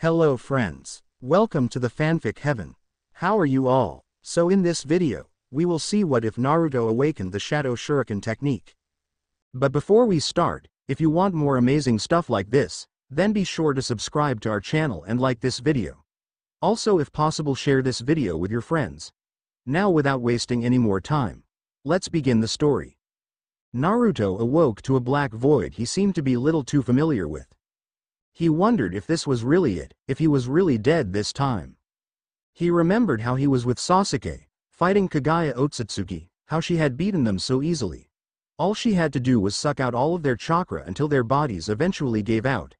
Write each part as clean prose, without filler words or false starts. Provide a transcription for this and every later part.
Hello friends. Welcome to the fanfic heaven. How are you all? So in this video, we will see what if Naruto awakened the Shadow Shuriken technique. But before we start, if you want more amazing stuff like this, then be sure to subscribe to our channel and like this video. Also, if possible, share this video with your friends. Now without wasting any more time, let's begin the story. Naruto awoke to a black void he seemed to be a little too familiar with. He wondered if this was really it, if he was really dead this time. He remembered how he was with Sasuke, fighting Kaguya Otsutsuki, how she had beaten them so easily. All she had to do was suck out all of their chakra until their bodies eventually gave out.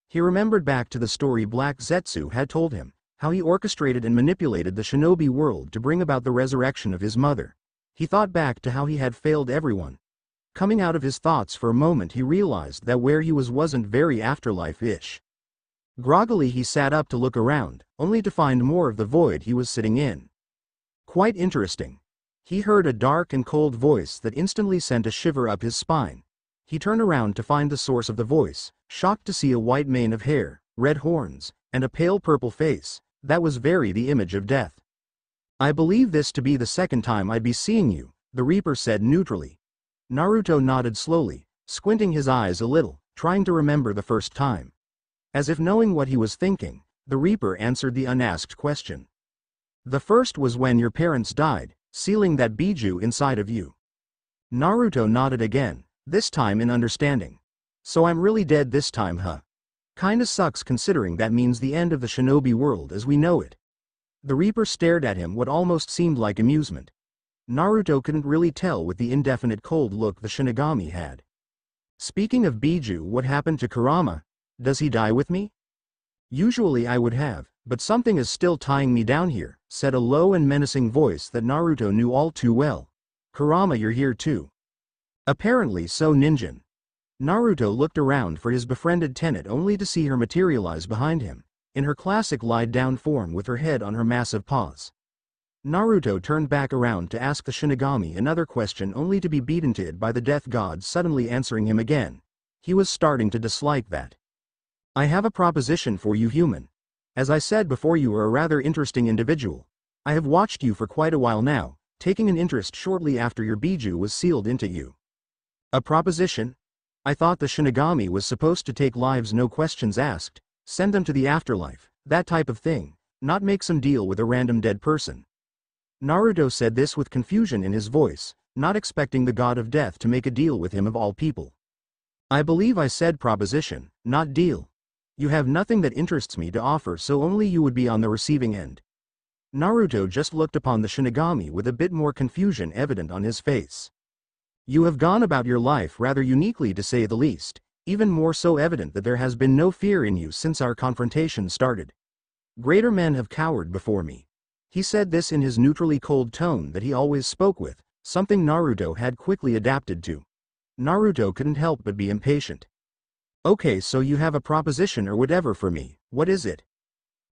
He remembered back to the story Black Zetsu had told him, how he orchestrated and manipulated the shinobi world to bring about the resurrection of his mother. He thought back to how he had failed everyone. Coming out of his thoughts for a moment, he realized that where he was wasn't very afterlife-ish. Groggily he sat up to look around, only to find more of the void he was sitting in. Quite interesting. He heard a dark and cold voice that instantly sent a shiver up his spine. He turned around to find the source of the voice, shocked to see a white mane of hair, red horns, and a pale purple face. That was the image of death. "I believe this to be the second time I'd be seeing you," the Reaper said neutrally. Naruto nodded slowly, squinting his eyes a little, trying to remember the first time. As if knowing what he was thinking, the Reaper answered the unasked question. "The first was when your parents died, sealing that Biju inside of you." Naruto nodded again, this time in understanding. "So I'm really dead this time, huh? Kinda sucks considering that means the end of the shinobi world as we know it." The Reaper stared at him what almost seemed like amusement. Naruto couldn't really tell with the indefinite cold look the Shinigami had. "Speaking of Biju, what happened to Kurama? Does he die with me?" "Usually I would have, but something is still tying me down here," said a low and menacing voice that Naruto knew all too well. "Kurama, you're here too." "Apparently so, Ninjin." Naruto looked around for his befriended Tenet only to see her materialize behind him, in her classic lied-down form with her head on her massive paws. Naruto turned back around to ask the Shinigami another question only to be beaten to it by the death god suddenly answering him again. He was starting to dislike that. "I have a proposition for you, human. As I said before, you are a rather interesting individual. I have watched you for quite a while now, taking an interest shortly after your Biju was sealed into you." "A proposition? I thought the Shinigami was supposed to take lives no questions asked, send them to the afterlife, that type of thing, not make some deal with a random dead person." Naruto said this with confusion in his voice, not expecting the god of death to make a deal with him of all people. "I believe I said proposition, not deal. You have nothing that interests me to offer, so only you would be on the receiving end." Naruto just looked upon the Shinigami with a bit more confusion evident on his face. "You have gone about your life rather uniquely to say the least, even more so evident that there has been no fear in you since our confrontation started. Greater men have cowered before me." He said this in his neutrally cold tone that he always spoke with, something Naruto had quickly adapted to. Naruto couldn't help but be impatient. "Okay, so you have a proposition or whatever for me, what is it?"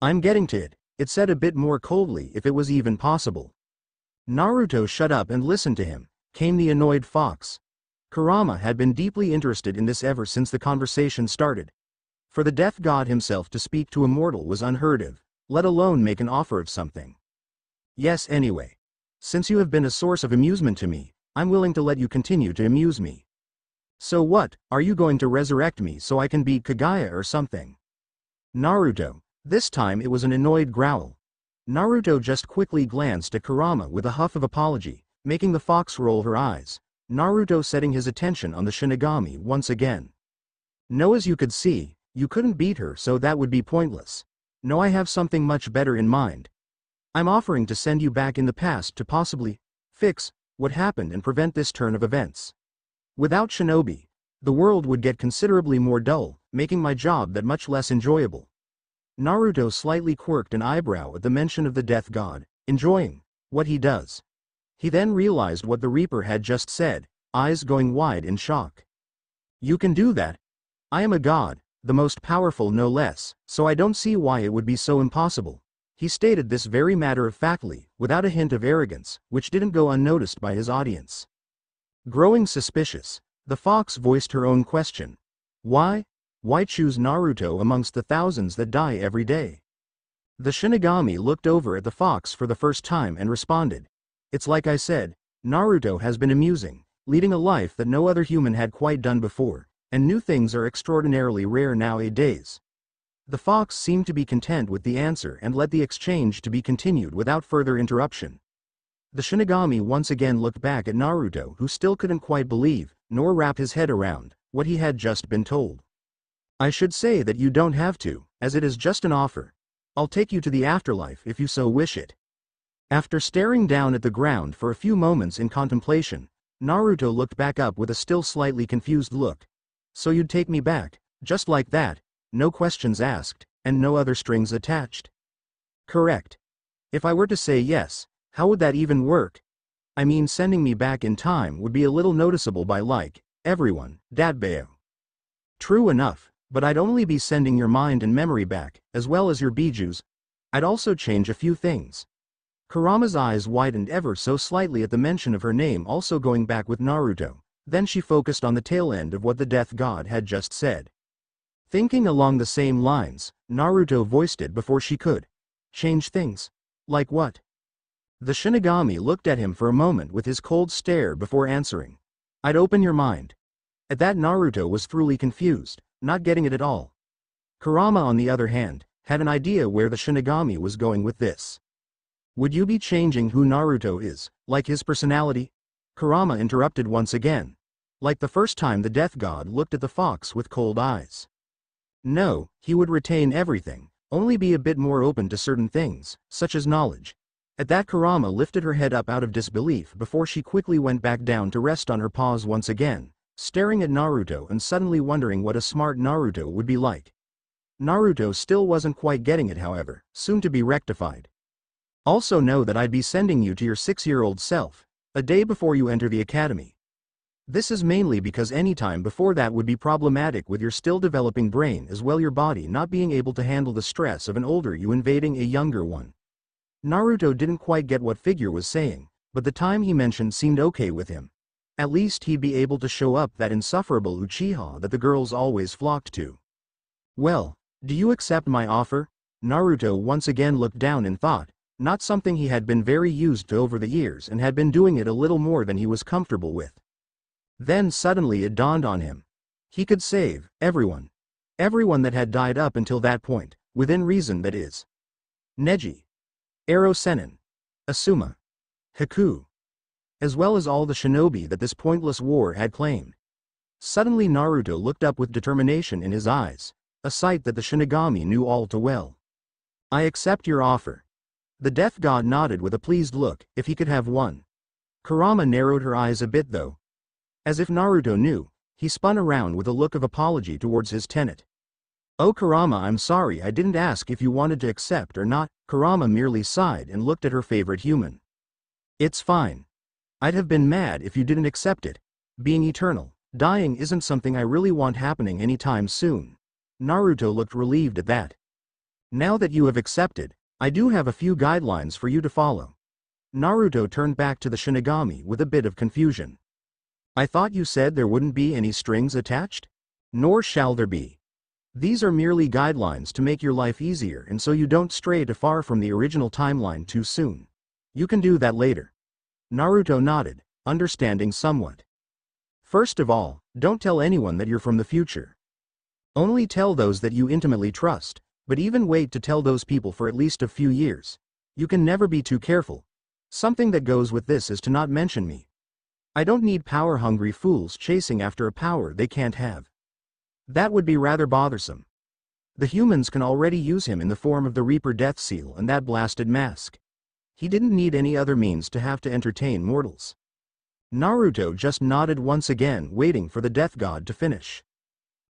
"I'm getting to it," it said a bit more coldly if it was even possible. Naruto shut up and listened to him, came the annoyed fox. Kurama had been deeply interested in this ever since the conversation started. For the death god himself to speak to a mortal was unheard of, let alone make an offer of something. "Yes, anyway. Since you have been a source of amusement to me, I'm willing to let you continue to amuse me." "So what, are you going to resurrect me so I can beat Kaguya or something?" Naruto. This time it was an annoyed growl. Naruto just quickly glanced at Kurama with a huff of apology, making the fox roll her eyes. Naruto setting his attention on the Shinigami once again. "No, as you could see, you couldn't beat her, so that would be pointless. No, I have something much better in mind. I'm offering to send you back in the past to possibly fix what happened and prevent this turn of events. Without shinobi, the world would get considerably more dull, making my job that much less enjoyable." Naruto slightly quirked an eyebrow at the mention of the death god, enjoying what he does. He then realized what the Reaper had just said, eyes going wide in shock. "You can do that? I am a god, the most powerful no less, so I don't see why it would be so impossible." He stated this very matter-of-factly, without a hint of arrogance, which didn't go unnoticed by his audience. Growing suspicious, the fox voiced her own question. "Why? Why choose Naruto amongst the thousands that die every day? The Shinigami looked over at the fox for the first time and responded. It's like I said, Naruto has been amusing, leading a life that no other human had quite done before, and new things are extraordinarily rare nowadays. The fox seemed to be content with the answer and let the exchange to be continued without further interruption. The Shinigami once again looked back at Naruto, who still couldn't quite believe, nor wrap his head around, what he had just been told. I should say that you don't have to, as it is just an offer. I'll take you to the afterlife if you so wish it. After staring down at the ground for a few moments in contemplation, Naruto looked back up with a still slightly confused look. So you'd take me back, just like that, no questions asked, and no other strings attached? Correct. If I were to say yes, how would that even work? I mean, sending me back in time would be a little noticeable by everyone, Datbeo. True enough, but I'd only be sending your mind and memory back, as well as your bijus. I'd also change a few things. Kurama's eyes widened ever so slightly at the mention of her name also going back with Naruto, then she focused on the tail end of what the death god had just said. Thinking along the same lines, Naruto voiced it before she could. Change things? Like what? The Shinigami looked at him for a moment with his cold stare before answering. I'd open your mind. At that, Naruto was thoroughly confused, not getting it at all. Kurama, on the other hand, had an idea where the Shinigami was going with this. Would you be changing who Naruto is, like his personality? Kurama interrupted once again. Like the first time, the death god looked at the fox with cold eyes. No, he would retain everything, only be a bit more open to certain things, such as knowledge. At that, Kurama lifted her head up out of disbelief before she quickly went back down to rest on her paws once again, staring at Naruto and suddenly wondering what a smart Naruto would be like. Naruto still wasn't quite getting it, however, soon to be rectified. Also know that I'd be sending you to your 6-year-old self, a day before you enter the academy. This is mainly because any time before that would be problematic with your still developing brain, as well your body not being able to handle the stress of an older you invading a younger one. Naruto didn't quite get what Figure was saying, but the time he mentioned seemed okay with him. At least he'd be able to show up that insufferable Uchiha that the girls always flocked to. Well, do you accept my offer? Naruto once again looked down in thought, not something he had been very used to over the years and had been doing it a little more than he was comfortable with. Then suddenly it dawned on him. He could save everyone. Everyone that had died up until that point, within reason, that is. Neji, Ero Sennin, Asuma, Haku, as well as all the shinobi that this pointless war had claimed. Suddenly Naruto looked up with determination in his eyes, a sight that the Shinigami knew all too well. I accept your offer. The death god nodded with a pleased look, if he could have one. Kurama narrowed her eyes a bit though. As if Naruto knew, he spun around with a look of apology towards his tenant. Oh Kurama, I'm sorry, I didn't ask if you wanted to accept or not. Kurama merely sighed and looked at her favorite human. It's fine. I'd have been mad if you didn't accept it. Being eternal, dying isn't something I really want happening anytime soon. Naruto looked relieved at that. Now that you have accepted, I do have a few guidelines for you to follow. Naruto turned back to the Shinigami with a bit of confusion. I thought you said there wouldn't be any strings attached? Nor shall there be. These are merely guidelines to make your life easier and so you don't stray too far from the original timeline too soon. You can do that later. Naruto nodded, understanding somewhat. First of all, don't tell anyone that you're from the future. Only tell those that you intimately trust, but even wait to tell those people for at least a few years. You can never be too careful. Something that goes with this is to not mention me. I don't need power-hungry fools chasing after a power they can't have. That would be rather bothersome. The humans can already use him in the form of the Reaper Death Seal and that blasted mask. He didn't need any other means to have to entertain mortals. Naruto just nodded once again, waiting for the death god to finish.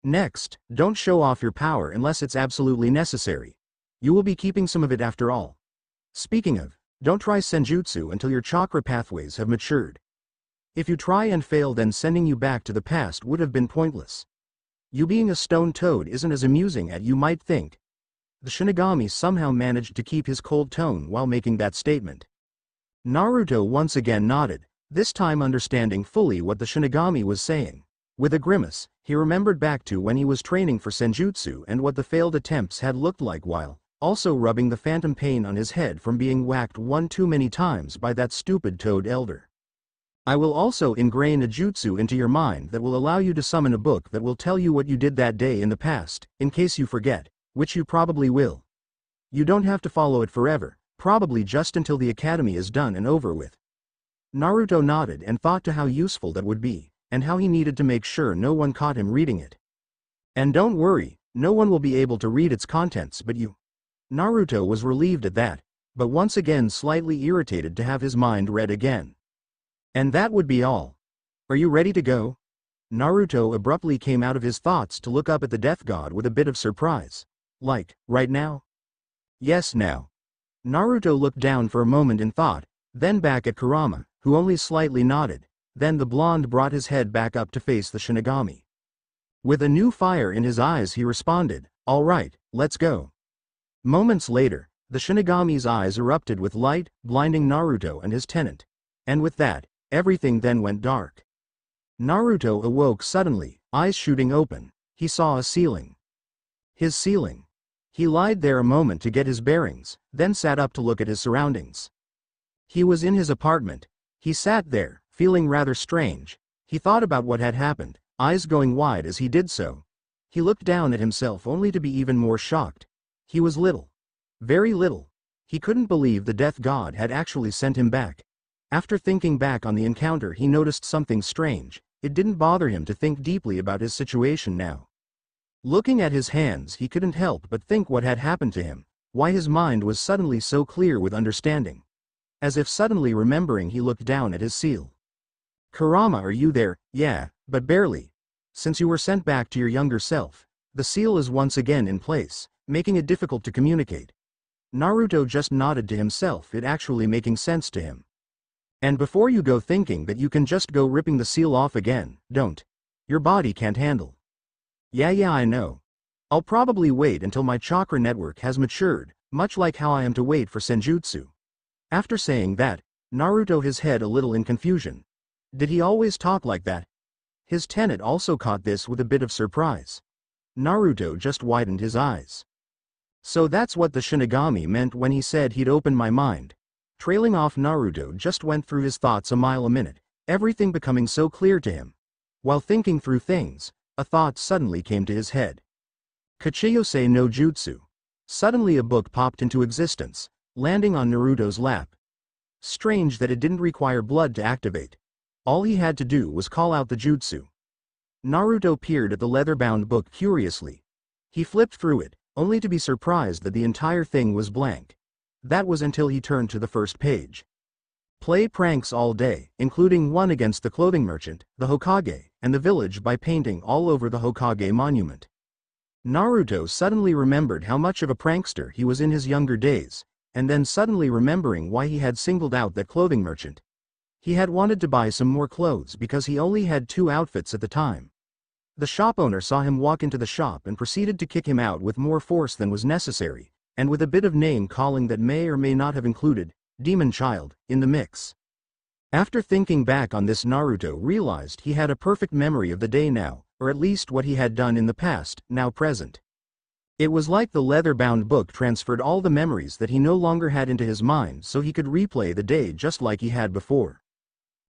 Next, don't show off your power unless it's absolutely necessary. You will be keeping some of it after all. Speaking of, don't try senjutsu until your chakra pathways have matured. If you try and fail, then sending you back to the past would have been pointless. You being a stone toad isn't as amusing as you might think. The Shinigami somehow managed to keep his cold tone while making that statement. Naruto once again nodded, this time understanding fully what the Shinigami was saying. With a grimace, he remembered back to when he was training for Senjutsu and what the failed attempts had looked like while also rubbing the phantom pain on his head from being whacked one too many times by that stupid Toad Elder. I will also ingrain a jutsu into your mind that will allow you to summon a book that will tell you what you did that day in the past, in case you forget, which you probably will. You don't have to follow it forever, probably just until the academy is done and over with. Naruto nodded and thought to how useful that would be, and how he needed to make sure no one caught him reading it. And don't worry, no one will be able to read its contents but you. Naruto was relieved at that, but once again slightly irritated to have his mind read again. And that would be all. Are you ready to go? Naruto abruptly came out of his thoughts to look up at the Death God with a bit of surprise. Like, right now? Yes, now. Naruto looked down for a moment in thought, then back at Kurama, who only slightly nodded. Then the blonde brought his head back up to face the Shinigami. With a new fire in his eyes he responded, "All right, let's go." Moments later, the Shinigami's eyes erupted with light, blinding Naruto and his tenant. And with that, everything then went dark. Naruto awoke suddenly, eyes shooting open. He saw a ceiling. His ceiling. He lied there a moment to get his bearings, then sat up to look at his surroundings. He was in his apartment. He sat there, feeling rather strange. He thought about what had happened, eyes going wide as he did so. He looked down at himself only to be even more shocked. He was little. Very little. He couldn't believe the Death God had actually sent him back. After thinking back on the encounter he noticed something strange. It didn't bother him to think deeply about his situation now. Looking at his hands he couldn't help but think what had happened to him, why his mind was suddenly so clear with understanding. As if suddenly remembering he looked down at his seal. "Kurama, are you there?" "Yeah, but barely. Since you were sent back to your younger self, the seal is once again in place, making it difficult to communicate." Naruto just nodded to himself, it actually making sense to him. "And before you go thinking that you can just go ripping the seal off again, don't. Your body can't handle." Yeah, I know. I'll probably wait until my chakra network has matured, much like how I am to wait for Senjutsu." After saying that, Naruto his head a little in confusion. Did he always talk like that? His tenant also caught this with a bit of surprise. Naruto just widened his eyes. So that's what the Shinigami meant when he said he'd open my mind. Trailing off, Naruto just went through his thoughts a mile a minute, everything becoming so clear to him. While thinking through things, a thought suddenly came to his head. Kachiyose no Jutsu. Suddenly a book popped into existence, landing on Naruto's lap. Strange that it didn't require blood to activate. All he had to do was call out the jutsu. Naruto peered at the leather-bound book curiously. He flipped through it, only to be surprised that the entire thing was blank. That was until he turned to the first page. Play pranks all day, including one against the clothing merchant, the Hokage, and the village by painting all over the Hokage monument. Naruto suddenly remembered how much of a prankster he was in his younger days, and then suddenly remembering why he had singled out that clothing merchant. He had wanted to buy some more clothes because he only had 2 outfits at the time. The shop owner saw him walk into the shop and proceeded to kick him out with more force than was necessary, and with a bit of name-calling that may or may not have included Demon Child in the mix. After thinking back on this, Naruto realized he had a perfect memory of the day now, or at least what he had done in the past, now present. It was like the leather-bound book transferred all the memories that he no longer had into his mind so he could replay the day just like he had before.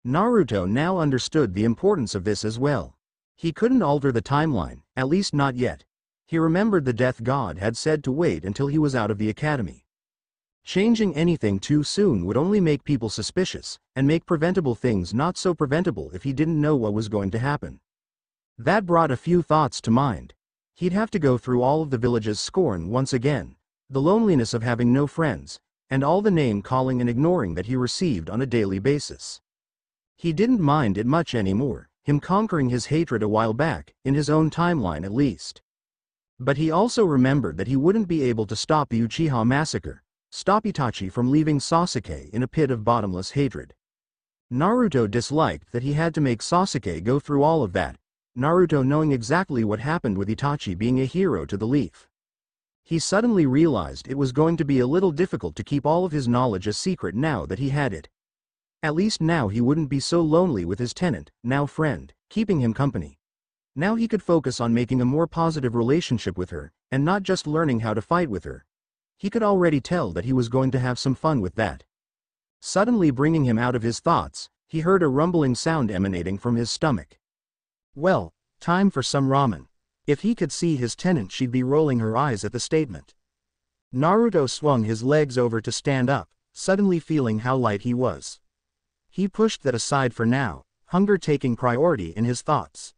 Naruto now understood the importance of this as well. He couldn't alter the timeline, at least not yet. He remembered the Death God had said to wait until he was out of the academy. Changing anything too soon would only make people suspicious, and make preventable things not so preventable if he didn't know what was going to happen. That brought a few thoughts to mind. He'd have to go through all of the village's scorn once again, the loneliness of having no friends, and all the name-calling and ignoring that he received on a daily basis. He didn't mind it much anymore, him conquering his hatred a while back, in his own timeline at least. But he also remembered that he wouldn't be able to stop the Uchiha massacre, stop Itachi from leaving Sasuke in a pit of bottomless hatred. Naruto disliked that he had to make Sasuke go through all of that, Naruto knowing exactly what happened with Itachi being a hero to the Leaf. He suddenly realized it was going to be a little difficult to keep all of his knowledge a secret now that he had it. At least now he wouldn't be so lonely with his tenant, now friend, keeping him company. Now he could focus on making a more positive relationship with her, and not just learning how to fight with her. He could already tell that he was going to have some fun with that. Suddenly bringing him out of his thoughts, he heard a rumbling sound emanating from his stomach. Well, time for some ramen. If he could see his tenant, she'd be rolling her eyes at the statement. Naruto swung his legs over to stand up, suddenly feeling how light he was. He pushed that aside for now, hunger taking priority in his thoughts.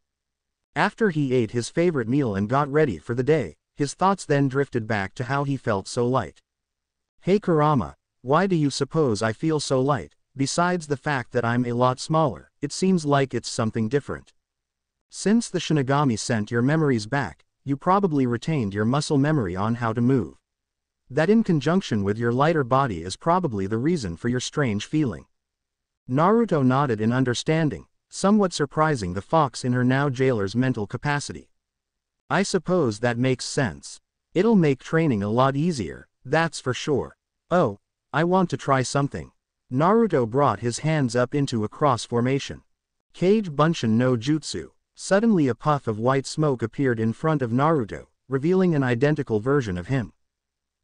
After he ate his favorite meal and got ready for the day, his thoughts then drifted back to how he felt so light. Hey Kurama, why do you suppose I feel so light? Besides the fact that I'm a lot smaller, it seems like it's something different. Since the Shinigami sent your memories back, you probably retained your muscle memory on how to move. That in conjunction with your lighter body is probably the reason for your strange feeling. Naruto nodded in understanding, somewhat surprising the fox in her now jailer's mental capacity. I suppose that makes sense. It'll make training a lot easier, that's for sure. Oh, I want to try something. Naruto brought his hands up into a cross formation. Kage Bunshin no Jutsu. Suddenly a puff of white smoke appeared in front of Naruto, revealing an identical version of him.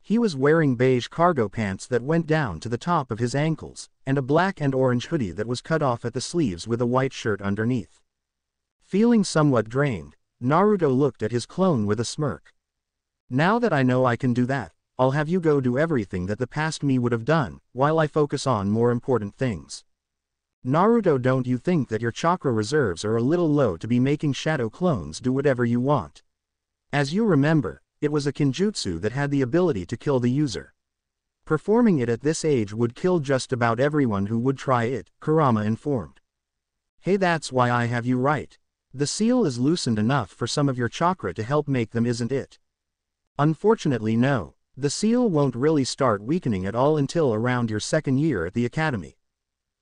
He was wearing beige cargo pants that went down to the top of his ankles, and a black and orange hoodie that was cut off at the sleeves with a white shirt underneath. Feeling somewhat drained, Naruto looked at his clone with a smirk. Now that I know I can do that, I'll have you go do everything that the past me would have done, while I focus on more important things. Naruto, don't you think that your chakra reserves are a little low to be making shadow clones do whatever you want? As you remember, it was a kinjutsu that had the ability to kill the user. Performing it at this age would kill just about everyone who would try it, Kurama informed. Hey, that's why I have you right. The seal is loosened enough for some of your chakra to help make them, isn't it? Unfortunately no, the seal won't really start weakening at all until around your second year at the academy.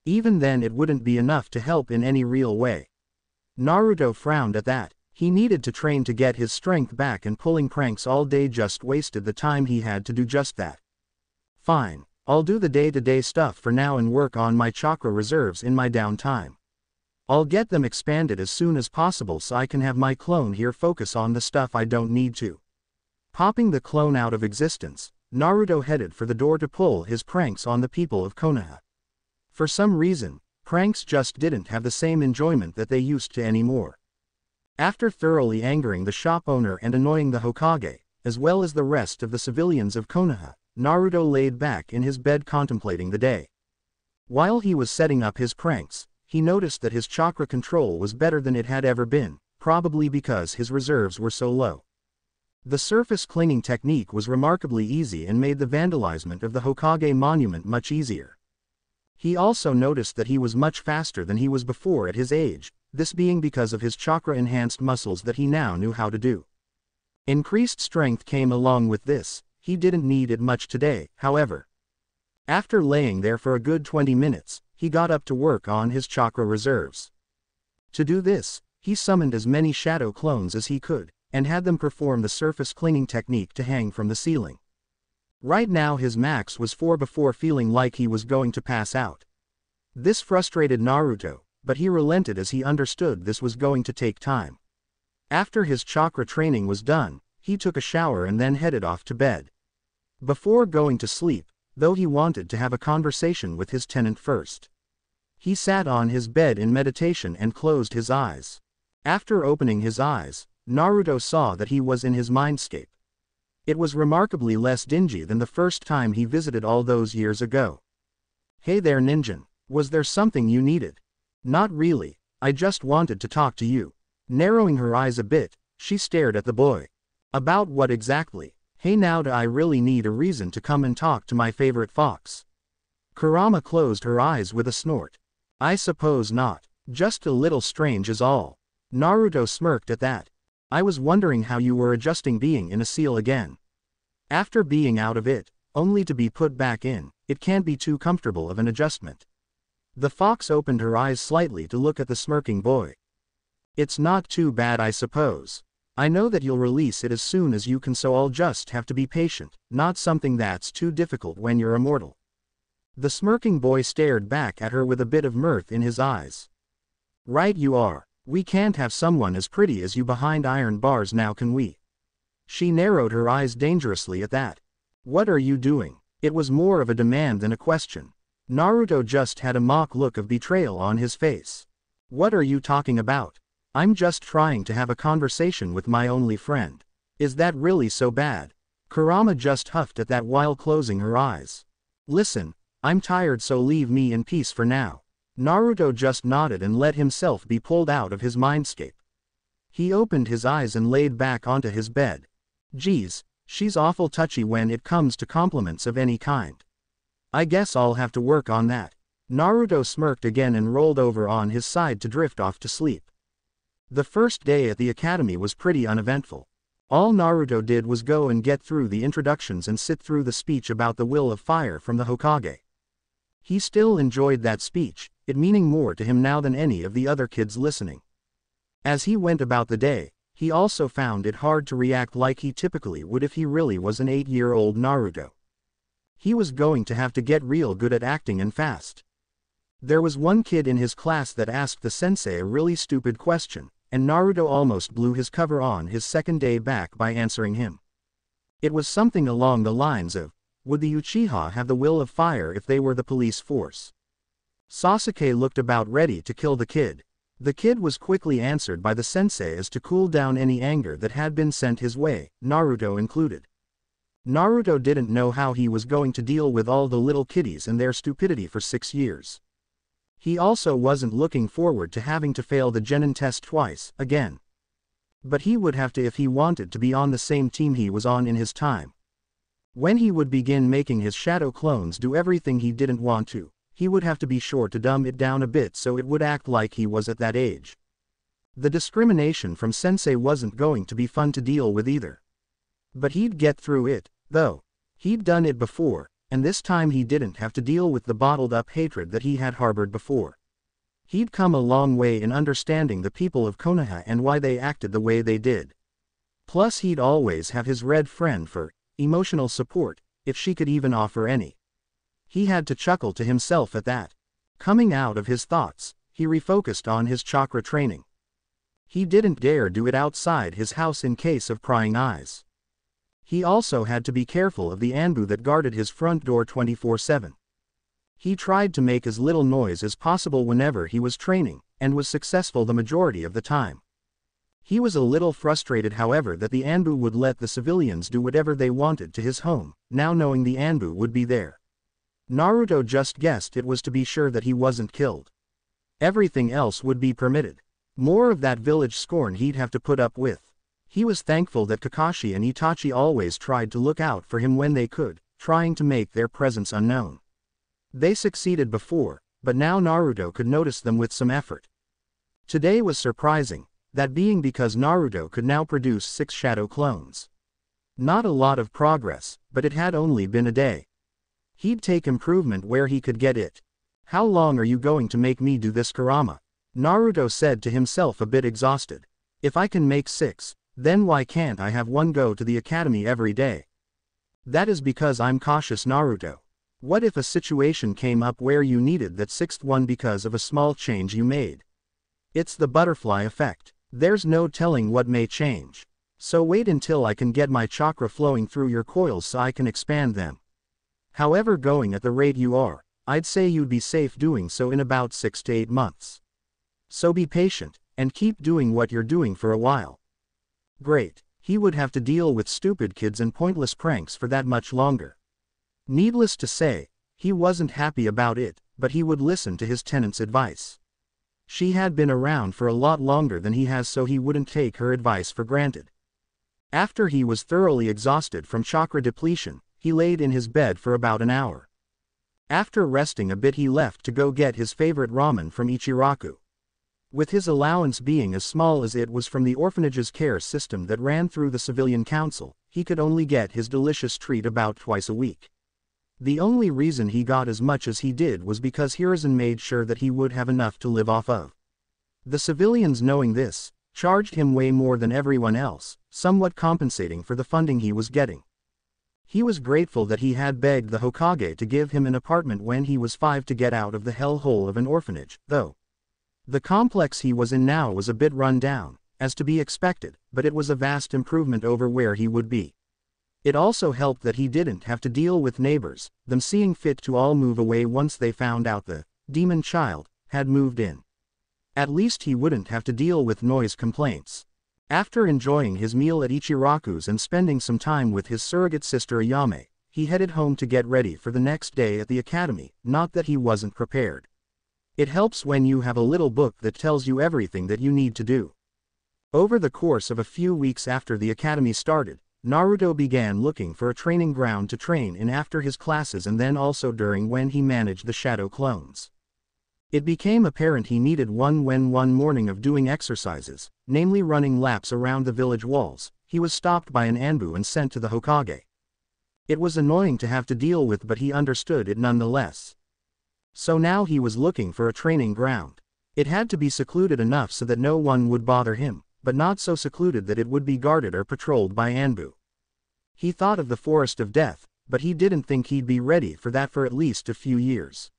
Even then it wouldn't be enough to help in any real way. Naruto frowned at that. He needed to train to get his strength back, and pulling pranks all day just wasted the time he had to do just that. Fine, I'll do the day-to-day stuff for now and work on my chakra reserves in my downtime. I'll get them expanded as soon as possible so I can have my clone here focus on the stuff I don't need to. Popping the clone out of existence, Naruto headed for the door to pull his pranks on the people of Konoha. For some reason, pranks just didn't have the same enjoyment that they used to anymore. After thoroughly angering the shop owner and annoying the Hokage, as well as the rest of the civilians of Konoha, Naruto laid back in his bed contemplating the day. While he was setting up his pranks, he noticed that his chakra control was better than it had ever been, probably because his reserves were so low. The surface clinging technique was remarkably easy and made the vandalizement of the Hokage monument much easier. He also noticed that he was much faster than he was before at his age, this being because of his chakra-enhanced muscles that he now knew how to do. Increased strength came along with this. He didn't need it much today, however. After laying there for a good 20 minutes, he got up to work on his chakra reserves. To do this, he summoned as many shadow clones as he could, and had them perform the surface clinging technique to hang from the ceiling. Right now his max was 4 before feeling like he was going to pass out. This frustrated Naruto, but he relented as he understood this was going to take time. After his chakra training was done, he took a shower and then headed off to bed. Before going to sleep, though, he wanted to have a conversation with his tenant first. He sat on his bed in meditation and closed his eyes. After opening his eyes, Naruto saw that he was in his mindscape. It was remarkably less dingy than the first time he visited all those years ago. Hey there Ninjin, was there something you needed? Not really, I just wanted to talk to you. Narrowing her eyes a bit, she stared at the boy. About what exactly? Hey, now do I really need a reason to come and talk to my favorite fox? Kurama closed her eyes with a snort. I suppose not, just a little strange is all. Naruto smirked at that. I was wondering how you were adjusting being in a seal again. After being out of it, only to be put back in, it can't be too comfortable of an adjustment. The fox opened her eyes slightly to look at the smirking boy. It's not too bad, I suppose. I know that you'll release it as soon as you can, so I'll just have to be patient, not something that's too difficult when you're immortal. The smirking boy stared back at her with a bit of mirth in his eyes. Right you are. We can't have someone as pretty as you behind iron bars now, can we? She narrowed her eyes dangerously at that. What are you doing? It was more of a demand than a question. Naruto just had a mock look of betrayal on his face. What are you talking about? I'm just trying to have a conversation with my only friend. Is that really so bad? Kurama just huffed at that while closing her eyes. Listen, I'm tired, so leave me in peace for now. Naruto just nodded and let himself be pulled out of his mindscape. He opened his eyes and laid back onto his bed. Geez, she's awful touchy when it comes to compliments of any kind. I guess I'll have to work on that. Naruto smirked again and rolled over on his side to drift off to sleep. The first day at the academy was pretty uneventful. All Naruto did was go and get through the introductions and sit through the speech about the will of fire from the Hokage. He still enjoyed that speech, it meaning more to him now than any of the other kids listening. As he went about the day, he also found it hard to react like he typically would if he really was an 8-year-old Naruto. He was going to have to get real good at acting and fast. There was one kid in his class that asked the sensei a really stupid question, and Naruto almost blew his cover on his second day back by answering him. It was something along the lines of, would the Uchiha have the will of fire if they were the police force? Sasuke looked about ready to kill the kid. The kid was quickly answered by the sensei as to cool down any anger that had been sent his way, Naruto included. Naruto didn't know how he was going to deal with all the little kiddies and their stupidity for 6 years. He also wasn't looking forward to having to fail the Genin test twice, again. But he would have to if he wanted to be on the same team he was on in his time. When he would begin making his shadow clones do everything he didn't want to, he would have to be sure to dumb it down a bit so it would act like he was at that age. The discrimination from sensei wasn't going to be fun to deal with either. But he'd get through it, though. He'd done it before, and this time he didn't have to deal with the bottled-up hatred that he had harbored before. He'd come a long way in understanding the people of Konoha and why they acted the way they did. Plus he'd always have his red friend for emotional support, if she could even offer any. He had to chuckle to himself at that. Coming out of his thoughts, he refocused on his chakra training. He didn't dare do it outside his house in case of prying eyes. He also had to be careful of the Anbu that guarded his front door 24/7. He tried to make as little noise as possible whenever he was training, and was successful the majority of the time. He was a little frustrated, however, that the Anbu would let the civilians do whatever they wanted to his home, now knowing the Anbu would be there. Naruto just guessed it was to be sure that he wasn't killed. Everything else would be permitted. More of that village scorn he'd have to put up with. He was thankful that Kakashi and Itachi always tried to look out for him when they could, trying to make their presence unknown. They succeeded before, but now Naruto could notice them with some effort. Today was surprising, that being because Naruto could now produce 6 shadow clones. Not a lot of progress, but it had only been a day. He'd take improvement where he could get it. How long are you going to make me do this, Kurama? Naruto said to himself, a bit exhausted. If I can make 6, then why can't I have one go to the academy every day? That is because I'm cautious, Naruto. What if a situation came up where you needed that 6th one because of a small change you made? It's the butterfly effect. There's no telling what may change. So wait until I can get my chakra flowing through your coils so I can expand them. However, going at the rate you are, I'd say you'd be safe doing so in about 6 to 8 months. So be patient, and keep doing what you're doing for a while. Great, he would have to deal with stupid kids and pointless pranks for that much longer. Needless to say, he wasn't happy about it, but he would listen to his tenant's advice. She had been around for a lot longer than he has, so he wouldn't take her advice for granted. After he was thoroughly exhausted from chakra depletion, he laid in his bed for about an hour. After resting a bit, he left to go get his favorite ramen from Ichiraku. With his allowance being as small as it was from the orphanage's care system that ran through the civilian council, he could only get his delicious treat about twice a week. The only reason he got as much as he did was because Hiruzen made sure that he would have enough to live off of. The civilians, knowing this, charged him way more than everyone else, somewhat compensating for the funding he was getting. He was grateful that he had begged the Hokage to give him an apartment when he was 5 to get out of the hellhole of an orphanage, though. The complex he was in now was a bit run down, as to be expected, but it was a vast improvement over where he would be. It also helped that he didn't have to deal with neighbors, them seeing fit to all move away once they found out the demon child had moved in. At least he wouldn't have to deal with noise complaints. After enjoying his meal at Ichiraku's and spending some time with his surrogate sister Ayame, he headed home to get ready for the next day at the academy, not that he wasn't prepared. It helps when you have a little book that tells you everything that you need to do. Over the course of a few weeks after the academy started, Naruto began looking for a training ground to train in after his classes and then also during when he managed the shadow clones. It became apparent he needed one when one morning of doing exercises, namely running laps around the village walls, he was stopped by an Anbu and sent to the Hokage. It was annoying to have to deal with, but he understood it nonetheless. So now he was looking for a training ground. It had to be secluded enough so that no one would bother him, but not so secluded that it would be guarded or patrolled by Anbu. He thought of the Forest of Death, but he didn't think he'd be ready for that for at least a few years.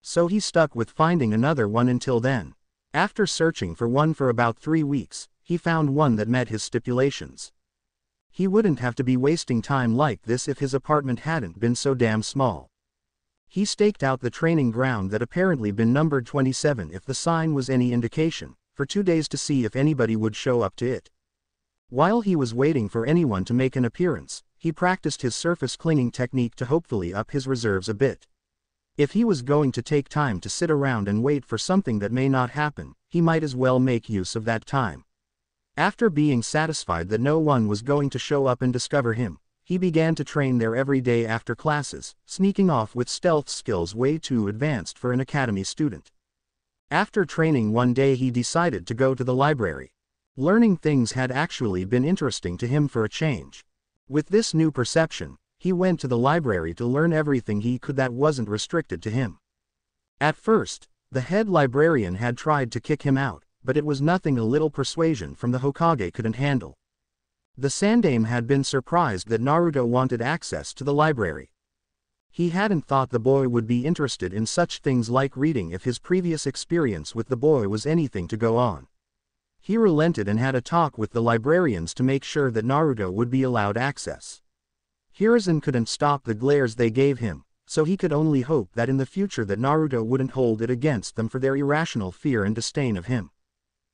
So he stuck with finding another one until then. After searching for one for about 3 weeks, he found one that met his stipulations. He wouldn't have to be wasting time like this if his apartment hadn't been so damn small. He staked out the training ground that apparently been numbered 27 if the sign was any indication, for 2 days to see if anybody would show up to it. While he was waiting for anyone to make an appearance, he practiced his surface clinging technique to hopefully up his reserves a bit. If he was going to take time to sit around and wait for something that may not happen, he might as well make use of that time. After being satisfied that no one was going to show up and discover him, he began to train there every day after classes, sneaking off with stealth skills way too advanced for an academy student. After training one day he decided to go to the library. Learning things had actually been interesting to him for a change. With this new perception, he went to the library to learn everything he could that wasn't restricted to him. At first, the head librarian had tried to kick him out, but it was nothing a little persuasion from the Hokage couldn't handle. The Sandaime had been surprised that Naruto wanted access to the library. He hadn't thought the boy would be interested in such things like reading if his previous experience with the boy was anything to go on. He relented and had a talk with the librarians to make sure that Naruto would be allowed access. Hiruzen couldn't stop the glares they gave him, so he could only hope that in the future that Naruto wouldn't hold it against them for their irrational fear and disdain of him.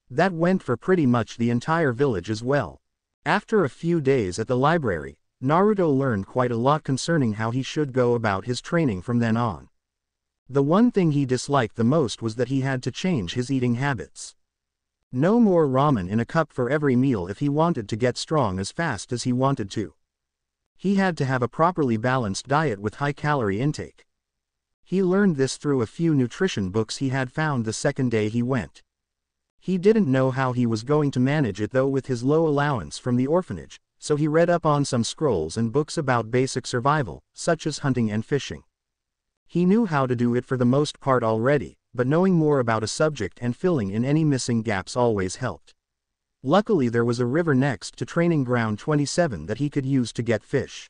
That went for pretty much the entire village as well. After a few days at the library, Naruto learned quite a lot concerning how he should go about his training from then on. The one thing he disliked the most was that he had to change his eating habits. No more ramen in a cup for every meal if he wanted to get strong as fast as he wanted to. He had to have a properly balanced diet with high-calorie intake. He learned this through a few nutrition books he had found the second day he went. He didn't know how he was going to manage it though with his low allowance from the orphanage, so he read up on some scrolls and books about basic survival, such as hunting and fishing. He knew how to do it for the most part already, but knowing more about a subject and filling in any missing gaps always helped. Luckily there was a river next to Training Ground 27 that he could use to get fish.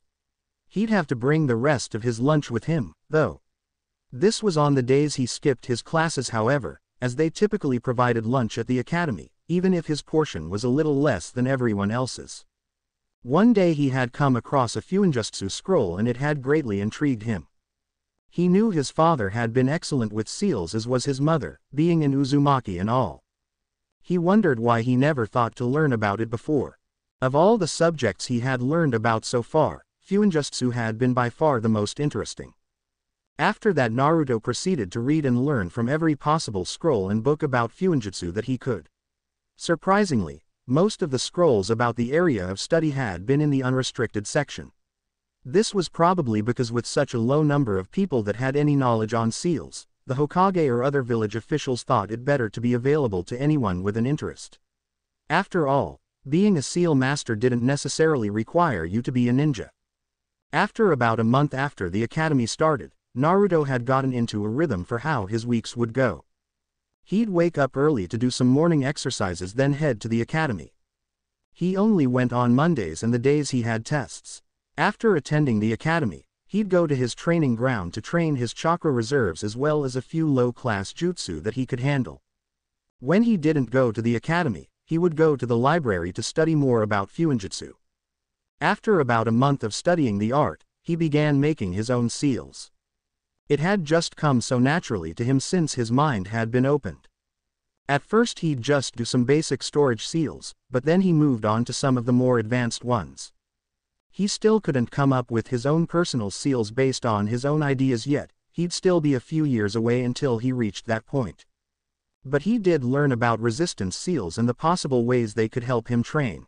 He'd have to bring the rest of his lunch with him, though. This was on the days he skipped his classes however, as they typically provided lunch at the academy, even if his portion was a little less than everyone else's. One day he had come across a Fuinjutsu scroll and it had greatly intrigued him. He knew his father had been excellent with seals as was his mother, being an Uzumaki and all. He wondered why he never thought to learn about it before. Of all the subjects he had learned about so far, Fuinjutsu had been by far the most interesting. After that Naruto proceeded to read and learn from every possible scroll and book about Fuinjutsu that he could. Surprisingly, most of the scrolls about the area of study had been in the unrestricted section. This was probably because with such a low number of people that had any knowledge on seals, the Hokage or other village officials thought it better to be available to anyone with an interest. After all, being a seal master didn't necessarily require you to be a ninja. After about a month after the academy started, Naruto had gotten into a rhythm for how his weeks would go. He'd wake up early to do some morning exercises then head to the academy. He only went on Mondays and the days he had tests. After attending the academy, he'd go to his training ground to train his chakra reserves as well as a few low-class jutsu that he could handle. When he didn't go to the academy, he would go to the library to study more about Fuinjutsu. After about a month of studying the art, he began making his own seals. It had just come so naturally to him since his mind had been opened. At first he'd just do some basic storage seals, but then he moved on to some of the more advanced ones. He still couldn't come up with his own personal seals based on his own ideas yet, he'd still be a few years away until he reached that point. But he did learn about resistance seals and the possible ways they could help him train.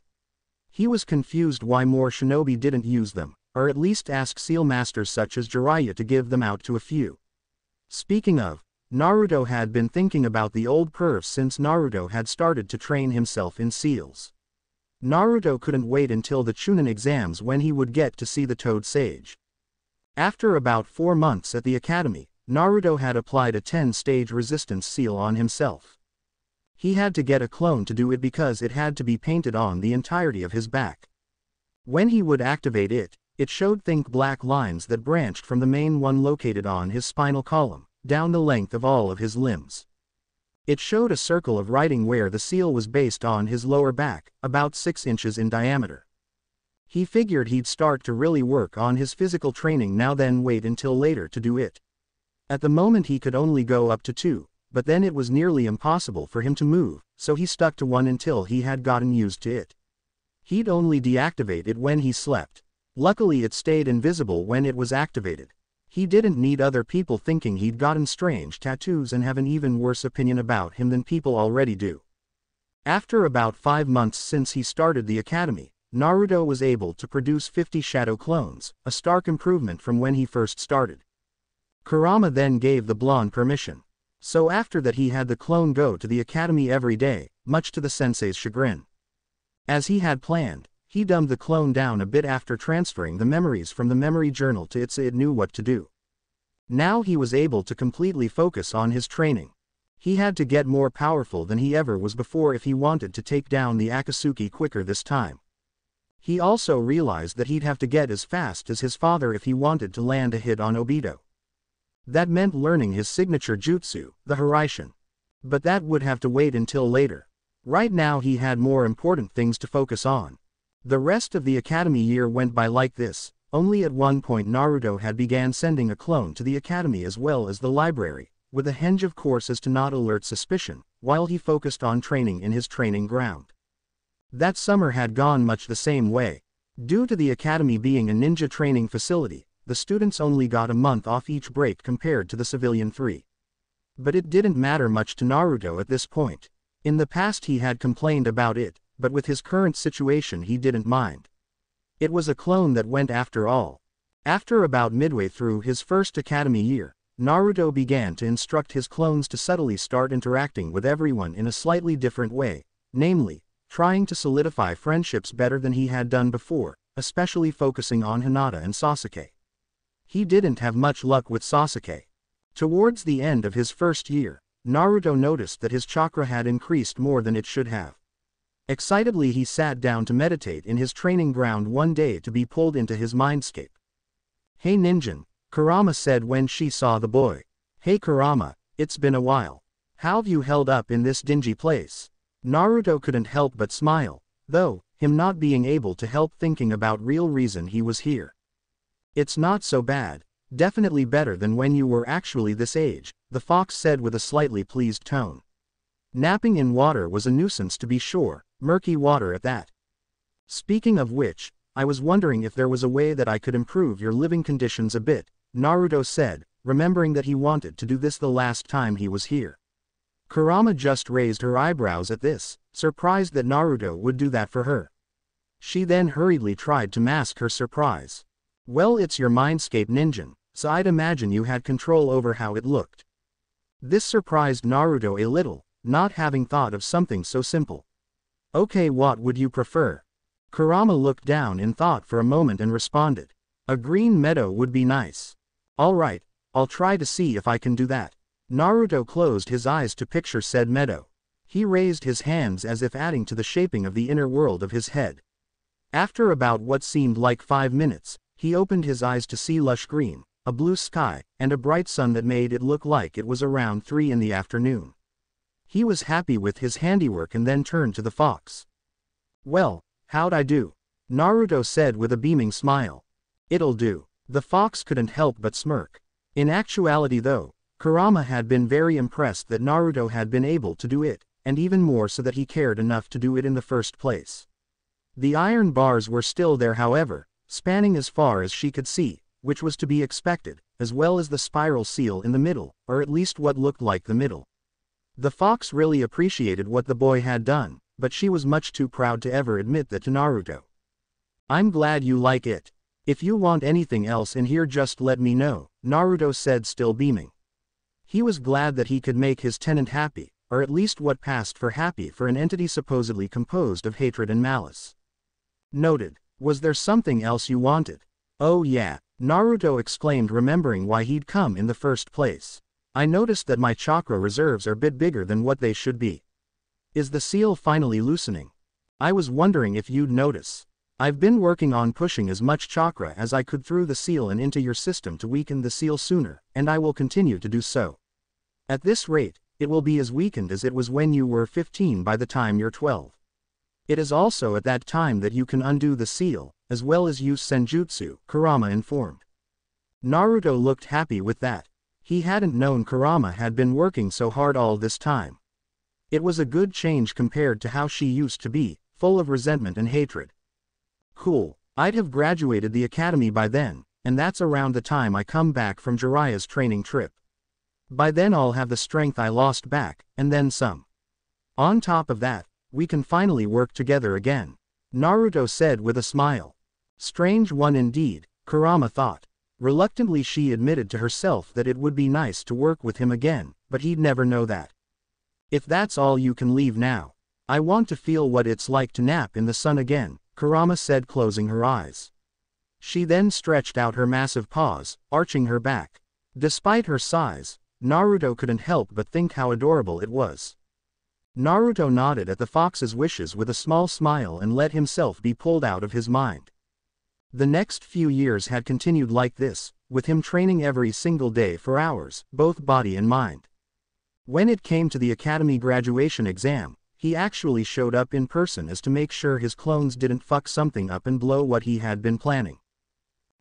He was confused why more shinobi didn't use them, or at least ask seal masters such as Jiraiya to give them out to a few. Speaking of, Naruto had been thinking about the old pervs since Naruto had started to train himself in seals. Naruto couldn't wait until the Chunin exams when he would get to see the Toad Sage. After about 4 months at the academy, Naruto had applied a 10-stage resistance seal on himself. He had to get a clone to do it because it had to be painted on the entirety of his back. When he would activate it, it showed thick black lines that branched from the main one located on his spinal column, down the length of all of his limbs. It showed a circle of writing where the seal was based on his lower back, about 6 inches in diameter. He figured he'd start to really work on his physical training now then wait until later to do it. At the moment he could only go up to 2, but then it was nearly impossible for him to move, so he stuck to 1 until he had gotten used to it. He'd only deactivate it when he slept. Luckily it stayed invisible when it was activated. He didn't need other people thinking he'd gotten strange tattoos and have an even worse opinion about him than people already do. After about 5 months since he started the academy, Naruto was able to produce 50 shadow clones, a stark improvement from when he first started. Kurama then gave the blonde permission. So after that he had the clone go to the academy every day, much to the sensei's chagrin. As he had planned, he dumbed the clone down a bit after transferring the memories from the memory journal to it so it knew what to do. Now he was able to completely focus on his training. He had to get more powerful than he ever was before if he wanted to take down the Akatsuki quicker this time. He also realized that he'd have to get as fast as his father if he wanted to land a hit on Obito. That meant learning his signature jutsu, the Hiraishin. But that would have to wait until later. Right now he had more important things to focus on. The rest of the academy year went by like this. Only at one point Naruto had began sending a clone to the academy as well as the library, with a henge of course as to not alert suspicion, while he focused on training in his training ground. That summer had gone much the same way. Due to the academy being a ninja training facility, the students only got a month off each break compared to the civilian 3. But it didn't matter much to Naruto at this point. In the past he had complained about it, but with his current situation he didn't mind. It was a clone that went after all. After about midway through his first academy year, Naruto began to instruct his clones to subtly start interacting with everyone in a slightly different way, namely, trying to solidify friendships better than he had done before, especially focusing on Hinata and Sasuke. He didn't have much luck with Sasuke. Towards the end of his first year, Naruto noticed that his chakra had increased more than it should have. Excitedly he sat down to meditate in his training ground one day to be pulled into his mindscape. "Hey Ninjin," Kurama said when she saw the boy. "Hey Kurama, it's been a while. How've you held up in this dingy place?" Naruto couldn't help but smile, though, him not being able to help thinking about real reason he was here. "It's not so bad, definitely better than when you were actually this age," the fox said with a slightly pleased tone. Napping in water was a nuisance to be sure, murky water at that. "Speaking of which, I was wondering if there was a way that I could improve your living conditions a bit," Naruto said, remembering that he wanted to do this the last time he was here. Kurama just raised her eyebrows at this, surprised that Naruto would do that for her. She then hurriedly tried to mask her surprise. "Well, it's your mindscape Ninjin, so I'd imagine you had control over how it looked." This surprised Naruto a little, not having thought of something so simple. "Okay, what would you prefer?" Kurama looked down in thought for a moment and responded. "A green meadow would be nice." "Alright, I'll try to see if I can do that." Naruto closed his eyes to picture said meadow. He raised his hands as if adding to the shaping of the inner world of his head. After about what seemed like 5 minutes, he opened his eyes to see lush green, a blue sky, and a bright sun that made it look like it was around 3 in the afternoon. He was happy with his handiwork and then turned to the fox. "Well, how'd I do?" Naruto said with a beaming smile. "It'll do." The fox couldn't help but smirk. In actuality though, Kurama had been very impressed that Naruto had been able to do it, and even more so that he cared enough to do it in the first place. The iron bars were still there however, spanning as far as she could see, which was to be expected, as well as the spiral seal in the middle, or at least what looked like the middle. The fox really appreciated what the boy had done, but she was much too proud to ever admit that to Naruto. "I'm glad you like it. If you want anything else in here just let me know," Naruto said still beaming. He was glad that he could make his tenant happy, or at least what passed for happy for an entity supposedly composed of hatred and malice. Noted. "Was there something else you wanted?" "Oh yeah," Naruto exclaimed, remembering why he'd come in the first place. "I noticed that my chakra reserves are a bit bigger than what they should be. Is the seal finally loosening? I was wondering if you'd notice. I've been working on pushing as much chakra as I could through the seal and into your system to weaken the seal sooner, and I will continue to do so. At this rate, it will be as weakened as it was when you were 15 by the time you're 12. It is also at that time that you can undo the seal, as well as use senjutsu," Kurama informed. Naruto looked happy with that. He hadn't known Kurama had been working so hard all this time. It was a good change compared to how she used to be, full of resentment and hatred. "Cool. I'd have graduated the academy by then, and that's around the time I come back from Jiraiya's training trip. By then I'll have the strength I lost back, and then some. On top of that, we can finally work together again," Naruto said with a smile. Strange one indeed, Kurama thought. Reluctantly she admitted to herself that it would be nice to work with him again, but he'd never know that. "If that's all you can leave now. I want to feel what it's like to nap in the sun again," Kurama said, closing her eyes. She then stretched out her massive paws, arching her back. Despite her size, Naruto couldn't help but think how adorable it was. Naruto nodded at the fox's wishes with a small smile and let himself be pulled out of his mind. The next few years had continued like this, with him training every single day for hours, both body and mind. When it came to the academy graduation exam, he actually showed up in person as to make sure his clones didn't fuck something up and blow what he had been planning.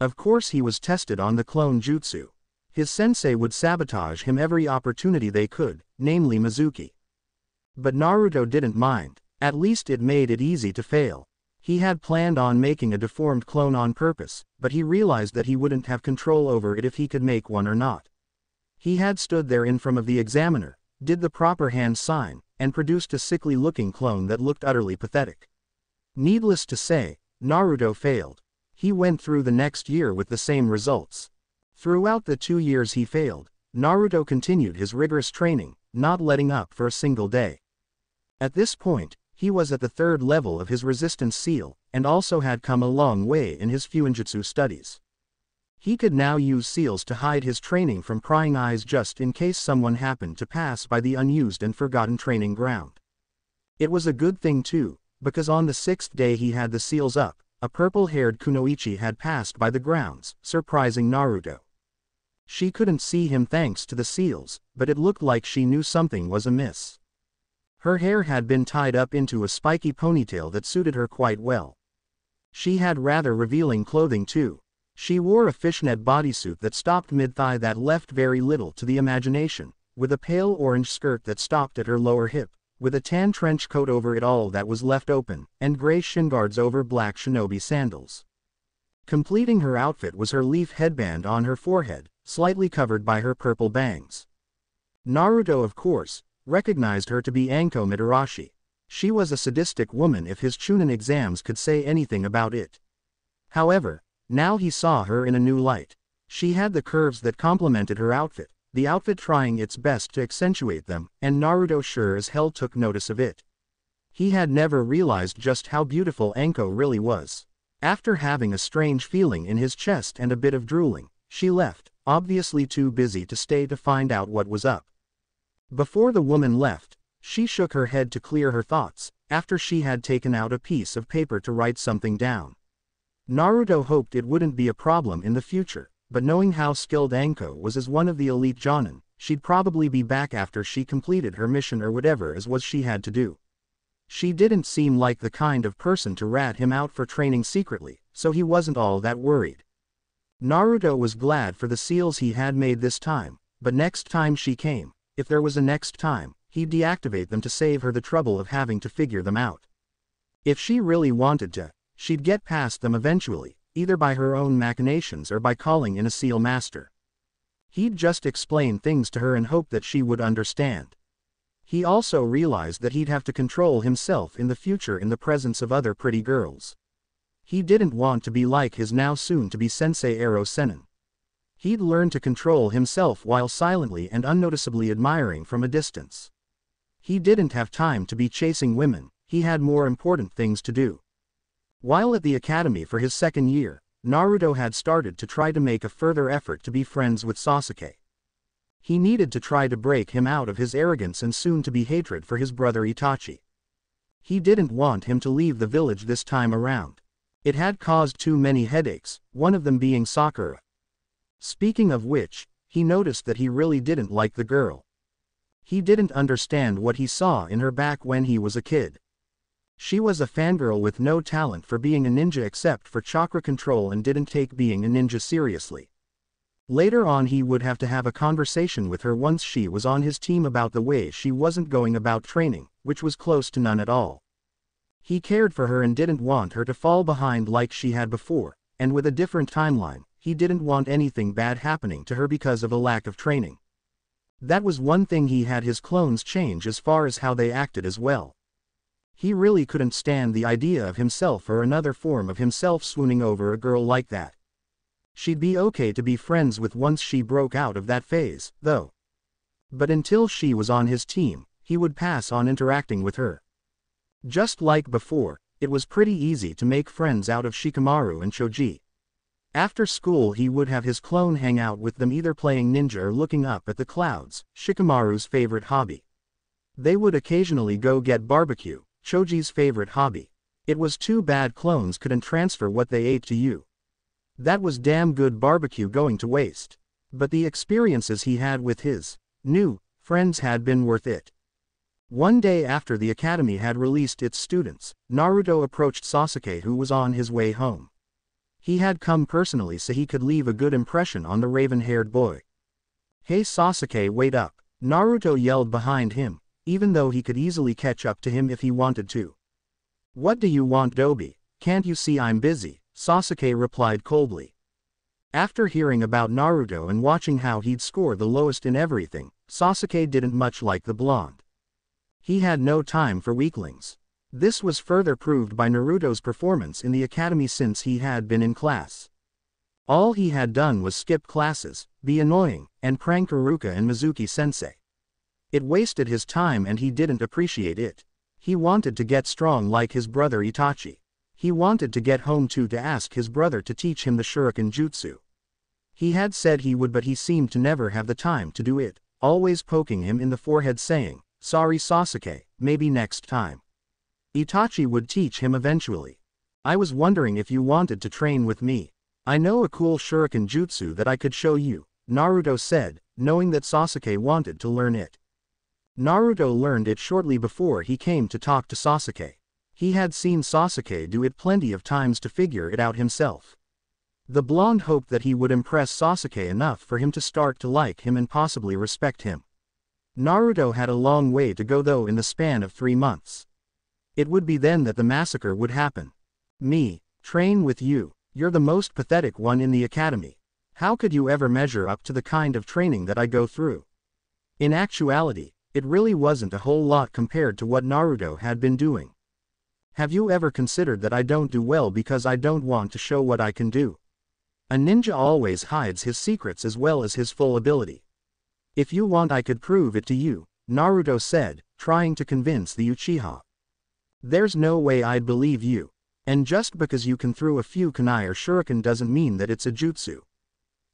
Of course he was tested on the clone jutsu. His sensei would sabotage him every opportunity they could, namely Mizuki. But Naruto didn't mind, at least it made it easy to fail. He had planned on making a deformed clone on purpose, but he realized that he wouldn't have control over it if he could make one or not. He had stood there in front of the examiner, did the proper hand sign, and produced a sickly-looking clone that looked utterly pathetic. Needless to say, Naruto failed. He went through the next year with the same results. Throughout the 2 years he failed, Naruto continued his rigorous training, not letting up for a single day. At this point, he was at the 3rd level of his resistance seal, and also had come a long way in his Fuinjutsu studies. He could now use seals to hide his training from prying eyes just in case someone happened to pass by the unused and forgotten training ground. It was a good thing too, because on the 6th day he had the seals up, a purple-haired kunoichi had passed by the grounds, surprising Naruto. She couldn't see him thanks to the seals, but it looked like she knew something was amiss. Her hair had been tied up into a spiky ponytail that suited her quite well. She had rather revealing clothing too. She wore a fishnet bodysuit that stopped mid-thigh that left very little to the imagination, with a pale orange skirt that stopped at her lower hip, with a tan trench coat over it all that was left open, and gray shin guards over black shinobi sandals. Completing her outfit was her leaf headband on her forehead, slightly covered by her purple bangs. Naruto, of course, recognized her to be Anko Mitarashi. She was a sadistic woman if his Chunin exams could say anything about it. However, now he saw her in a new light. She had the curves that complemented her outfit, the outfit trying its best to accentuate them, and Naruto sure as hell took notice of it. He had never realized just how beautiful Anko really was. After having a strange feeling in his chest and a bit of drooling, she left, obviously too busy to stay to find out what was up. Before the woman left, she shook her head to clear her thoughts, after she had taken out a piece of paper to write something down. Naruto hoped it wouldn't be a problem in the future, but knowing how skilled Anko was as one of the elite Jonin, she'd probably be back after she completed her mission or whatever it was she had to do. She didn't seem like the kind of person to rat him out for training secretly, so he wasn't all that worried. Naruto was glad for the seals he had made this time, but next time she came, if there was a next time, he'd deactivate them to save her the trouble of having to figure them out. If she really wanted to, she'd get past them eventually, either by her own machinations or by calling in a seal master. He'd just explain things to her and hope that she would understand. He also realized that he'd have to control himself in the future in the presence of other pretty girls. He didn't want to be like his now soon-to-be sensei Ero Sennin. He'd learn to control himself while silently and unnoticeably admiring from a distance. He didn't have time to be chasing women, he had more important things to do. While at the academy for his second year, Naruto had started to try to make a further effort to be friends with Sasuke. He needed to try to break him out of his arrogance and soon-to-be hatred for his brother Itachi. He didn't want him to leave the village this time around. It had caused too many headaches, one of them being Sakura. Speaking of which, he noticed that he really didn't like the girl. He didn't understand what he saw in her back when he was a kid. She was a fangirl with no talent for being a ninja except for chakra control and didn't take being a ninja seriously. Later on he would have to have a conversation with her once she was on his team about the way she wasn't going about training, which was close to none at all. He cared for her and didn't want her to fall behind like she had before, and with a different timeline, he didn't want anything bad happening to her because of a lack of training. That was one thing he had his clones change as far as how they acted as well. He really couldn't stand the idea of himself or another form of himself swooning over a girl like that. She'd be okay to be friends with once she broke out of that phase, though. But until she was on his team, he would pass on interacting with her. Just like before, it was pretty easy to make friends out of Shikamaru and Choji. After school he would have his clone hang out with them either playing ninja or looking up at the clouds, Shikamaru's favorite hobby. They would occasionally go get barbecue, Choji's favorite hobby. It was too bad clones couldn't transfer what they ate to you. That was damn good barbecue going to waste. But the experiences he had with his new friends had been worth it. One day after the academy had released its students, Naruto approached Sasuke who was on his way home. He had come personally so he could leave a good impression on the raven-haired boy. "Hey Sasuke, wait up," Naruto yelled behind him, even though he could easily catch up to him if he wanted to. "What do you want, Dobi? Can't you see I'm busy?" Sasuke replied coldly. After hearing about Naruto and watching how he'd score the lowest in everything, Sasuke didn't much like the blonde. He had no time for weaklings. This was further proved by Naruto's performance in the academy since he had been in class. All he had done was skip classes, be annoying, and prank Iruka and Mizuki-sensei. It wasted his time and he didn't appreciate it. He wanted to get strong like his brother Itachi. He wanted to get home too to ask his brother to teach him the Shuriken Jutsu. He had said he would but he seemed to never have the time to do it, always poking him in the forehead saying, "Sorry Sasuke, maybe next time." Itachi would teach him eventually. "I was wondering if you wanted to train with me. I know a cool Shuriken Jutsu that I could show you," Naruto said, knowing that Sasuke wanted to learn it. Naruto learned it shortly before he came to talk to Sasuke. He had seen Sasuke do it plenty of times to figure it out himself. The blonde hoped that he would impress Sasuke enough for him to start to like him and possibly respect him. Naruto had a long way to go though in the span of 3 months. It would be then that the massacre would happen. "Me, train with you, you're the most pathetic one in the academy. How could you ever measure up to the kind of training that I go through?" In actuality, it really wasn't a whole lot compared to what Naruto had been doing. "Have you ever considered that I don't do well because I don't want to show what I can do? A ninja always hides his secrets as well as his full ability. If you want I could prove it to you," Naruto said, trying to convince the Uchiha. "There's no way I'd believe you. And just because you can throw a few kunai or shuriken doesn't mean that it's a jutsu.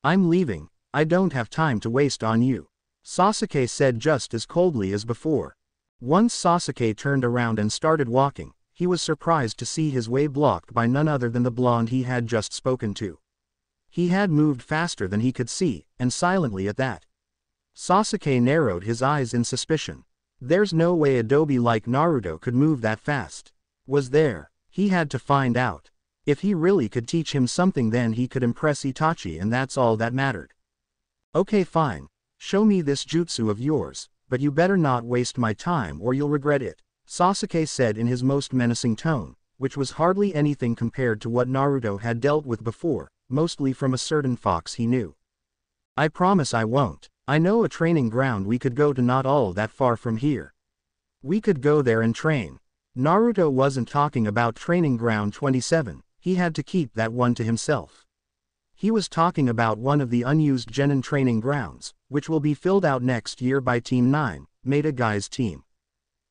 I'm leaving, I don't have time to waste on you," Sasuke said just as coldly as before. Once Sasuke turned around and started walking, he was surprised to see his way blocked by none other than the blonde he had just spoken to. He had moved faster than he could see, and silently at that. Sasuke narrowed his eyes in suspicion. There's no way a Adobe like Naruto could move that fast. Was there? He had to find out. If he really could teach him something, then he could impress Itachi, and that's all that mattered. Okay, fine. Show me this jutsu of yours, but you better not waste my time or you'll regret it, Sasuke said in his most menacing tone, which was hardly anything compared to what Naruto had dealt with before, mostly from a certain fox he knew. I promise I won't. I know a training ground we could go to not all that far from here. We could go there and train. Naruto wasn't talking about training ground 27, he had to keep that one to himself. He was talking about one of the unused genin training grounds, which will be filled out next year by Team 9, Meta Guy's team.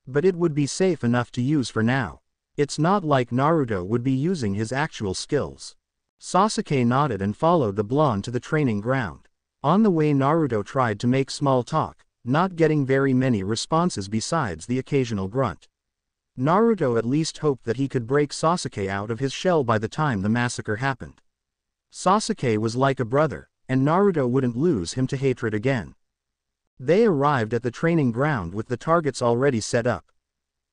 But it would be safe enough to use for now. It's not like Naruto would be using his actual skills. Sasuke nodded and followed the blonde to the training ground. On the way, Naruto tried to make small talk, not getting very many responses besides the occasional grunt. Naruto at least hoped that he could break Sasuke out of his shell by the time the massacre happened. Sasuke was like a brother, and Naruto wouldn't lose him to hatred again. They arrived at the training ground with the targets already set up.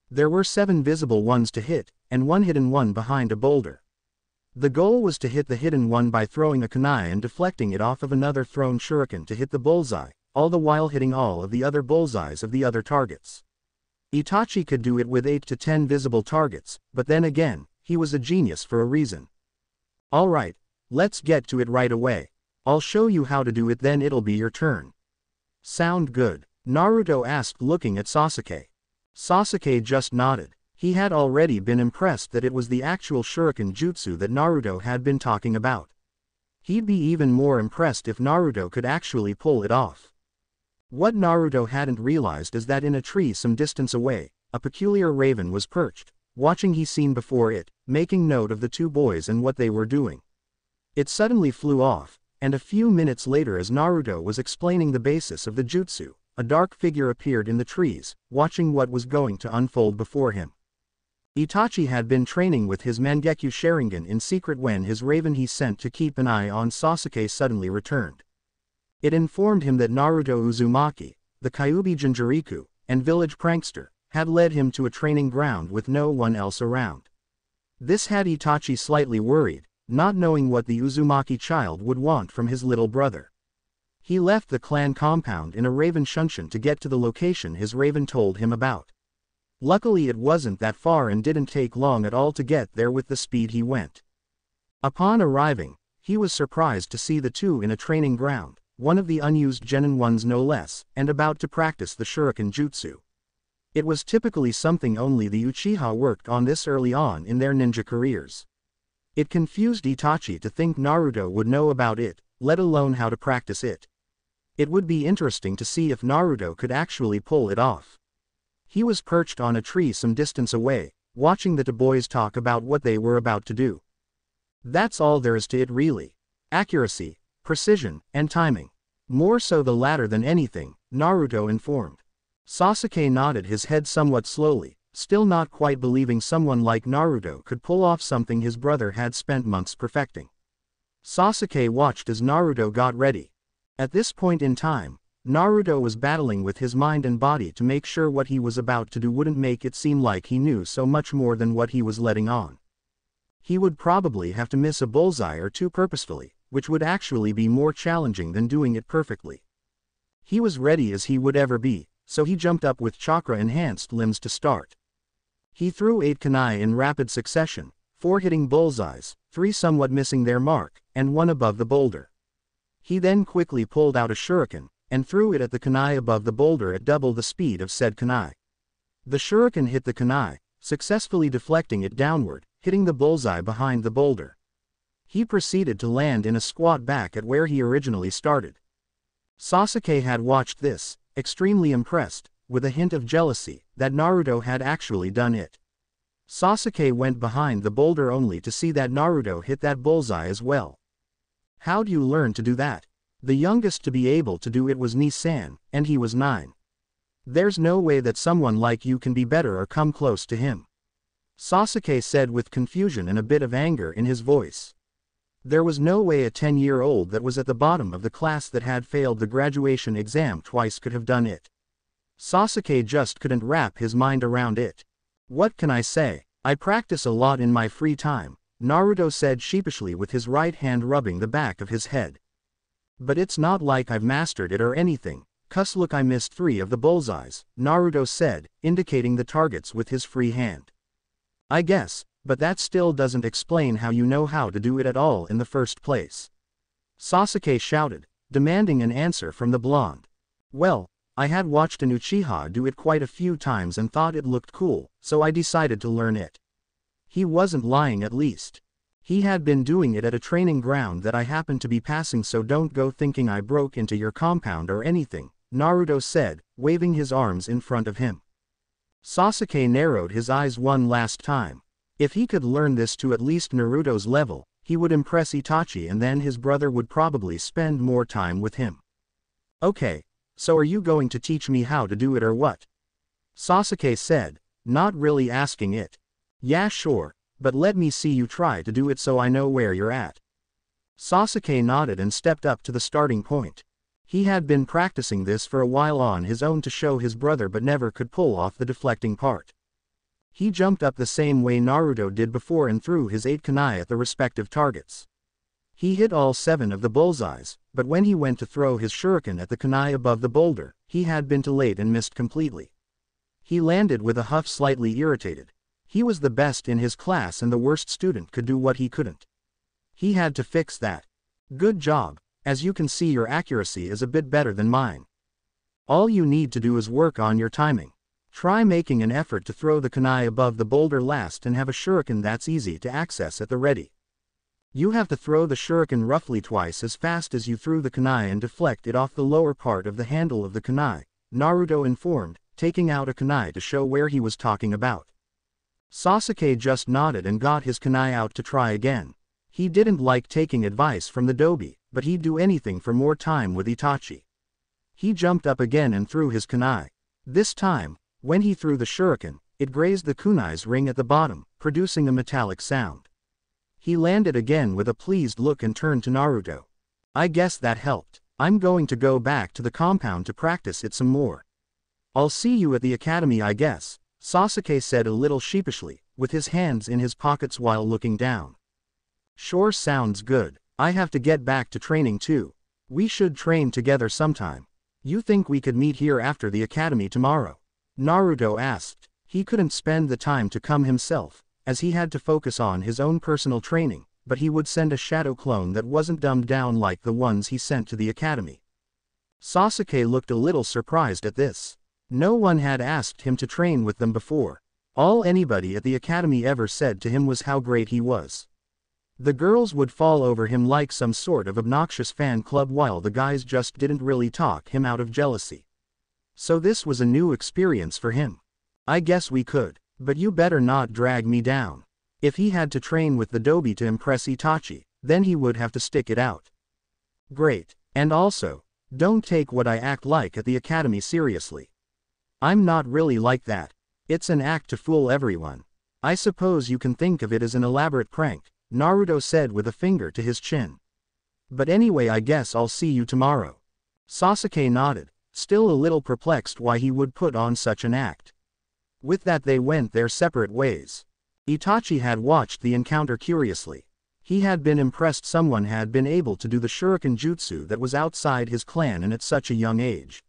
There were 7 visible ones to hit, and 1 hidden one behind a boulder. The goal was to hit the hidden one by throwing a kunai and deflecting it off of another thrown shuriken to hit the bullseye, all the while hitting all of the other bullseyes of the other targets. Itachi could do it with 8 to 10 visible targets, but then again, he was a genius for a reason. Alright, let's get to it right away. I'll show you how to do it, then it'll be your turn. Sound good? Naruto asked, looking at Sasuke. Sasuke just nodded. He had already been impressed that it was the actual shuriken jutsu that Naruto had been talking about. He'd be even more impressed if Naruto could actually pull it off. What Naruto hadn't realized is that in a tree some distance away, a peculiar raven was perched, watching he seen before it, making note of the 2 boys and what they were doing. It suddenly flew off, and a few minutes later, as Naruto was explaining the basis of the jutsu, a dark figure appeared in the trees, watching what was going to unfold before him. Itachi had been training with his Mangekyo Sharingan in secret when his raven he sent to keep an eye on Sasuke suddenly returned. It informed him that Naruto Uzumaki, the Kyuubi Jinchuriki, and village prankster, had led him to a training ground with no one else around. This had Itachi slightly worried, not knowing what the Uzumaki child would want from his little brother. He left the clan compound in a raven shunshin to get to the location his raven told him about. Luckily it wasn't that far and didn't take long at all to get there with the speed he went. Upon arriving, he was surprised to see the 2 in a training ground, one of the unused genin ones no less, and about to practice the shuriken jutsu. It was typically something only the Uchiha worked on this early on in their ninja careers. It confused Itachi to think Naruto would know about it, let alone how to practice it. It would be interesting to see if Naruto could actually pull it off. He was perched on a tree some distance away, watching the 2 boys talk about what they were about to do. That's all there is to it really. Accuracy, precision, and timing. More so the latter than anything, Naruto informed. Sasuke nodded his head somewhat slowly, still not quite believing someone like Naruto could pull off something his brother had spent months perfecting. Sasuke watched as Naruto got ready. At this point in time, Naruto was battling with his mind and body to make sure what he was about to do wouldn't make it seem like he knew so much more than what he was letting on. He would probably have to miss a bullseye or 2 purposefully, which would actually be more challenging than doing it perfectly. He was ready as he would ever be, so he jumped up with chakra-enhanced limbs to start. He threw 8 kunai in rapid succession, 4 hitting bullseyes, 3 somewhat missing their mark, and 1 above the boulder. He then quickly pulled out a shuriken, and threw it at the kunai above the boulder at double the speed of said kunai. The shuriken hit the kunai, successfully deflecting it downward, hitting the bullseye behind the boulder. He proceeded to land in a squat back at where he originally started. Sasuke had watched this, extremely impressed, with a hint of jealousy, that Naruto had actually done it. Sasuke went behind the boulder only to see that Naruto hit that bullseye as well. How'd you learn to do that? The youngest to be able to do it was Nisan, and he was 9. There's no way that someone like you can be better or come close to him. Sasuke said with confusion and a bit of anger in his voice. There was no way a 10-year-old that was at the bottom of the class that had failed the graduation exam twice could have done it. Sasuke just couldn't wrap his mind around it. What can I say? I practice a lot in my free time, Naruto said sheepishly with his right hand rubbing the back of his head. But it's not like I've mastered it or anything. Cuz look, I missed 3 of the bullseyes, Naruto said, indicating the targets with his free hand. I guess, but that still doesn't explain how you know how to do it at all in the first place. Sasuke shouted, demanding an answer from the blonde. Well, I had watched an Uchiha do it quite a few times and thought it looked cool, so I decided to learn it. He wasn't lying at least. He had been doing it at a training ground that I happened to be passing, so don't go thinking I broke into your compound or anything, Naruto said, waving his arms in front of him. Sasuke narrowed his eyes one last time. If he could learn this to at least Naruto's level, he would impress Itachi and then his brother would probably spend more time with him. Okay, so are you going to teach me how to do it or what? Sasuke said, not really asking it. Yeah, sure, but let me see you try to do it so I know where you're at. Sasuke nodded and stepped up to the starting point. He had been practicing this for a while on his own to show his brother but never could pull off the deflecting part. He jumped up the same way Naruto did before and threw his 8 kunai at the respective targets. He hit all 7 of the bullseyes, but when he went to throw his shuriken at the kunai above the boulder, he had been too late and missed completely. He landed with a huff, slightly irritated. He was the best in his class and the worst student could do what he couldn't. He had to fix that. Good job. As you can see, your accuracy is a bit better than mine. All you need to do is work on your timing. Try making an effort to throw the kunai above the boulder last and have a shuriken that's easy to access at the ready. You have to throw the shuriken roughly twice as fast as you threw the kunai and deflect it off the lower part of the handle of the kunai, Naruto informed, taking out a kunai to show where he was talking about. Sasuke just nodded and got his kunai out to try again. He didn't like taking advice from the dobi, but he'd do anything for more time with Itachi. He jumped up again and threw his kunai. This time, when he threw the shuriken, it grazed the kunai's ring at the bottom, producing a metallic sound. He landed again with a pleased look and turned to Naruto. I guess that helped. I'm going to go back to the compound to practice it some more. I'll see you at the academy, I guess, Sasuke said a little sheepishly, with his hands in his pockets while looking down. Sure, sounds good. I have to get back to training too. We should train together sometime. You think we could meet here after the academy tomorrow? Naruto asked. He couldn't spend the time to come himself, as he had to focus on his own personal training, but he would send a shadow clone that wasn't dumbed down like the ones he sent to the academy. Sasuke looked a little surprised at this. No one had asked him to train with them before. All anybody at the academy ever said to him was how great he was. The girls would fall over him like some sort of obnoxious fan club while the guys just didn't really talk him out of jealousy. So this was a new experience for him. I guess we could, but you better not drag me down. If he had to train with the dobi to impress Itachi, then he would have to stick it out. Great, and also, don't take what I act like at the academy seriously. I'm not really like that. It's an act to fool everyone. I suppose you can think of it as an elaborate prank, Naruto said with a finger to his chin. But anyway, I guess I'll see you tomorrow. Sasuke nodded, still a little perplexed why he would put on such an act. With that they went their separate ways. Itachi had watched the encounter curiously. He had been impressed someone had been able to do the shuriken jutsu that was outside his clan and at such a young age.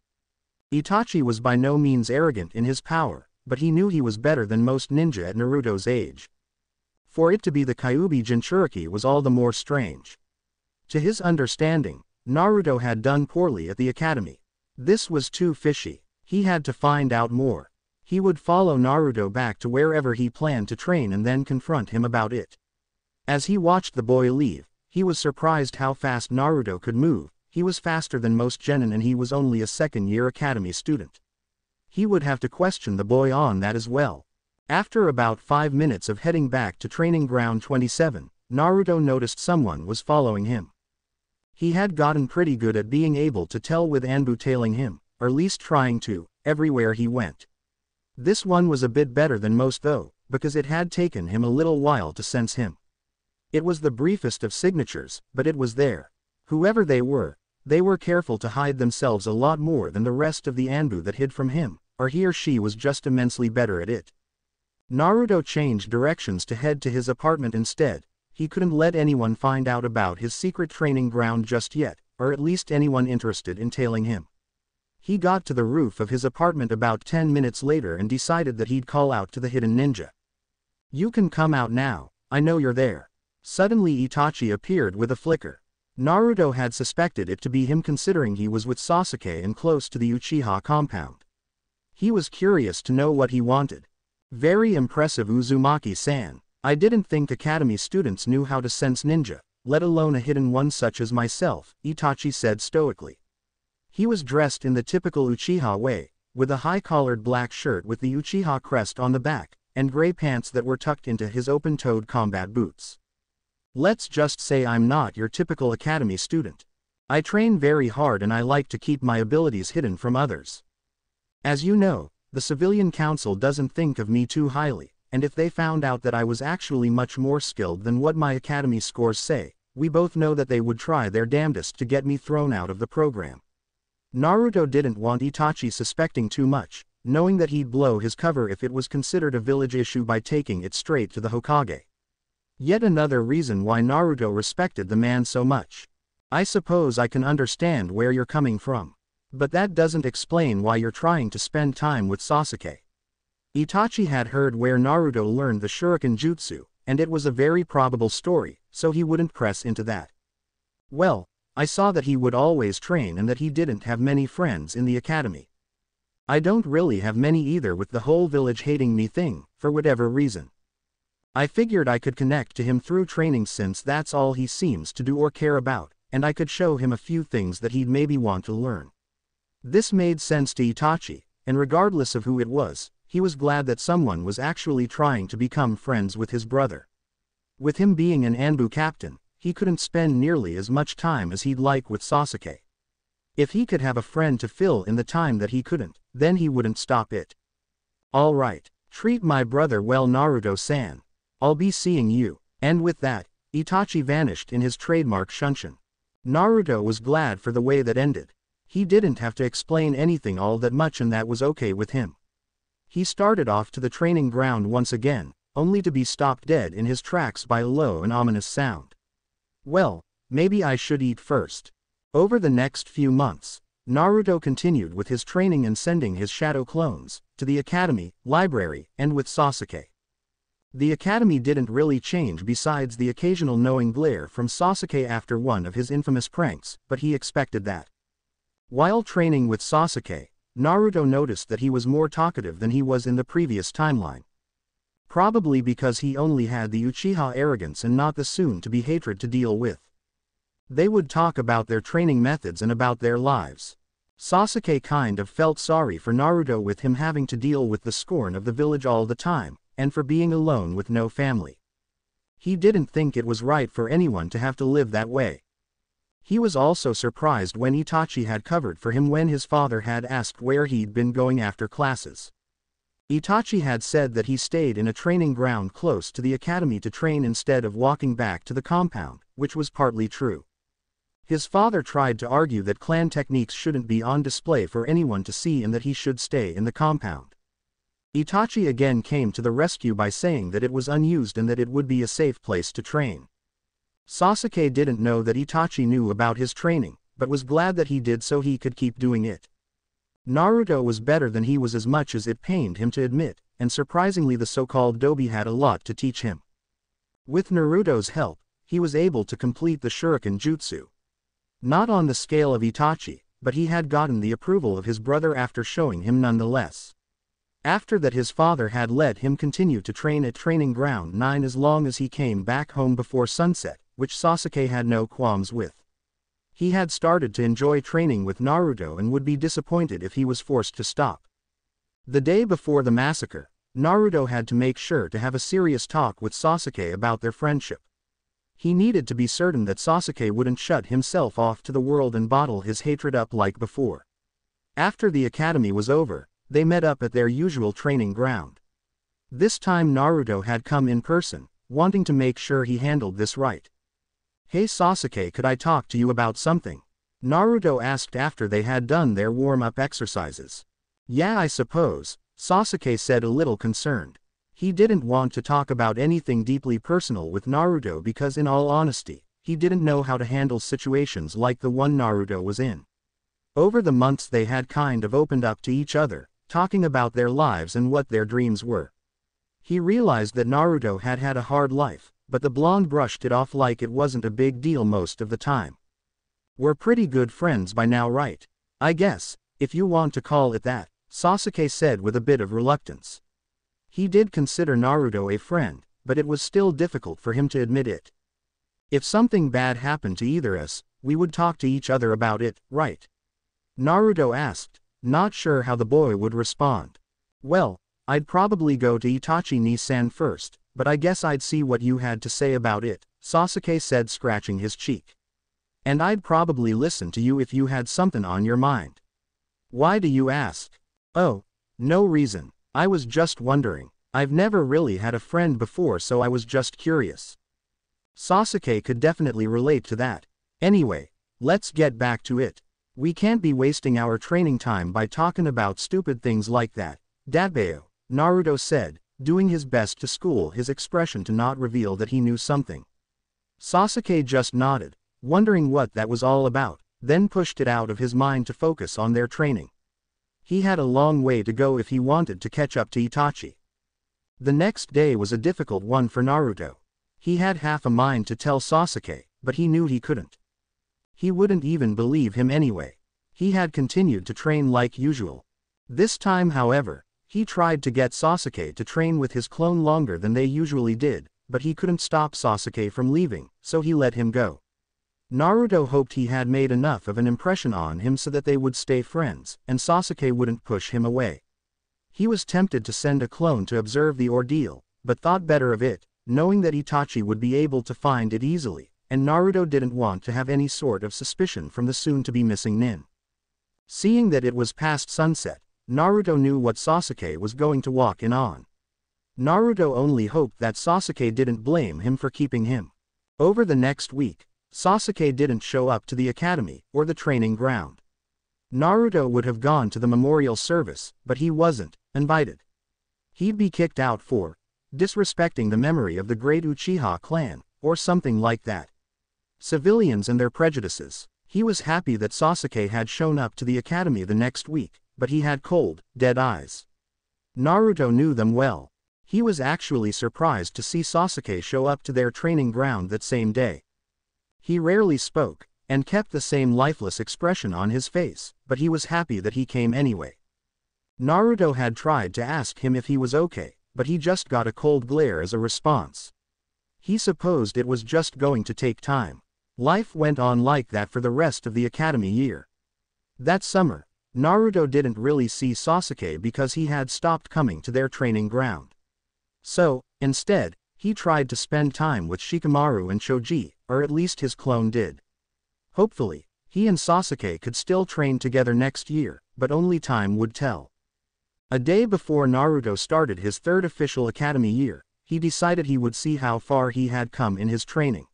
Itachi was by no means arrogant in his power, but he knew he was better than most ninja at Naruto's age. For it to be the Kyuubi Jinchuriki was all the more strange. To his understanding, Naruto had done poorly at the academy. This was too fishy. He had to find out more. He would follow Naruto back to wherever he planned to train and then confront him about it. As he watched the boy leave, he was surprised how fast Naruto could move. He was faster than most genin and he was only a second-year academy student. He would have to question the boy on that as well. After about 5 minutes of heading back to training ground 27, Naruto noticed someone was following him. He had gotten pretty good at being able to tell with Anbu tailing him, or at least trying to, everywhere he went. This one was a bit better than most though, because it had taken him a little while to sense him. It was the briefest of signatures, but it was there. Whoever they were careful to hide themselves a lot more than the rest of the Anbu that hid from him, or he or she was just immensely better at it. Naruto changed directions to head to his apartment instead. He couldn't let anyone find out about his secret training ground just yet, or at least anyone interested in tailing him. He got to the roof of his apartment about 10 minutes later and decided that he'd call out to the hidden ninja. "You can come out now, I know you're there." Suddenly Itachi appeared with a flicker. Naruto had suspected it to be him considering he was with Sasuke and close to the Uchiha compound. He was curious to know what he wanted. "Very impressive, Uzumaki-san. I didn't think academy students knew how to sense ninja, let alone a hidden one such as myself," Itachi said stoically. He was dressed in the typical Uchiha way, with a high-collared black shirt with the Uchiha crest on the back, and gray pants that were tucked into his open-toed combat boots. "Let's just say I'm not your typical academy student. I train very hard and I like to keep my abilities hidden from others. As you know, the civilian council doesn't think of me too highly, and if they found out that I was actually much more skilled than what my academy scores say, we both know that they would try their damnedest to get me thrown out of the program." Naruto didn't want Itachi suspecting too much, knowing that he'd blow his cover if it was considered a village issue by taking it straight to the Hokage. Yet another reason why Naruto respected the man so much. "I suppose I can understand where you're coming from. But that doesn't explain why you're trying to spend time with Sasuke." Itachi had heard where Naruto learned the Shuriken Jutsu, and it was a very probable story, so he wouldn't press into that. "Well, I saw that he would always train and that he didn't have many friends in the academy. I don't really have many either with the whole village hating me thing, for whatever reason. I figured I could connect to him through training since that's all he seems to do or care about, and I could show him a few things that he'd maybe want to learn." This made sense to Itachi, and regardless of who it was, he was glad that someone was actually trying to become friends with his brother. With him being an Anbu captain, he couldn't spend nearly as much time as he'd like with Sasuke. If he could have a friend to fill in the time that he couldn't, then he wouldn't stop it. "All right, treat my brother well, Naruto-san. I'll be seeing you," and with that, Itachi vanished in his trademark shunshin. Naruto was glad for the way that ended. He didn't have to explain anything all that much and that was okay with him. He started off to the training ground once again, only to be stopped dead in his tracks by a low and ominous sound. "Well, maybe I should eat first." Over the next few months, Naruto continued with his training and sending his shadow clones to the academy, library, and with Sasuke. The academy didn't really change besides the occasional knowing glare from Sasuke after one of his infamous pranks, but he expected that. While training with Sasuke, Naruto noticed that he was more talkative than he was in the previous timeline. Probably because he only had the Uchiha arrogance and not the soon-to-be hatred to deal with. They would talk about their training methods and about their lives. Sasuke kind of felt sorry for Naruto with him having to deal with the scorn of the village all the time, and for being alone with no family. He didn't think it was right for anyone to have to live that way. He was also surprised when Itachi had covered for him when his father had asked where he'd been going after classes. Itachi had said that he stayed in a training ground close to the academy to train instead of walking back to the compound, which was partly true. His father tried to argue that clan techniques shouldn't be on display for anyone to see and that he should stay in the compound. Itachi again came to the rescue by saying that it was unused and that it would be a safe place to train. Sasuke didn't know that Itachi knew about his training, but was glad that he did so he could keep doing it. Naruto was better than he was as much as it pained him to admit, and surprisingly the so-called Dobi had a lot to teach him. With Naruto's help, he was able to complete the Shuriken Jutsu. Not on the scale of Itachi, but he had gotten the approval of his brother after showing him nonetheless. After that his father had let him continue to train at Training Ground 9 as long as he came back home before sunset, which Sasuke had no qualms with. He had started to enjoy training with Naruto and would be disappointed if he was forced to stop. The day before the massacre, Naruto had to make sure to have a serious talk with Sasuke about their friendship. He needed to be certain that Sasuke wouldn't shut himself off to the world and bottle his hatred up like before. After the academy was over, they met up at their usual training ground. This time Naruto had come in person, wanting to make sure he handled this right. "Hey Sasuke, could I talk to you about something?" Naruto asked after they had done their warm-up exercises. "Yeah, I suppose," Sasuke said, a little concerned. He didn't want to talk about anything deeply personal with Naruto because, in all honesty, he didn't know how to handle situations like the one Naruto was in. Over the months they had kind of opened up to each other, talking about their lives and what their dreams were. He realized that Naruto had had a hard life, but the blonde brushed it off like it wasn't a big deal most of the time. "We're pretty good friends by now, right? I guess, if you want to call it that," Sasuke said with a bit of reluctance. He did consider Naruto a friend, but it was still difficult for him to admit it. "If something bad happened to either of us, we would talk to each other about it, right?" Naruto asked, not sure how the boy would respond. "Well, I'd probably go to Itachi-ni-san first, but I guess I'd see what you had to say about it," Sasuke said, scratching his cheek. "And I'd probably listen to you if you had something on your mind." "Why do you ask?" "Oh, no reason. I was just wondering. I've never really had a friend before, so I was just curious." Sasuke could definitely relate to that. "Anyway, let's get back to it. We can't be wasting our training time by talking about stupid things like that, Daibao," Naruto said, doing his best to school his expression to not reveal that he knew something. Sasuke just nodded, wondering what that was all about, then pushed it out of his mind to focus on their training. He had a long way to go if he wanted to catch up to Itachi. The next day was a difficult one for Naruto. He had half a mind to tell Sasuke, but he knew he couldn't. He wouldn't even believe him anyway. He had continued to train like usual. This time, however, he tried to get Sasuke to train with his clone longer than they usually did, but he couldn't stop Sasuke from leaving, so he let him go. Naruto hoped he had made enough of an impression on him so that they would stay friends, and Sasuke wouldn't push him away. He was tempted to send a clone to observe the ordeal, but thought better of it, knowing that Itachi would be able to find it easily, and Naruto didn't want to have any sort of suspicion from the soon-to-be missing Nin. Seeing that it was past sunset, Naruto knew what Sasuke was going to walk in on. Naruto only hoped that Sasuke didn't blame him for keeping him. Over the next week, Sasuke didn't show up to the academy or the training ground. Naruto would have gone to the memorial service, but he wasn't invited. He'd be kicked out for disrespecting the memory of the great Uchiha clan, or something like that. Civilians and their prejudices. He was happy that Sasuke had shown up to the academy the next week, but he had cold, dead eyes. Naruto knew them well. He was actually surprised to see Sasuke show up to their training ground that same day. He rarely spoke, and kept the same lifeless expression on his face, but he was happy that he came anyway. Naruto had tried to ask him if he was okay, but he just got a cold glare as a response. He supposed it was just going to take time. Life went on like that for the rest of the academy year. That summer, Naruto didn't really see Sasuke because he had stopped coming to their training ground. So, instead, he tried to spend time with Shikamaru and Choji, or at least his clone did. Hopefully, he and Sasuke could still train together next year, but only time would tell. A day before Naruto started his third official academy year, he decided he would see how far he had come in his training.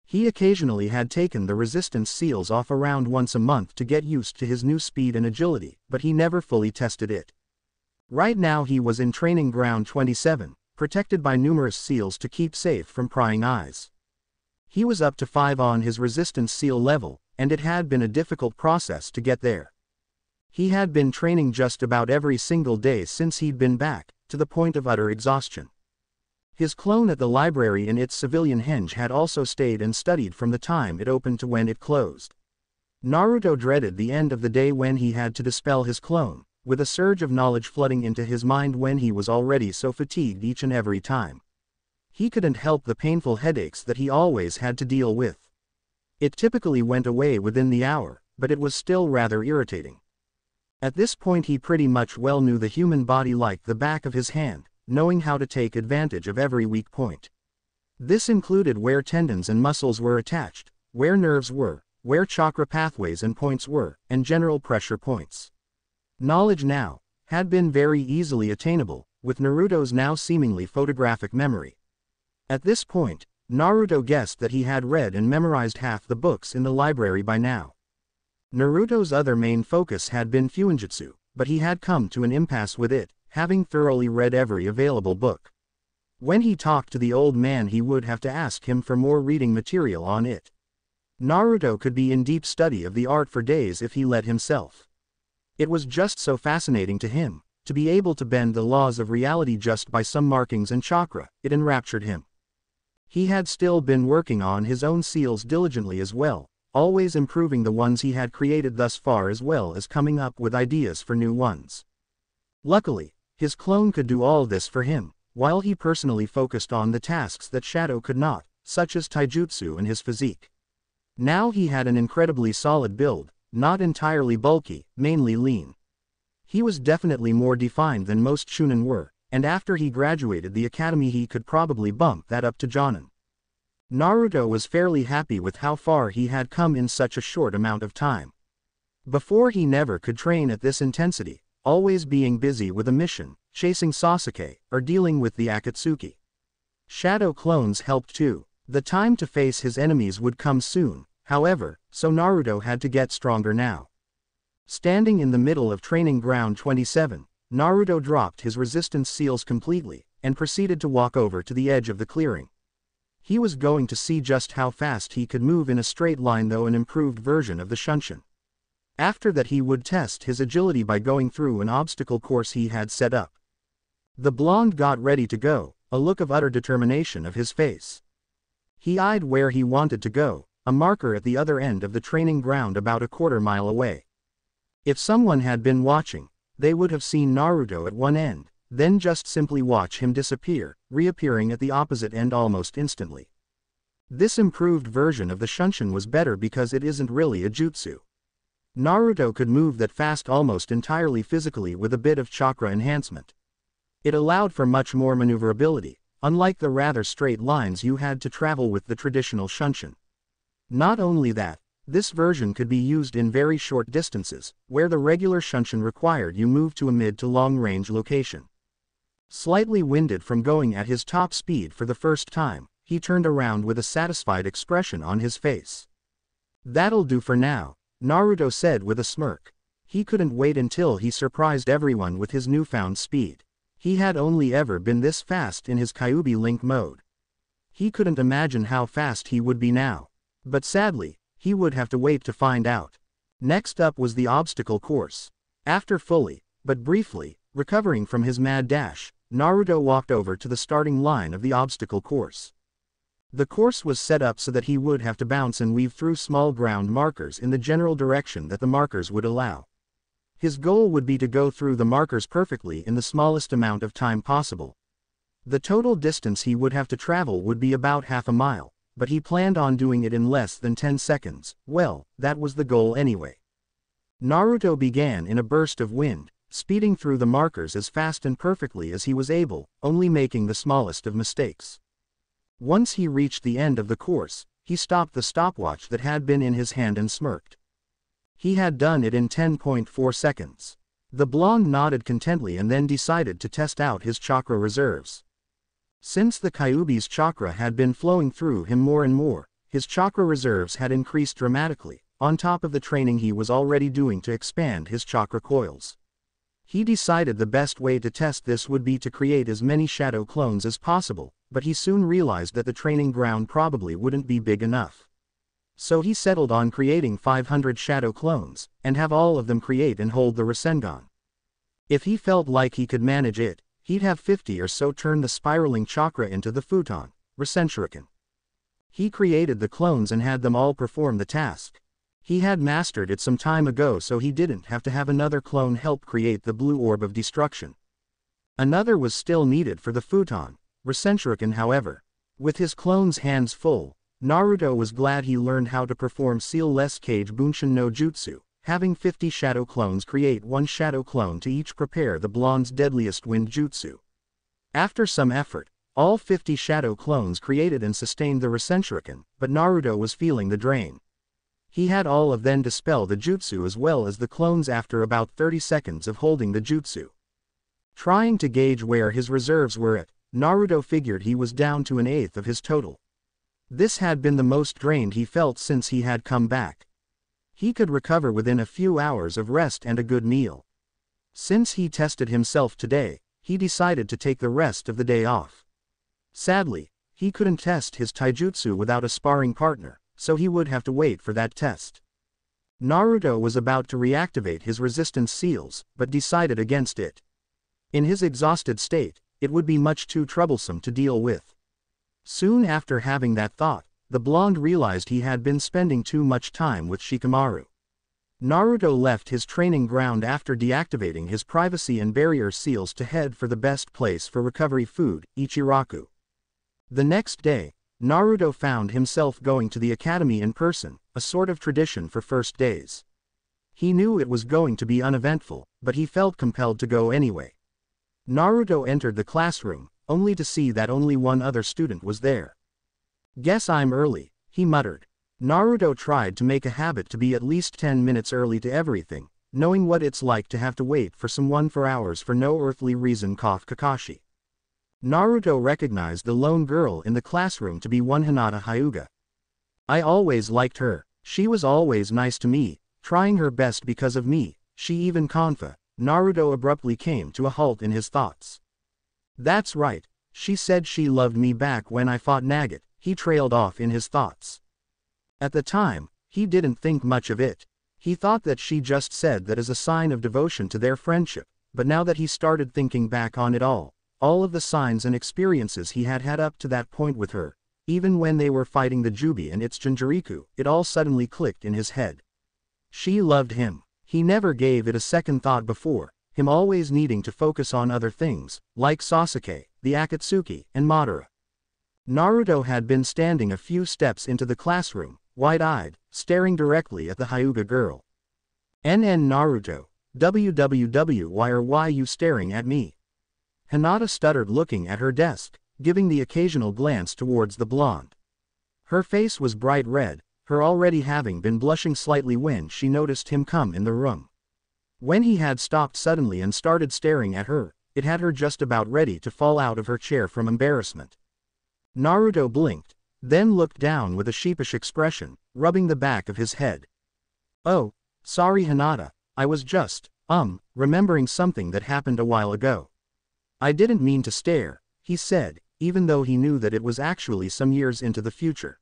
He occasionally had taken the resistance seals off around once a month to get used to his new speed and agility, but he never fully tested it. Right now he was in training ground 27, protected by numerous seals to keep safe from prying eyes. He was up to 5 on his resistance seal level, and it had been a difficult process to get there. He had been training just about every single day since he'd been back, to the point of utter exhaustion. His clone at the library in its civilian henge had also stayed and studied from the time it opened to when it closed. Naruto dreaded the end of the day when he had to dispel his clone, with a surge of knowledge flooding into his mind when he was already so fatigued each and every time. He couldn't help the painful headaches that he always had to deal with. It typically went away within the hour, but it was still rather irritating. At this point he pretty much well knew the human body like the back of his hand, knowing how to take advantage of every weak point. This included where tendons and muscles were attached, where nerves were, where chakra pathways and points were, and general pressure points. Knowledge now had been very easily attainable, with Naruto's now seemingly photographic memory. At this point, Naruto guessed that he had read and memorized half the books in the library by now. Naruto's other main focus had been Fuinjutsu, but he had come to an impasse with it, having thoroughly read every available book. When he talked to the old man, he would have to ask him for more reading material on it. Naruto could be in deep study of the art for days if he let himself. It was just so fascinating to him, to be able to bend the laws of reality just by some markings and chakra. It enraptured him. He had still been working on his own seals diligently as well, always improving the ones he had created thus far as well as coming up with ideas for new ones. Luckily, his clone could do all this for him, while he personally focused on the tasks that Shadow could not, such as taijutsu and his physique. Now he had an incredibly solid build, not entirely bulky, mainly lean. He was definitely more defined than most Chunin were, and after he graduated the academy he could probably bump that up to Jonin. Naruto was fairly happy with how far he had come in such a short amount of time. Before he never could train at this intensity, always being busy with a mission, chasing Sasuke, or dealing with the Akatsuki. Shadow clones helped too. The time to face his enemies would come soon, however, so Naruto had to get stronger now. Standing in the middle of Training Ground 27, Naruto dropped his resistance seals completely, and proceeded to walk over to the edge of the clearing. He was going to see just how fast he could move in a straight line, though an improved version of the Shunshin. After that he would test his agility by going through an obstacle course he had set up. The blonde got ready to go, a look of utter determination of his face. He eyed where he wanted to go, a marker at the other end of the training ground about a quarter-mile away. If someone had been watching, they would have seen Naruto at one end, then just simply watch him disappear, reappearing at the opposite end almost instantly. This improved version of the Shunshin was better because it isn't really a jutsu. Naruto could move that fast almost entirely physically with a bit of chakra enhancement. It allowed for much more maneuverability, unlike the rather straight lines you had to travel with the traditional Shunshin. Not only that, this version could be used in very short distances, where the regular Shunshin required you move to a mid to long range location. Slightly winded from going at his top speed for the first time, he turned around with a satisfied expression on his face. "That'll do for now," Naruto said with a smirk. He couldn't wait until he surprised everyone with his newfound speed. He had only ever been this fast in his Kyuubi Link mode. He couldn't imagine how fast he would be now. But sadly, he would have to wait to find out. Next up was the obstacle course. After fully, but briefly, recovering from his mad dash, Naruto walked over to the starting line of the obstacle course. The course was set up so that he would have to bounce and weave through small ground markers in the general direction that the markers would allow. His goal would be to go through the markers perfectly in the smallest amount of time possible. The total distance he would have to travel would be about half a mile, but he planned on doing it in less than 10 seconds. Well, that was the goal anyway. Naruto began in a burst of wind, speeding through the markers as fast and perfectly as he was able, only making the smallest of mistakes. Once he reached the end of the course, he stopped the stopwatch that had been in his hand and smirked. He had done it in 10.4 seconds. The blonde nodded contently and then decided to test out his chakra reserves. Since the Kyuubi's chakra had been flowing through him more and more, his chakra reserves had increased dramatically, on top of the training he was already doing to expand his chakra coils. He decided the best way to test this would be to create as many shadow clones as possible, but he soon realized that the training ground probably wouldn't be big enough. So he settled on creating 500 shadow clones, and have all of them create and hold the Rasengan. If he felt like he could manage it, he'd have 50 or so turn the spiraling chakra into the futon, Rasenshuriken. He created the clones and had them all perform the task. He had mastered it some time ago, so he didn't have to have another clone help create the blue orb of destruction. Another was still needed for the futon, Rasenshuriken. However, with his clone's hands full, Naruto was glad he learned how to perform Seal-less Cage Bunshin no Jutsu, having 50 shadow clones create one shadow clone to each prepare the blonde's deadliest wind jutsu. After some effort, all 50 shadow clones created and sustained the Rasenshuriken, but Naruto was feeling the drain. He had all of them dispel the jutsu as well as the clones after about 30 seconds of holding the jutsu. Trying to gauge where his reserves were at, Naruto figured he was down to an eighth of his total. This had been the most drained he felt since he had come back. He could recover within a few hours of rest and a good meal. Since he tested himself today, he decided to take the rest of the day off. Sadly, he couldn't test his taijutsu without a sparring partner, so he would have to wait for that test. Naruto was about to reactivate his resistance seals, but decided against it. In his exhausted state, it would be much too troublesome to deal with. Soon after having that thought, the blonde realized he had been spending too much time with Shikamaru. Naruto left his training ground after deactivating his privacy and barrier seals to head for the best place for recovery food, Ichiraku. The next day, Naruto found himself going to the academy in person, a sort of tradition for first days. He knew it was going to be uneventful, but he felt compelled to go anyway. Naruto entered the classroom, only to see that only one other student was there. "Guess I'm early," he muttered. Naruto tried to make a habit to be at least 10 minutes early to everything, knowing what it's like to have to wait for someone for hours for no earthly reason. Kakashi. Naruto recognized the lone girl in the classroom to be one Hinata Hyuga. "I always liked her, she was always nice to me, trying her best because of me, she even Konfa." Naruto abruptly came to a halt in his thoughts. "That's right, she said she loved me back when I fought Nagant," he trailed off in his thoughts. At the time, he didn't think much of it. He thought that she just said that as a sign of devotion to their friendship, but now that he started thinking back on it all of the signs and experiences he had had up to that point with her, even when they were fighting the Jubi and its Jinchuriku, it all suddenly clicked in his head. She loved him. He never gave it a second thought before, him always needing to focus on other things, like Sasuke, the Akatsuki, and Madara. Naruto had been standing a few steps into the classroom, wide-eyed, staring directly at the Hyuga girl. "NN Naruto, why are you staring at me?" Hinata stuttered, looking at her desk, giving the occasional glance towards the blonde. Her face was bright red, her already having been blushing slightly when she noticed him come in the room. When he had stopped suddenly and started staring at her, it had her just about ready to fall out of her chair from embarrassment. Naruto blinked, then looked down with a sheepish expression, rubbing the back of his head. "Oh, sorry Hinata, I was just, remembering something that happened a while ago. I didn't mean to stare," he said, even though he knew that it was actually some years into the future.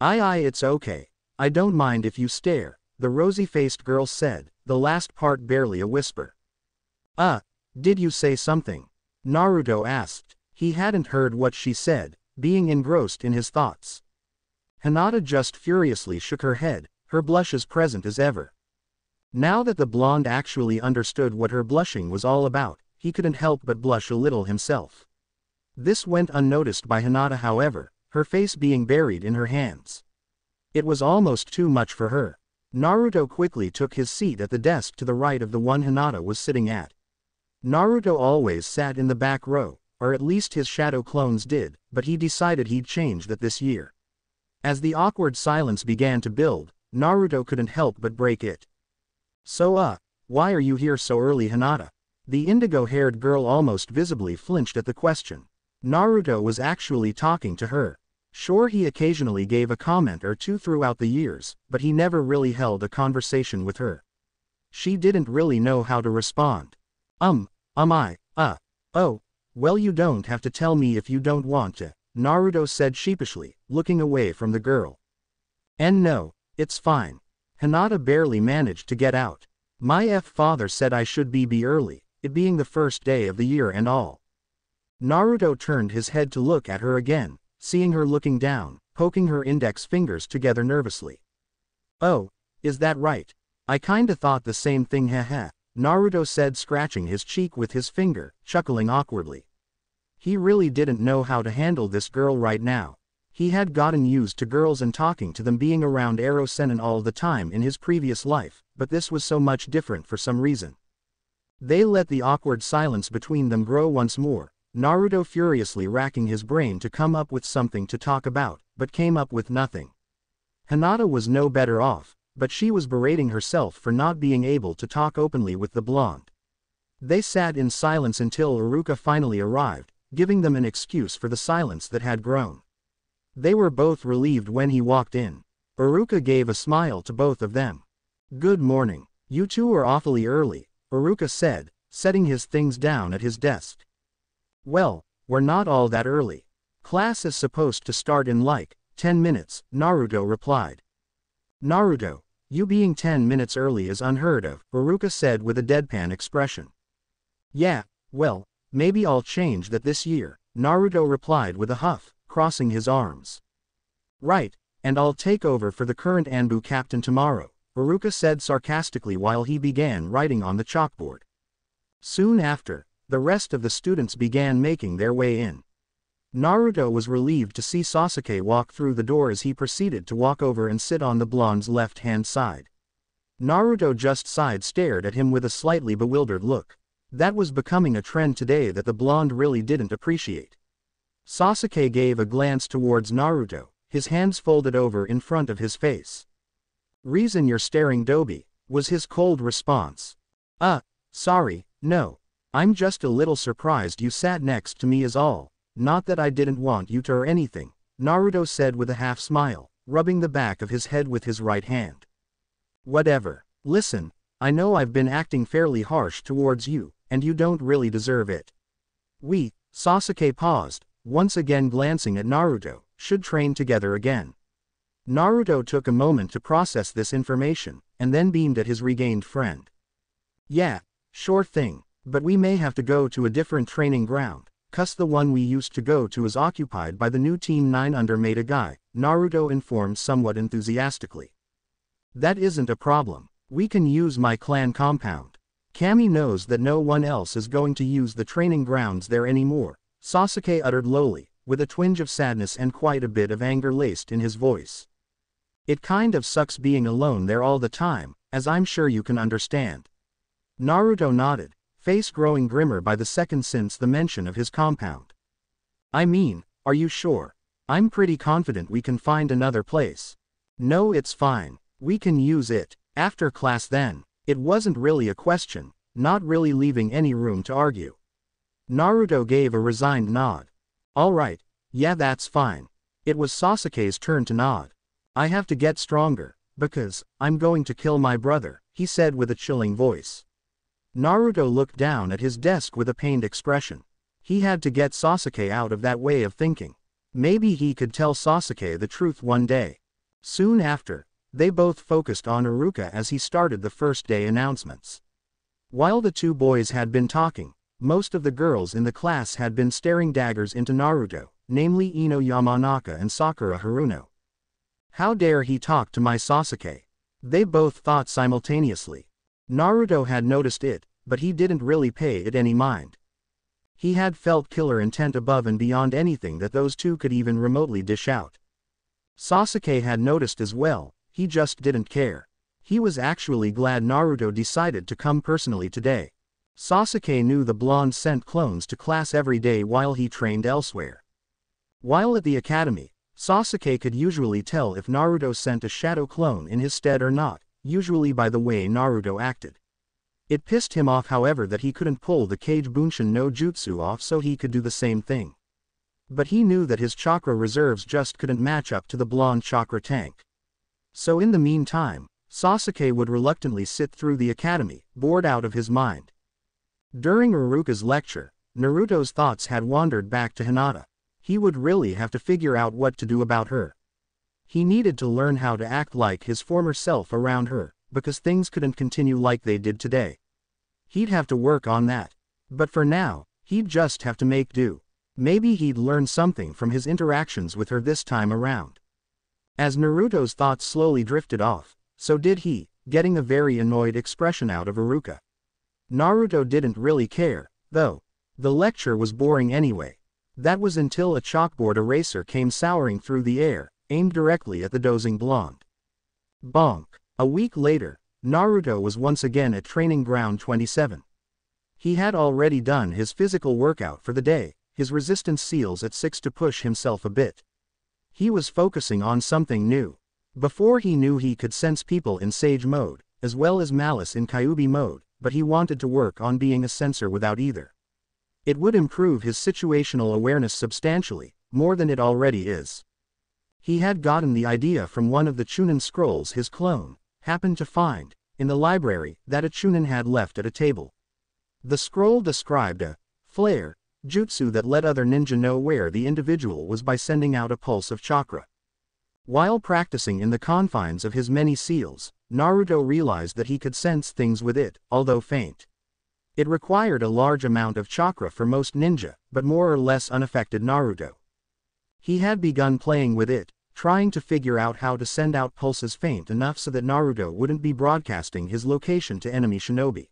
It's okay. I don't mind if you stare," the rosy-faced girl said, the last part barely a whisper. Did you say something?" Naruto asked. He hadn't heard what she said, being engrossed in his thoughts. Hinata just furiously shook her head, her blush as present as ever. Now that the blonde actually understood what her blushing was all about, he couldn't help but blush a little himself. This went unnoticed by Hinata, however, her face being buried in her hands. It was almost too much for her. Naruto quickly took his seat at the desk to the right of the one Hinata was sitting at. Naruto always sat in the back row, or at least his shadow clones did, but he decided he'd change that this year. As the awkward silence began to build, Naruto couldn't help but break it. "So why are you here so early, Hinata?" The indigo-haired girl almost visibly flinched at the question. Naruto was actually talking to her. Sure, he occasionally gave a comment or two throughout the years, but he never really held a conversation with her. She didn't really know how to respond. Oh, well, you don't have to tell me if you don't want to," Naruto said sheepishly, looking away from the girl. "And no, it's fine." Hinata barely managed to get out. "My father said I should be early, it being the first day of the year and all." Naruto turned his head to look at her again, seeing her looking down, poking her index fingers together nervously. "Oh, is that right? I kinda thought the same thing, haha," Naruto said, scratching his cheek with his finger, chuckling awkwardly. He really didn't know how to handle this girl right now. He had gotten used to girls and talking to them being around Ero Sennin all the time in his previous life, but this was so much different for some reason. They let the awkward silence between them grow once more, Naruto furiously racking his brain to come up with something to talk about, but came up with nothing. Hinata was no better off, but she was berating herself for not being able to talk openly with the blonde. They sat in silence until Iruka finally arrived, giving them an excuse for the silence that had grown. They were both relieved when he walked in. Iruka gave a smile to both of them. "Good morning. You two are awfully early," Iruka said, setting his things down at his desk. "Well, we're not all that early. Class is supposed to start in like 10 minutes, Naruto replied. "Naruto, you being 10 minutes early is unheard of," Iruka said with a deadpan expression. "Yeah, well, maybe I'll change that this year," Naruto replied with a huff, crossing his arms. "Right, and I'll take over for the current Anbu captain tomorrow," Iruka said sarcastically while he began writing on the chalkboard. Soon after, the rest of the students began making their way in. Naruto was relieved to see Sasuke walk through the door as he proceeded to walk over and sit on the blonde's left-hand side. Naruto just stared at him with a slightly bewildered look. That was becoming a trend today that the blonde really didn't appreciate. Sasuke gave a glance towards Naruto, his hands folded over in front of his face. "Reason you're staring, Dobi," was his cold response. Sorry, no. I'm just a little surprised you sat next to me is all. Not that I didn't want you to or anything," Naruto said with a half smile, rubbing the back of his head with his right hand. "Whatever. Listen, I know I've been acting fairly harsh towards you, and you don't really deserve it. We," Sasuke paused, once again glancing at Naruto, "should train together again." Naruto took a moment to process this information, and then beamed at his regained friend. "Yeah, sure thing, but we may have to go to a different training ground, 'cause the one we used to go to is occupied by the new Team 9 under Maeda guy," Naruto informed somewhat enthusiastically. "That isn't a problem. We can use my clan compound. Kami knows that no one else is going to use the training grounds there anymore," Sasuke uttered lowly, with a twinge of sadness and quite a bit of anger laced in his voice. "It kind of sucks being alone there all the time, as I'm sure you can understand." Naruto nodded, face growing grimmer by the second since the mention of his compound. "I mean, are you sure? I'm pretty confident we can find another place." "No, it's fine. We can use it after class then." It wasn't really a question, not really leaving any room to argue. Naruto gave a resigned nod. "All right, yeah, that's fine." It was Sasuke's turn to nod. "I have to get stronger, because I'm going to kill my brother," he said with a chilling voice. Naruto looked down at his desk with a pained expression. He had to get Sasuke out of that way of thinking. Maybe he could tell Sasuke the truth one day. Soon after, they both focused on Iruka as he started the first day announcements. While the two boys had been talking, most of the girls in the class had been staring daggers into Naruto, namely Ino Yamanaka and Sakura Haruno. "How dare he talk to my Sasuke?" they both thought simultaneously. Naruto had noticed it, but he didn't really pay it any mind. He had felt killer intent above and beyond anything that those two could even remotely dish out. Sasuke had noticed as well, he just didn't care. He was actually glad Naruto decided to come personally today. Sasuke knew the blonde sent clones to class every day while he trained elsewhere. While at the academy, Sasuke could usually tell if Naruto sent a shadow clone in his stead or not, usually by the way Naruto acted. It pissed him off, however, that he couldn't pull the Kage Bunshin no Jutsu off so he could do the same thing. But he knew that his chakra reserves just couldn't match up to the blonde chakra tank. So in the meantime, Sasuke would reluctantly sit through the academy, bored out of his mind. During Iruka's lecture, Naruto's thoughts had wandered back to Hinata. He would really have to figure out what to do about her. He needed to learn how to act like his former self around her, because things couldn't continue like they did today. He'd have to work on that. But for now, he'd just have to make do. Maybe he'd learn something from his interactions with her this time around. As Naruto's thoughts slowly drifted off, so did he, getting a very annoyed expression out of Iruka. Naruto didn't really care, though. The lecture was boring anyway. That was until a chalkboard eraser came soaring through the air, aimed directly at the dozing blonde. Bonk. A week later, Naruto was once again at Training Ground 27. He had already done his physical workout for the day, his resistance seals at 6 to push himself a bit. He was focusing on something new. Before he knew he could sense people in Sage mode, as well as malice in Kyuubi mode, but he wanted to work on being a sensor without either. It would improve his situational awareness substantially, more than it already is. He had gotten the idea from one of the Chunin scrolls his clone happened to find, in the library, that a Chunin had left at a table. The scroll described a flare jutsu that let other ninja know where the individual was by sending out a pulse of chakra. While practicing in the confines of his many seals, Naruto realized that he could sense things with it, although faint. It required a large amount of chakra for most ninja, but more or less unaffected Naruto. He had begun playing with it, trying to figure out how to send out pulses faint enough so that Naruto wouldn't be broadcasting his location to enemy shinobi.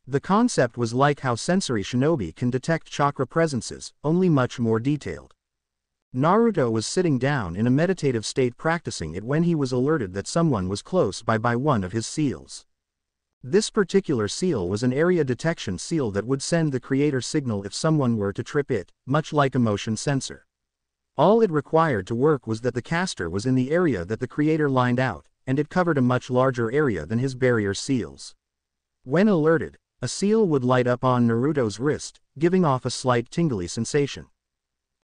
The concept was like how sensory shinobi can detect chakra presences, only much more detailed. Naruto was sitting down in a meditative state practicing it when he was alerted that someone was close by one of his seals. This particular seal was an area detection seal that would send the creator signal if someone were to trip it, much like a motion sensor. All it required to work was that the caster was in the area that the creator lined out, and it covered a much larger area than his barrier seals. When alerted, a seal would light up on Naruto's wrist, giving off a slight tingly sensation.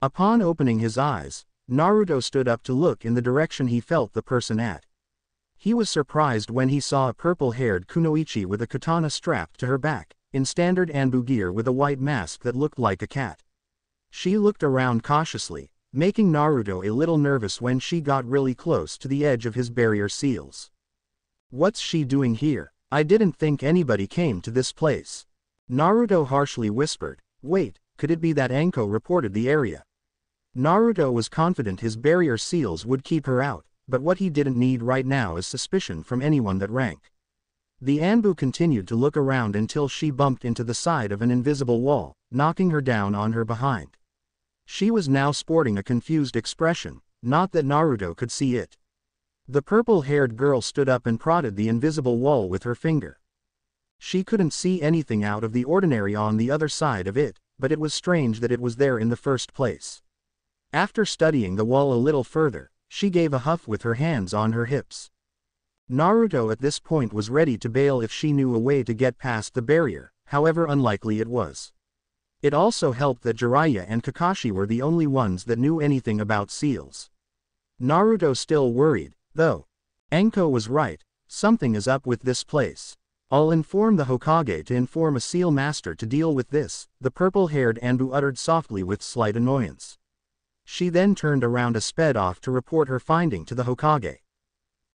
Upon opening his eyes, Naruto stood up to look in the direction he felt the person at. He was surprised when he saw a purple-haired kunoichi with a katana strapped to her back, in standard Anbu gear with a white mask that looked like a cat. She looked around cautiously, making Naruto a little nervous when she got really close to the edge of his barrier seals. "What's she doing here? I didn't think anybody came to this place." Naruto harshly whispered. "Wait, could it be that Anko reported the area?" Naruto was confident his barrier seals would keep her out, but what he didn't need right now is suspicion from anyone that rank. The Anbu continued to look around until she bumped into the side of an invisible wall, knocking her down on her behind. She was now sporting a confused expression, not that Naruto could see it. The purple-haired girl stood up and prodded the invisible wall with her finger. She couldn't see anything out of the ordinary on the other side of it, but it was strange that it was there in the first place. After studying the wall a little further, she gave a huff with her hands on her hips. Naruto at this point was ready to bail if she knew a way to get past the barrier, however unlikely it was. It also helped that Jiraiya and Kakashi were the only ones that knew anything about seals. Naruto still worried, though. Anko was right, something is up with this place. "I'll inform the Hokage to inform a seal master to deal with this," the purple-haired Anbu uttered softly with slight annoyance. She then turned around and sped off to report her finding to the Hokage.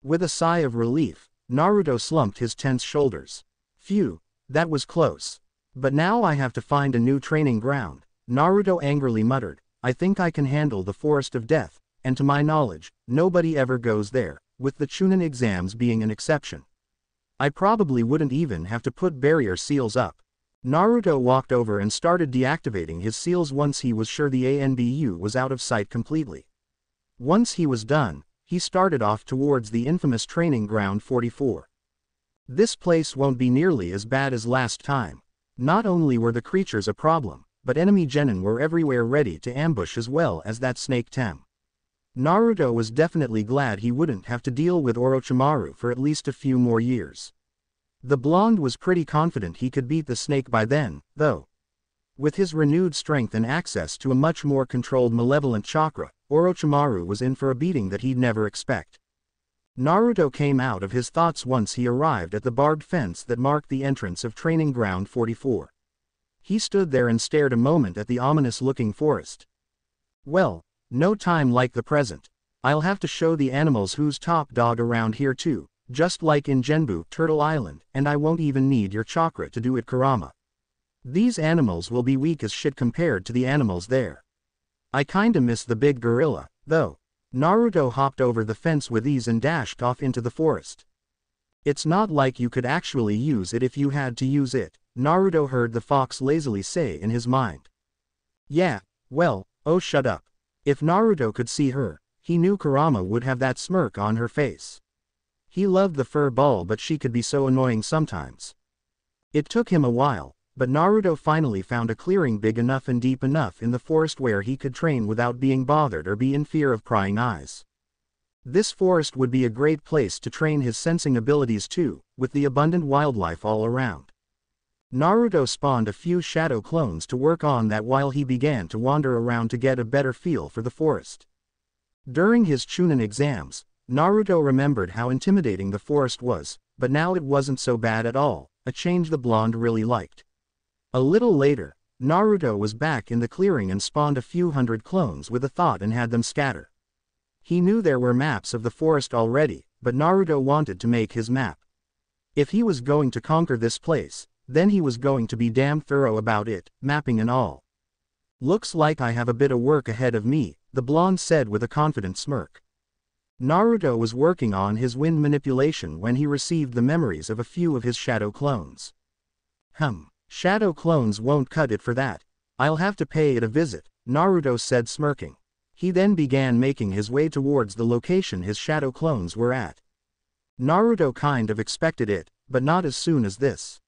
With a sigh of relief, Naruto slumped his tense shoulders. "Phew, that was close. But now I have to find a new training ground," Naruto angrily muttered. "I think I can handle the Forest of Death, and to my knowledge, nobody ever goes there, with the Chunin exams being an exception. I probably wouldn't even have to put barrier seals up." Naruto walked over and started deactivating his seals once he was sure the Anbu was out of sight completely. Once he was done, he started off towards the infamous training ground 44. This place won't be nearly as bad as last time. Not only were the creatures a problem, but enemy genin were everywhere ready to ambush as well as that snake Tem. Naruto was definitely glad he wouldn't have to deal with Orochimaru for at least a few more years. The blonde was pretty confident he could beat the snake by then, though. With his renewed strength and access to a much more controlled malevolent chakra, Orochimaru was in for a beating that he'd never expect. Naruto came out of his thoughts once he arrived at the barbed fence that marked the entrance of Training Ground 44. He stood there and stared a moment at the ominous-looking forest. "Well, no time like the present. I'll have to show the animals who's top dog around here too, just like in Genbu, Turtle Island, and I won't even need your chakra to do it, Kurama. These animals will be weak as shit compared to the animals there. I kinda miss the big gorilla, though." Naruto hopped over the fence with ease and dashed off into the forest. "It's not like you could actually use it if you had to use it," Naruto heard the fox lazily say in his mind. "Yeah, well, oh shut up." If Naruto could see her, he knew Kurama would have that smirk on her face. He loved the fur ball, but she could be so annoying sometimes. It took him a while, but Naruto finally found a clearing big enough and deep enough in the forest where he could train without being bothered or be in fear of prying eyes. This forest would be a great place to train his sensing abilities too, with the abundant wildlife all around. Naruto spawned a few shadow clones to work on that while he began to wander around to get a better feel for the forest. During his Chunin exams, Naruto remembered how intimidating the forest was, but now it wasn't so bad at all, a change the blonde really liked. A little later, Naruto was back in the clearing and spawned a few hundred clones with a thought and had them scatter. He knew there were maps of the forest already, but Naruto wanted to make his map. If he was going to conquer this place, then he was going to be damn thorough about it, mapping and all. Looks like I have a bit of work ahead of me, the blonde said with a confident smirk. Naruto was working on his wind manipulation when he received the memories of a few of his shadow clones. Shadow clones won't cut it for that. I'll have to pay it a visit, Naruto said smirking. He then began making his way towards the location his shadow clones were at. Naruto kind of expected it, but not as soon as this.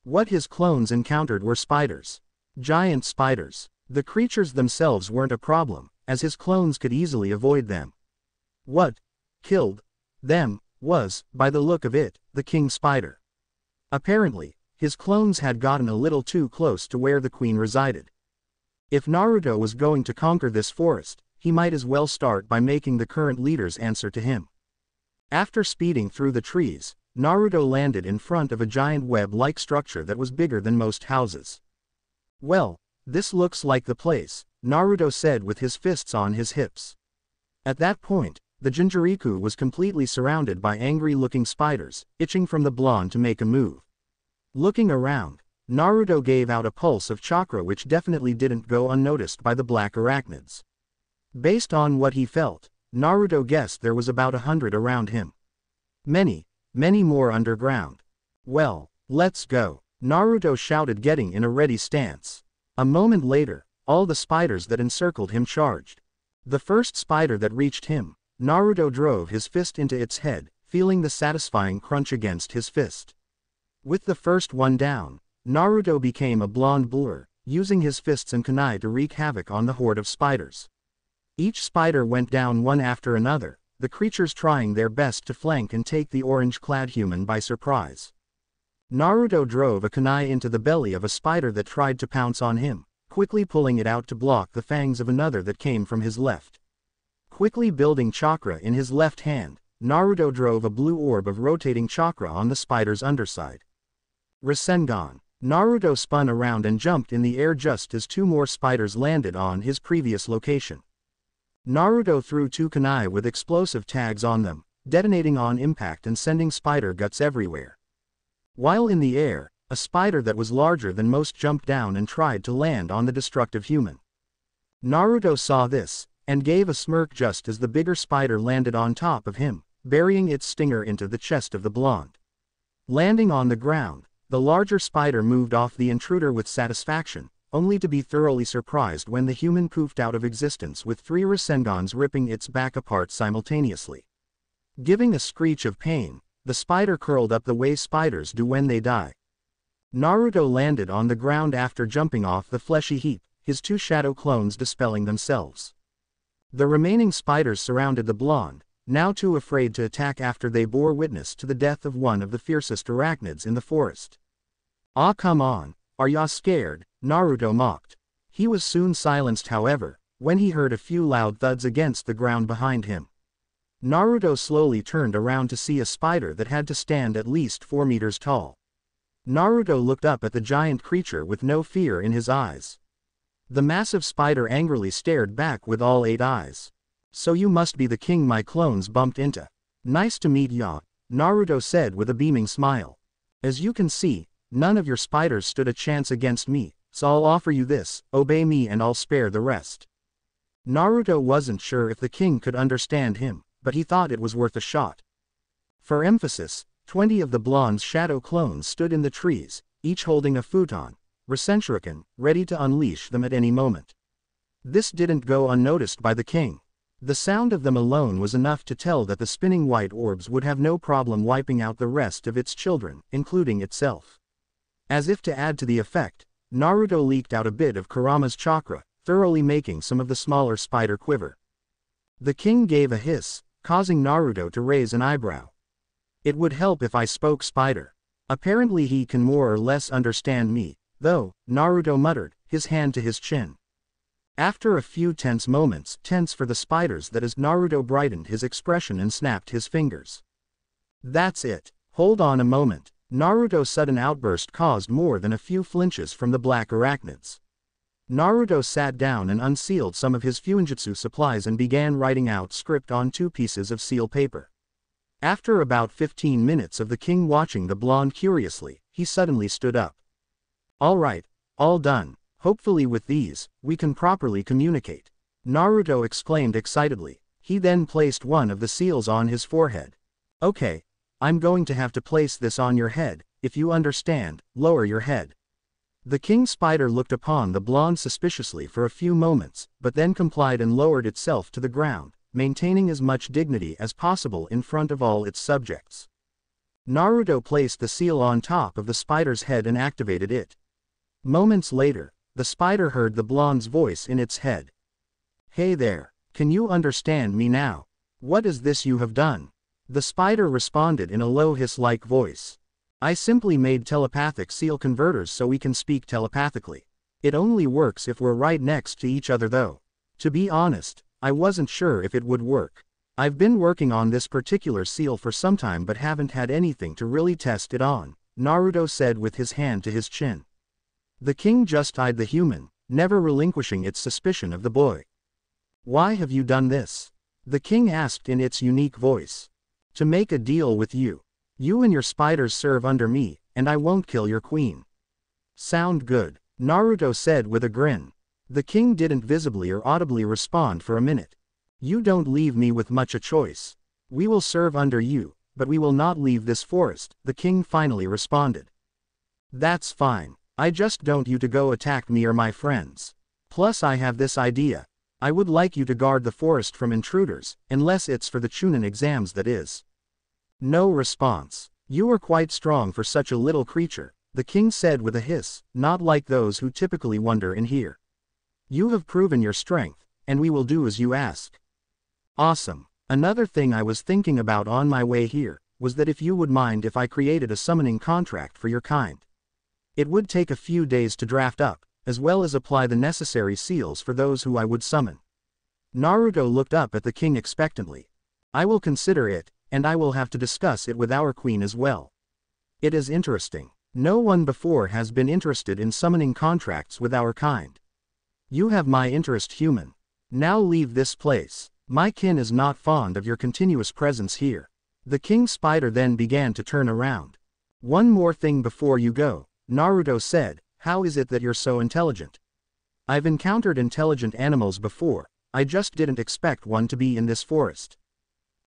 What his clones encountered were spiders. Giant spiders. The creatures themselves weren't a problem, as his clones could easily avoid them. What killed them was, by the look of it, the king spider. Apparently, his clones had gotten a little too close to where the queen resided. If Naruto was going to conquer this forest, he might as well start by making the current leaders answer to him. After speeding through the trees, Naruto landed in front of a giant web-like structure that was bigger than most houses. Well, this looks like the place, Naruto said with his fists on his hips. At that point, the Jinchuriki was completely surrounded by angry-looking spiders, itching from the blonde to make a move. Looking around, Naruto gave out a pulse of chakra which definitely didn't go unnoticed by the black arachnids. Based on what he felt, Naruto guessed there was about 100 around him. Many more underground. Well, let's go, Naruto shouted, getting in a ready stance. A moment later, all the spiders that encircled him charged. The first spider that reached him, Naruto drove his fist into its head, feeling the satisfying crunch against his fist. With the first one down, Naruto became a blonde blur, using his fists and kunai to wreak havoc on the horde of spiders. Each spider went down one after another, the creatures trying their best to flank and take the orange-clad human by surprise. Naruto drove a kunai into the belly of a spider that tried to pounce on him, quickly pulling it out to block the fangs of another that came from his left. Quickly building chakra in his left hand, Naruto drove a blue orb of rotating chakra on the spider's underside. Rasengan. Naruto spun around and jumped in the air just as two more spiders landed on his previous location. Naruto threw two kunai with explosive tags on them, detonating on impact and sending spider guts everywhere. While in the air, a spider that was larger than most jumped down and tried to land on the destructive human. Naruto saw this, and gave a smirk just as the bigger spider landed on top of him, burying its stinger into the chest of the blonde. Landing on the ground, the larger spider moved off the intruder with satisfaction, only to be thoroughly surprised when the human poofed out of existence with 3 Rasengans ripping its back apart simultaneously. Giving a screech of pain, the spider curled up the way spiders do when they die. Naruto landed on the ground after jumping off the fleshy heap, his 2 shadow clones dispelling themselves. The remaining spiders surrounded the blonde, now too afraid to attack after they bore witness to the death of one of the fiercest arachnids in the forest. "Ah, come on, are ya scared?" Naruto mocked. He was soon silenced, however, when he heard a few loud thuds against the ground behind him. Naruto slowly turned around to see a spider that had to stand at least 4 meters tall. Naruto looked up at the giant creature with no fear in his eyes. The massive spider angrily stared back with all 8 eyes. "So you must be the king my clones bumped into. Nice to meet ya," Naruto said with a beaming smile. "As you can see, none of your spiders stood a chance against me, so I'll offer you this, obey me and I'll spare the rest." Naruto wasn't sure if the king could understand him, but he thought it was worth a shot. For emphasis, 20 of the blonde's shadow clones stood in the trees, each holding a futon, Rasenshuriken, ready to unleash them at any moment. This didn't go unnoticed by the king. The sound of them alone was enough to tell that the spinning white orbs would have no problem wiping out the rest of its children, including itself. As if to add to the effect, Naruto leaked out a bit of Kurama's chakra, thoroughly making some of the smaller spider quiver. The king gave a hiss, causing Naruto to raise an eyebrow. "It would help if I spoke spider. Apparently he can more or less understand me, though, Naruto muttered, his hand to his chin. After a few tense moments, tense for the spiders that is, Naruto brightened his expression and snapped his fingers. That's it. Hold on a moment. Naruto's sudden outburst caused more than a few flinches from the black arachnids. Naruto sat down and unsealed some of his Fuinjutsu supplies and began writing out script on 2 pieces of seal paper. After about 15 minutes of the king watching the blonde curiously, he suddenly stood up. All right, all done. Hopefully with these, we can properly communicate. Naruto exclaimed excitedly. He then placed one of the seals on his forehead. Okay, I'm going to have to place this on your head. If you understand, lower your head. The king spider looked upon the blonde suspiciously for a few moments, but then complied and lowered itself to the ground, maintaining as much dignity as possible in front of all its subjects. Naruto placed the seal on top of the spider's head and activated it. Moments later, the spider heard the blonde's voice in its head. Hey there, can you understand me now? What is this you have done? The spider responded in a low hiss-like voice. I simply made telepathic seal converters so we can speak telepathically. It only works if we're right next to each other though. To be honest, I wasn't sure if it would work. I've been working on this particular seal for some time but haven't had anything to really test it on, Naruto said with his hand to his chin. The king just eyed the human, never relinquishing its suspicion of the boy. Why have you done this? The king asked in its unique voice. To make a deal with you. You and your spiders serve under me, and I won't kill your queen. Sound good, Naruto said with a grin. The king didn't visibly or audibly respond for a minute. You don't leave me with much a choice. We will serve under you, but we will not leave this forest, the king finally responded. That's fine. I just don't want you to go attack me or my friends. Plus I have this idea. I would like you to guard the forest from intruders, unless it's for the Chunin exams that is. No response. You are quite strong for such a little creature, the king said with a hiss, not like those who typically wonder and hear. You have proven your strength, and we will do as you ask. Awesome. Another thing I was thinking about on my way here, was that if you would mind if I created a summoning contract for your kind. It would take a few days to draft up, as well as apply the necessary seals for those who I would summon. Naruto looked up at the king expectantly. I will consider it, and I will have to discuss it with our queen as well. It is interesting. No one before has been interested in summoning contracts with our kind. You have my interest, human. Now leave this place. My kin is not fond of your continuous presence here. The king spider then began to turn around. One more thing before you go, Naruto said, how is it that you're so intelligent? I've encountered intelligent animals before, I just didn't expect one to be in this forest.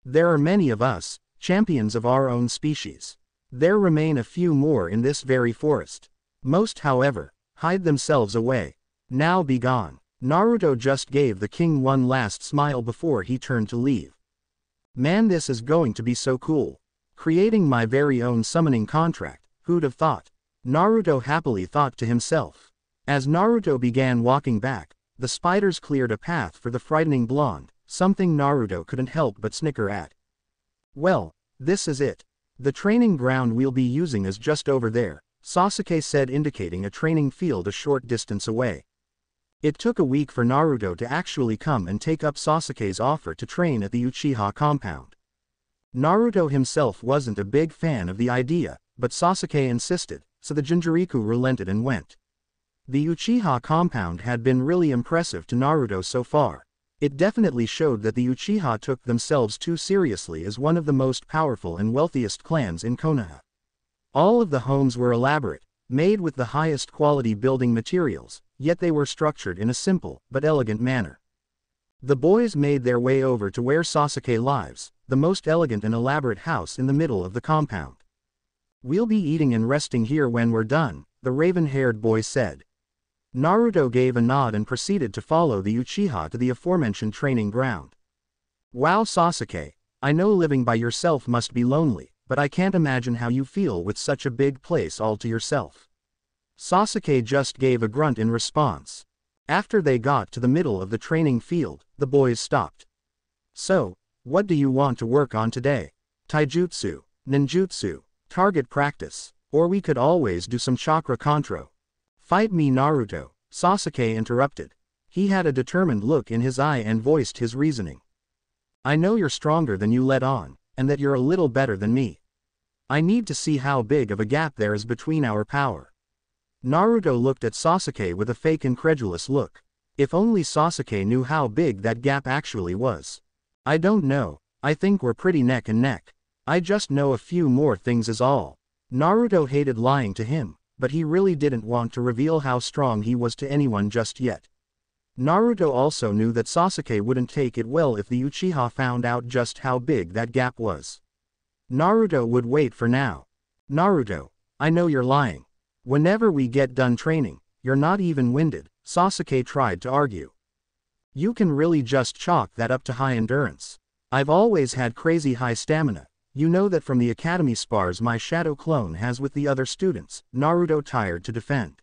There are many of us, champions of our own species. There remain a few more in this very forest. Most, however, hide themselves away. Now be gone. Naruto just gave the king one last smile before he turned to leave. Man, this is going to be so cool. Creating my very own summoning contract, who'd have thought? Naruto happily thought to himself. As Naruto began walking back, the spiders cleared a path for the frightening blonde, something Naruto couldn't help but snicker at. Well, this is it. The training ground we'll be using is just over there, Sasuke said, indicating a training field a short distance away. It took a week for Naruto to actually come and take up Sasuke's offer to train at the Uchiha compound. Naruto himself wasn't a big fan of the idea, but Sasuke insisted, so the Jinchuriki relented and went. The Uchiha compound had been really impressive to Naruto so far. It definitely showed that the Uchiha took themselves too seriously as one of the most powerful and wealthiest clans in Konoha. All of the homes were elaborate, made with the highest quality building materials, yet they were structured in a simple but elegant manner. The boys made their way over to where Sasuke lives, the most elegant and elaborate house in the middle of the compound. We'll be eating and resting here when we're done, the raven-haired boy said. Naruto gave a nod and proceeded to follow the Uchiha to the aforementioned training ground. Wow, Sasuke, I know living by yourself must be lonely, but I can't imagine how you feel with such a big place all to yourself. Sasuke just gave a grunt in response. After they got to the middle of the training field, the boys stopped. So, what do you want to work on today? Taijutsu, ninjutsu, target practice. Or we could always do some chakra control. Fight me, Naruto, Sasuke interrupted. He had a determined look in his eye and voiced his reasoning. I know you're stronger than you let on, and that you're a little better than me. I need to see how big of a gap there is between our power. Naruto looked at Sasuke with a fake incredulous look. If only Sasuke knew how big that gap actually was. I don't know, I think we're pretty neck and neck. I just know a few more things is all. Naruto hated lying to him, but he really didn't want to reveal how strong he was to anyone just yet. Naruto also knew that Sasuke wouldn't take it well if the Uchiha found out just how big that gap was. Naruto would wait for now. Naruto, I know you're lying. Whenever we get done training, you're not even winded, Sasuke tried to argue. You can really just chalk that up to high endurance. I've always had crazy high stamina. You know that from the academy spars my shadow clone has with the other students, Naruto tired to defend.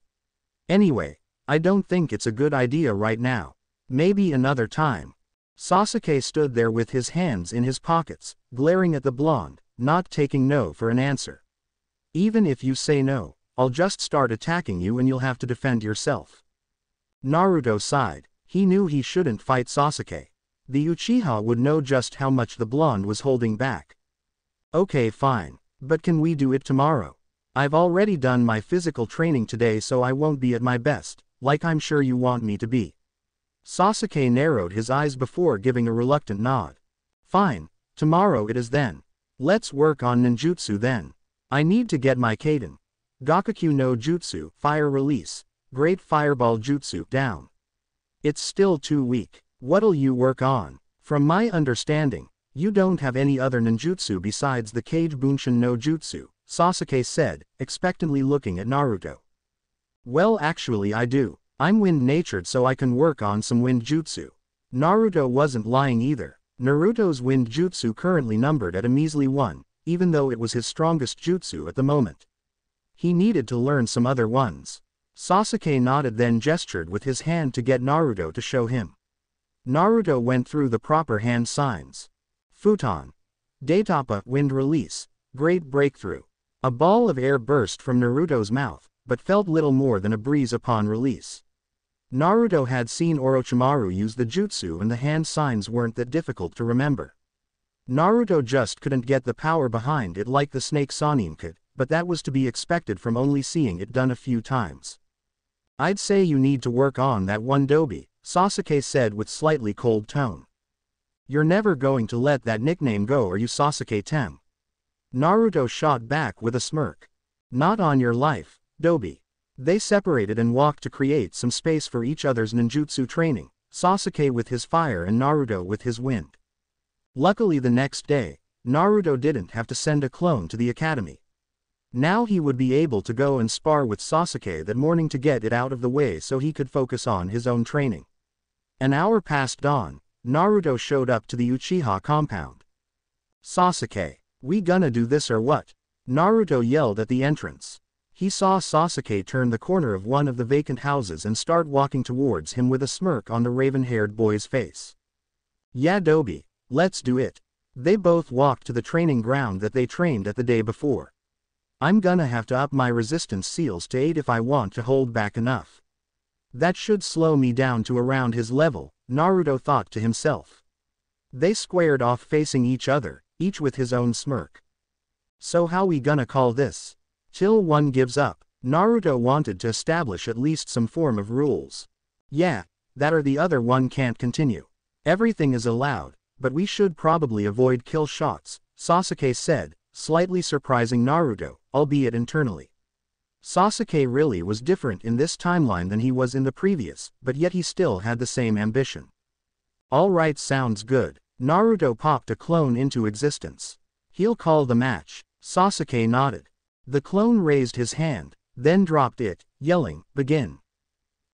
Anyway, I don't think it's a good idea right now. Maybe another time. Sasuke stood there with his hands in his pockets, glaring at the blonde, not taking no for an answer. Even if you say no, I'll just start attacking you and you'll have to defend yourself. Naruto sighed. He knew he shouldn't fight Sasuke. The Uchiha would know just how much the blonde was holding back. Okay, fine, but can we do it tomorrow? I've already done my physical training today, so I won't be at my best, like I'm sure you want me to be. Sasuke narrowed his eyes before giving a reluctant nod. Fine, tomorrow it is then. Let's work on ninjutsu then. I need to get my Kaden Gakokyu no Jutsu, Fire Release, Great Fireball Jutsu, down. It's still too weak. What'll you work on? From my understanding, you don't have any other ninjutsu besides the Kage Bunshin no Jutsu, Sasuke said, expectantly looking at Naruto. Well, actually I do. I'm wind-natured, so I can work on some wind jutsu. Naruto wasn't lying either. Naruto's wind jutsu currently numbered at a measly 1, even though it was his strongest jutsu at the moment. He needed to learn some other ones. Sasuke nodded, then gestured with his hand to get Naruto to show him. Naruto went through the proper hand signs. Futon. Daitapa, Wind Release, Great Breakthrough. A ball of air burst from Naruto's mouth, but felt little more than a breeze upon release. Naruto had seen Orochimaru use the jutsu and the hand signs weren't that difficult to remember. Naruto just couldn't get the power behind it like the snake Sannin could, but that was to be expected from only seeing it done a few times. I'd say you need to work on that one Dobi, Sasuke said with slightly cold tone. You're never going to let that nickname go, are you, Sasuke Tem? Naruto shot back with a smirk. Not on your life, Dobi. They separated and walked to create some space for each other's ninjutsu training, Sasuke with his fire and Naruto with his wind. Luckily the next day, Naruto didn't have to send a clone to the academy. Now he would be able to go and spar with Sasuke that morning to get it out of the way so he could focus on his own training. An hour past dawn, Naruto showed up to the Uchiha compound. Sasuke, we gonna do this or what? Naruto yelled at the entrance. He saw Sasuke turn the corner of one of the vacant houses and start walking towards him with a smirk on the raven-haired boy's face. Yeah, Dobi, let's do it. They both walked to the training ground that they trained at the day before. I'm gonna have to up my resistance seals to 8 if I want to hold back enough. That should slow me down to around his level, Naruto thought to himself. They squared off facing each other, each with his own smirk. So how we gonna call this? Till one gives up. Naruto wanted to establish at least some form of rules. Yeah, that or the other one can't continue. Everything is allowed, but we should probably avoid kill shots, Sasuke said, slightly surprising Naruto, albeit internally. Sasuke really was different in this timeline than he was in the previous, but yet he still had the same ambition. Alright, sounds good. Naruto popped a clone into existence. He'll call the match. Sasuke nodded. The clone raised his hand, then dropped it, yelling, "Begin."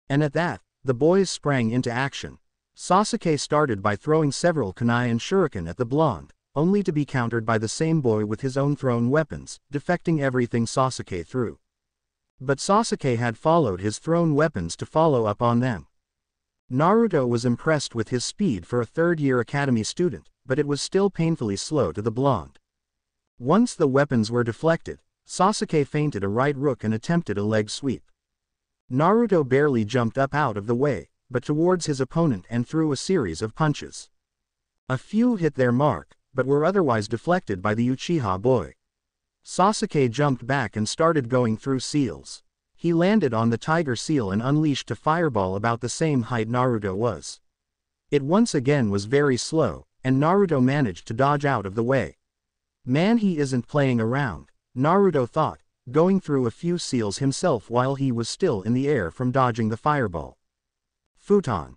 And at that, the boys sprang into action. Sasuke started by throwing several kunai and shuriken at the blonde, only to be countered by the same boy with his own thrown weapons, deflecting everything Sasuke threw. But Sasuke had followed his thrown weapons to follow up on them. Naruto was impressed with his speed for a third-year academy student, but it was still painfully slow to the blonde. Once the weapons were deflected, Sasuke feinted a right hook and attempted a leg sweep. Naruto barely jumped up out of the way, but towards his opponent and threw a series of punches. A few hit their mark, but were otherwise deflected by the Uchiha boy. Sasuke jumped back and started going through seals. He landed on the tiger seal and unleashed a fireball about the same height Naruto was. It once again was very slow, and Naruto managed to dodge out of the way. Man, he isn't playing around, Naruto thought, going through a few seals himself while he was still in the air from dodging the fireball. Futon.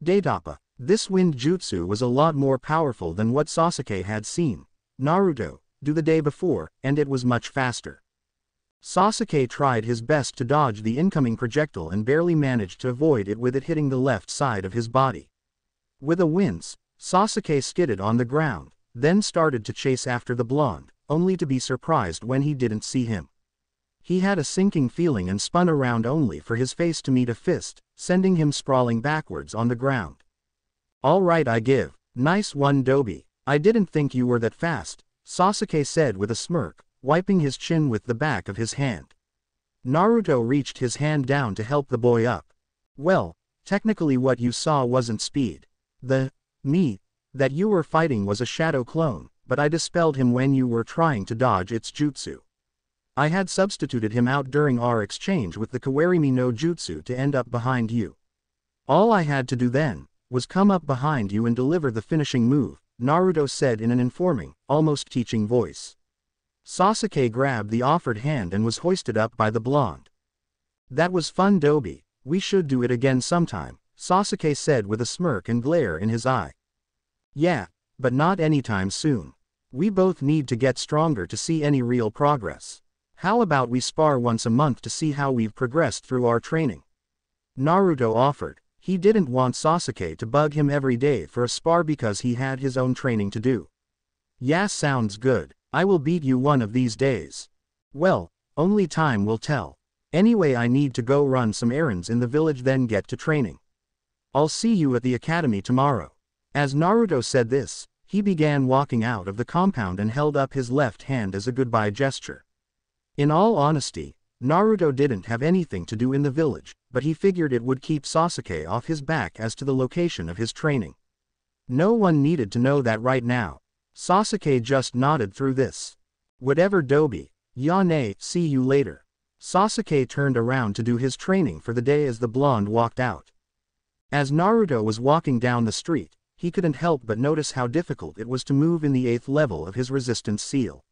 Daitapa. This wind jutsu was a lot more powerful than what Sasuke had seen Naruto do the day before, and it was much faster. Sasuke tried his best to dodge the incoming projectile and barely managed to avoid it with it hitting the left side of his body. With a wince, Sasuke skidded on the ground, then started to chase after the blonde, only to be surprised when he didn't see him. He had a sinking feeling and spun around only for his face to meet a fist, sending him sprawling backwards on the ground. "All right, I give. Nice one, Dobi. I didn't think you were that fast," Sasuke said with a smirk, wiping his chin with the back of his hand. Naruto reached his hand down to help the boy up. "Well, technically what you saw wasn't speed. The me that you were fighting was a shadow clone, but I dispelled him when you were trying to dodge its jutsu. I had substituted him out during our exchange with the Kawarimi no Jutsu to end up behind you. All I had to do then was come up behind you and deliver the finishing move," Naruto said in an informing, almost teaching voice. Sasuke grabbed the offered hand and was hoisted up by the blonde. "That was fun, Dobi. We should do it again sometime," Sasuke said with a smirk and glare in his eye. "Yeah, but not anytime soon. We both need to get stronger to see any real progress. How about we spar once a month to see how we've progressed through our training?" Naruto offered. He didn't want Sasuke to bug him every day for a spar because he had his own training to do. "Yeah, sounds good. I will beat you one of these days." "Well, only time will tell. Anyway, I need to go run some errands in the village then get to training. I'll see you at the academy tomorrow." As Naruto said this, he began walking out of the compound and held up his left hand as a goodbye gesture. In all honesty, Naruto didn't have anything to do in the village, but he figured it would keep Sasuke off his back as to the location of his training. No one needed to know that right now. Sasuke just nodded through this. "Whatever, Dobi. Yane, see you later." Sasuke turned around to do his training for the day as the blonde walked out. As Naruto was walking down the street, he couldn't help but notice how difficult it was to move in the 8th level of his resistance seal.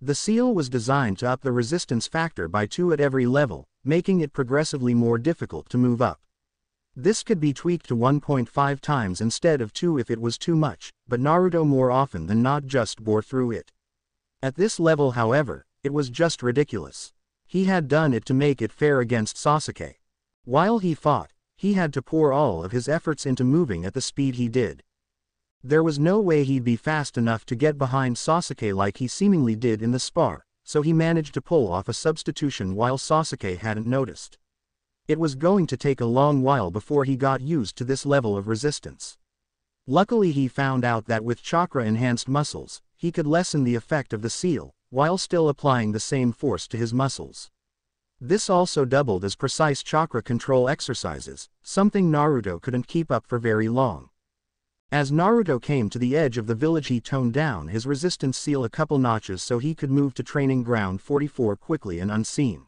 The seal was designed to up the resistance factor by 2 at every level, making it progressively more difficult to move up. This could be tweaked to 1.5 times instead of 2 if it was too much, but Naruto more often than not just bore through it. At this level, however, it was just ridiculous. He had done it to make it fair against Sasuke. While he fought, he had to pour all of his efforts into moving at the speed he did. There was no way he'd be fast enough to get behind Sasuke like he seemingly did in the spar, so he managed to pull off a substitution while Sasuke hadn't noticed. It was going to take a long while before he got used to this level of resistance. Luckily, he found out that with chakra-enhanced muscles, he could lessen the effect of the seal, while still applying the same force to his muscles. This also doubled as precise chakra control exercises, something Naruto couldn't keep up for very long. As Naruto came to the edge of the village, he toned down his resistance seal a couple notches so he could move to training ground 44 quickly and unseen.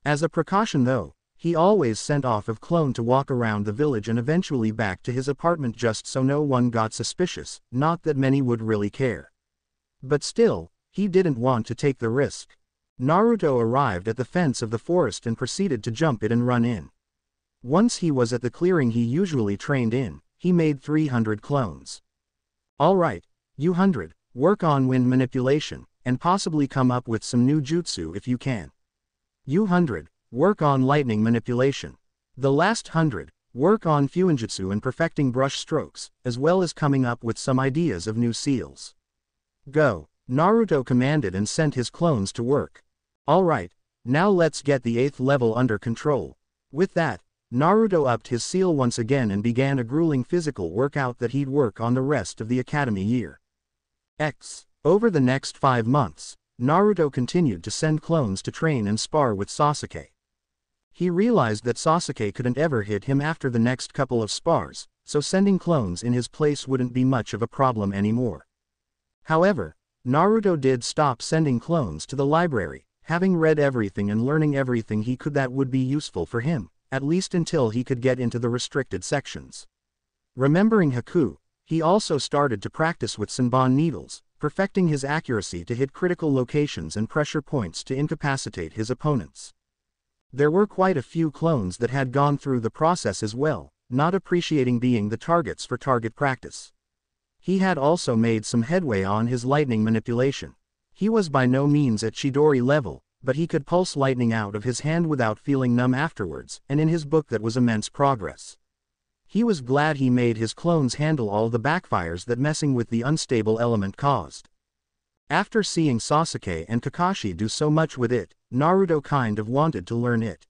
As a precaution though, he always sent off a clone to walk around the village and eventually back to his apartment just so no one got suspicious, not that many would really care. But still, he didn't want to take the risk. Naruto arrived at the fence of the forest and proceeded to jump it and run in. Once he was at the clearing he usually trained in, he made 300 clones. "Alright, you 100, work on wind manipulation, and possibly come up with some new jutsu if you can. You 100, work on lightning manipulation. The last 100, work on fuinjutsu and perfecting brush strokes, as well as coming up with some ideas of new seals. Go," Naruto commanded and sent his clones to work. "Alright, now let's get the 8th level under control." With that, Naruto upped his seal once again and began a grueling physical workout that he'd work on the rest of the academy year. Over the next 5 months, Naruto continued to send clones to train and spar with Sasuke. He realized that Sasuke couldn't ever hit him after the next couple of spars, so sending clones in his place wouldn't be much of a problem anymore. However, Naruto did stop sending clones to the library, having read everything and learning everything he could that would be useful for him, at least until he could get into the restricted sections. Remembering Haku, he also started to practice with Senbon needles, perfecting his accuracy to hit critical locations and pressure points to incapacitate his opponents. There were quite a few clones that had gone through the process as well, not appreciating being the targets for target practice. He had also made some headway on his lightning manipulation. He was by no means at Chidori level, but he could pulse lightning out of his hand without feeling numb afterwards, and in his book that was immense progress. He was glad he made his clones handle all the backfires that messing with the unstable element caused. After seeing Sasuke and Kakashi do so much with it, Naruto kind of wanted to learn it.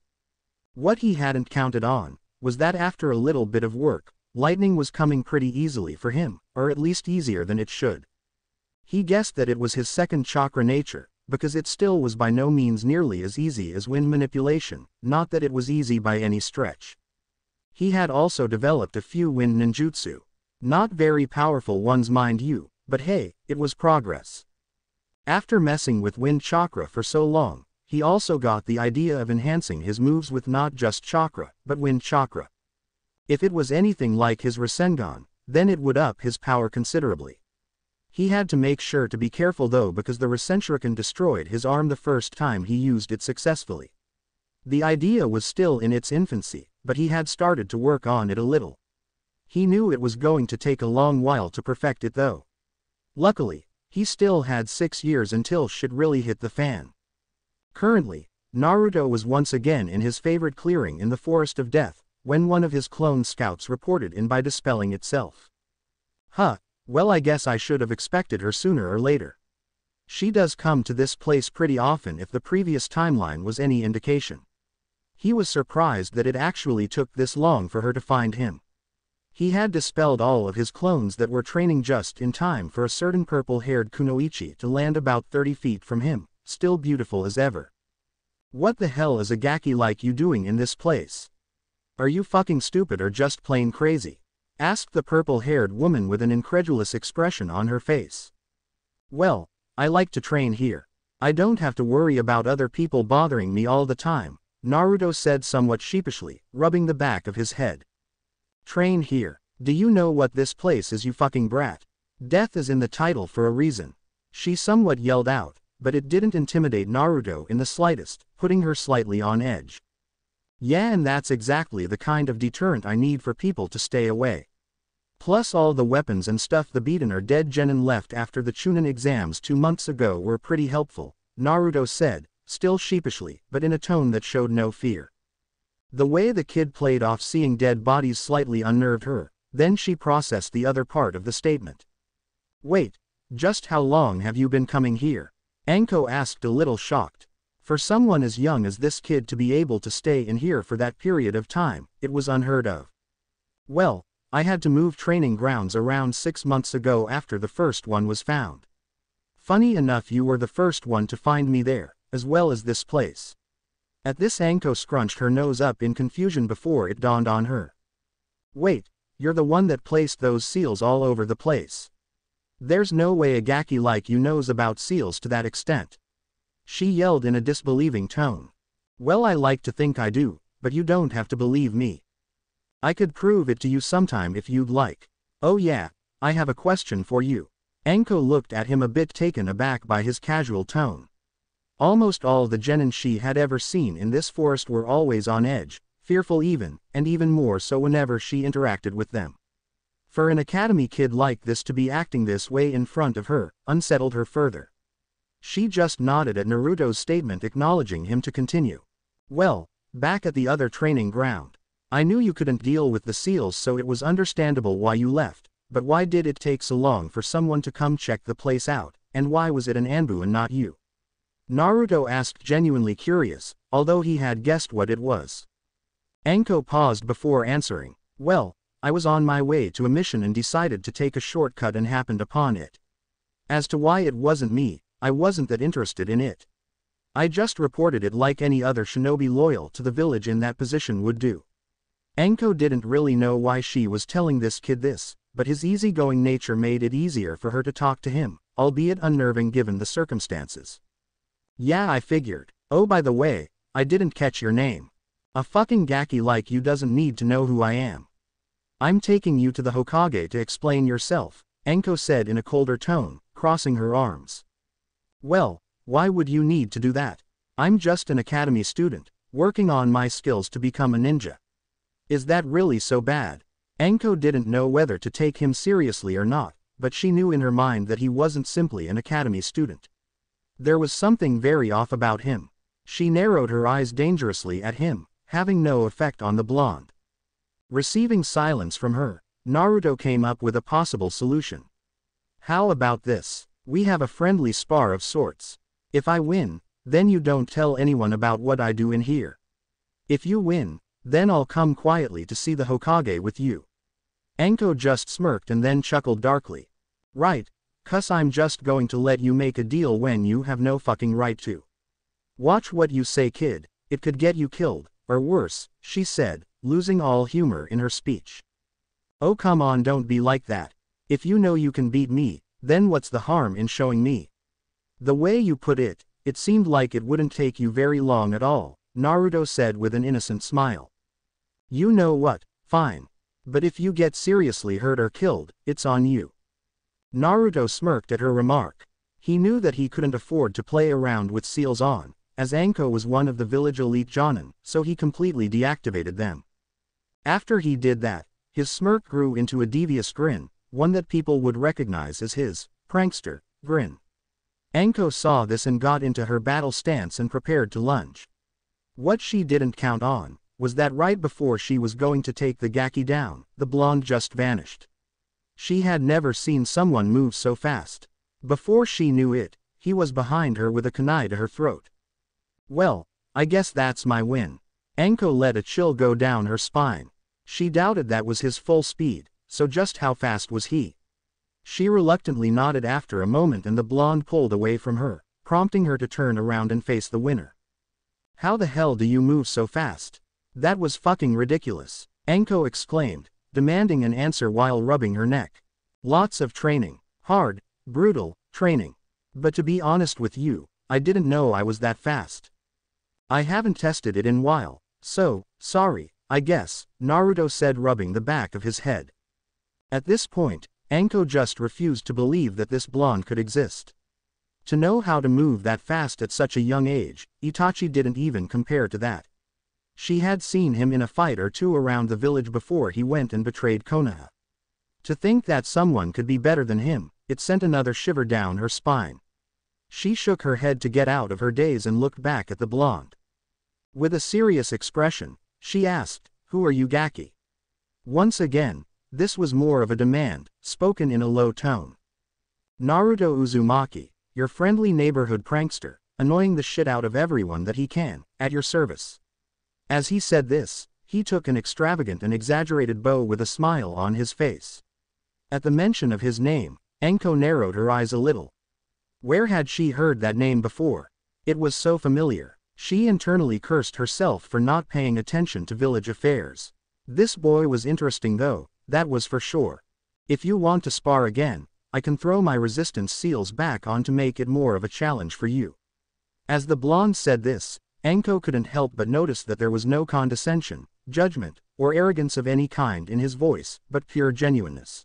What he hadn't counted on was that after a little bit of work, lightning was coming pretty easily for him, or at least easier than it should. He guessed that it was his second chakra nature, because it still was by no means nearly as easy as wind manipulation, not that it was easy by any stretch. He had also developed a few wind ninjutsu. Not very powerful ones mind you, but hey, it was progress. After messing with wind chakra for so long, he also got the idea of enhancing his moves with not just chakra, but wind chakra. If it was anything like his Rasengan, then it would up his power considerably. He had to make sure to be careful though because the Rasenshuriken destroyed his arm the first time he used it successfully. The idea was still in its infancy, but he had started to work on it a little. He knew it was going to take a long while to perfect it though. Luckily, he still had 6 years until shit really hit the fan. Currently, Naruto was once again in his favorite clearing in the Forest of Death, when one of his clone scouts reported in by dispelling itself. Well I guess I should have expected her sooner or later. She does come to this place pretty often if the previous timeline was any indication. He was surprised that it actually took this long for her to find him. He had dispelled all of his clones that were training just in time for a certain purple-haired Kunoichi to land about 30 feet from him, still beautiful as ever. What the hell is a Gaki like you doing in this place? Are you fucking stupid or just plain crazy? Asked the purple-haired woman with an incredulous expression on her face. Well, I like to train here. I don't have to worry about other people bothering me all the time, Naruto said somewhat sheepishly, rubbing the back of his head. Train here. Do you know what this place is, you fucking brat? Death is in the title for a reason. She somewhat yelled out, but it didn't intimidate Naruto in the slightest, putting her slightly on edge. Yeah, and that's exactly the kind of deterrent I need for people to stay away. Plus all the weapons and stuff the beaten or dead genin left after the Chunin exams 2 months ago were pretty helpful, Naruto said, still sheepishly, but in a tone that showed no fear. The way the kid played off seeing dead bodies slightly unnerved her, then she processed the other part of the statement. Wait, just how long have you been coming here? Anko asked a little shocked. For someone as young as this kid to be able to stay in here for that period of time, it was unheard of. Well, I had to move training grounds around 6 months ago after the first one was found. Funny enough, you were the first one to find me there, as well as this place. At this, Anko scrunched her nose up in confusion before it dawned on her. Wait, you're the one that placed those seals all over the place. There's no way a Gaki like you knows about seals to that extent. She yelled in a disbelieving tone. Well, I like to think I do, but you don't have to believe me. I could prove it to you sometime if you'd like. Oh yeah, I have a question for you. Anko looked at him a bit taken aback by his casual tone. Almost all the genin she had ever seen in this forest were always on edge, fearful even, and even more so whenever she interacted with them. For an academy kid like this to be acting this way in front of her, unsettled her further. She just nodded at Naruto's statement, acknowledging him to continue. Well, back at the other training ground. I knew you couldn't deal with the seals, so it was understandable why you left, but why did it take so long for someone to come check the place out, and why was it an Anbu and not you? Naruto asked, genuinely curious, although he had guessed what it was. Anko paused before answering. Well, I was on my way to a mission and decided to take a shortcut and happened upon it. As to why it wasn't me, I wasn't that interested in it. I just reported it like any other shinobi loyal to the village in that position would do. Anko didn't really know why she was telling this kid this, but his easygoing nature made it easier for her to talk to him, albeit unnerving given the circumstances. Yeah, I figured. Oh, by the way, I didn't catch your name. A fucking gaki like you doesn't need to know who I am. I'm taking you to the Hokage to explain yourself, Anko said in a colder tone, crossing her arms. Well, why would you need to do that? I'm just an academy student, working on my skills to become a ninja. Is that really so bad? Anko didn't know whether to take him seriously or not, but she knew in her mind that he wasn't simply an academy student. There was something very off about him. She narrowed her eyes dangerously at him, having no effect on the blonde. Receiving silence from her, Naruto came up with a possible solution. How about this? We have a friendly spar of sorts. If I win, then you don't tell anyone about what I do in here. If you win, then I'll come quietly to see the Hokage with you. Anko just smirked and then chuckled darkly. Right, 'cause I'm just going to let you make a deal when you have no fucking right to. Watch what you say, kid, it could get you killed, or worse, she said, losing all humor in her speech. Oh come on, don't be like that. If you know you can beat me, then what's the harm in showing me? The way you put it, it seemed like it wouldn't take you very long at all, Naruto said with an innocent smile. You know what, fine. But if you get seriously hurt or killed, it's on you. Naruto smirked at her remark. He knew that he couldn't afford to play around with seals on, as Anko was one of the village elite Jonin, so he completely deactivated them. After he did that, his smirk grew into a devious grin, one that people would recognize as his prankster grin. Anko saw this and got into her battle stance and prepared to lunge. What she didn't count on was that right before she was going to take the gaki down, the blonde just vanished. She had never seen someone move so fast. Before she knew it, he was behind her with a kunai to her throat. Well, I guess that's my win. Anko let a chill go down her spine. She doubted that was his full speed, so just how fast was he? She reluctantly nodded after a moment and the blonde pulled away from her, prompting her to turn around and face the winner. How the hell do you move so fast? That was fucking ridiculous, Anko exclaimed, demanding an answer while rubbing her neck. Lots of training. Hard, brutal, training. But to be honest with you, I didn't know I was that fast. I haven't tested it in a while, so, sorry, I guess, Naruto said rubbing the back of his head. At this point, Anko just refused to believe that this blonde could exist. To know how to move that fast at such a young age, Itachi didn't even compare to that. She had seen him in a fight or two around the village before he went and betrayed Konoha. To think that someone could be better than him, it sent another shiver down her spine. She shook her head to get out of her daze and looked back at the blonde. With a serious expression, she asked, "Who are you, gaki?" Once again, this was more of a demand, spoken in a low tone. Naruto Uzumaki, your friendly neighborhood prankster, annoying the shit out of everyone that he can, at your service. As he said this, he took an extravagant and exaggerated bow with a smile on his face. At the mention of his name, Anko narrowed her eyes a little. Where had she heard that name before? It was so familiar. She internally cursed herself for not paying attention to village affairs. This boy was interesting though, that was for sure. If you want to spar again, I can throw my resistance seals back on to make it more of a challenge for you. As the blonde said this, Anko couldn't help but notice that there was no condescension, judgment, or arrogance of any kind in his voice, but pure genuineness.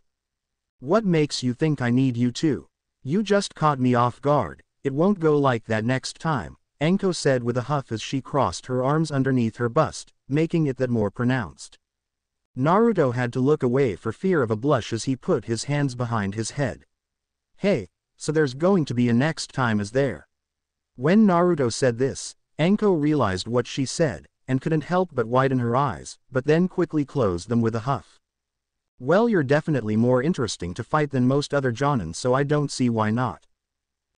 What makes you think I need you to? You just caught me off guard, it won't go like that next time, Anko said with a huff as she crossed her arms underneath her bust, making it that more pronounced. Naruto had to look away for fear of a blush as he put his hands behind his head. Hey, so there's going to be a next time, is there? When Naruto said this, Anko realized what she said, and couldn't help but widen her eyes, but then quickly closed them with a huff. Well, you're definitely more interesting to fight than most other Jonin, so I don't see why not.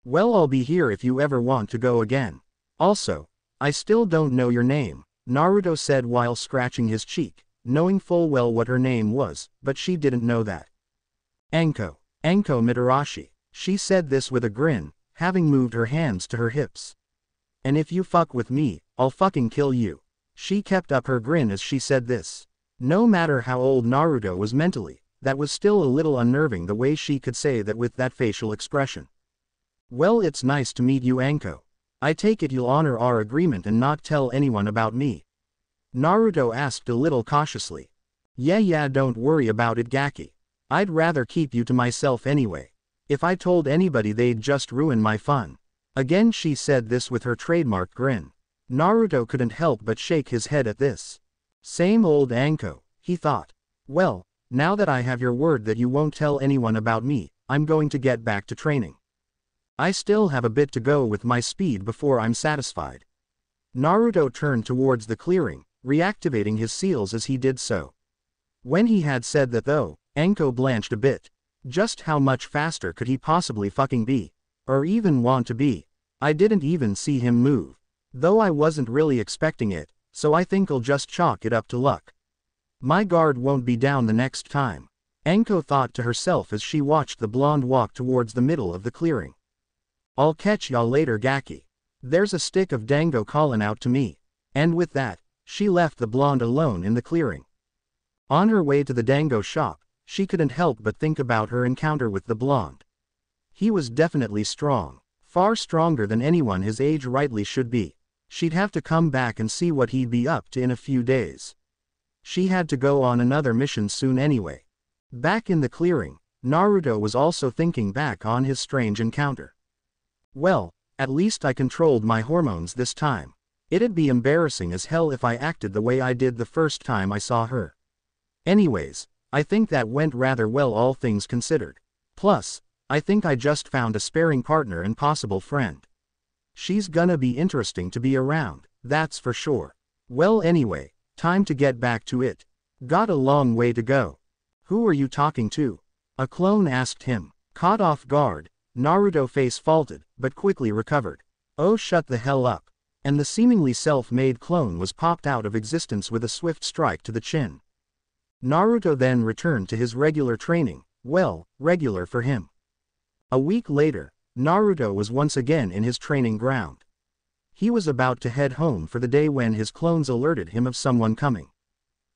Well, I'll be here if you ever want to go again. Also, I still don't know your name, Naruto said while scratching his cheek, knowing full well what her name was, but she didn't know that. Anko Mitarashi. She said this with a grin, having moved her hands to her hips. And if you fuck with me, I'll fucking kill you. She kept up her grin as she said this. No matter how old Naruto was mentally, that was still a little unnerving the way she could say that with that facial expression. Well, it's nice to meet you, Anko. I take it you'll honor our agreement and not tell anyone about me? Naruto asked a little cautiously. Yeah, don't worry about it, Gaki. I'd rather keep you to myself anyway. If I told anybody they'd just ruin my fun. Again she said this with her trademark grin. Naruto couldn't help but shake his head at this. Same old Anko, he thought. Well, now that I have your word that you won't tell anyone about me, I'm going to get back to training. I still have a bit to go with my speed before I'm satisfied. Naruto turned towards the clearing, reactivating his seals as he did so. When he had said that though, Anko blanched a bit. Just how much faster could he possibly fucking be? Or even want to be? I didn't even see him move. Though I wasn't really expecting it, so I think I'll just chalk it up to luck. My guard won't be down the next time. Anko thought to herself as she watched the blonde walk towards the middle of the clearing. I'll catch y'all later, Gaki. There's a stick of dango calling out to me. And with that, she left the blonde alone in the clearing. On her way to the dango shop, she couldn't help but think about her encounter with the blonde. He was definitely strong, far stronger than anyone his age rightly should be. She'd have to come back and see what he'd be up to in a few days. She had to go on another mission soon anyway. Back in the clearing, Naruto was also thinking back on his strange encounter. Well, at least I controlled my hormones this time. It'd be embarrassing as hell if I acted the way I did the first time I saw her. Anyways, I think that went rather well, all things considered. Plus, I think I just found a sparring partner and possible friend. She's gonna be interesting to be around, that's for sure. Well, anyway, time to get back to it. Got a long way to go. Who are you talking to? A clone asked him. Caught off guard, Naruto face faulted, but quickly recovered. Oh, shut the hell up. And the seemingly self-made clone was popped out of existence with a swift strike to the chin. Naruto then returned to his regular training, well, regular for him. A week later, Naruto was once again in his training ground. He was about to head home for the day when his clones alerted him of someone coming.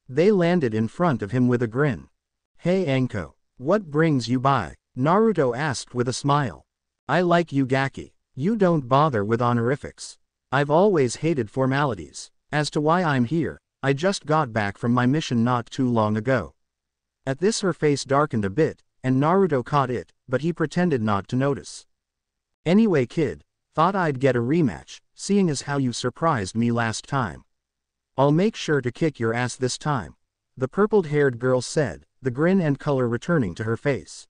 They landed in front of him with a grin. Hey Anko, what brings you by? Naruto asked with a smile. I like you, Gaki. You don't bother with honorifics. I've always hated formalities. As to why I'm here, I just got back from my mission not too long ago. At this her face darkened a bit, and Naruto caught it, but he pretended not to notice. Anyway kid, thought I'd get a rematch, seeing as how you surprised me last time. I'll make sure to kick your ass this time, the purple-haired girl said, the grin and color returning to her face.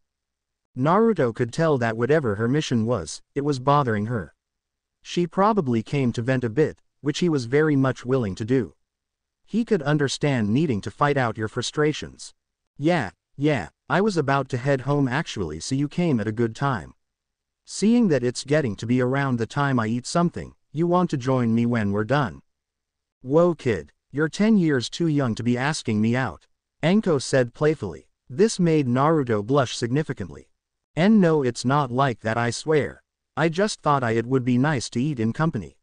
Naruto could tell that whatever her mission was, it was bothering her. She probably came to vent a bit, which he was very much willing to do. He could understand needing to fight out your frustrations. Yeah, I was about to head home actually, so you came at a good time. Seeing that it's getting to be around the time I eat something, you want to join me when we're done. Whoa kid, you're 10 years too young to be asking me out, Anko said playfully. This made Naruto blush significantly. And no, it's not like that, I swear. I just thought it would be nice to eat in company.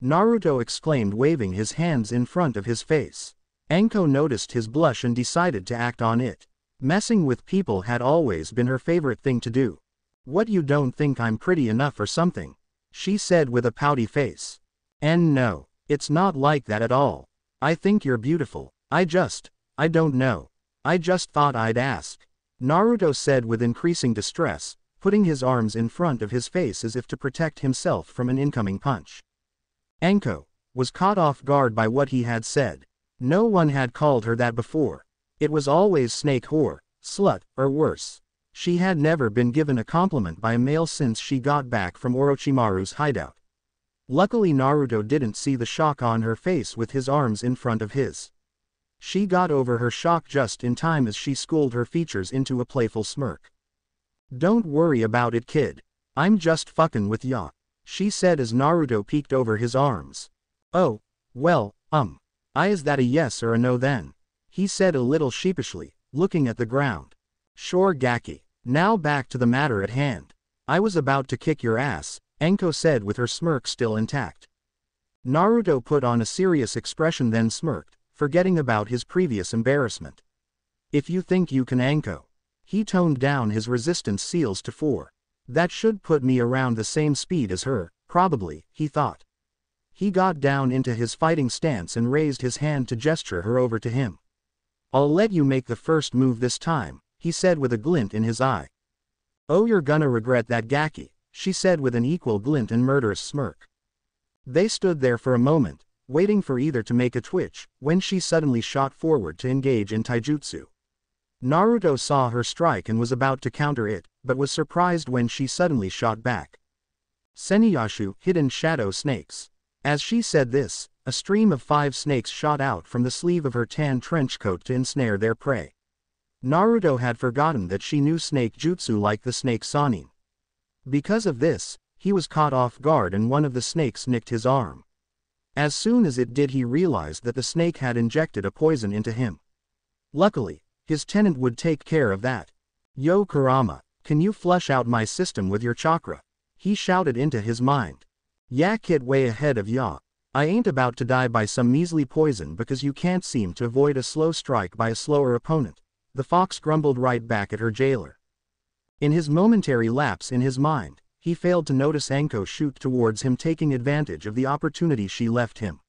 Naruto exclaimed, waving his hands in front of his face. Anko noticed his blush and decided to act on it. Messing with people had always been her favorite thing to do. What, you don't think I'm pretty enough or something? She said with a pouty face. And no, it's not like that at all. I think you're beautiful. I don't know. I just thought I'd ask. Naruto said with increasing distress, putting his arms in front of his face as if to protect himself from an incoming punch. Anko was caught off guard by what he had said. No one had called her that before. It was always snake whore, slut, or worse. She had never been given a compliment by a male since she got back from Orochimaru's hideout. Luckily Naruto didn't see the shock on her face with his arms in front of his. She got over her shock just in time as she schooled her features into a playful smirk. Don't worry about it kid. I'm just fucking with ya, she said as Naruto peeked over his arms. Oh, well, is that a yes or a no then? He said a little sheepishly, looking at the ground. Sure Gaki. Now back to the matter at hand. I was about to kick your ass, Anko said with her smirk still intact. Naruto put on a serious expression then smirked, forgetting about his previous embarrassment. If you think you can Anko. He toned down his resistance seals to 4. That should put me around the same speed as her, probably, he thought. He got down into his fighting stance and raised his hand to gesture her over to him. I'll let you make the first move this time, he said with a glint in his eye. Oh, you're gonna regret that, Gaki, she said with an equal glint and murderous smirk. They stood there for a moment, waiting for either to make a twitch, when she suddenly shot forward to engage in taijutsu. Naruto saw her strike and was about to counter it, but was surprised when she suddenly shot back. Seniyashu, hidden shadow snakes. As she said this, a stream of 5 snakes shot out from the sleeve of her tan trench coat to ensnare their prey. Naruto had forgotten that she knew snake jutsu like the snake Sannin. Because of this, he was caught off guard and one of the snakes nicked his arm. As soon as it did, he realized that the snake had injected a poison into him. Luckily, his tenant would take care of that. Yo Kurama, can you flush out my system with your chakra? He shouted into his mind. Yeah kid, way ahead of ya. I ain't about to die by some measly poison because you can't seem to avoid a slow strike by a slower opponent, the fox grumbled right back at her jailer. In his momentary lapse in his mind, he failed to notice Anko shoot towards him, taking advantage of the opportunity she left him.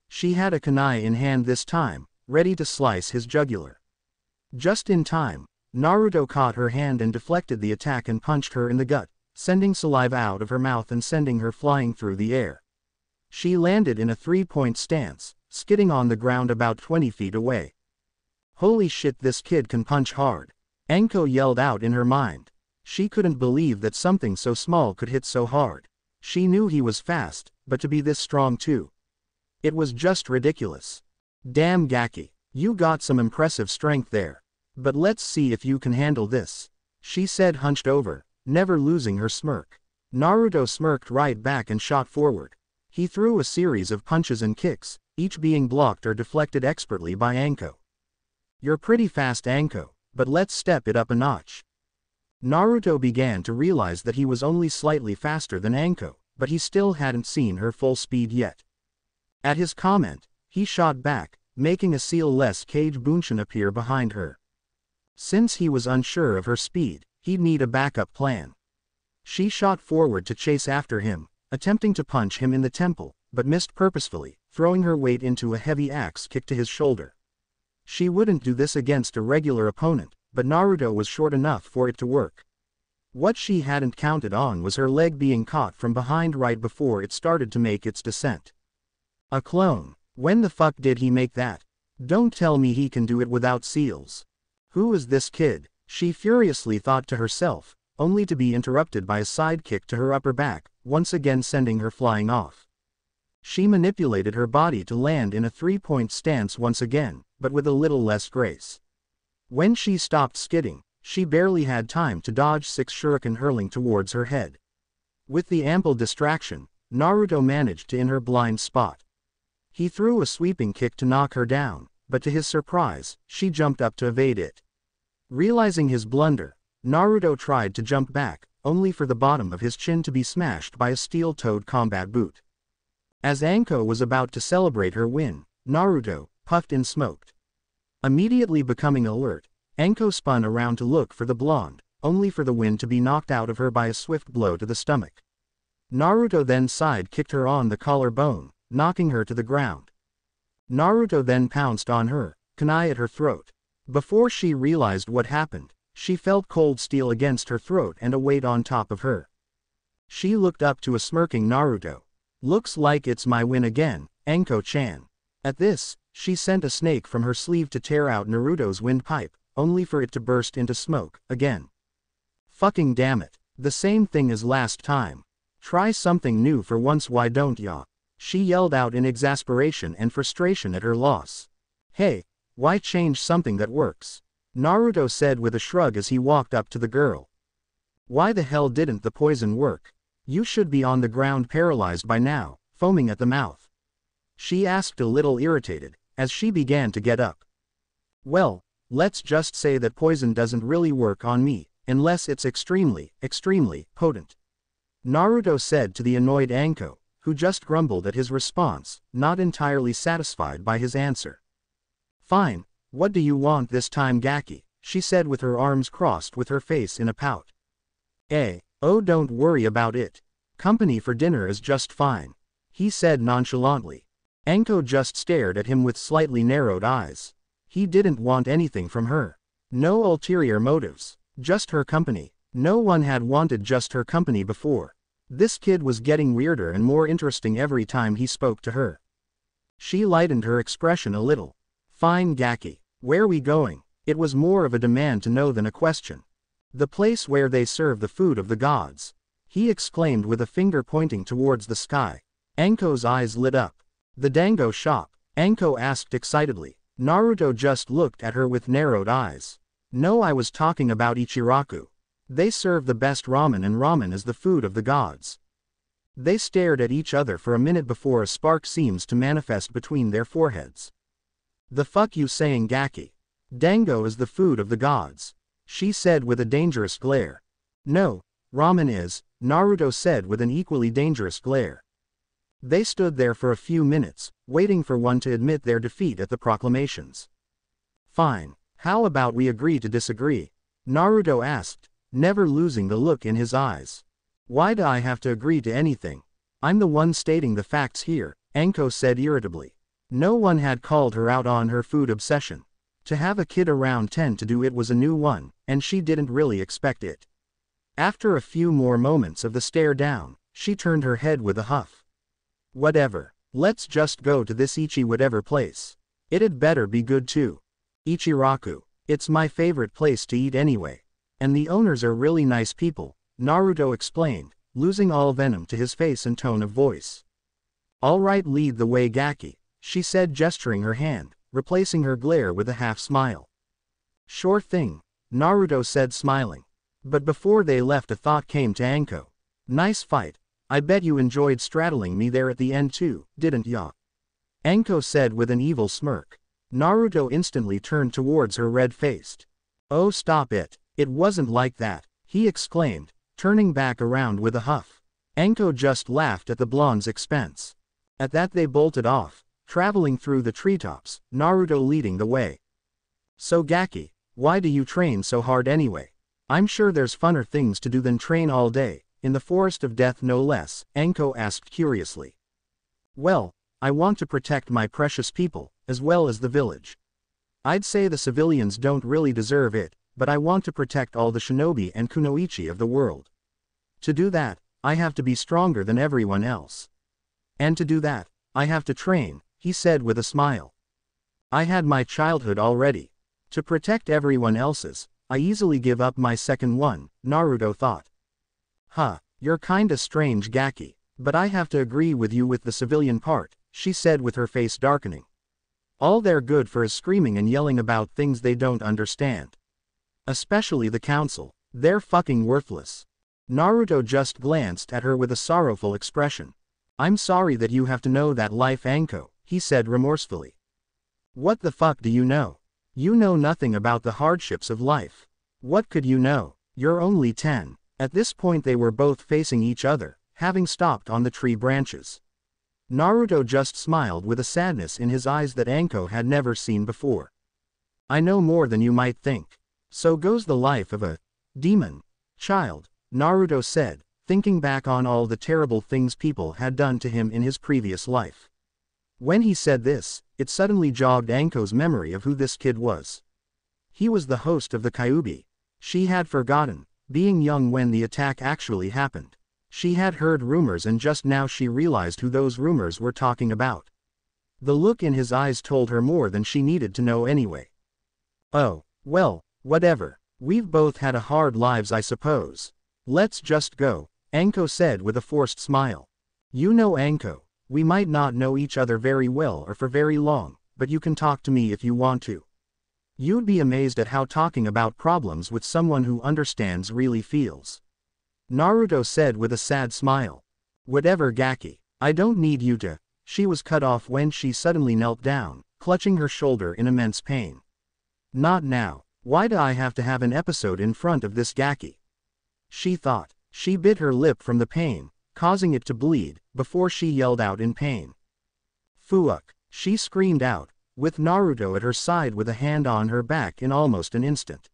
She had a kunai in hand this time, ready to slice his jugular. Just in time, Naruto caught her hand and deflected the attack and punched her in the gut, sending saliva out of her mouth and sending her flying through the air. She landed in a 3-point stance, skidding on the ground about 20 feet away. Holy shit, this kid can punch hard. Anko yelled out in her mind. She couldn't believe that something so small could hit so hard. She knew he was fast, but to be this strong too. It was just ridiculous. Damn Gaki, you got some impressive strength there. But let's see if you can handle this, she said, hunched over, never losing her smirk. Naruto smirked right back and shot forward. He threw a series of punches and kicks, each being blocked or deflected expertly by Anko. You're pretty fast, Anko, but let's step it up a notch. Naruto began to realize that he was only slightly faster than Anko, but he still hadn't seen her full speed yet. At his comment, he shot back, making a seal-less cage Bunshin appear behind her. Since he was unsure of her speed, he'd need a backup plan. She shot forward to chase after him, attempting to punch him in the temple, but missed purposefully, throwing her weight into a heavy axe kick to his shoulder. She wouldn't do this against a regular opponent, but Naruto was short enough for it to work. What she hadn't counted on was her leg being caught from behind right before it started to make its descent. A clone. When the fuck did he make that? Don't tell me he can do it without seals. Who is this kid? She furiously thought to herself, only to be interrupted by a sidekick to her upper back, once again sending her flying off. She manipulated her body to land in a 3-point stance once again, but with a little less grace. When she stopped skidding, she barely had time to dodge 6 shuriken hurling towards her head. With the ample distraction, Naruto managed to in her blind spot. He threw a sweeping kick to knock her down, but to his surprise, she jumped up to evade it. Realizing his blunder, Naruto tried to jump back, only for the bottom of his chin to be smashed by a steel-toed combat boot. As Anko was about to celebrate her win, Naruto, puffed and smoked. Immediately becoming alert, Anko spun around to look for the blonde, only for the wind to be knocked out of her by a swift blow to the stomach. Naruto then side-kicked her on the collarbone, knocking her to the ground. Naruto then pounced on her, kunai at her throat. Before she realized what happened, she felt cold steel against her throat and a weight on top of her. She looked up to a smirking Naruto. Looks like it's my win again, Anko-chan. At this, she sent a snake from her sleeve to tear out Naruto's windpipe, only for it to burst into smoke, again. Fucking damn it, the same thing as last time. Try something new for once, why don't ya? She yelled out in exasperation and frustration at her loss. Hey, why change something that works? Naruto said with a shrug as he walked up to the girl. Why the hell didn't the poison work? You should be on the ground paralyzed by now, foaming at the mouth. She asked, a little irritated, as she began to get up. Well, let's just say that poison doesn't really work on me, unless it's extremely, extremely potent. Naruto said to the annoyed Anko, who just grumbled at his response, not entirely satisfied by his answer. Fine, what do you want this time, Gaki? She said with her arms crossed with her face in a pout. Oh, don't worry about it. Company for dinner is just fine, he said nonchalantly. Anko just stared at him with slightly narrowed eyes. He didn't want anything from her. No ulterior motives, just her company. No one had wanted just her company before. This kid was getting weirder and more interesting every time he spoke to her. She lightened her expression a little. Fine, Gaki. Where we going? It was more of a demand to know than a question. The place where they serve the food of the gods, he exclaimed with a finger pointing towards the sky. Anko's eyes lit up. The Dango shop? Anko asked excitedly. Naruto just looked at her with narrowed eyes. No, I was talking about Ichiraku. They serve the best ramen, and ramen is the food of the gods. They stared at each other for a minute before a spark seems to manifest between their foreheads. The fuck you saying, Gaki? Dango is the food of the gods, she said with a dangerous glare. No, ramen is, Naruto said with an equally dangerous glare. They stood there for a few minutes, waiting for one to admit their defeat at the proclamations. Fine, how about we agree to disagree? Naruto asked, never losing the look in his eyes. Why do I have to agree to anything? I'm the one stating the facts here, Anko said irritably. No one had called her out on her food obsession. To have a kid around 10 to do it was a new one, and she didn't really expect it. After a few more moments of the stare down, she turned her head with a huff. Whatever, let's just go to this whatever place. It'd better be good too. Ichiraku, it's my favorite place to eat anyway. And the owners are really nice people, Naruto explained, losing all venom to his face and tone of voice. Alright, lead the way, Gaki, she said, gesturing her hand, replacing her glare with a half-smile. Sure thing, Naruto said, smiling. But before they left, a thought came to Anko. Nice fight. I bet you enjoyed straddling me there at the end too, didn't ya? Anko said with an evil smirk. Naruto instantly turned towards her, red-faced. Oh, stop it, it wasn't like that, he exclaimed, turning back around with a huff. Anko just laughed at the blonde's expense. At that they bolted off, traveling through the treetops, Naruto leading the way. So Gaki, why do you train so hard anyway? I'm sure there's funner things to do than train all day, in the forest of death no less, Anko asked curiously. Well, I want to protect my precious people, as well as the village. I'd say the civilians don't really deserve it, but I want to protect all the shinobi and kunoichi of the world. To do that, I have to be stronger than everyone else. And to do that, I have to train, he said with a smile. I had my childhood already. To protect everyone else's, I easily give up my second one, Naruto thought. Huh, you're kinda strange, Gaki, but I have to agree with you with the civilian part, she said with her face darkening. All they're good for is screaming and yelling about things they don't understand. Especially the council, they're fucking worthless. Naruto just glanced at her with a sorrowful expression. I'm sorry that you have to know that life, Anko, he said remorsefully. What the fuck do you know? You know nothing about the hardships of life. What could you know? You're only 10. At this point they were both facing each other, having stopped on the tree branches. Naruto just smiled with a sadness in his eyes that Anko had never seen before. I know more than you might think. So goes the life of a demon child, Naruto said, thinking back on all the terrible things people had done to him in his previous life. When he said this, it suddenly jogged Anko's memory of who this kid was. He was the host of the Kyuubi. She had forgotten, being young when the attack actually happened. She had heard rumors and just now she realized who those rumors were talking about. The look in his eyes told her more than she needed to know anyway. Oh, well, whatever. We've both had a hard lives, I suppose. Let's just go, Anko said with a forced smile. You know, Anko, we might not know each other very well or for very long, but you can talk to me if you want to. You'd be amazed at how talking about problems with someone who understands really feels. Naruto said with a sad smile. Whatever, Gaki, I don't need you to. She was cut off when she suddenly knelt down, clutching her shoulder in immense pain. Not now, Why do I have to have an episode in front of this Gaki? She thought. She bit her lip from the pain, causing it to bleed, before she yelled out in pain. Fuck! She screamed out, with Naruto at her side with a hand on her back in almost an instant.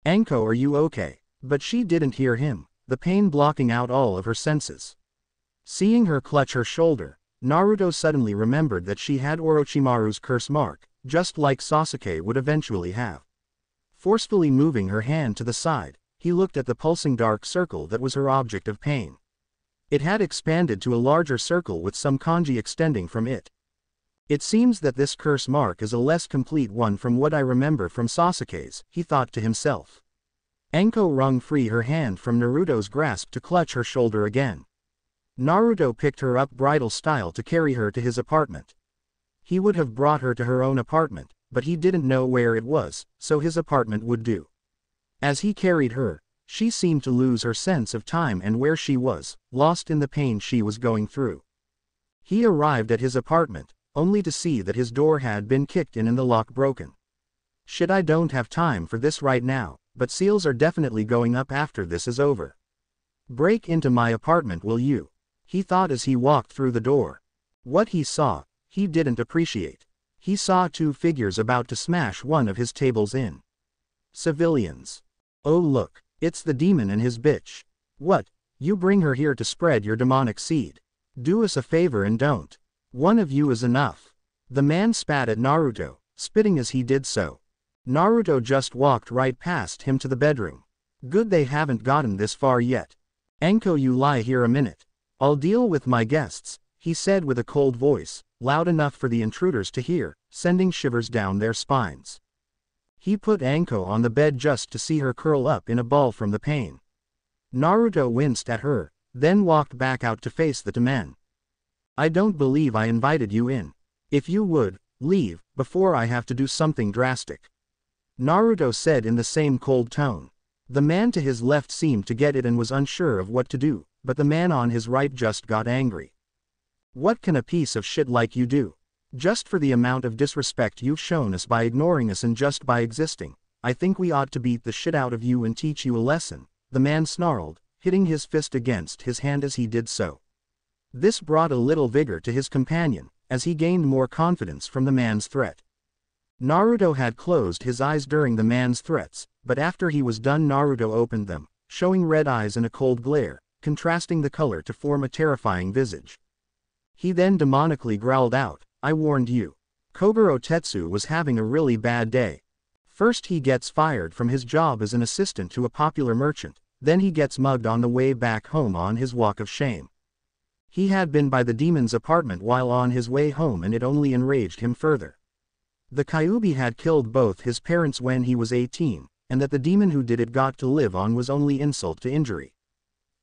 Anko, are you okay? But she didn't hear him, the pain blocking out all of her senses. Seeing her clutch her shoulder, Naruto suddenly remembered that she had Orochimaru's curse mark, just like Sasuke would eventually have. Forcefully moving her hand to the side, he looked at the pulsing dark circle that was her object of pain. It had expanded to a larger circle with some kanji extending from it. It seems that this curse mark is a less complete one from what I remember from Sasuke's, he thought to himself. Anko wrung free her hand from Naruto's grasp to clutch her shoulder again. Naruto picked her up bridal style to carry her to his apartment. He would have brought her to her own apartment, but he didn't know where it was, so his apartment would do. As he carried her, she seemed to lose her sense of time and where she was, lost in the pain she was going through. He arrived at his apartment, only to see that his door had been kicked in and the lock broken. Shit, I don't have time for this right now, but seals are definitely going up after this is over. Break into my apartment, will you? He thought as he walked through the door. What he saw, he didn't appreciate. He saw two figures about to smash one of his tables in. Civilians. Oh look, it's the demon and his bitch. What, you bring her here to spread your demonic seed? Do us a favor and don't. One of you is enough. The man spat at Naruto, spitting as he did so. Naruto just walked right past him to the bedroom. Good they haven't gotten this far yet. Anko, you lie here a minute. I'll deal with my guests, he said with a cold voice, loud enough for the intruders to hear, sending shivers down their spines. He put Anko on the bed just to see her curl up in a ball from the pain. Naruto winced at her, then walked back out to face the two men. I don't believe I invited you in. If you would, leave, before I have to do something drastic. Naruto said in the same cold tone. The man to his left seemed to get it and was unsure of what to do, but the man on his right just got angry. What can a piece of shit like you do? Just for the amount of disrespect you've shown us by ignoring us and just by existing, I think we ought to beat the shit out of you and teach you a lesson, the man snarled, hitting his fist against his hand as he did so. This brought a little vigor to his companion, as he gained more confidence from the man's threat. Naruto had closed his eyes during the man's threats, but after he was done Naruto opened them, showing red eyes and a cold glare, contrasting the color to form a terrifying visage. He then demonically growled out, I warned you. Kogoro Tetsu was having a really bad day. First he gets fired from his job as an assistant to a popular merchant, then he gets mugged on the way back home on his walk of shame. He had been by the demon's apartment while on his way home and it only enraged him further. The Kyuubi had killed both his parents when he was 18, and that the demon who did it got to live on was only insult to injury.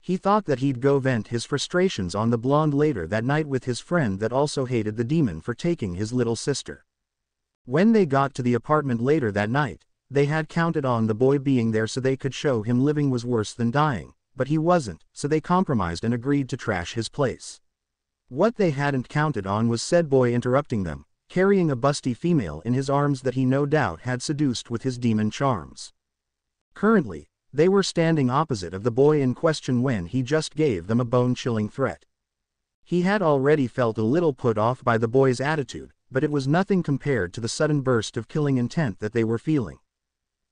He thought that he'd go vent his frustrations on the blonde later that night with his friend that also hated the demon for taking his little sister. When they got to the apartment later that night, they had counted on the boy being there so they could show him living was worse than dying, but he wasn't, so they compromised and agreed to trash his place. What they hadn't counted on was said boy interrupting them, carrying a busty female in his arms that he no doubt had seduced with his demon charms. Currently, they were standing opposite of the boy in question when he just gave them a bone-chilling threat. He had already felt a little put off by the boy's attitude, but it was nothing compared to the sudden burst of killing intent that they were feeling.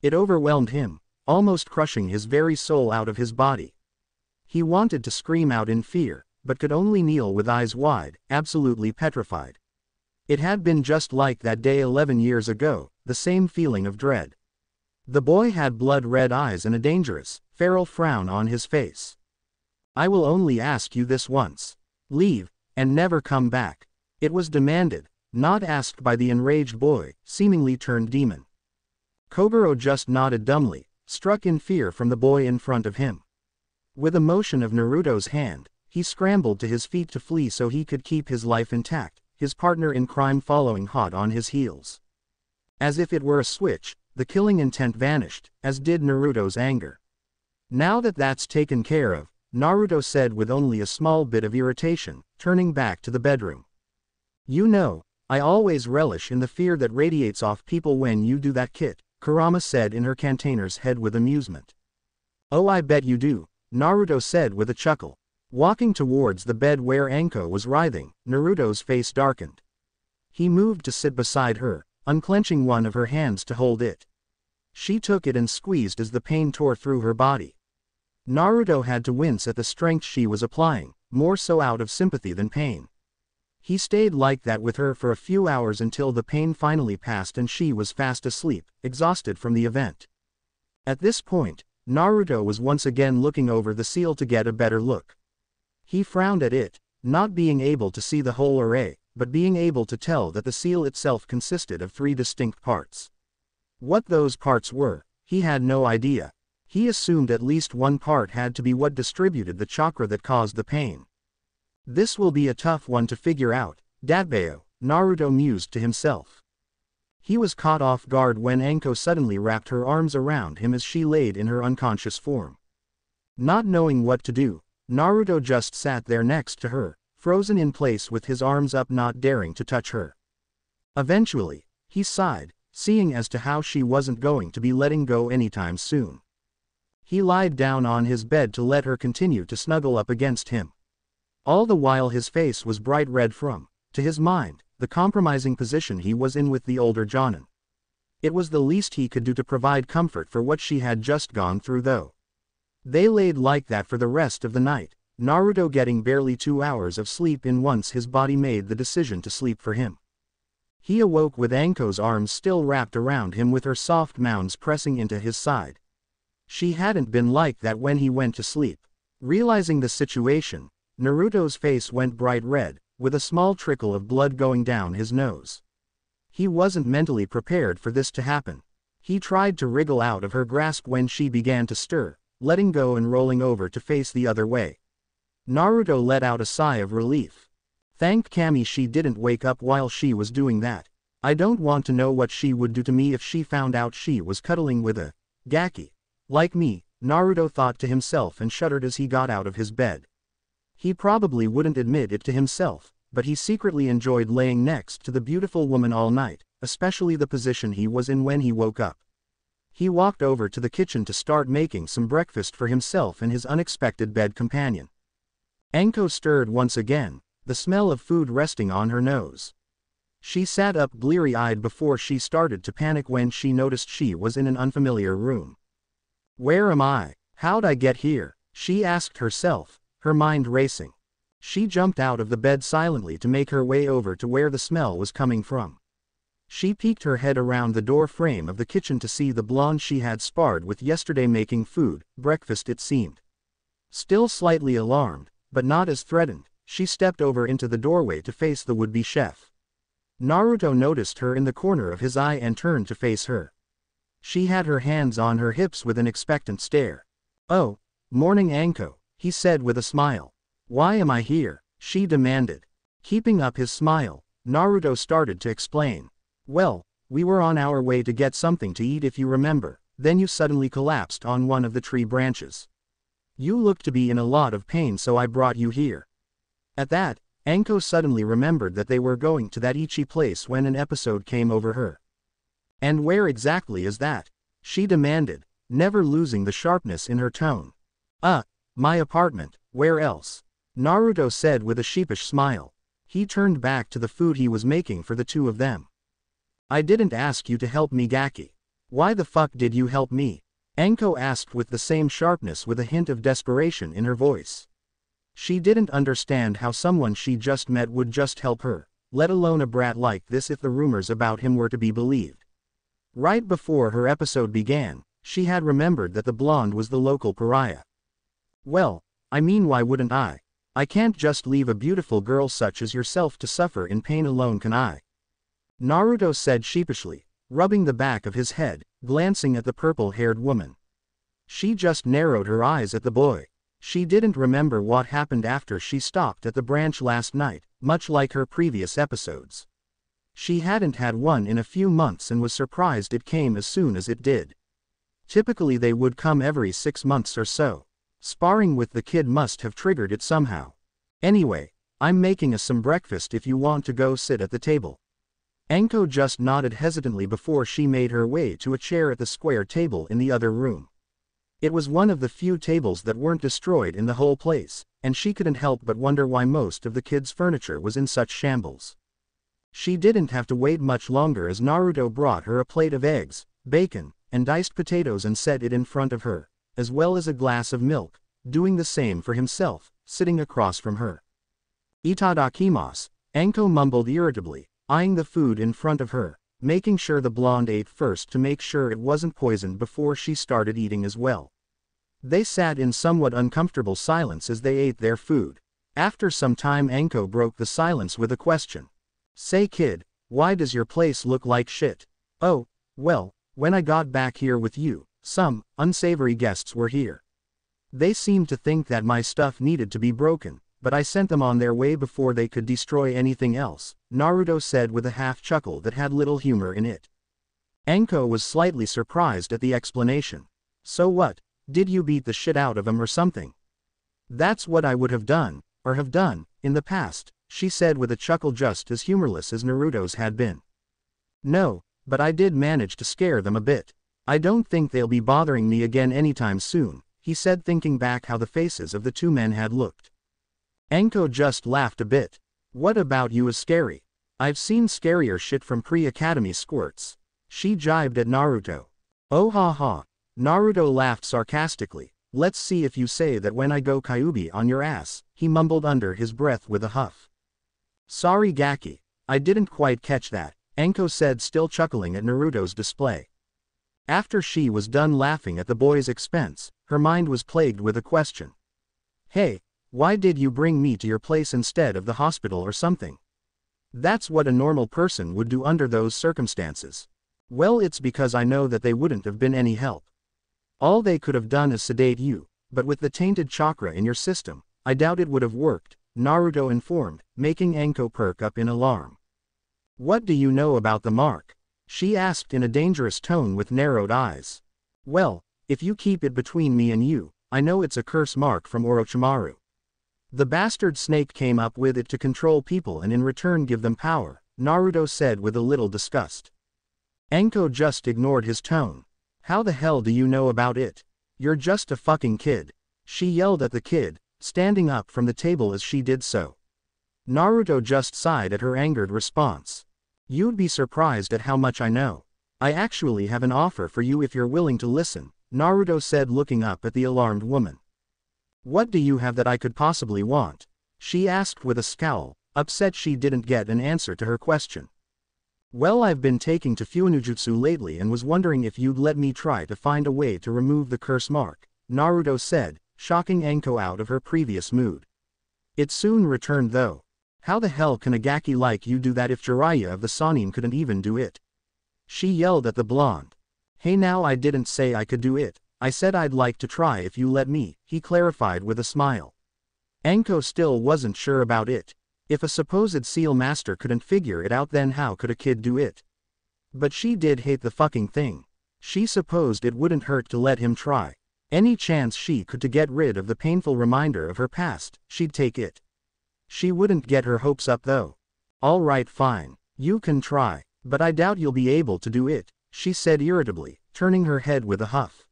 It overwhelmed him, almost crushing his very soul out of his body. He wanted to scream out in fear, but could only kneel with eyes wide, absolutely petrified. It had been just like that day 11 years ago, the same feeling of dread. The boy had blood-red eyes and a dangerous, feral frown on his face. I will only ask you this once. Leave, and never come back. It was demanded, not asked by the enraged boy, seemingly turned demon. Kogoro just nodded dumbly, struck in fear from the boy in front of him. With a motion of Naruto's hand, he scrambled to his feet to flee so he could keep his life intact, his partner in crime following hot on his heels. As if it were a switch, the killing intent vanished, as did Naruto's anger. Now that that's taken care of, Naruto said with only a small bit of irritation, turning back to the bedroom. You know, I always relish in the fear that radiates off people when you do that, Kit. Kurama said in her container's head with amusement. Oh, I bet you do, Naruto said with a chuckle. Walking towards the bed where Anko was writhing, Naruto's face darkened. He moved to sit beside her, unclenching one of her hands to hold it. She took it and squeezed as the pain tore through her body. Naruto had to wince at the strength she was applying, more so out of sympathy than pain. He stayed like that with her for a few hours until the pain finally passed and she was fast asleep, exhausted from the event. At this point, Naruto was once again looking over the seal to get a better look. He frowned at it, not being able to see the whole array, but being able to tell that the seal itself consisted of 3 distinct parts. What those parts were, he had no idea. He assumed at least one part had to be what distributed the chakra that caused the pain. This will be a tough one to figure out, Datbeo, Naruto mused to himself. He was caught off guard when Anko suddenly wrapped her arms around him as she laid in her unconscious form. Not knowing what to do, Naruto just sat there next to her, frozen in place with his arms up, not daring to touch her. Eventually, he sighed, seeing as to how she wasn't going to be letting go anytime soon. He lied down on his bed to let her continue to snuggle up against him. All the while his face was bright red from, to his mind, the compromising position he was in with the older Jonin. It was the least he could do to provide comfort for what she had just gone through though. They laid like that for the rest of the night, Naruto getting barely 2 hours of sleep in once his body made the decision to sleep for him. He awoke with Anko's arms still wrapped around him with her soft mounds pressing into his side. She hadn't been like that when he went to sleep. Realizing the situation, Naruto's face went bright red, with a small trickle of blood going down his nose. He wasn't mentally prepared for this to happen. He tried to wriggle out of her grasp when she began to stir, letting go and rolling over to face the other way. Naruto let out a sigh of relief. Thank Kami she didn't wake up while she was doing that. I don't want to know what she would do to me if she found out she was cuddling with a Gaki. Like me, Naruto thought to himself and shuddered as he got out of his bed. He probably wouldn't admit it to himself, but he secretly enjoyed laying next to the beautiful woman all night, especially the position he was in when he woke up. He walked over to the kitchen to start making some breakfast for himself and his unexpected bed companion. Anko stirred once again, the smell of food resting on her nose. She sat up bleary-eyed before she started to panic when she noticed she was in an unfamiliar room. Where am I? How'd I get here? She asked herself, her mind racing. She jumped out of the bed silently to make her way over to where the smell was coming from. She peeked her head around the door frame of the kitchen to see the blonde she had sparred with yesterday making food, breakfast it seemed. Still slightly alarmed, but not as threatened, she stepped over into the doorway to face the would-be chef. Naruto noticed her in the corner of his eye and turned to face her. She had her hands on her hips with an expectant stare. Oh, morning Anko, he said with a smile. Why am I here? She demanded. Keeping up his smile, Naruto started to explain. Well, we were on our way to get something to eat if you remember, then you suddenly collapsed on one of the tree branches. You look to be in a lot of pain, so I brought you here. At that, Anko suddenly remembered that they were going to that Ichi place when an episode came over her. And where exactly is that? She demanded, never losing the sharpness in her tone. My apartment, where else? Naruto said with a sheepish smile. He turned back to the food he was making for the two of them. I didn't ask you to help me, Gaki. Why the fuck did you help me? Anko asked with the same sharpness with a hint of desperation in her voice. She didn't understand how someone she just met would just help her, let alone a brat like this if the rumors about him were to be believed. Right before her episode began, she had remembered that the blonde was the local pariah. Well, I mean, why wouldn't I? I can't just leave a beautiful girl such as yourself to suffer in pain alone, can I? Naruto said sheepishly, rubbing the back of his head, glancing at the purple-haired woman. She just narrowed her eyes at the boy. She didn't remember what happened after she stopped at the branch last night, much like her previous episodes. She hadn't had one in a few months and was surprised it came as soon as it did. Typically they would come every 6 months or so. Sparring with the kid must have triggered it somehow. Anyway, I'm making us some breakfast if you want to go sit at the table. Anko just nodded hesitantly before she made her way to a chair at the square table in the other room. It was one of the few tables that weren't destroyed in the whole place, and she couldn't help but wonder why most of the kids' furniture was in such shambles. She didn't have to wait much longer as Naruto brought her a plate of eggs, bacon, and diced potatoes and set it in front of her, as well as a glass of milk, doing the same for himself, sitting across from her. "Itadakimasu," Anko mumbled irritably, eyeing the food in front of her, making sure the blonde ate first to make sure it wasn't poisoned before she started eating as well. They sat in somewhat uncomfortable silence as they ate their food. After some time Anko broke the silence with a question. "Say kid, why does your place look like shit?" "Oh, well, when I got back here with you, some unsavory guests were here. They seemed to think that my stuff needed to be broken, but I sent them on their way before they could destroy anything else," Naruto said with a half-chuckle that had little humor in it. Anko was slightly surprised at the explanation. "So what, did you beat the shit out of them or something?" "That's what I would have done, or have done, in the past," she said with a chuckle just as humorless as Naruto's had been. "No, but I did manage to scare them a bit. I don't think they'll be bothering me again anytime soon," he said, thinking back how the faces of the two men had looked. Anko just laughed a bit. "What about you is scary? I've seen scarier shit from pre-academy squirts," she jibed at Naruto. "Oh ha ha," Naruto laughed sarcastically. "Let's see if you say that when I go Kyuubi on your ass," he mumbled under his breath with a huff. "Sorry Gaki, I didn't quite catch that," Anko said, still chuckling at Naruto's display. After she was done laughing at the boy's expense, her mind was plagued with a question. "Hey, why did you bring me to your place instead of the hospital or something? That's what a normal person would do under those circumstances." "Well, it's because I know that they wouldn't have been any help. All they could have done is sedate you, but with the tainted chakra in your system, I doubt it would have worked," Naruto informed, making Anko perk up in alarm. "What do you know about the mark?" she asked in a dangerous tone with narrowed eyes. "Well, if you keep it between me and you, I know it's a curse mark from Orochimaru. The bastard snake came up with it to control people and in return give them power," Naruto said with a little disgust. Anko just ignored his tone. "How the hell do you know about it? You're just a fucking kid," she yelled at the kid, standing up from the table as she did so. Naruto just sighed at her angered response. "You'd be surprised at how much I know. I actually have an offer for you if you're willing to listen," Naruto said, looking up at the alarmed woman. "What do you have that I could possibly want?" she asked with a scowl, upset she didn't get an answer to her question. "Well, I've been taking to Fuinujutsu lately and was wondering if you'd let me try to find a way to remove the curse mark," Naruto said, shocking Anko out of her previous mood. It soon returned though. "How the hell can a Gaki like you do that if Jiraiya of the Sannin couldn't even do it?" she yelled at the blonde. "Hey now, I didn't say I could do it. I said I'd like to try if you let me," he clarified with a smile. Anko still wasn't sure about it. If a supposed seal master couldn't figure it out, then how could a kid do it? But she did hate the fucking thing. She supposed it wouldn't hurt to let him try. Any chance she could to get rid of the painful reminder of her past, she'd take it. She wouldn't get her hopes up though. "All right, fine. You can try, but I doubt you'll be able to do it," she said irritably, turning her head with a huff.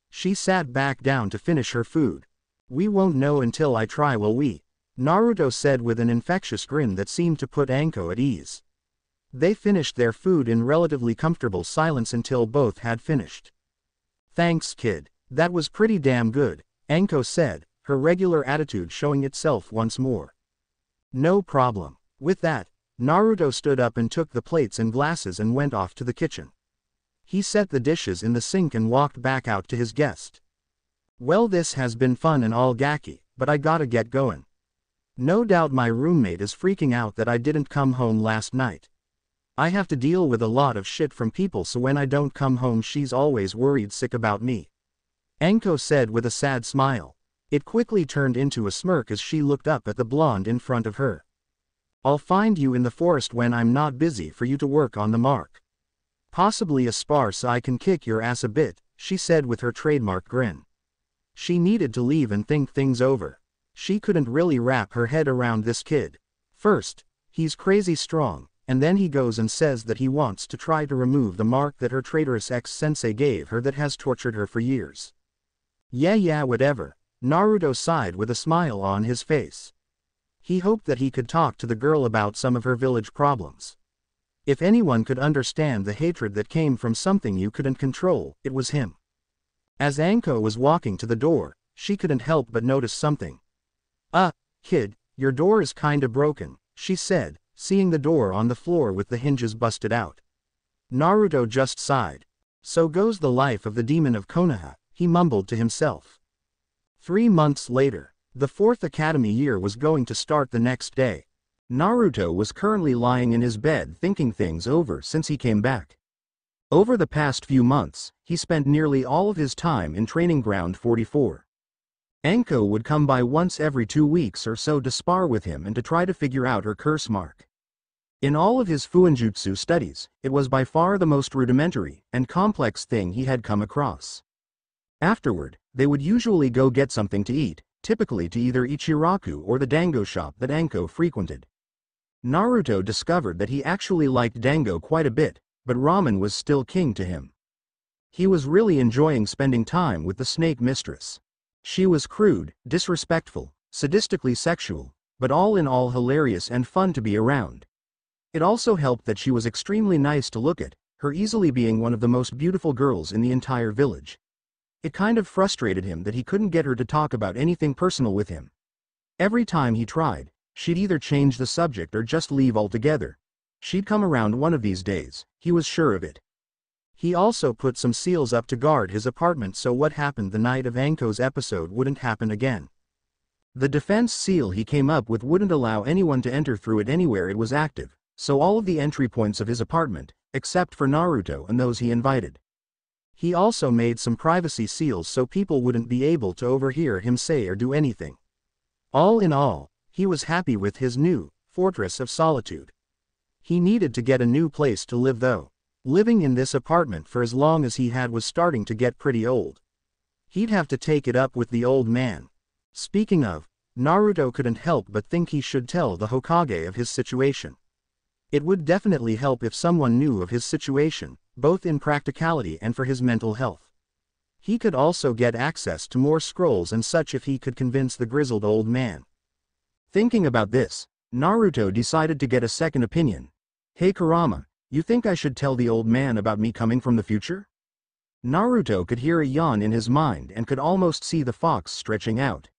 She sat back down to finish her food. "We won't know until I try, will we?" Naruto said with an infectious grin that seemed to put Anko at ease. They finished their food in relatively comfortable silence until both had finished. "Thanks kid, that was pretty damn good," Anko said, her regular attitude showing itself once more. "No problem." With that, Naruto stood up and took the plates and glasses and went off to the kitchen. He set the dishes in the sink and walked back out to his guest. "Well, this has been fun and all Gaki, but I gotta get going. No doubt my roommate is freaking out that I didn't come home last night. I have to deal with a lot of shit from people, so when I don't come home she's always worried sick about me," Anko said with a sad smile. It quickly turned into a smirk as she looked up at the blonde in front of her. "I'll find you in the forest when I'm not busy for you to work on the mark. Possibly a spar so I can kick your ass a bit," she said with her trademark grin. She needed to leave and think things over. She couldn't really wrap her head around this kid. First, he's crazy strong, and then he goes and says that he wants to try to remove the mark that her traitorous ex-sensei gave her that has tortured her for years. Yeah, whatever, Naruto sighed with a smile on his face. He hoped that he could talk to the girl about some of her village problems. If anyone could understand the hatred that came from something you couldn't control, it was him. As Anko was walking to the door, she couldn't help but notice something. Kid, your door is kinda broken, she said, seeing the door on the floor with the hinges busted out. Naruto just sighed. So goes the life of the demon of Konoha, he mumbled to himself. 3 months later, the 4th academy year was going to start the next day. Naruto was currently lying in his bed thinking things over since he came back. Over the past few months, he spent nearly all of his time in Training Ground 44. Anko would come by once every 2 weeks or so to spar with him and to try to figure out her curse mark. In all of his Fuinjutsu studies, it was by far the most rudimentary and complex thing he had come across. Afterward, they would usually go get something to eat, typically to either Ichiraku or the dango shop that Anko frequented. Naruto discovered that he actually liked dango quite a bit, but ramen was still king to him. He was really enjoying spending time with the snake mistress. She was crude, disrespectful, sadistically sexual, but all in all hilarious and fun to be around. It also helped that she was extremely nice to look at, her easily being one of the most beautiful girls in the entire village. It kind of frustrated him that he couldn't get her to talk about anything personal with him. Every time he tried, she'd either change the subject or just leave altogether. She'd come around one of these days, he was sure of it. He also put some seals up to guard his apartment so what happened the night of Anko's episode wouldn't happen again. The defense seal he came up with wouldn't allow anyone to enter through it anywhere it was active, so all of the entry points of his apartment, except for Naruto and those he invited. He also made some privacy seals so people wouldn't be able to overhear him say or do anything. All in all, he was happy with his new fortress of solitude. He needed to get a new place to live though. Living in this apartment for as long as he had was starting to get pretty old. He'd have to take it up with the old man. Speaking of, Naruto couldn't help but think he should tell the Hokage of his situation. It would definitely help if someone knew of his situation, both in practicality and for his mental health. He could also get access to more scrolls and such if he could convince the grizzled old man. Thinking about this, Naruto decided to get a second opinion. Hey Kurama, you think I should tell the old man about me coming from the future? Naruto could hear a yawn in his mind and could almost see the fox stretching out.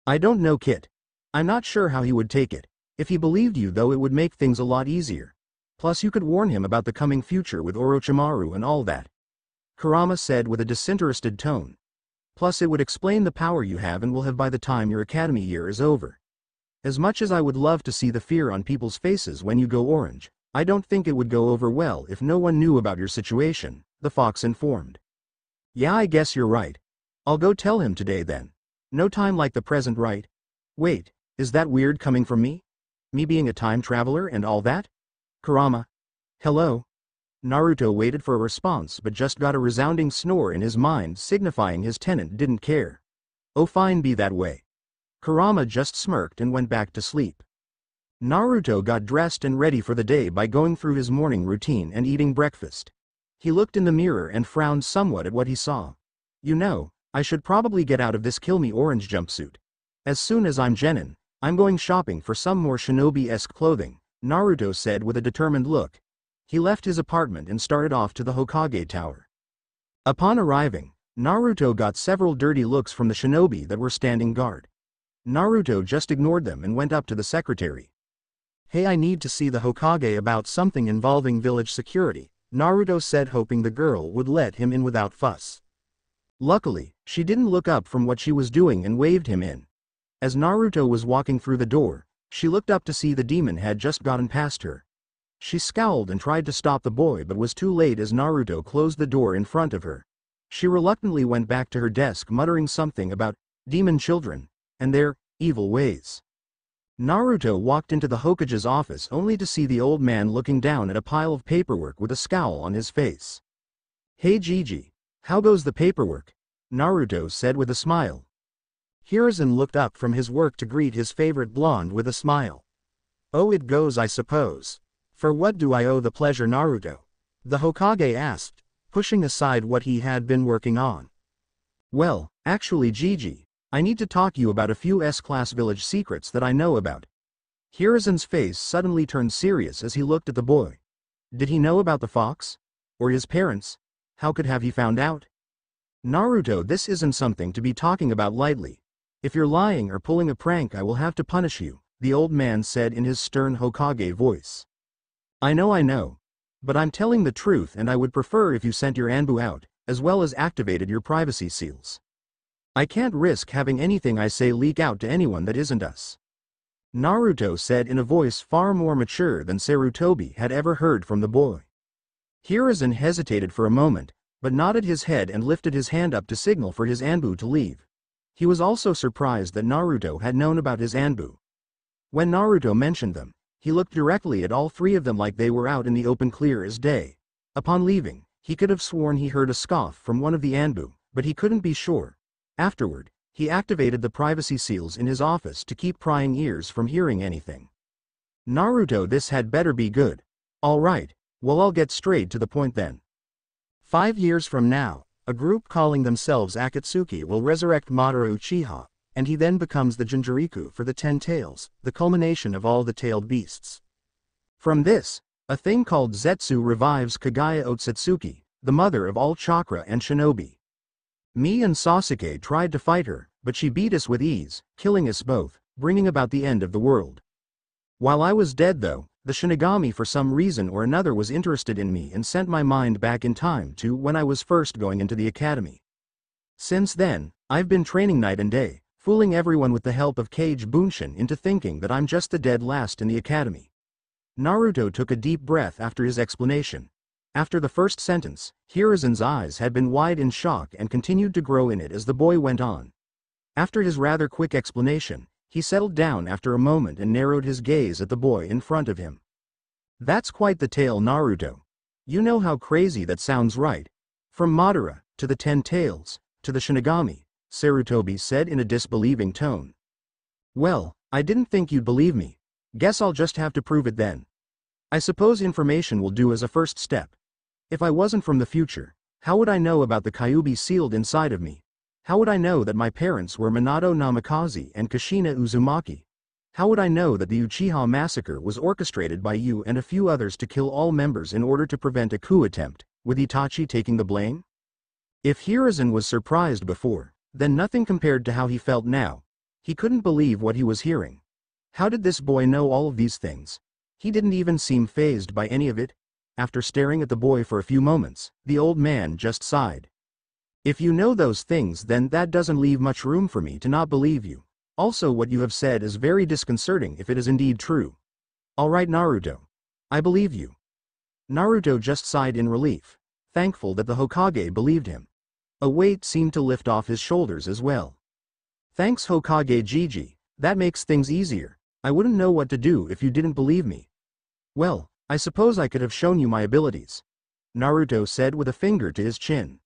I don't know, Kit. I'm not sure how he would take it. If he believed you though, it would make things a lot easier. Plus you could warn him about the coming future with Orochimaru and all that. Kurama said with a disinterested tone. Plus it would explain the power you have and will have by the time your academy year is over. As much as I would love to see the fear on people's faces when you go orange, I don't think it would go over well if no one knew about your situation, the fox informed. Yeah, I guess you're right. I'll go tell him today then. No time like the present, right? Wait, is that weird coming from me? Me being a time traveler and all that? Kurama. Hello? Naruto waited for a response but just got a resounding snore in his mind signifying his tenant didn't care. Oh fine, be that way. Kurama just smirked and went back to sleep. Naruto got dressed and ready for the day by going through his morning routine and eating breakfast. He looked in the mirror and frowned somewhat at what he saw. You know, I should probably get out of this kill me orange jumpsuit. As soon as I'm genin, I'm going shopping for some more shinobi-esque clothing, Naruto said with a determined look. He left his apartment and started off to the Hokage Tower. Upon arriving, Naruto got several dirty looks from the shinobi that were standing guard. Naruto just ignored them and went up to the secretary. Hey, I need to see the Hokage about something involving village security, Naruto said, hoping the girl would let him in without fuss. Luckily, she didn't look up from what she was doing and waved him in. As Naruto was walking through the door, she looked up to see the demon had just gotten past her. She scowled and tried to stop the boy but was too late as Naruto closed the door in front of her. She reluctantly went back to her desk muttering something about demon children and their evil ways. Naruto walked into the Hokage's office only to see the old man looking down at a pile of paperwork with a scowl on his face. Hey Gigi, how goes the paperwork? Naruto said with a smile. Hiruzen looked up from his work to greet his favorite blonde with a smile. Oh, it goes, I suppose. For what do I owe the pleasure, Naruto? The Hokage asked, pushing aside what he had been working on. Well, actually Gigi, I need to talk to you about a few S-class village secrets that I know about. Hiruzen's face suddenly turned serious as he looked at the boy. Did he know about the fox? Or his parents? How could have he found out? Naruto, this isn't something to be talking about lightly. If you're lying or pulling a prank, I will have to punish you, the old man said in his stern Hokage voice. I know. But I'm telling the truth, and I would prefer if you sent your Anbu out, as well as activated your privacy seals. I can't risk having anything I say leak out to anyone that isn't us. Naruto said in a voice far more mature than Sarutobi had ever heard from the boy. Hiruzen hesitated for a moment, but nodded his head and lifted his hand up to signal for his Anbu to leave. He was also surprised that Naruto had known about his Anbu. When Naruto mentioned them, he looked directly at all three of them like they were out in the open clear as day. Upon leaving, he could have sworn he heard a scoff from one of the Anbu, but he couldn't be sure. Afterward, he activated the privacy seals in his office to keep prying ears from hearing anything. Naruto, this had better be good. Alright, well, I'll get straight to the point then. 5 years from now, a group calling themselves Akatsuki will resurrect Madara Uchiha, and he then becomes the Jinchuriku for the 10 tails, the culmination of all the tailed beasts. From this, a thing called Zetsu revives Kaguya Otsutsuki, the mother of all chakra and shinobi. Me and Sasuke tried to fight her, but she beat us with ease, killing us both, bringing about the end of the world. While I was dead though, the Shinigami for some reason or another was interested in me and sent my mind back in time to when I was first going into the academy. Since then, I've been training night and day, fooling everyone with the help of Kage Bunshin into thinking that I'm just the dead last in the academy. Naruto took a deep breath after his explanation. After the first sentence, Hiruzen's eyes had been wide in shock and continued to grow in it as the boy went on. After his rather quick explanation, he settled down after a moment and narrowed his gaze at the boy in front of him. That's quite the tale, Naruto. You know how crazy that sounds, right? From Madara, to the 10 tails, to the Shinigami, Sarutobi said in a disbelieving tone. Well, I didn't think you'd believe me. Guess I'll just have to prove it then. I suppose information will do as a first step. If I wasn't from the future, how would I know about the Kyuubi sealed inside of me? How would I know that my parents were Minato Namikaze and Kushina Uzumaki? How would I know that the Uchiha massacre was orchestrated by you and a few others to kill all members in order to prevent a coup attempt, with Itachi taking the blame? If Hiruzen was surprised before, then nothing compared to how he felt now. He couldn't believe what he was hearing. How did this boy know all of these things? He didn't even seem fazed by any of it. After staring at the boy for a few moments, the old man just sighed. If you know those things, then that doesn't leave much room for me to not believe you. Also, what you have said is very disconcerting if it is indeed true. Alright, Naruto. I believe you. Naruto just sighed in relief, thankful that the Hokage believed him. A weight seemed to lift off his shoulders as well. Thanks, Hokage Gigi, that makes things easier. I wouldn't know what to do if you didn't believe me. Well, I suppose I could have shown you my abilities, Naruto said with a finger to his chin.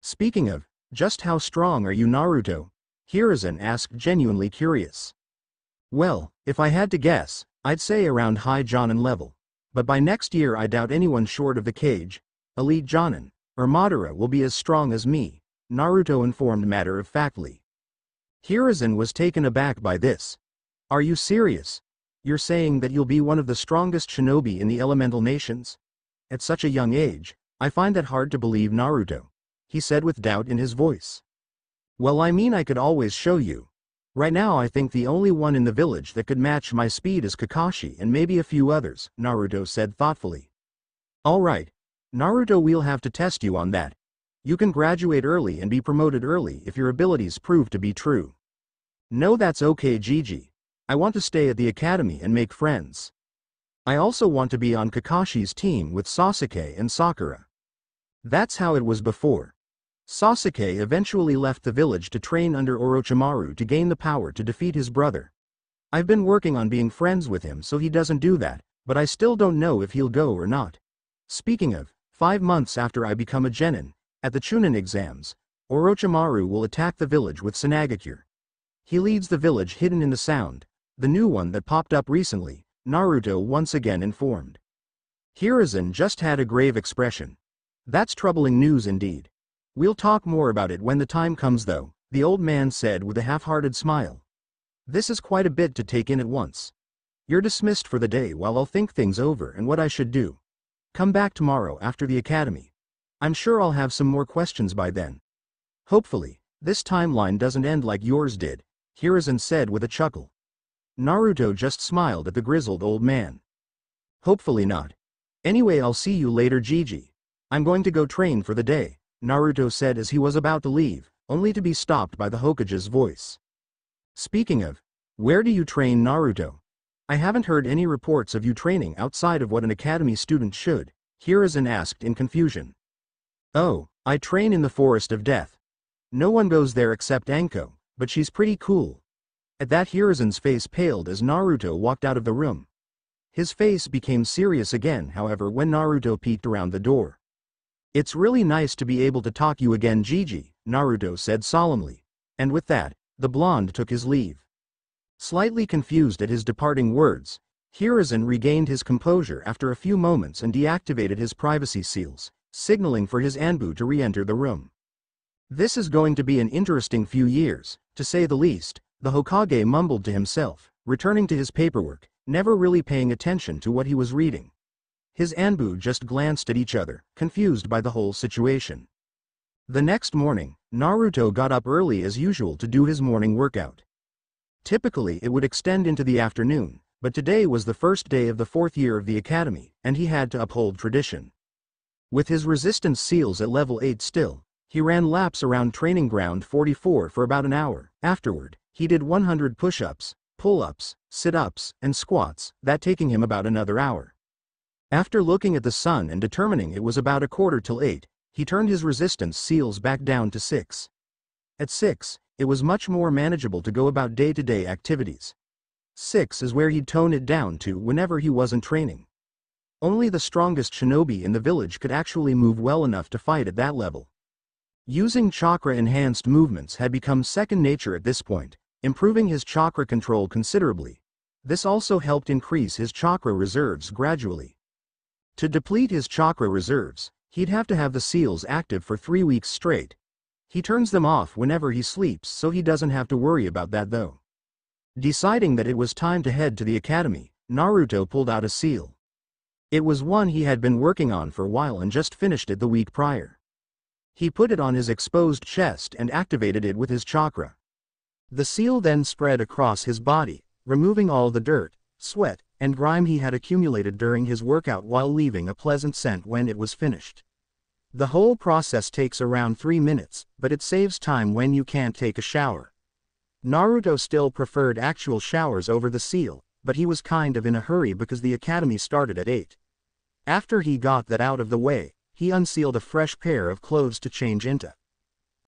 Speaking of, just how strong are you, Naruto? Hiruzen asked, genuinely curious. Well, if I had to guess, I'd say around high Jonin level. But by next year I doubt anyone short of the Kage, Elite Jonin, or Madara will be as strong as me, Naruto informed matter-of-factly. Hiruzen was taken aback by this. Are you serious? You're saying that you'll be one of the strongest shinobi in the elemental nations? At such a young age, I find that hard to believe, Naruto, he said with doubt in his voice. Well, I mean, I could always show you. Right now I think the only one in the village that could match my speed is Kakashi and maybe a few others, Naruto said thoughtfully. Alright, Naruto, we'll have to test you on that. You can graduate early and be promoted early if your abilities prove to be true. No, that's okay, Gigi. I want to stay at the academy and make friends. I also want to be on Kakashi's team with Sasuke and Sakura. That's how it was before. Sasuke eventually left the village to train under Orochimaru to gain the power to defeat his brother. I've been working on being friends with him so he doesn't do that, but I still don't know if he'll go or not. Speaking of, 5 months after I become a genin, at the Chunin exams, Orochimaru will attack the village with Tsunagakure. He leads the village hidden in the sound, the new one that popped up recently, Naruto once again informed. Hiruzen just had a grave expression. That's troubling news indeed. We'll talk more about it when the time comes though, the old man said with a half-hearted smile. This is quite a bit to take in at once. You're dismissed for the day while I'll think things over and what I should do. Come back tomorrow after the academy. I'm sure I'll have some more questions by then. Hopefully, this timeline doesn't end like yours did, Hiruzen said with a chuckle. Naruto just smiled at the grizzled old man. Hopefully not. Anyway, I'll see you later, Gigi. I'm going to go train for the day, Naruto said as he was about to leave, only to be stopped by the Hokage's voice. Speaking of, where do you train, Naruto? I haven't heard any reports of you training outside of what an academy student should, Hiruzen asked in confusion. Oh, I train in the Forest of Death. No one goes there except Anko, but she's pretty cool. At that, Hiruzen's face paled as Naruto walked out of the room. His face became serious again, however, when Naruto peeked around the door. It's really nice to be able to talk you again, Gigi, Naruto said solemnly. And with that, the blonde took his leave. Slightly confused at his departing words, Hiruzen regained his composure after a few moments and deactivated his privacy seals, signaling for his Anbu to re-enter the room. This is going to be an interesting few years, to say the least, the Hokage mumbled to himself, returning to his paperwork, never really paying attention to what he was reading. His Anbu just glanced at each other, confused by the whole situation. The next morning, Naruto got up early as usual to do his morning workout. Typically it would extend into the afternoon, but today was the first day of the 4th year of the academy, and he had to uphold tradition. With his resistance seals at level 8 still, he ran laps around training ground 44 for about an hour. Afterward, he did 100 push-ups, pull-ups, sit-ups, and squats, that taking him about another hour. After looking at the sun and determining it was about 7:45 till 8, he turned his resistance seals back down to 6. At 6, it was much more manageable to go about day-to-day activities. 6 is where he'd tone it down to whenever he wasn't training. Only the strongest shinobi in the village could actually move well enough to fight at that level. Using chakra-enhanced movements had become second nature at this point, improving his chakra control considerably. This also helped increase his chakra reserves gradually. To deplete his chakra reserves, he'd have to have the seals active for 3 weeks straight. He turns them off whenever he sleeps, so he doesn't have to worry about that though. Deciding that it was time to head to the academy, Naruto pulled out a seal. It was one he had been working on for a while and just finished it the week prior. He put it on his exposed chest and activated it with his chakra. The seal then spread across his body, removing all the dirt, sweat, and grime he had accumulated during his workout while leaving a pleasant scent when it was finished. The whole process takes around 3 minutes, but it saves time when you can't take a shower. Naruto still preferred actual showers over the seal, but he was kind of in a hurry because the academy started at 8. After he got that out of the way, he unsealed a fresh pair of clothes to change into.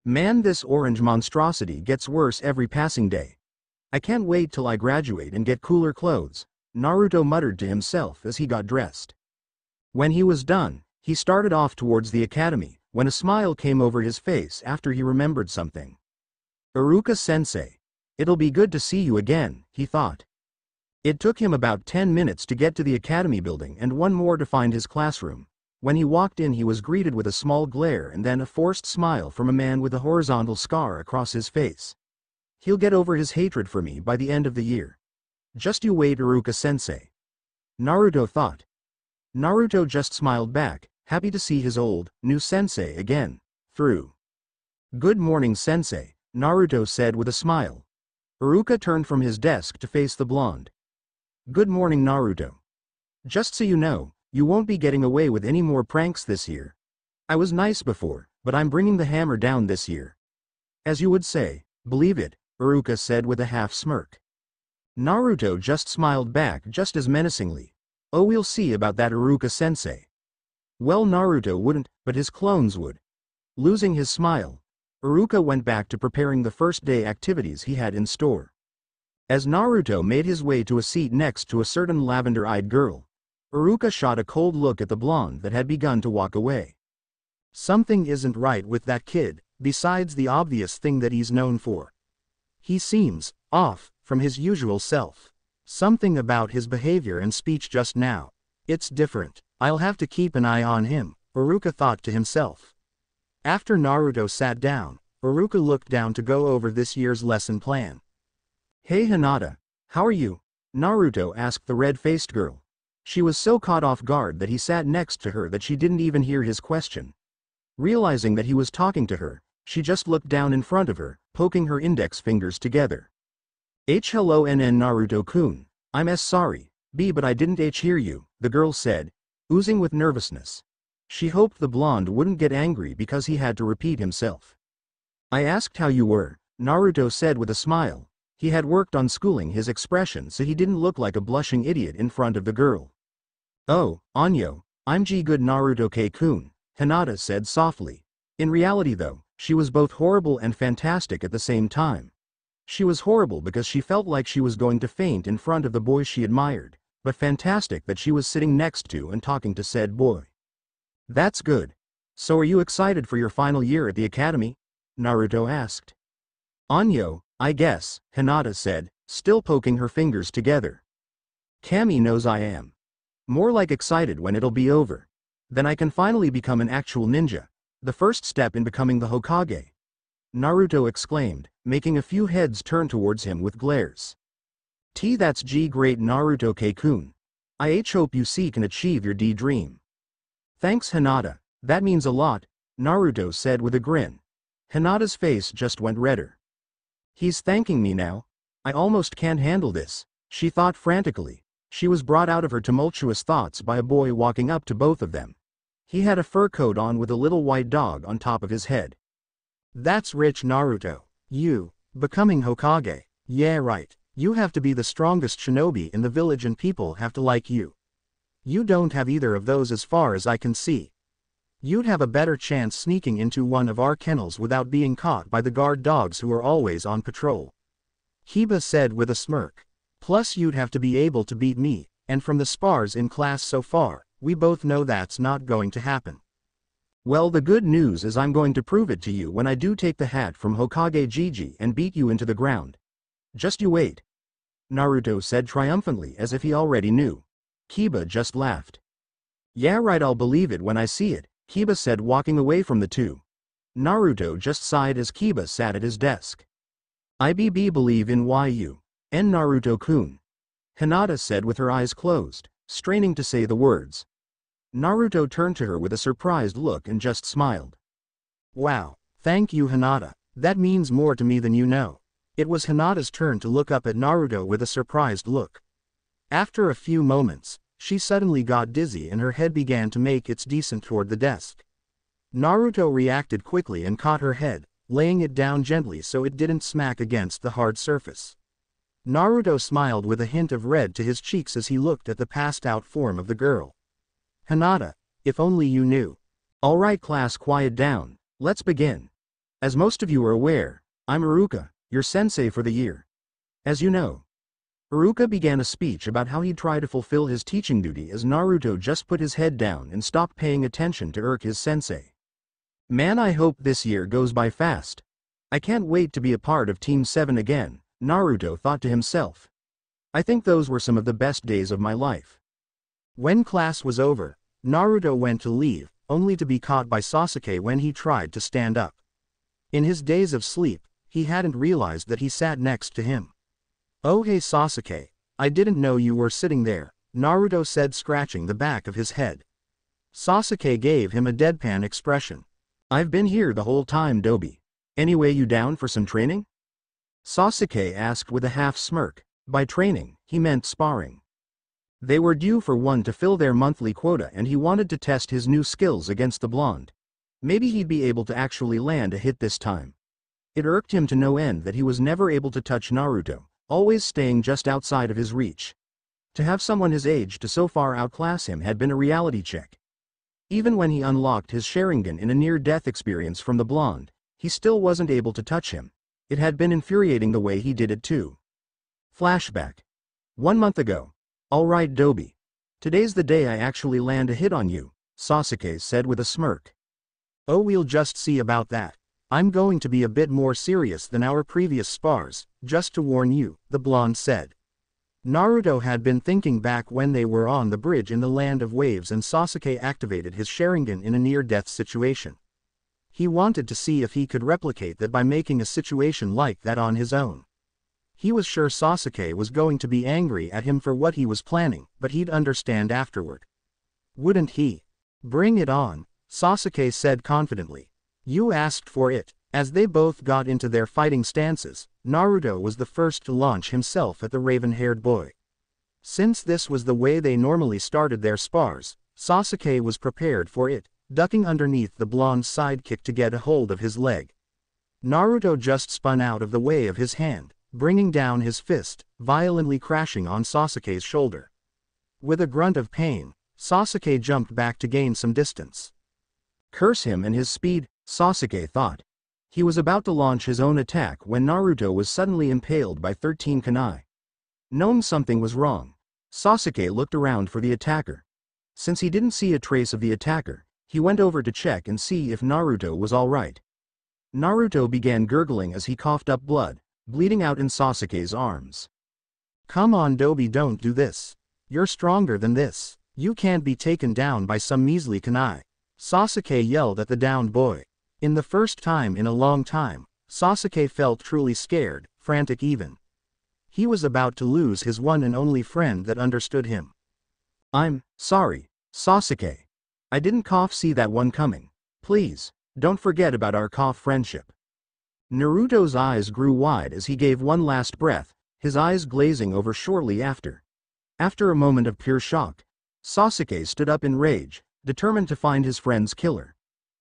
Man, this orange monstrosity gets worse every passing day. I can't wait till I graduate and get cooler clothes, Naruto muttered to himself as he got dressed. When he was done, he started off towards the academy, when a smile came over his face after he remembered something. Iruka-sensei. It'll be good to see you again, he thought. It took him about 10 minutes to get to the academy building and 1 more to find his classroom. When he walked in, he was greeted with a small glare and then a forced smile from a man with a horizontal scar across his face. He'll get over his hatred for me by the end of the year. Just you wait, Iruka-sensei. Naruto thought. Naruto just smiled back, happy to see his old, new sensei again. Through. Good morning, sensei, Naruto said with a smile. Iruka turned from his desk to face the blonde. Good morning, Naruto. Just so you know, you won't be getting away with any more pranks this year. I was nice before, but I'm bringing the hammer down this year. As you would say, believe it, Iruka said with a half smirk. Naruto just smiled back just as menacingly. Oh, we'll see about that, Iruka-sensei. Well, Naruto wouldn't, but his clones would. Losing his smile, Iruka went back to preparing the first day activities he had in store. As Naruto made his way to a seat next to a certain lavender-eyed girl, Iruka shot a cold look at the blonde that had begun to walk away. Something isn't right with that kid, besides the obvious thing that he's known for. He seems off from his usual self. Something about his behavior and speech just now. It's different. I'll have to keep an eye on him, Iruka thought to himself. After Naruto sat down, Iruka looked down to go over this year's lesson plan. "Hey Hinata, how are you?" Naruto asked the red-faced girl. She was so caught off guard that he sat next to her that she didn't even hear his question. Realizing that he was talking to her, she just looked down in front of her, poking her index fingers together. Hello NN Naruto-kun, I'm sorry, but I didn't hear you, the girl said, oozing with nervousness. She hoped the blonde wouldn't get angry because he had to repeat himself. "I asked how you were," Naruto said with a smile. He had worked on schooling his expression so he didn't look like a blushing idiot in front of the girl. "Oh, Anyo, I'm good Naruto-kun," Hinata said softly. In reality though, she was both horrible and fantastic at the same time. She was horrible because she felt like she was going to faint in front of the boy she admired, but fantastic that she was sitting next to and talking to said boy. "That's good. So are you excited for your final year at the academy?" Naruto asked. "Anyo, I guess," Hinata said, still poking her fingers together. "Kami knows I am. More like excited when it'll be over. Then I can finally become an actual ninja, the first step in becoming the Hokage," Naruto exclaimed, making a few heads turn towards him with glares. That's great Naruto-kun. I hope you seek and achieve your dream." "Thanks Hinata, that means a lot," Naruto said with a grin. Hinata's face just went redder. "He's thanking me now? I almost can't handle this," she thought frantically. She was brought out of her tumultuous thoughts by a boy walking up to both of them. He had a fur coat on with a little white dog on top of his head. "That's rich Naruto. You, becoming Hokage. Yeah right, you have to be the strongest shinobi in the village and people have to like you. You don't have either of those as far as I can see. You'd have a better chance sneaking into one of our kennels without being caught by the guard dogs who are always on patrol," Kiba said with a smirk. "Plus you'd have to be able to beat me, and from the spars in class so far, we both know that's not going to happen." "Well the good news is I'm going to prove it to you when I do take the hat from Hokage Gigi and beat you into the ground. Just you wait," Naruto said triumphantly as if he already knew. Kiba just laughed. "Yeah right, I'll believe it when I see it," Kiba said walking away from the two. Naruto just sighed as Kiba sat at his desk. "I believe in you, and Naruto-kun," Hinata said with her eyes closed, straining to say the words. Naruto turned to her with a surprised look and just smiled. "Wow, thank you Hinata, that means more to me than you know." It was Hinata's turn to look up at Naruto with a surprised look. After a few moments, she suddenly got dizzy and her head began to make its descent toward the desk. Naruto reacted quickly and caught her head, laying it down gently so it didn't smack against the hard surface. Naruto smiled with a hint of red to his cheeks as he looked at the passed-out form of the girl. "Hinata, if only you knew." "All right class, quiet down, let's begin. As most of you are aware, I'm Iruka, your sensei for the year. As you know." Iruka began a speech about how he'd try to fulfill his teaching duty as Naruto just put his head down and stopped paying attention to his sensei. "Man, I hope this year goes by fast. I can't wait to be a part of Team 7 again," Naruto thought to himself. "I think those were some of the best days of my life." When class was over, Naruto went to leave, only to be caught by Sasuke when he tried to stand up. In his days of sleep, he hadn't realized that he sat next to him. "Oh hey Sasuke, I didn't know you were sitting there," Naruto said, scratching the back of his head. Sasuke gave him a deadpan expression. "I've been here the whole time Dobi. Anyway, you down for some training?" Sasuke asked with a half smirk. By training, he meant sparring. They were due for one to fill their monthly quota and he wanted to test his new skills against the blonde. Maybe he'd be able to actually land a hit this time. It irked him to no end that he was never able to touch Naruto, always staying just outside of his reach. To have someone his age to so far outclass him had been a reality check. Even when he unlocked his Sharingan in a near-death experience from the blonde, he still wasn't able to touch him. It had been infuriating the way he did it too. Flashback. 1 month ago. "Alright Dobi. Today's the day I actually land a hit on you," Sasuke said with a smirk. "Oh, we'll just see about that. I'm going to be a bit more serious than our previous spars, just to warn you," the blonde said. Naruto had been thinking back when they were on the bridge in the Land of Waves and Sasuke activated his Sharingan in a near-death situation. He wanted to see if he could replicate that by making a situation like that on his own. He was sure Sasuke was going to be angry at him for what he was planning, but he'd understand afterward. Wouldn't he? Bring it on, Sasuke said confidently. You asked for it. As they both got into their fighting stances, Naruto was the first to launch himself at the raven-haired boy. Since this was the way they normally started their spars, Sasuke was prepared for it, ducking underneath the blonde's sidekick to get a hold of his leg. Naruto just spun out of the way of his hand, bringing down his fist, violently crashing on Sasuke's shoulder. With a grunt of pain, Sasuke jumped back to gain some distance. Curse him and his speed, Sasuke thought. He was about to launch his own attack when Naruto was suddenly impaled by 13 kunai. Knowing something was wrong, Sasuke looked around for the attacker. Since he didn't see a trace of the attacker, he went over to check and see if Naruto was alright. Naruto began gurgling as he coughed up blood, bleeding out in Sasuke's arms. Come on Dobi, don't do this. You're stronger than this. You can't be taken down by some measly kunai. Sasuke yelled at the downed boy. In the first time in a long time, Sasuke felt truly scared, frantic even. He was about to lose his one and only friend that understood him. I'm sorry, Sasuke. I didn't see that one coming. Please, don't forget about our friendship. Naruto's eyes grew wide as he gave one last breath, his eyes glazing over shortly after. After a moment of pure shock, Sasuke stood up in rage, determined to find his friend's killer.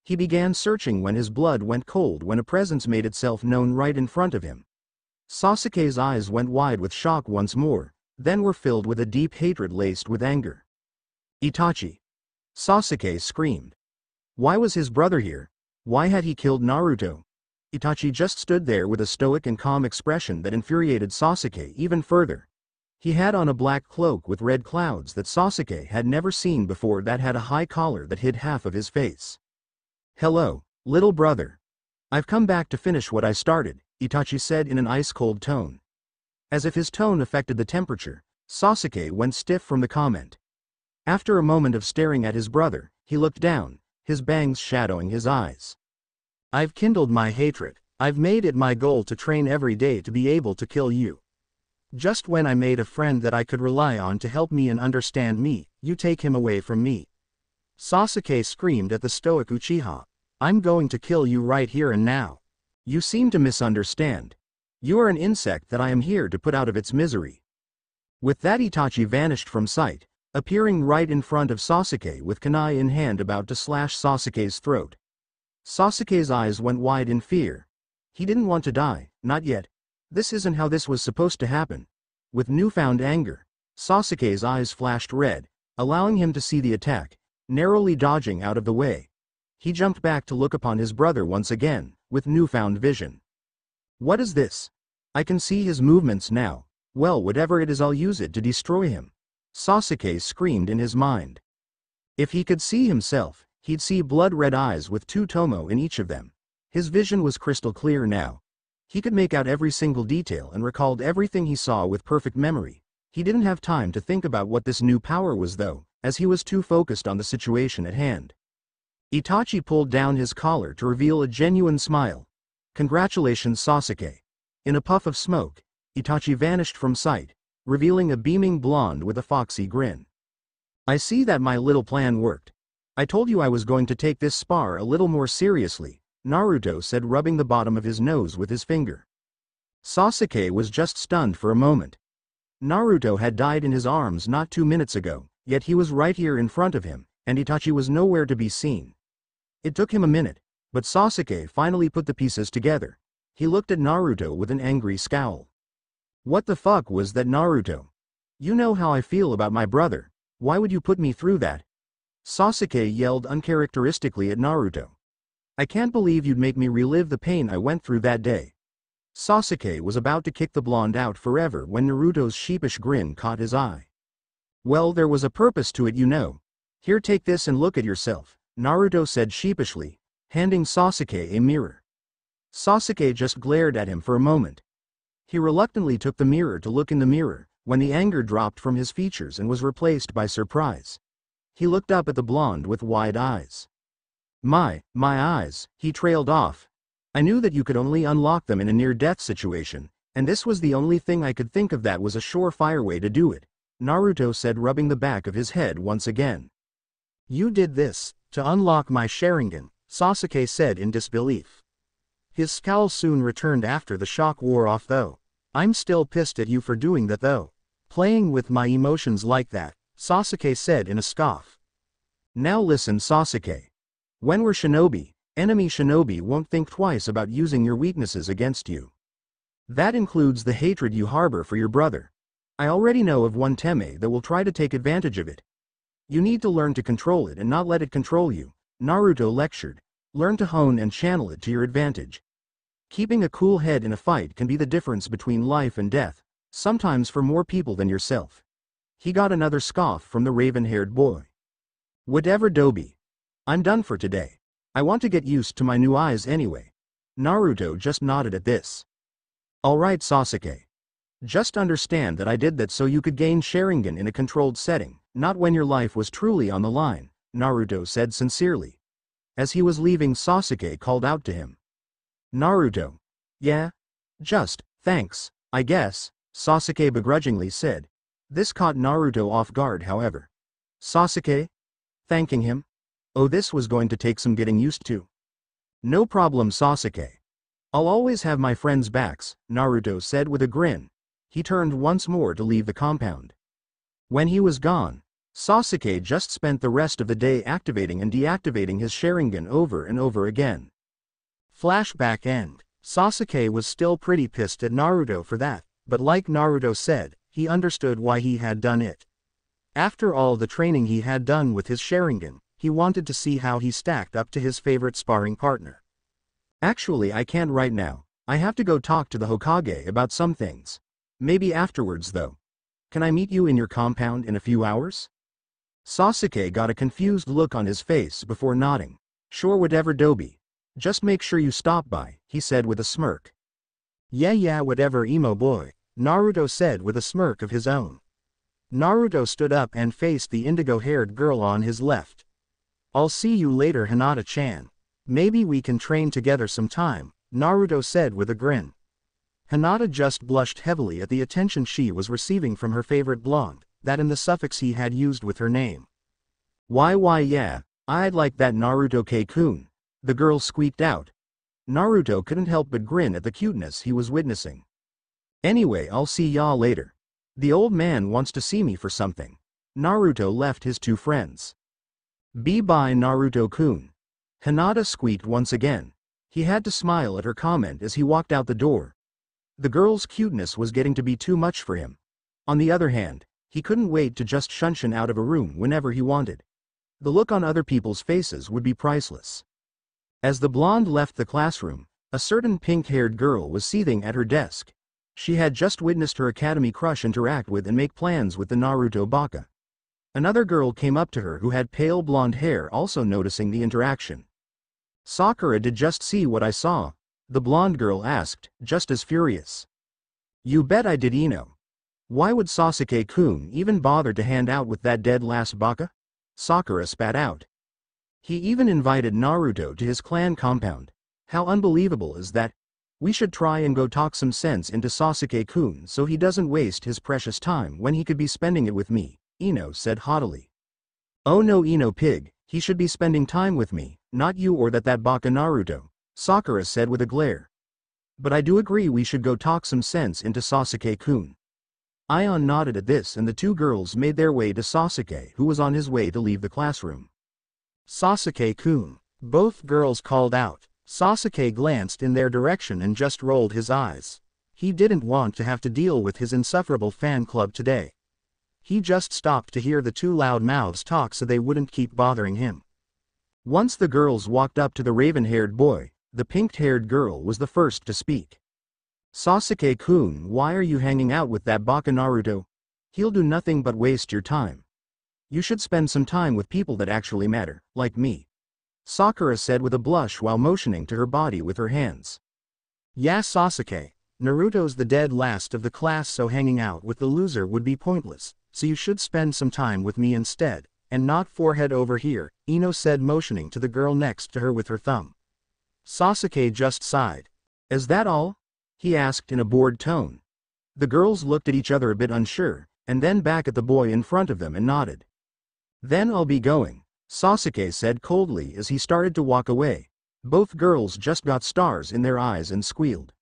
He began searching when his blood went cold when a presence made itself known right in front of him. Sasuke's eyes went wide with shock once more, then were filled with a deep hatred laced with anger. Itachi! Sasuke screamed. Why was his brother here? Why had he killed Naruto? Itachi just stood there with a stoic and calm expression that infuriated Sasuke even further. He had on a black cloak with red clouds that Sasuke had never seen before that had a high collar that hid half of his face. Hello, little brother. I've come back to finish what I started, Itachi said in an ice-cold tone. As if his tone affected the temperature, Sasuke went stiff from the comment. After a moment of staring at his brother, he looked down, his bangs shadowing his eyes. I've kindled my hatred. I've made it my goal to train every day to be able to kill you. Just when I made a friend that I could rely on to help me and understand me, you take him away from me. Sasuke screamed at the stoic Uchiha. I'm going to kill you right here and now. You seem to misunderstand. You are an insect that I am here to put out of its misery. With that, Itachi vanished from sight, appearing right in front of Sasuke with kunai in hand about to slash Sasuke's throat. Sasuke's eyes went wide in fear. He didn't want to die, not yet. This isn't how this was supposed to happen. With newfound anger, Sasuke's eyes flashed red, allowing him to see the attack, narrowly dodging out of the way. He jumped back to look upon his brother once again, with newfound vision. What is this? I can see his movements now. Well, whatever it is, I'll use it to destroy him. Sasuke screamed in his mind. If he could see himself, he'd see blood-red eyes with two tomo in each of them. His vision was crystal clear now. He could make out every single detail and recalled everything he saw with perfect memory. He didn't have time to think about what this new power was though, as he was too focused on the situation at hand. Itachi pulled down his collar to reveal a genuine smile. Congratulations, Sasuke. In a puff of smoke, Itachi vanished from sight, revealing a beaming blonde with a foxy grin. I see that my little plan worked. I told you I was going to take this spar a little more seriously, Naruto said, rubbing the bottom of his nose with his finger. Sasuke was just stunned for a moment. Naruto had died in his arms not 2 minutes ago, yet he was right here in front of him, and Itachi was nowhere to be seen. It took him a minute, but Sasuke finally put the pieces together. He looked at Naruto with an angry scowl. What the fuck was that, Naruto? You know how I feel about my brother. Why would you put me through that? Sasuke yelled uncharacteristically at Naruto. I can't believe you'd make me relive the pain I went through that day. Sasuke was about to kick the blonde out forever when Naruto's sheepish grin caught his eye. Well, there was a purpose to it, you know. Here, take this and look at yourself, Naruto said sheepishly, handing Sasuke a mirror. Sasuke just glared at him for a moment. He reluctantly took the mirror to look in the mirror, when the anger dropped from his features and was replaced by surprise. He looked up at the blonde with wide eyes. My eyes, he trailed off. I knew that you could only unlock them in a near-death situation, and this was the only thing I could think of that was a surefire way to do it, Naruto said, rubbing the back of his head once again. You did this to unlock my Sharingan, Sasuke said in disbelief. His scowl soon returned after the shock wore off though. I'm still pissed at you for doing that though. Playing with my emotions like that, Sasuke said in a scoff. Now listen, Sasuke. When we're shinobi, enemy shinobi won't think twice about using your weaknesses against you. That includes the hatred you harbor for your brother. I already know of one Teme that will try to take advantage of it. You need to learn to control it and not let it control you, Naruto lectured. Learn to hone and channel it to your advantage. Keeping a cool head in a fight can be the difference between life and death, sometimes for more people than yourself. He got another scoff from the raven-haired boy. Whatever, Dobi. I'm done for today. I want to get used to my new eyes anyway. Naruto just nodded at this. Alright, Sasuke. Just understand that I did that so you could gain Sharingan in a controlled setting, not when your life was truly on the line, Naruto said sincerely. As he was leaving, Sasuke called out to him. Naruto. Yeah? Just, thanks, I guess, Sasuke begrudgingly said. This caught Naruto off guard, however. Sasuke? Thanking him? Oh, this was going to take some getting used to. No problem, Sasuke. I'll always have my friends' backs, Naruto said with a grin. He turned once more to leave the compound. When he was gone, Sasuke just spent the rest of the day activating and deactivating his Sharingan over and over again. Flashback end. Sasuke was still pretty pissed at Naruto for that, but like Naruto said, he understood why he had done it. After all the training he had done with his Sharingan, he wanted to see how he stacked up to his favorite sparring partner. Actually, I can't right now. I have to go talk to the Hokage about some things. Maybe afterwards though. Can I meet you in your compound in a few hours? Sasuke got a confused look on his face before nodding. Sure, whatever, Dobi. Just make sure you stop by, he said with a smirk. Yeah, whatever, emo boy, Naruto said with a smirk of his own. Naruto stood up and faced the indigo-haired girl on his left. I'll see you later, Hinata-chan. Maybe we can train together sometime, Naruto said with a grin. Hinata just blushed heavily at the attention she was receiving from her favorite blonde, that and the suffix he had used with her name. Why yeah, I'd like that, Naruto-kun, the girl squeaked out. Naruto couldn't help but grin at the cuteness he was witnessing. Anyway, I'll see y'all later. The old man wants to see me for something. Naruto left his two friends. Bye, Naruto-kun. Hinata squeaked once again. He had to smile at her comment as he walked out the door. The girl's cuteness was getting to be too much for him. On the other hand, he couldn't wait to just shunshin out of a room whenever he wanted. The look on other people's faces would be priceless. As the blonde left the classroom, a certain pink-haired girl was seething at her desk. She had just witnessed her academy crush interact with and make plans with the Naruto Baka. Another girl came up to her who had pale blonde hair, also noticing the interaction. Sakura, did just see what I saw? The blonde girl asked, just as furious. You bet I did, Ino. Why would Sasuke-kun even bother to hand out with that dead last Baka? Sakura spat out. He even invited Naruto to his clan compound. How unbelievable is that? We should try and go talk some sense into Sasuke-kun so he doesn't waste his precious time when he could be spending it with me, Ino said haughtily. Oh no, Ino pig, he should be spending time with me, not you or that Baka Naruto, Sakura said with a glare. But I do agree we should go talk some sense into Sasuke-kun. Aion nodded at this and the two girls made their way to Sasuke, who was on his way to leave the classroom. Sasuke-kun, both girls called out. Sasuke glanced in their direction and just rolled his eyes. He didn't want to have to deal with his insufferable fan club today. He just stopped to hear the two loud mouths talk so they wouldn't keep bothering him. Once the girls walked up to the raven-haired boy, the pink-haired girl was the first to speak. Sasuke-kun, why are you hanging out with that Baka Naruto? He'll do nothing but waste your time. You should spend some time with people that actually matter, like me. Sakura said with a blush while motioning to her body with her hands. Yeah, Sasuke, Naruto's the dead last of the class, so hanging out with the loser would be pointless, so you should spend some time with me instead, and not forehead over here, Ino said, motioning to the girl next to her with her thumb. Sasuke just sighed. Is that all? He asked in a bored tone. The girls looked at each other a bit unsure, and then back at the boy in front of them and nodded. Then I'll be going, Sasuke said coldly as he started to walk away. Both girls just got stars in their eyes and squealed.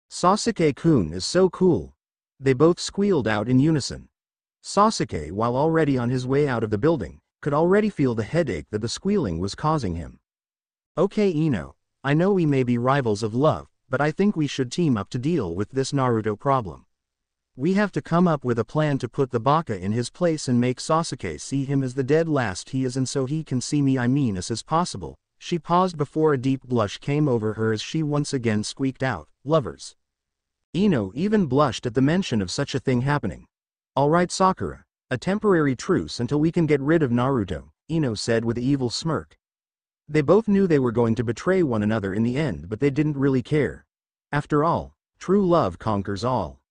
Sasuke-kun is so cool. They both squealed out in unison. Sasuke, while already on his way out of the building, could already feel the headache that the squealing was causing him. Okay Ino, I know we may be rivals of love, but I think we should team up to deal with this Naruto problem. We have to come up with a plan to put the Baka in his place and make Sasuke see him as the dead last he is, and so he can see me as possible. She paused before a deep blush came over her as she once again squeaked out, lovers. Ino even blushed at the mention of such a thing happening. Alright Sakura, a temporary truce until we can get rid of Naruto, Ino said with an evil smirk. They both knew they were going to betray one another in the end, but they didn't really care. After all, true love conquers all.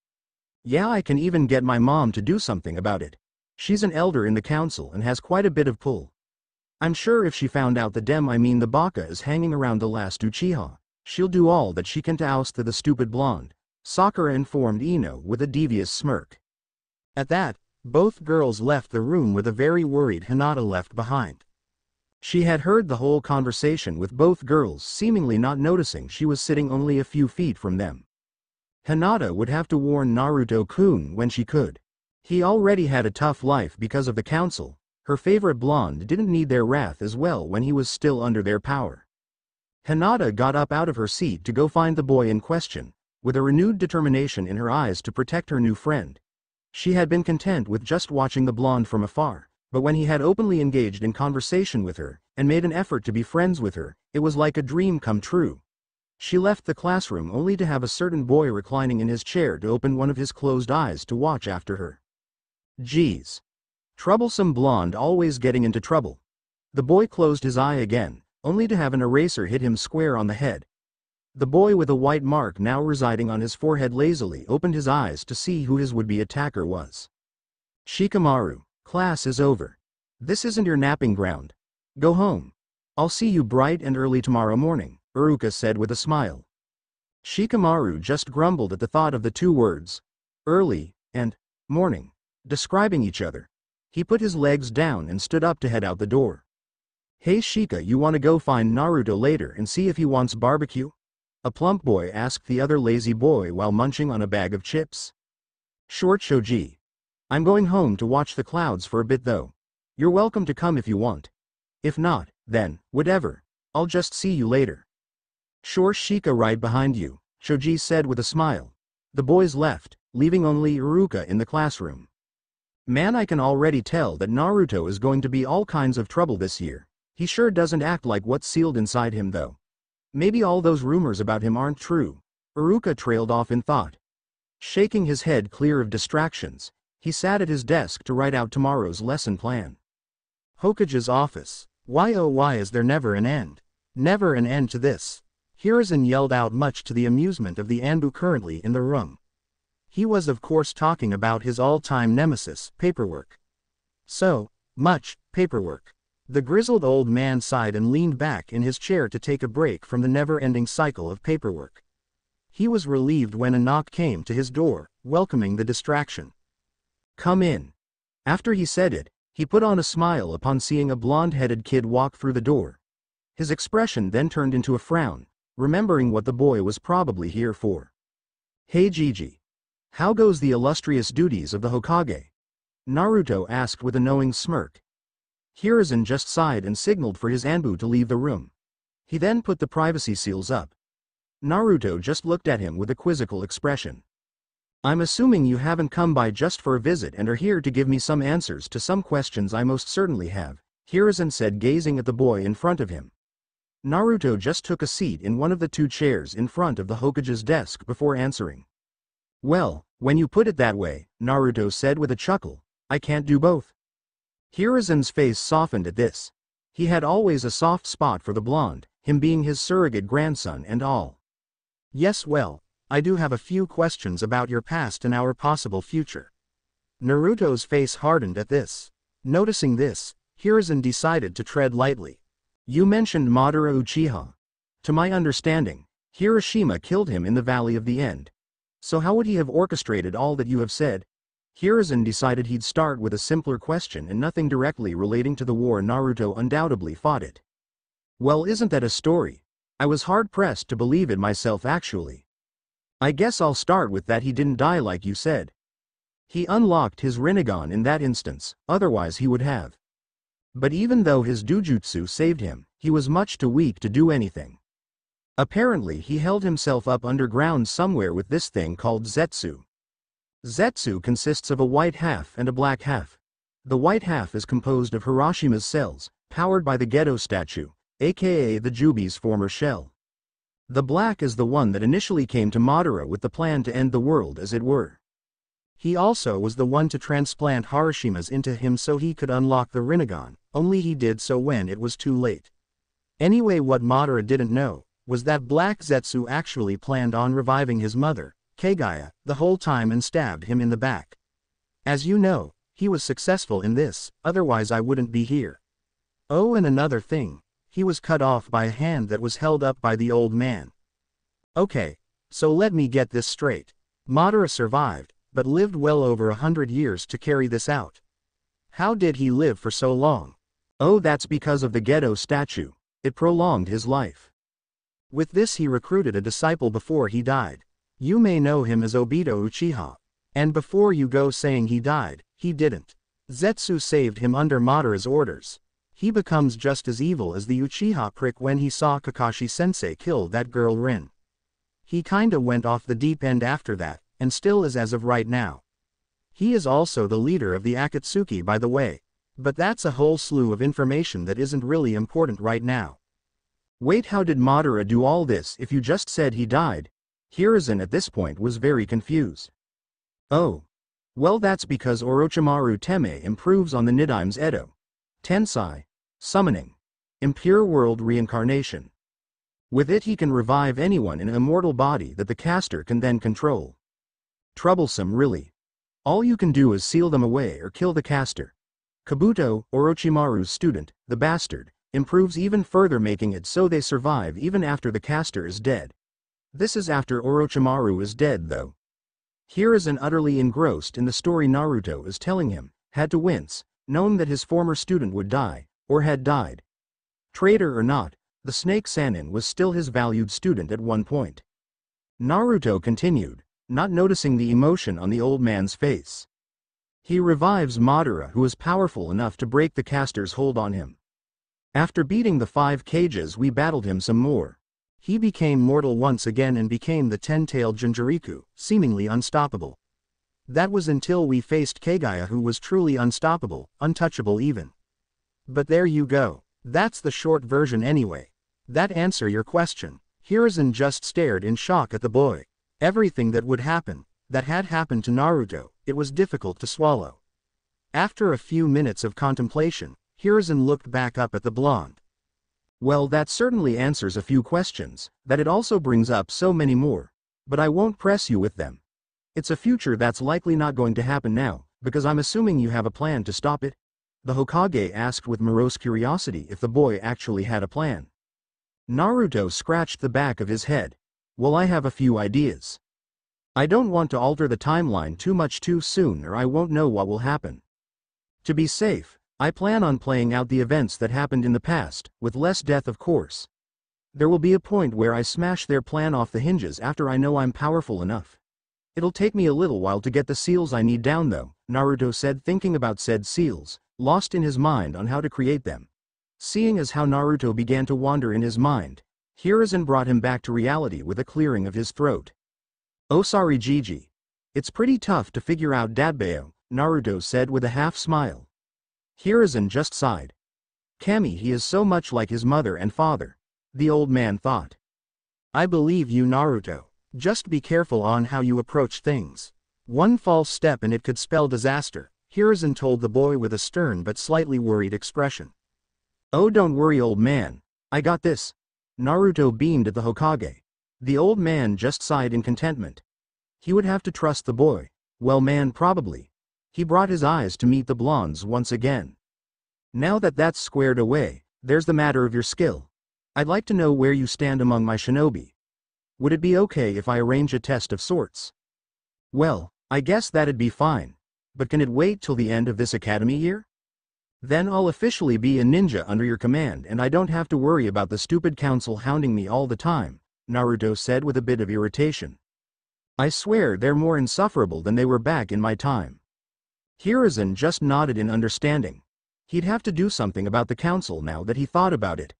Yeah, I can even get my mom to do something about it. She's an elder in the council and has quite a bit of pull. I'm sure if she found out the Baka is hanging around the last Uchiha, she'll do all that she can to oust the stupid blonde, Sakura informed Ino with a devious smirk. At that, both girls left the room with a very worried Hinata left behind. She had heard the whole conversation with both girls, seemingly not noticing she was sitting only a few feet from them. Hinata would have to warn Naruto-kun when she could. He already had a tough life because of the council. Her favorite blonde didn't need their wrath as well when he was still under their power. Hinata got up out of her seat to go find the boy in question, with a renewed determination in her eyes to protect her new friend. She had been content with just watching the blonde from afar, but when he had openly engaged in conversation with her, and made an effort to be friends with her, it was like a dream come true. She left the classroom only to have a certain boy reclining in his chair to open one of his closed eyes to watch after her. Geez. Troublesome blonde always getting into trouble. The boy closed his eye again, only to have an eraser hit him square on the head. The boy with a white mark now residing on his forehead lazily opened his eyes to see who his would-be attacker was. Shikamaru, class is over. This isn't your napping ground. Go home. I'll see you bright and early tomorrow morning, Iruka said with a smile. Shikamaru just grumbled at the thought of the two words, early, and morning, describing each other. He put his legs down and stood up to head out the door. Hey Shika, you wanna go find Naruto later and see if he wants barbecue? A plump boy asked the other lazy boy while munching on a bag of chips. Short Shoji. I'm going home to watch the clouds for a bit though. You're welcome to come if you want. If not, then, whatever. I'll just see you later. Sure Shika, right behind you, Shoji said with a smile. The boys left, leaving only Iruka in the classroom. Man, I can already tell that Naruto is going to be all kinds of trouble this year. He sure doesn't act like what's sealed inside him though. Maybe all those rumors about him aren't true. Iruka trailed off in thought. Shaking his head clear of distractions, he sat at his desk to write out tomorrow's lesson plan. Hokage's office. Why oh why is there never an end? Never an end to this. Hiruzen yelled out, much to the amusement of the Anbu currently in the room. He was of course talking about his all-time nemesis, paperwork. So much paperwork. The grizzled old man sighed and leaned back in his chair to take a break from the never-ending cycle of paperwork. He was relieved when a knock came to his door, welcoming the distraction. Come in. After he said it, he put on a smile upon seeing a blonde-headed kid walk through the door. His expression then turned into a frown, remembering what the boy was probably here for. Hey Gigi. How goes the illustrious duties of the Hokage? Naruto asked with a knowing smirk. Hiruzen just sighed and signaled for his Anbu to leave the room. He then put the privacy seals up. Naruto just looked at him with a quizzical expression. I'm assuming you haven't come by just for a visit and are here to give me some answers to some questions I most certainly have, Hiruzen said, gazing at the boy in front of him. Naruto just took a seat in one of the two chairs in front of the Hokage's desk before answering. Well, when you put it that way, Naruto said with a chuckle, I can't do both. Hiruzen's face softened at this. He had always a soft spot for the blonde, him being his surrogate grandson and all. Yes, well, I do have a few questions about your past and our possible future. Naruto's face hardened at this. Noticing this, Hiruzen decided to tread lightly. You mentioned Madara Uchiha. To my understanding, Hiroshima killed him in the Valley of the End. So how would he have orchestrated all that you have said? Hiruzen decided he'd start with a simpler question and nothing directly relating to the war. Naruto undoubtedly fought it. Well, isn't that a story? I was hard-pressed to believe it myself actually. I guess I'll start with that he didn't die like you said. He unlocked his Rinnegan in that instance, otherwise he would have. But even though his Dujutsu saved him, he was much too weak to do anything. Apparently he held himself up underground somewhere with this thing called Zetsu. Zetsu consists of a white half and a black half. The white half is composed of Hiroshima's cells, powered by the Gedo statue, aka the Jubi's former shell. The black is the one that initially came to Madara with the plan to end the world as it were. He also was the one to transplant Hiroshima's into him so he could unlock the Rinnegan, only he did so when it was too late. Anyway, what Madara didn't know was that Black Zetsu actually planned on reviving his mother, Kaguya, the whole time and stabbed him in the back. As you know, he was successful in this, otherwise I wouldn't be here. Oh, and another thing, he was cut off by a hand that was held up by the old man. Okay, so let me get this straight. Madara survived, but lived well over 100 years to carry this out. How did he live for so long? Oh, that's because of the Gedo statue. It prolonged his life. With this he recruited a disciple before he died. You may know him as Obito Uchiha. And before you go saying he died, he didn't. Zetsu saved him under Madara's orders. He becomes just as evil as the Uchiha prick when he saw Kakashi-sensei kill that girl Rin. He kinda went off the deep end after that, and still is as of right now. He is also the leader of the Akatsuki by the way. But that's a whole slew of information that isn't really important right now. Wait, how did Madara do all this if you just said he died? Hiruzen at this point was very confused. Oh. Well, that's because Orochimaru Teme improves on the Nidaime's Edo Tensei, summoning, impure world reincarnation. With it he can revive anyone in an immortal body that the caster can then control. Troublesome really. All you can do is seal them away or kill the caster. Kabuto, Orochimaru's student, the bastard, improves even further, making it so they survive even after the caster is dead. This is after Orochimaru is dead though. Hiruzen, utterly engrossed in the story Naruto is telling him, had to wince, knowing that his former student would die, or had died. Traitor or not, the Snake Sannin was still his valued student at one point. Naruto continued, not noticing the emotion on the old man's face. He revives Madara, who is powerful enough to break the caster's hold on him. After beating the 5 cages, we battled him some more. He became mortal once again and became the 10-tailed Jinchuriku, seemingly unstoppable. That was until we faced Kaguya, who was truly unstoppable, untouchable even. But there you go. That's the short version anyway. That answer your question? Hiruzen just stared in shock at the boy. Everything that would happen, that had happened to Naruto, it was difficult to swallow. After a few minutes of contemplation, Hiruzen looked back up at the blonde. Well, that certainly answers a few questions, that it also brings up so many more. But I won't press you with them. It's a future that's likely not going to happen now, because I'm assuming you have a plan to stop it? The Hokage asked with morose curiosity if the boy actually had a plan. Naruto scratched the back of his head. Well, I have a few ideas. I don't want to alter the timeline too much too soon or I won't know what will happen. To be safe, I plan on playing out the events that happened in the past, with less death of course. There will be a point where I smash their plan off the hinges after I know I'm powerful enough. It'll take me a little while to get the seals I need down though, Naruto said, thinking about said seals, lost in his mind on how to create them. Seeing as how Naruto began to wander in his mind, Hiruzen brought him back to reality with a clearing of his throat. Oh sorry Gigi. It's pretty tough to figure out Dadbeo, Naruto said with a half smile. Hiruzen just sighed. Kami, he is so much like his mother and father, the old man thought. I believe you, Naruto. Just be careful on how you approach things. One false step and it could spell disaster, Hiruzen told the boy with a stern but slightly worried expression. Oh, don't worry old man, I got this. Naruto beamed at the Hokage. The old man just sighed in contentment. He would have to trust the boy. Well, man, probably. He brought his eyes to meet the blonde's once again. Now that that's squared away, there's the matter of your skill. I'd like to know where you stand among my shinobi. Would it be okay if I arrange a test of sorts? Well, I guess that'd be fine. But can it wait till the end of this academy year? Then I'll officially be a ninja under your command and I don't have to worry about the stupid council hounding me all the time, Naruto said with a bit of irritation. I swear they're more insufferable than they were back in my time. Hiruzen just nodded in understanding. He'd have to do something about the council now that he thought about it.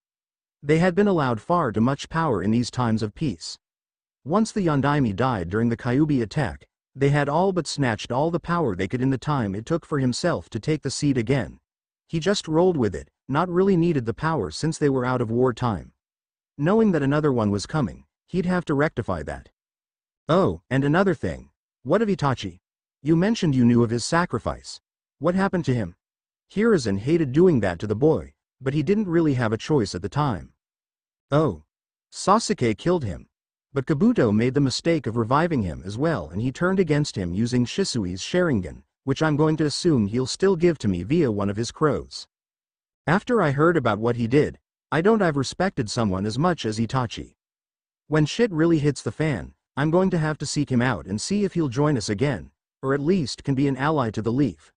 They had been allowed far too much power in these times of peace. Once the Yondaime died during the Kyuubi attack, they had all but snatched all the power they could in the time it took for himself to take the seat again. He just rolled with it, not really needed the power since they were out of war time. Knowing that another one was coming, he'd have to rectify that. Oh, and another thing. What of Itachi? You mentioned you knew of his sacrifice. What happened to him? Hiruzen hated doing that to the boy, but he didn't really have a choice at the time. Oh. Sasuke killed him. But Kabuto made the mistake of reviving him as well and he turned against him using Shisui's Sharingan, which I'm going to assume he'll still give to me via one of his crows. After I heard about what he did, I've respected someone as much as Itachi. When shit really hits the fan, I'm going to have to seek him out and see if he'll join us again, or at least can be an ally to the Leaf.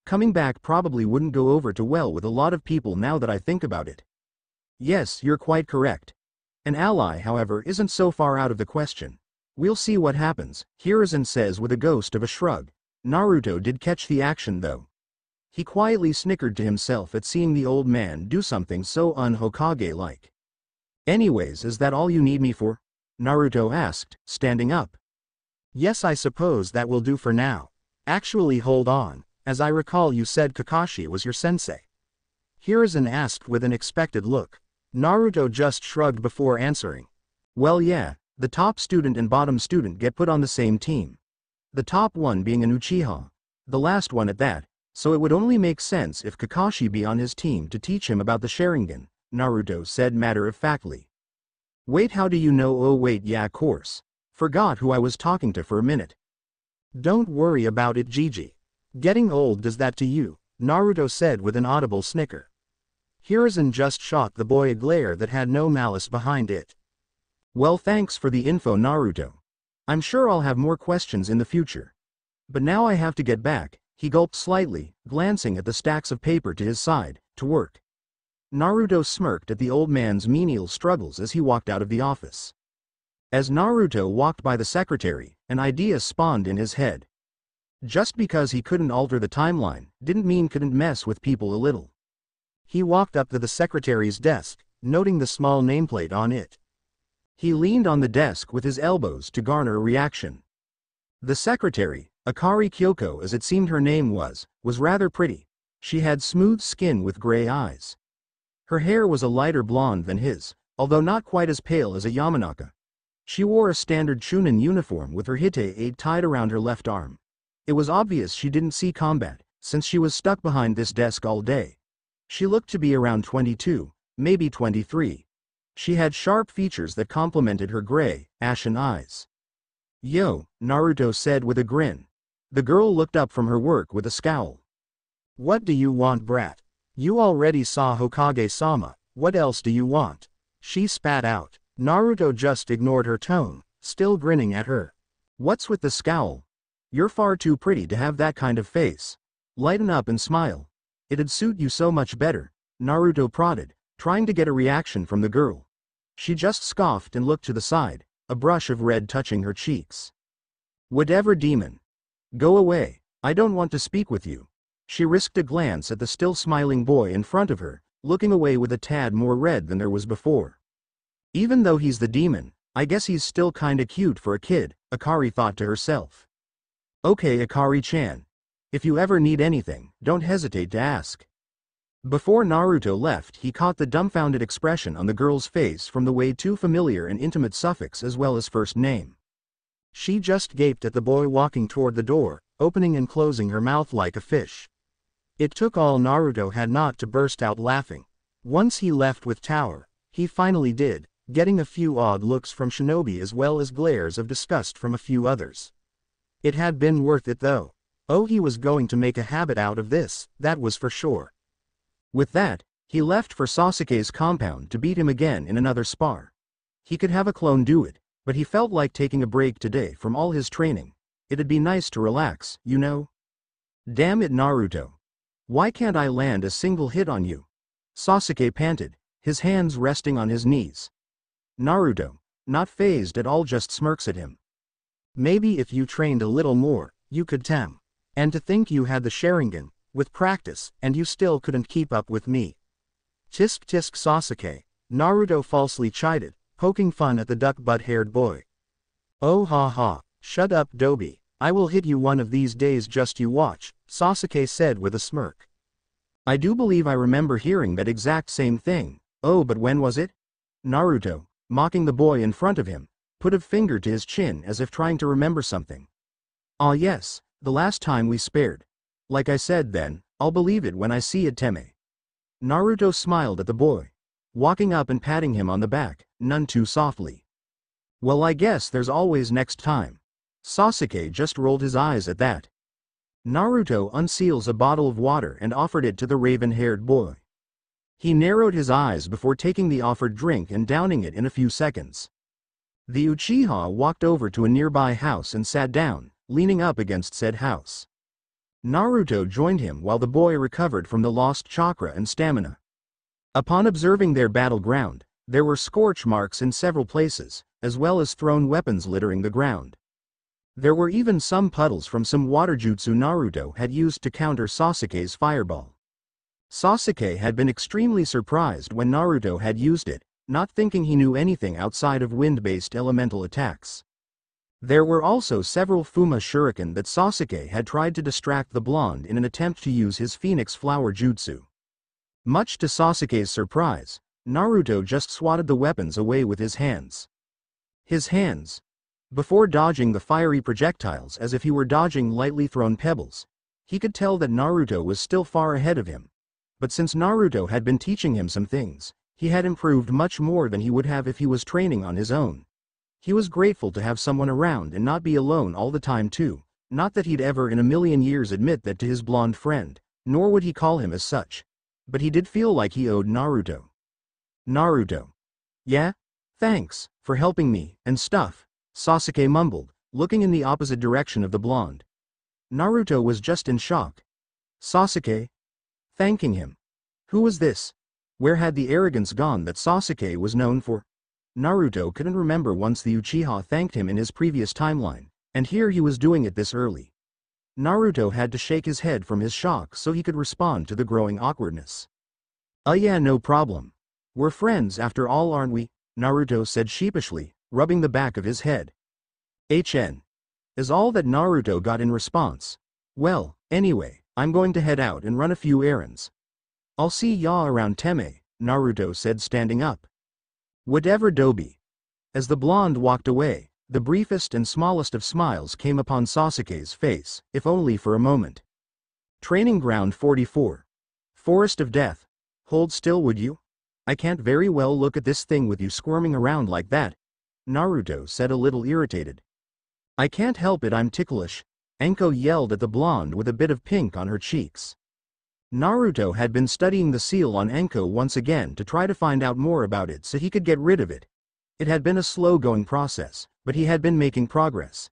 Coming back probably wouldn't go over too well with a lot of people now that I think about it. Yes, you're quite correct. An ally, however, isn't so far out of the question. We'll see what happens, Hiruzen says with a ghost of a shrug. Naruto did catch the action though. He quietly snickered to himself at seeing the old man do something so un-Hokage-like. Anyways, is that all you need me for? Naruto asked, standing up. Yes, I suppose that will do for now. Actually, hold on, as I recall you said Kakashi was your sensei. Hiruzen asked with an expected look. Naruto just shrugged before answering. Well, yeah, the top student and bottom student get put on the same team. The top one being an Uchiha. The last one at that, so it would only make sense if Kakashi be on his team to teach him about the Sharingan, Naruto said matter-of-factly. Wait, how do you know? Oh wait, yeah, course. Forgot who I was talking to for a minute. Don't worry about it, Gigi. Getting old does that to you, Naruto said with an audible snicker. Hiruzen just shot the boy a glare that had no malice behind it. Well, thanks for the info, Naruto. I'm sure I'll have more questions in the future. But now I have to get back, he gulped slightly, glancing at the stacks of paper to his side, to work. Naruto smirked at the old man's menial struggles as he walked out of the office. As Naruto walked by the secretary, an idea spawned in his head. Just because he couldn't alter the timeline, didn't mean couldn't mess with people a little. He walked up to the secretary's desk, noting the small nameplate on it. He leaned on the desk with his elbows to garner a reaction. The secretary, Akari Kyoko as it seemed her name was rather pretty. She had smooth skin with gray eyes. Her hair was a lighter blonde than his, although not quite as pale as a Yamanaka. She wore a standard Chunin uniform with her hite tied around her left arm. It was obvious she didn't see combat, since she was stuck behind this desk all day. She looked to be around 22, maybe 23. She had sharp features that complemented her gray, ashen eyes. Yo, Naruto said with a grin. The girl looked up from her work with a scowl. What do you want, brat? You already saw Hokage-sama, what else do you want? She spat out. Naruto just ignored her tone, still grinning at her. What's with the scowl? You're far too pretty to have that kind of face. Lighten up and smile. It'd suit you so much better, Naruto prodded, trying to get a reaction from the girl. She just scoffed and looked to the side, a brush of red touching her cheeks. Whatever, demon. Go away, I don't want to speak with you. She risked a glance at the still smiling boy in front of her, looking away with a tad more red than there was before. Even though he's the demon, I guess he's still kinda cute for a kid, Akari thought to herself. Okay, Akari-chan. If you ever need anything, don't hesitate to ask. Before Naruto left, he caught the dumbfounded expression on the girl's face from the way too familiar and intimate suffix as well as first name. She just gaped at the boy walking toward the door, opening and closing her mouth like a fish. It took all Naruto had not to burst out laughing. Once he left with Tower, he finally did, getting a few odd looks from Shinobi as well as glares of disgust from a few others. It had been worth it though. Oh, he was going to make a habit out of this, that was for sure. With that, he left for Sasuke's compound to beat him again in another spar. He could have a clone do it, but he felt like taking a break today from all his training. It'd be nice to relax, you know? Damn it, Naruto. Why can't I land a single hit on you? Sasuke panted, his hands resting on his knees. Naruto, not fazed at all, just smirks at him. Maybe if you trained a little more, you could tem. And to think you had the Sharingan, with practice, and you still couldn't keep up with me. Tisk tisk Sasuke, Naruto falsely chided, poking fun at the duck-butt-haired boy. Oh ha ha, shut up Dobi, I will hit you one of these days, just you watch, Sasuke said with a smirk. I do believe I remember hearing that exact same thing. Oh, but when was it? Naruto, mocking the boy in front of him, put a finger to his chin as if trying to remember something. Ah yes, the last time we spared. Like I said then, I'll believe it when I see it, Teme. Naruto smiled at the boy, walking up and patting him on the back, none too softly. Well, I guess there's always next time. Sasuke just rolled his eyes at that. Naruto unseals a bottle of water and offered it to the raven-haired boy. He narrowed his eyes before taking the offered drink and downing it in a few seconds. The Uchiha walked over to a nearby house and sat down, leaning up against said house. Naruto joined him while the boy recovered from the lost chakra and stamina. Upon observing their battleground, there were scorch marks in several places, as well as thrown weapons littering the ground. There were even some puddles from some water jutsu Naruto had used to counter Sasuke's fireball. Sasuke had been extremely surprised when Naruto had used it, not thinking he knew anything outside of wind-based elemental attacks. There were also several Fuma shuriken that Sasuke had tried to distract the blonde in an attempt to use his Phoenix Flower jutsu. Much to Sasuke's surprise, Naruto just swatted the weapons away with his hands. His hands. Before dodging the fiery projectiles as if he were dodging lightly thrown pebbles, he could tell that Naruto was still far ahead of him. But since Naruto had been teaching him some things, he had improved much more than he would have if he was training on his own. He was grateful to have someone around and not be alone all the time too, not that he'd ever in a million years admit that to his blonde friend, nor would he call him as such. But he did feel like he owed Naruto. Naruto. Yeah? Thanks, for helping me, and stuff, Sasuke mumbled, looking in the opposite direction of the blonde. Naruto was just in shock. Sasuke? Thanking him. Who was this? Where had the arrogance gone that Sasuke was known for? Naruto couldn't remember once the Uchiha thanked him in his previous timeline, and here he was doing it this early. Naruto had to shake his head from his shock so he could respond to the growing awkwardness. Yeah, no problem. We're friends after all, aren't we? Naruto said sheepishly, rubbing the back of his head. HN. Is all that Naruto got in response. Well, anyway, I'm going to head out and run a few errands. I'll see ya around Teme, Naruto said, standing up. Whatever, Dobi. As the blonde walked away, the briefest and smallest of smiles came upon Sasuke's face, if only for a moment. Training Ground 44. Forest of Death. Hold still, would you? I can't very well look at this thing with you squirming around like that, Naruto said, a little irritated. I can't help it, I'm ticklish, Anko yelled at the blonde with a bit of pink on her cheeks. Naruto had been studying the seal on Anko once again to try to find out more about it so he could get rid of it. It had been a slow-going process, but he had been making progress.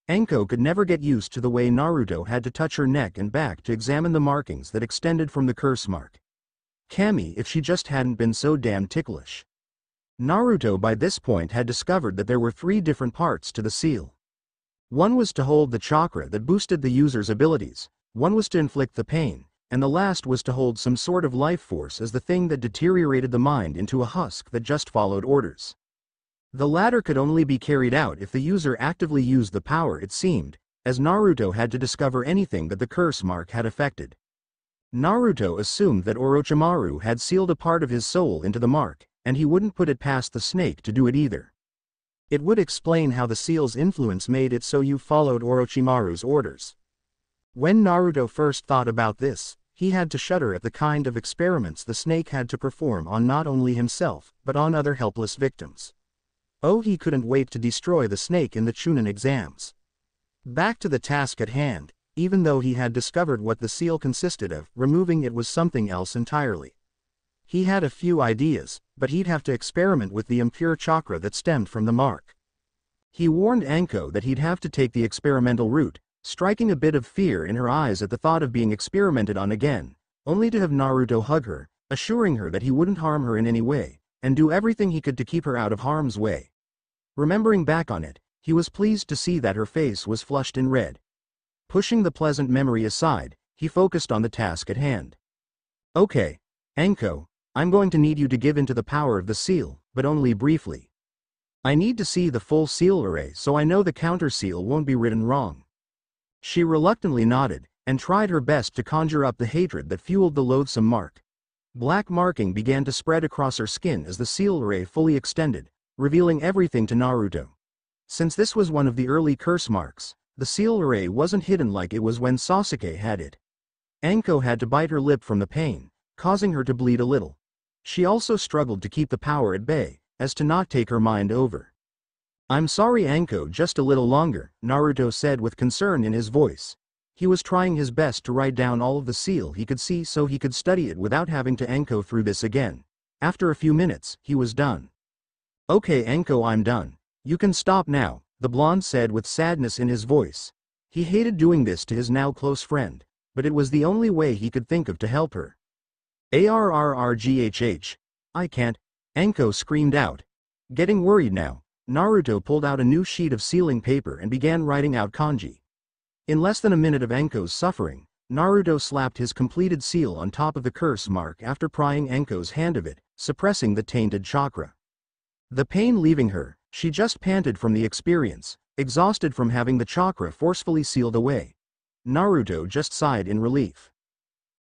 Anko could never get used to the way Naruto had to touch her neck and back to examine the markings that extended from the curse mark. Kami, if she just hadn't been so damn ticklish. Naruto by this point had discovered that there were 3 different parts to the seal. One was to hold the chakra that boosted the user's abilities, one was to inflict the pain, and the last was to hold some sort of life force as the thing that deteriorated the mind into a husk that just followed orders. The latter could only be carried out if the user actively used the power, it seemed, as Naruto had to discover anything that the curse mark had affected. Naruto assumed that Orochimaru had sealed a part of his soul into the mark, and he wouldn't put it past the snake to do it either. It would explain how the seal's influence made it so you followed Orochimaru's orders. When Naruto first thought about this, He had to shudder at the kind of experiments the snake had to perform on not only himself, but on other helpless victims. Oh, he couldn't wait to destroy the snake in the Chunin exams. Back to the task at hand, even though he had discovered what the seal consisted of, removing it was something else entirely. He had a few ideas, but he'd have to experiment with the impure chakra that stemmed from the mark. He warned Anko that he'd have to take the experimental route, striking a bit of fear in her eyes at the thought of being experimented on again, only to have Naruto hug her, assuring her that he wouldn't harm her in any way, and do everything he could to keep her out of harm's way. Remembering back on it, he was pleased to see that her face was flushed in red. Pushing the pleasant memory aside, he focused on the task at hand. Okay, Anko, I'm going to need you to give in to the power of the seal, but only briefly. I need to see the full seal array so I know the counter seal won't be written wrong. She reluctantly nodded, and tried her best to conjure up the hatred that fueled the loathsome mark. Black marking began to spread across her skin as the seal array fully extended, revealing everything to Naruto. Since this was one of the early curse marks, the seal array wasn't hidden like it was when Sasuke had it. Anko had to bite her lip from the pain, causing her to bleed a little. She also struggled to keep the power at bay, as to not take her mind over. I'm sorry Anko, just a little longer, Naruto said with concern in his voice. He was trying his best to write down all of the seal he could see so he could study it without having to Anko through this again. After a few minutes, he was done. Okay Anko, I'm done. You can stop now, the blonde said with sadness in his voice. He hated doing this to his now close friend, but it was the only way he could think of to help her. Arrrghh. I can't, Anko screamed out. Getting worried now, Naruto pulled out a new sheet of sealing paper and began writing out kanji. In less than a minute of Anko's suffering, Naruto slapped his completed seal on top of the curse mark after prying Anko's hand of it, suppressing the tainted chakra. The pain leaving her, she just panted from the experience, exhausted from having the chakra forcefully sealed away. Naruto just sighed in relief.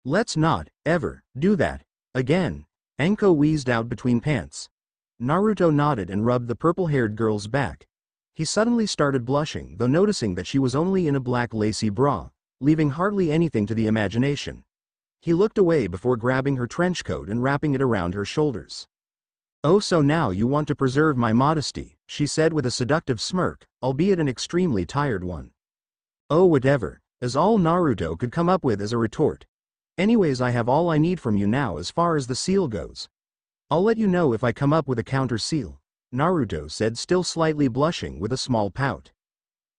Let's not, ever, do that, again, Anko wheezed out between pants. Naruto nodded and rubbed the purple-haired girl's back. He suddenly started blushing, though noticing that she was only in a black lacy bra, leaving hardly anything to the imagination. He looked away before grabbing her trench coat and wrapping it around her shoulders. Oh, so now you want to preserve my modesty, she said with a seductive smirk, albeit an extremely tired one. Oh, whatever, is all Naruto could come up with as a retort. Anyways, I have all I need from you now as far as the seal goes. I'll let you know if I come up with a counter seal, Naruto said, still slightly blushing with a small pout.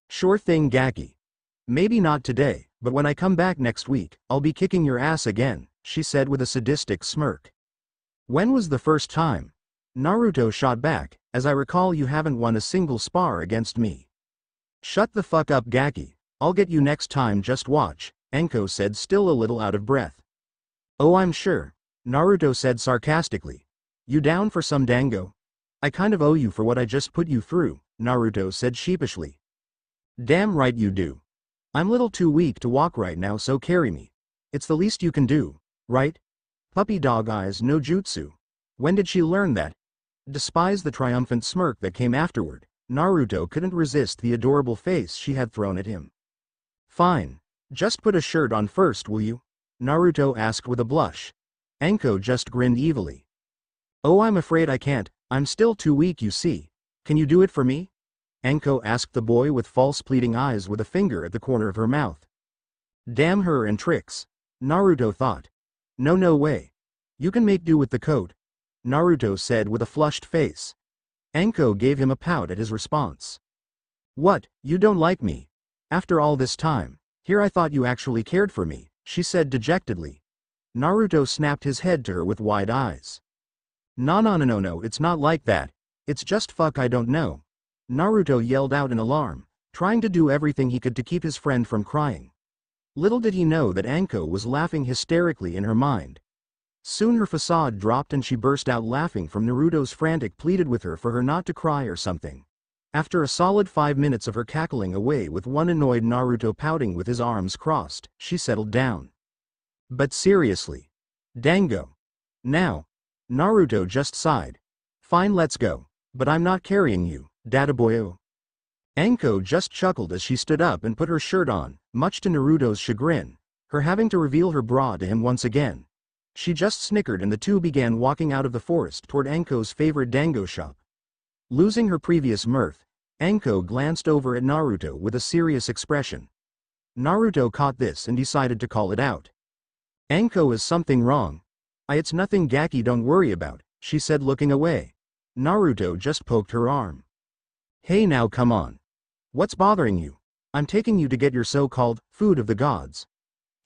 Sure thing Gaki. Maybe not today, but when I come back next week, I'll be kicking your ass again, she said with a sadistic smirk. When was the first time? Naruto shot back, as I recall you haven't won a single spar against me. Shut the fuck up Gaki, I'll get you next time, just watch, Anko said, still a little out of breath. Oh, I'm sure, Naruto said sarcastically. You down for some dango? I kind of owe you for what I just put you through, Naruto said sheepishly. Damn right you do. I'm little too weak to walk right now, so carry me. It's the least you can do, right? Puppy dog eyes no jutsu. When did she learn that? Despite the triumphant smirk that came afterward, Naruto couldn't resist the adorable face she had thrown at him. Fine. Just put a shirt on first, will you? Naruto asked with a blush. Anko just grinned evilly. Oh, I'm afraid I can't, I'm still too weak, you see. Can you do it for me? Anko asked the boy with false pleading eyes with a finger at the corner of her mouth. Damn her and tricks, Naruto thought. No way. You can make do with the coat, Naruto said with a flushed face. Anko gave him a pout at his response. What, you don't like me? After all this time, here I thought you actually cared for me, she said dejectedly. Naruto snapped his head to her with wide eyes. No, it's not like that. It's just fuck I don't know. Naruto yelled out in alarm, trying to do everything he could to keep his friend from crying. Little did he know that Anko was laughing hysterically in her mind. Soon her facade dropped and she burst out laughing from Naruto's frantic pleaded with her for her not to cry or something. After a solid 5 minutes of her cackling away with one annoyed Naruto pouting with his arms crossed, she settled down. But seriously. Dango. Now. Naruto just sighed. Fine, let's go. But I'm not carrying you, Dadaboyo. Anko just chuckled as she stood up and put her shirt on, much to Naruto's chagrin, her having to reveal her bra to him once again. She just snickered and the two began walking out of the forest toward Anko's favorite dango shop. Losing her previous mirth, Anko glanced over at Naruto with a serious expression. Naruto caught this and decided to call it out. "Anko, is something wrong?" "It's nothing, Gaki, don't worry about," she said, looking away. Naruto just poked her arm. "Hey, now come on. What's bothering you? I'm taking you to get your so-called food of the gods.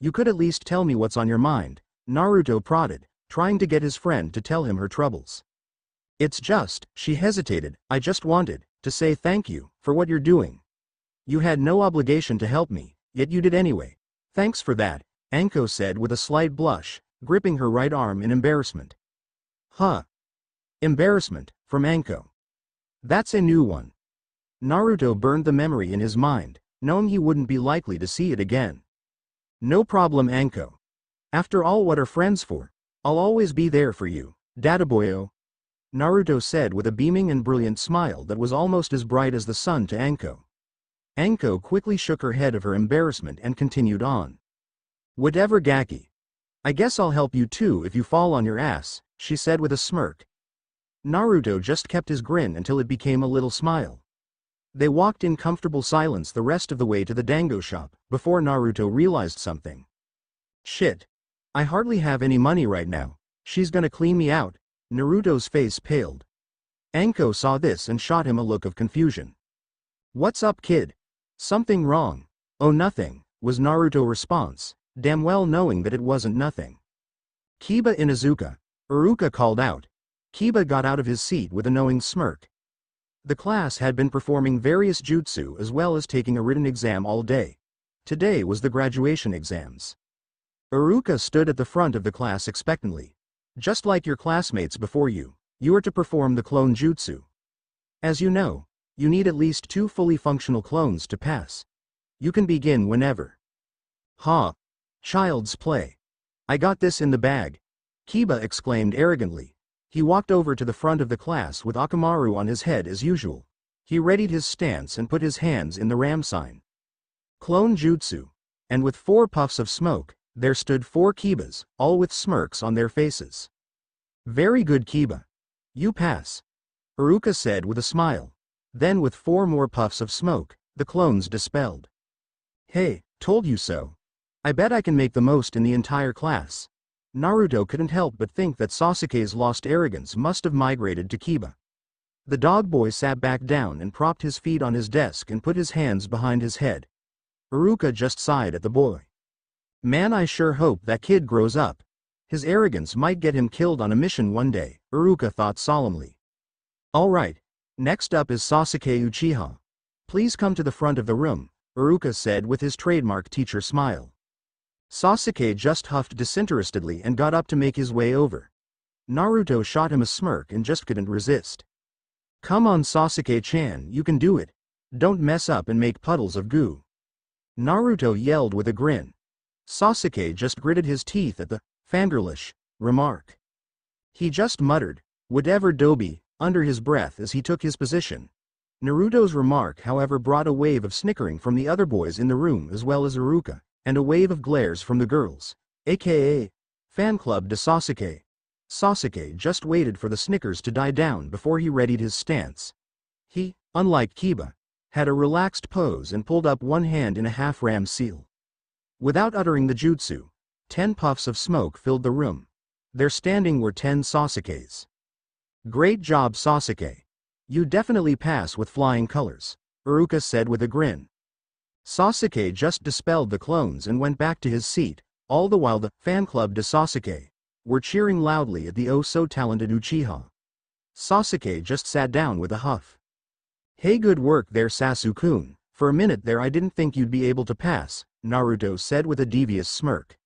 You could at least tell me what's on your mind," Naruto prodded, trying to get his friend to tell him her troubles. "It's just," she hesitated, "I just wanted to say thank you for what you're doing. You had no obligation to help me, yet you did anyway." "Thanks for that," Anko said with a slight blush, gripping her right arm in embarrassment. "Huh? Embarrassment, from Anko. That's a new one." Naruto burned the memory in his mind, knowing he wouldn't be likely to see it again. "No problem, Anko. After all, what are friends for? I'll always be there for you, Dadaboyo," Naruto said with a beaming and brilliant smile that was almost as bright as the sun to Anko. Anko quickly shook her head of her embarrassment and continued on. "Whatever, Gaki. I guess I'll help you too if you fall on your ass," she said with a smirk. Naruto just kept his grin until it became a little smile. They walked in comfortable silence the rest of the way to the dango shop, before Naruto realized something. "Shit. I hardly have any money right now. She's gonna clean me out." Naruto's face paled. Anko saw this and shot him a look of confusion. "What's up, kid? Something wrong?" "Oh, nothing," was Naruto's response, damn well knowing that it wasn't nothing. "Kiba Inuzuka," Iruka called out. Kiba got out of his seat with a knowing smirk. The class had been performing various jutsu as well as taking a written exam all day. Today was the graduation exams. Iruka stood at the front of the class expectantly. "Just like your classmates before you, you are to perform the clone jutsu. As you know, you need at least 2 fully functional clones to pass. You can begin whenever." "Huh? Child's play. I got this in the bag," Kiba exclaimed arrogantly. He walked over to the front of the class with Akamaru on his head as usual. He readied his stance and put his hands in the ram sign. Clone jutsu. And with 4 puffs of smoke, there stood 4 Kibas, all with smirks on their faces. "Very good, Kiba. You pass," Iruka said with a smile. Then with 4 more puffs of smoke, the clones dispelled. "Hey, told you so. I bet I can make the most in the entire class." Naruto couldn't help but think that Sasuke's lost arrogance must have migrated to Kiba. The dog boy sat back down and propped his feet on his desk and put his hands behind his head. Iruka just sighed at the boy. "Man, I sure hope that kid grows up. His arrogance might get him killed on a mission one day," Iruka thought solemnly. "Alright, next up is Sasuke Uchiha. Please come to the front of the room," Iruka said with his trademark teacher smile. Sasuke just huffed disinterestedly and got up to make his way over. Naruto shot him a smirk and just couldn't resist. "Come on, Sasuke-chan, you can do it. Don't mess up and make puddles of goo," Naruto yelled with a grin. Sasuke just gritted his teeth at the fangirlish remark. He just muttered, "Whatever, Dobi," under his breath as he took his position. Naruto's remark, however, brought a wave of snickering from the other boys in the room as well as Iruka, and a wave of glares from the girls, aka fan club de Sasuke. Sasuke just waited for the snickers to die down before he readied his stance. He, unlike Kiba, had a relaxed pose and pulled up one hand in a half-ram seal. Without uttering the jutsu, 10 puffs of smoke filled the room. There standing were 10 Sasukes. "Great job, Sasuke. You definitely pass with flying colors," Iruka said with a grin. Sasuke just dispelled the clones and went back to his seat, all the while the fan club de Sasuke were cheering loudly at the oh-so-talented Uchiha. Sasuke just sat down with a huff. "Hey, good work there, Sasukun. For a minute there I didn't think you'd be able to pass," Naruto said with a devious smirk.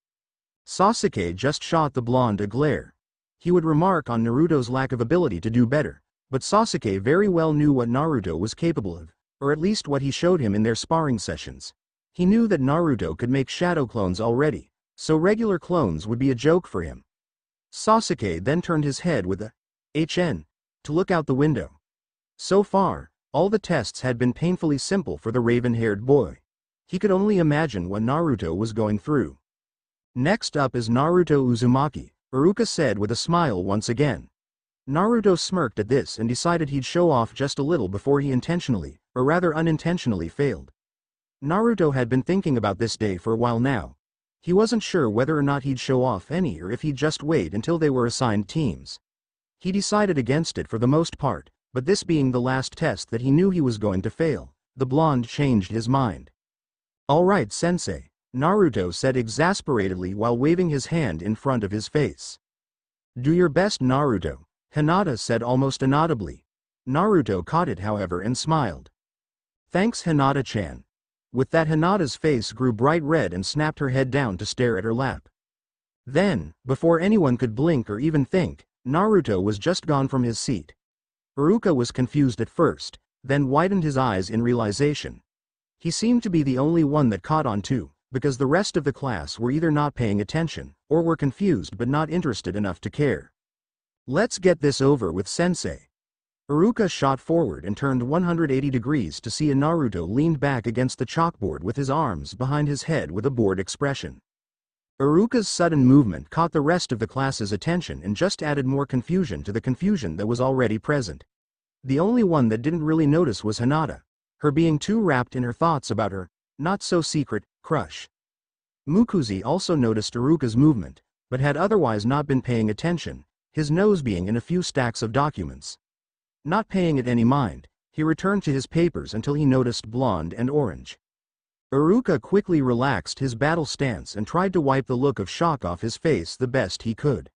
Sasuke just shot the blonde a glare. He would remark on Naruto's lack of ability to do better, but Sasuke very well knew what Naruto was capable of, or at least what he showed him in their sparring sessions. He knew that Naruto could make shadow clones already, so regular clones would be a joke for him. Sasuke then turned his head with a HN to look out the window. So far, all the tests had been painfully simple for the raven-haired boy. He could only imagine what Naruto was going through. Next up is Naruto Uzumaki, Iruka said with a smile once again. Naruto smirked at this and decided he'd show off just a little before he intentionally, or rather unintentionally, failed. Naruto had been thinking about this day for a while now. He wasn't sure whether or not he'd show off any or if he'd just wait until they were assigned teams. He decided against it for the most part, but this being the last test that he knew he was going to fail, the blonde changed his mind. "Alright, sensei," Naruto said exasperatedly while waving his hand in front of his face. "Do your best, Naruto," Hinata said almost inaudibly. Naruto caught it however and smiled. "Thanks, Hinata-chan." With that, Hinata's face grew bright red and snapped her head down to stare at her lap. Then, before anyone could blink or even think, Naruto was just gone from his seat. Iruka was confused at first, then widened his eyes in realization. He seemed to be the only one that caught on too, because the rest of the class were either not paying attention, or were confused but not interested enough to care. "Let's get this over with, sensei." Iruka shot forward and turned 180 degrees to see a Naruto leaned back against the chalkboard with his arms behind his head with a bored expression. Iruka's sudden movement caught the rest of the class's attention and just added more confusion to the confusion that was already present. The only one that didn't really notice was Hinata, her being too wrapped in her thoughts about her not-so-secret crush. Mukuzi also noticed Iruka's movement, but had otherwise not been paying attention, his nose being in a few stacks of documents. Not paying it any mind, he returned to his papers until he noticed Blonde and Orange. Iruka quickly relaxed his battle stance and tried to wipe the look of shock off his face the best he could.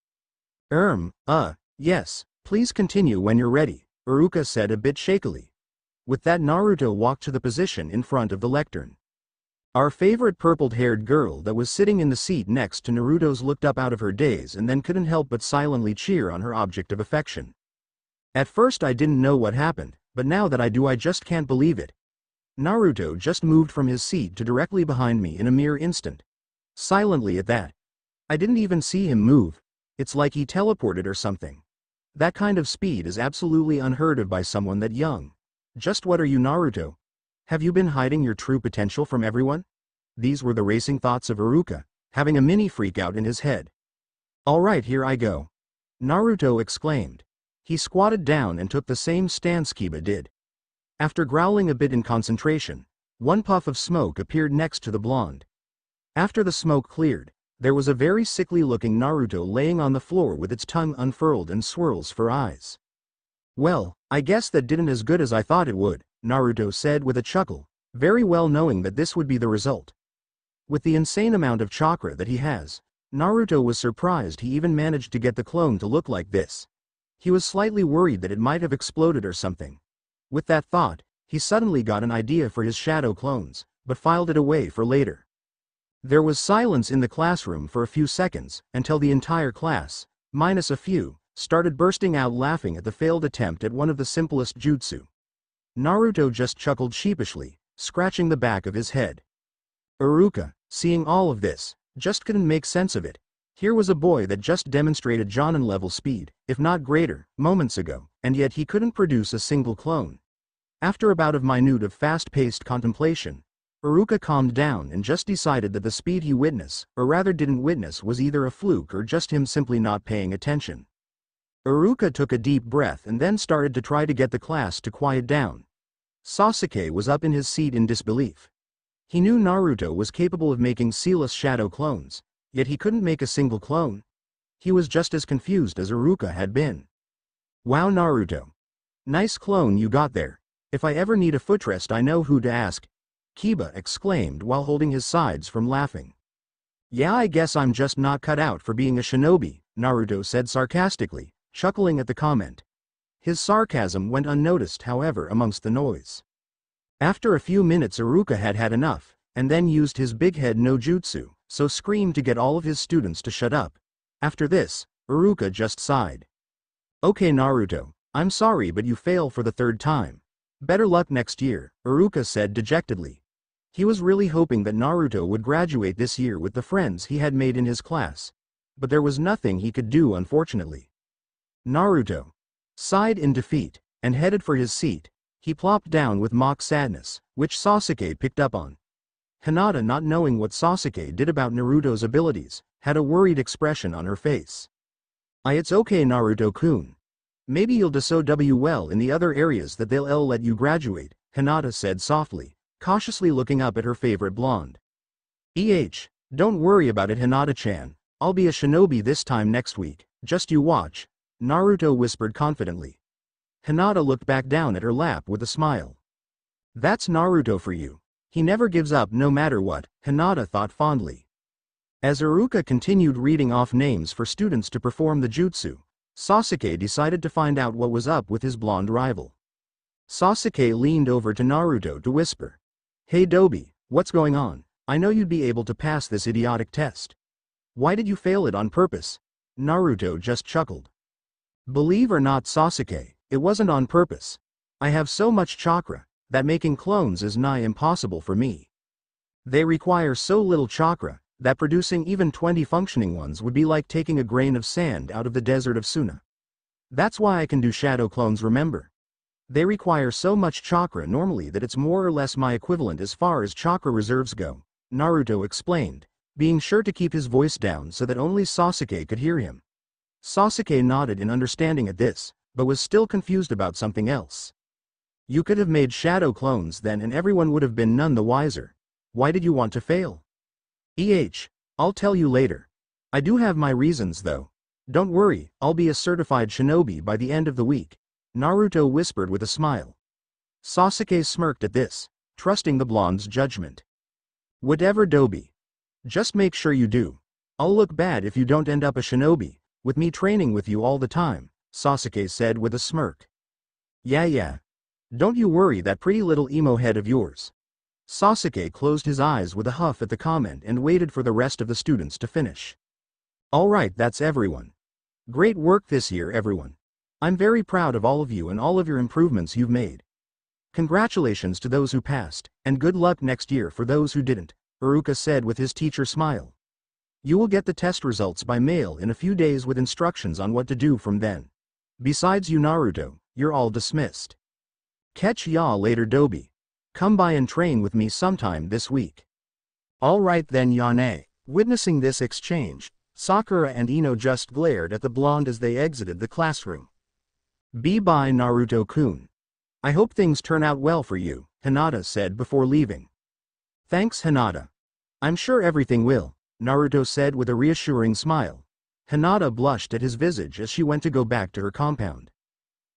Yes, please continue when you're ready," Iruka said a bit shakily. With that, Naruto walked to the position in front of the lectern. Our favorite purple-haired girl that was sitting in the seat next to Naruto's looked up out of her daze and then couldn't help but silently cheer on her object of affection. "At first I didn't know what happened, but now that I do I just can't believe it." Naruto just moved from his seat to directly behind me in a mere instant. Silently at that. I didn't even see him move. It's like he teleported or something. That kind of speed is absolutely unheard of by someone that young. Just what are you, Naruto? Have you been hiding your true potential from everyone? These were the racing thoughts of Iruka, having a mini freak-out in his head. "Alright, here I go," Naruto exclaimed. He squatted down and took the same stance Kiba did. After growling a bit in concentration, one puff of smoke appeared next to the blonde. After the smoke cleared, there was a very sickly-looking Naruto laying on the floor with its tongue unfurled and swirls for eyes. "Well, I guess that didn't as good as I thought it would," Naruto said with a chuckle, very well knowing that this would be the result. With the insane amount of chakra that he has, Naruto was surprised he even managed to get the clone to look like this. He was slightly worried that it might have exploded or something. With that thought, he suddenly got an idea for his shadow clones, but filed it away for later. There was silence in the classroom for a few seconds, until the entire class, minus a few, started bursting out laughing at the failed attempt at one of the simplest jutsu. Naruto just chuckled sheepishly, scratching the back of his head. Iruka, seeing all of this, just couldn't make sense of it. Here was a boy that just demonstrated Jonin-level speed, if not greater, moments ago, and yet he couldn't produce a single clone. After a bout of fast-paced contemplation, Iruka calmed down and just decided that the speed he witnessed, or rather didn't witness, was either a fluke or just him simply not paying attention. Iruka took a deep breath and then started to try to get the class to quiet down. Sasuke was up in his seat in disbelief. He knew Naruto was capable of making sealess shadow clones, yet he couldn't make a single clone. He was just as confused as Iruka had been. "Wow, Naruto. Nice clone you got there. If I ever need a footrest I know who to ask," Kiba exclaimed while holding his sides from laughing. "Yeah, I guess I'm just not cut out for being a shinobi," Naruto said sarcastically, chuckling at the comment. His sarcasm went unnoticed however amongst the noise. After a few minutes Iruka had had enough, and then used his big head no jutsu, so screamed to get all of his students to shut up. After this, Iruka just sighed. "Okay Naruto, I'm sorry but you fail for the third time. Better luck next year," Iruka said dejectedly. He was really hoping that Naruto would graduate this year with the friends he had made in his class. But there was nothing he could do unfortunately. Naruto sighed in defeat, and headed for his seat. He plopped down with mock sadness, which Sasuke picked up on. Hinata, not knowing what Sasuke did about Naruto's abilities, had a worried expression on her face. It's okay, Naruto-kun. Maybe you'll do so well in the other areas that they'll let you graduate, Hinata said softly, cautiously looking up at her favorite blonde. Don't worry about it, Hinata-chan. I'll be a shinobi this time next week, just you watch, Naruto whispered confidently. Hinata looked back down at her lap with a smile. That's Naruto for you. He never gives up no matter what, Hinata thought fondly. As Iruka continued reading off names for students to perform the jutsu, Sasuke decided to find out what was up with his blonde rival. Sasuke leaned over to Naruto to whisper. Hey Dobi, what's going on? I know you'd be able to pass this idiotic test. Why did you fail it on purpose? Naruto just chuckled. Believe or not, Sasuke, it wasn't on purpose. I have so much chakra that making clones is nigh impossible for me. They require so little chakra that producing even 20 functioning ones would be like taking a grain of sand out of the desert of Suna. That's why I can do shadow clones, remember. They require so much chakra normally that it's more or less my equivalent as far as chakra reserves go, Naruto explained, being sure to keep his voice down so that only Sasuke could hear him. Sasuke nodded in understanding at this, but was still confused about something else. You could have made shadow clones then and everyone would have been none the wiser. Why did you want to fail? I'll tell you later. I do have my reasons though. Don't worry, I'll be a certified shinobi by the end of the week, Naruto whispered with a smile. Sasuke smirked at this, trusting the blonde's judgment. Whatever, Dobi. Just make sure you do. I'll look bad if you don't end up a shinobi, with me training with you all the time, Sasuke said with a smirk. Yeah. Don't you worry that pretty little emo head of yours. Sasuke closed his eyes with a huff at the comment and waited for the rest of the students to finish. Alright, that's everyone. Great work this year, everyone. I'm very proud of all of you and all of your improvements you've made. Congratulations to those who passed, and good luck next year for those who didn't, Iruka said with his teacher smile. You will get the test results by mail in a few days with instructions on what to do from then. Besides you, Naruto, you're all dismissed. Catch ya later, Dobi. Come by and train with me sometime this week. Alright then, Yane. Witnessing this exchange, Sakura and Ino just glared at the blonde as they exited the classroom. Bye Naruto-kun. I hope things turn out well for you, Hinata said before leaving. Thanks, Hinata. I'm sure everything will, Naruto said with a reassuring smile. Hinata blushed at his visage as she went to go back to her compound.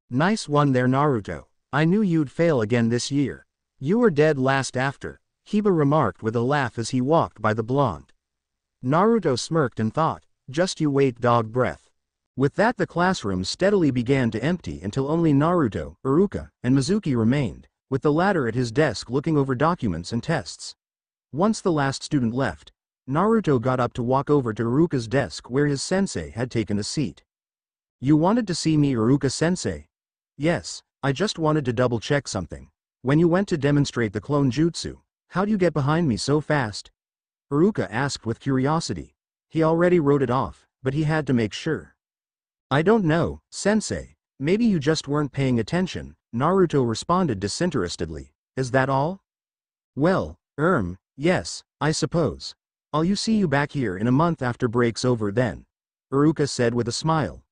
Nice one there, Naruto. I knew you'd fail again this year. You were dead last after, Hiba remarked with a laugh as he walked by the blonde. Naruto smirked and thought, just you wait, dog breath. With that, the classroom steadily began to empty until only Naruto, Iruka, and Mizuki remained, with the latter at his desk looking over documents and tests. Once the last student left, Naruto got up to walk over to Iruka's desk where his sensei had taken a seat. You wanted to see me, Iruka-sensei? Yes, I just wanted to double-check something. When you went to demonstrate the clone jutsu, how'd you get behind me so fast? Iruka asked with curiosity. He already wrote it off, but he had to make sure. I don't know, sensei. Maybe you just weren't paying attention, Naruto responded disinterestedly. Is that all? Well, yes, I suppose. I'll see you back here in a month after break's over then, Iruka said with a smile.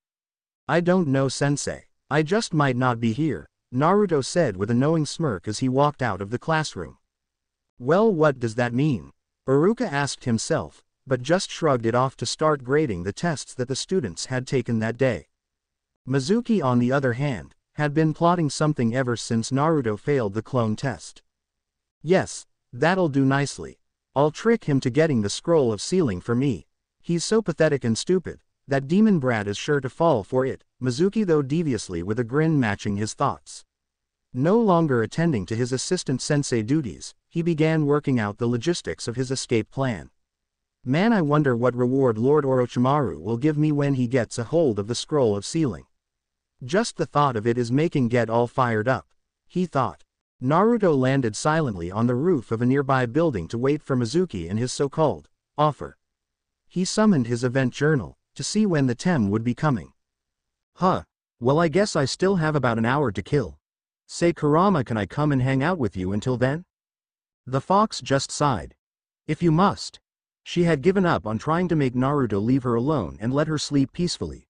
I don't know, sensei. I just might not be here, Naruto said with a knowing smirk as he walked out of the classroom. Well, what does that mean? Iruka asked himself, but just shrugged it off to start grading the tests that the students had taken that day. Mizuki, on the other hand, had been plotting something ever since Naruto failed the clone test. Yes, that'll do nicely. I'll trick him to getting the scroll of sealing for me. He's so pathetic and stupid. That demon brat is sure to fall for it, Mizuki though deviously with a grin matching his thoughts. No longer attending to his assistant sensei duties, he began working out the logistics of his escape plan. Man, I wonder what reward Lord Orochimaru will give me when he gets a hold of the scroll of sealing. Just the thought of it is making Get all fired up, he thought. Naruto landed silently on the roof of a nearby building to wait for Mizuki and his so-called offer. He summoned his event journal to see when the TEM would be coming. Well, I guess I still have about an hour to kill. Say, Kurama, can I come and hang out with you until then? The fox just sighed, If you must. She had given up on trying to make Naruto leave her alone and let her sleep peacefully.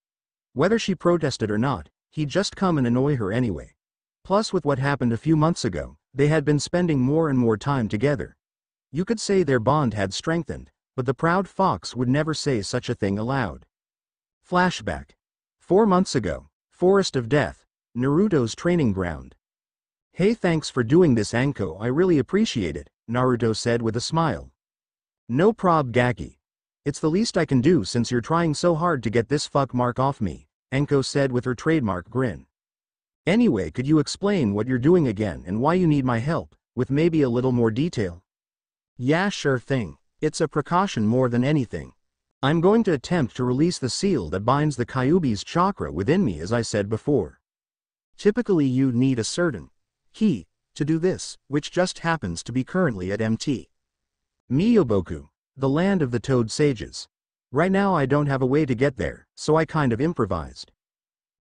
Whether she protested or not, he'd just come and annoy her anyway. Plus with what happened a few months ago, they had been spending more and more time together. You could say their bond had strengthened, but the proud fox would never say such a thing aloud. Flashback. 4 months ago, Forest of Death, Naruto's training ground. Hey, thanks for doing this, Anko, I really appreciate it, Naruto said with a smile. No prob, Gaki. It's the least I can do since you're trying so hard to get this fuck mark off me, Anko said with her trademark grin. Anyway, could you explain what you're doing again and why you need my help, with maybe a little more detail? Yeah, sure thing. It's a precaution more than anything. I'm going to attempt to release the seal that binds the Kyuubi's chakra within me, as I said before. Typically you need a certain key to do this, which just happens to be currently at MT Miyoboku, the land of the Toad Sages. Right now I don't have a way to get there, so I kind of improvised.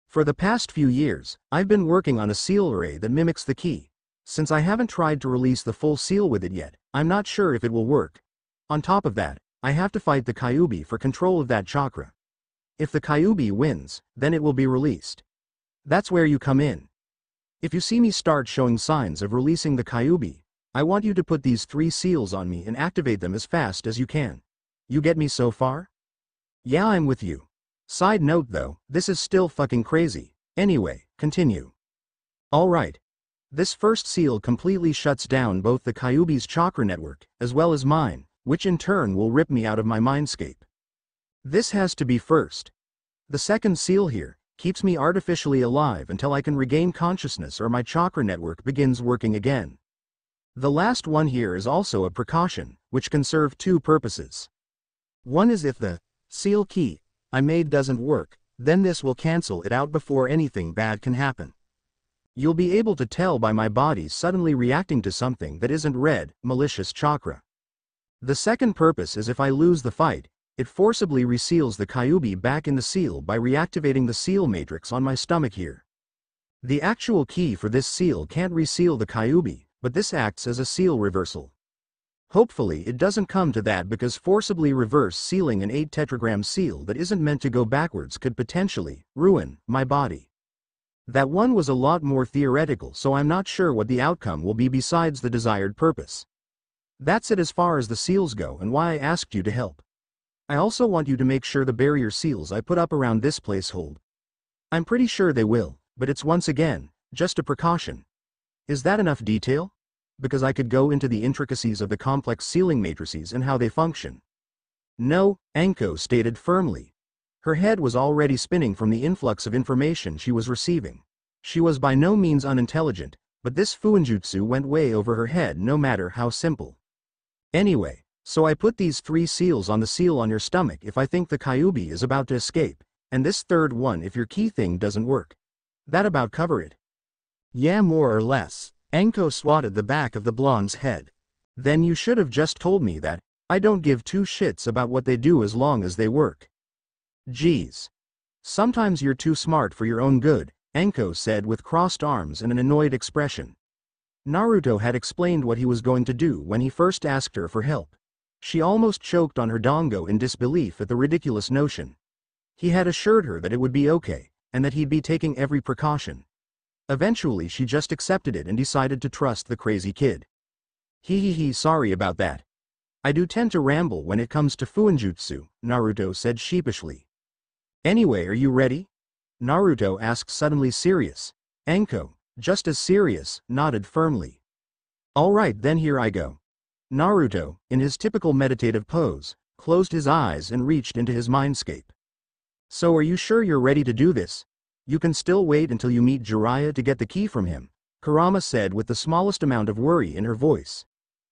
For the past few years, I've been working on a seal array that mimics the key. Since I haven't tried to release the full seal with it yet, I'm not sure if it will work. On top of that, I have to fight the Kyuubi for control of that chakra. If the Kyuubi wins, then it will be released. That's where you come in. If you see me start showing signs of releasing the Kyuubi, I want you to put these 3 seals on me and activate them as fast as you can. You get me so far? Yeah, I'm with you. Side note though, this is still fucking crazy. Anyway, continue. Alright. This first seal completely shuts down both the Kyuubi's chakra network, as well as mine, which in turn will rip me out of my mindscape. This has to be first. The second seal here keeps me artificially alive until I can regain consciousness or my chakra network begins working again. The last one here is also a precaution, which can serve 2 purposes. One is if the seal key I made doesn't work, then this will cancel it out before anything bad can happen. You'll be able to tell by my body suddenly reacting to something that isn't red, malicious chakra. The second purpose is if I lose the fight, it forcibly reseals the Kyuubi back in the seal by reactivating the seal matrix on my stomach here. The actual key for this seal can't reseal the Kyuubi, but this acts as a seal reversal. Hopefully it doesn't come to that, because forcibly reverse sealing an 8 tetragram seal that isn't meant to go backwards could potentially ruin my body. That one was a lot more theoretical, so I'm not sure what the outcome will be besides the desired purpose. That's it as far as the seals go and why I asked you to help. I also want you to make sure the barrier seals I put up around this place hold. I'm pretty sure they will, but it's once again just a precaution. Is that enough detail? Because I could go into the intricacies of the complex sealing matrices and how they function. No, Anko stated firmly. Her head was already spinning from the influx of information she was receiving. She was by no means unintelligent, but this fuinjutsu went way over her head no matter how simple. Anyway, so I put these 3 seals on the seal on your stomach if I think the Kyuubi is about to escape, and this third one if your key thing doesn't work. That about cover it? Yeah, more or less. Anko swatted the back of the blonde's head. Then you should have just told me that. I don't give 2 shits about what they do as long as they work. Geez. Sometimes you're too smart for your own good, Anko said with crossed arms and an annoyed expression. Naruto had explained what he was going to do when he first asked her for help. She almost choked on her dango in disbelief at the ridiculous notion. He had assured her that it would be okay, and that he'd be taking every precaution. Eventually she just accepted it and decided to trust the crazy kid. Sorry about that. I do tend to ramble when it comes to fuinjutsu, Naruto said sheepishly. Anyway, are you ready? Naruto asked, suddenly serious. Anko, just as serious, nodded firmly. Alright then, here I go. Naruto, in his typical meditative pose, closed his eyes and reached into his mindscape. So are you sure you're ready to do this? You can still wait until you meet Jiraiya to get the key from him, Kurama said with the smallest amount of worry in her voice.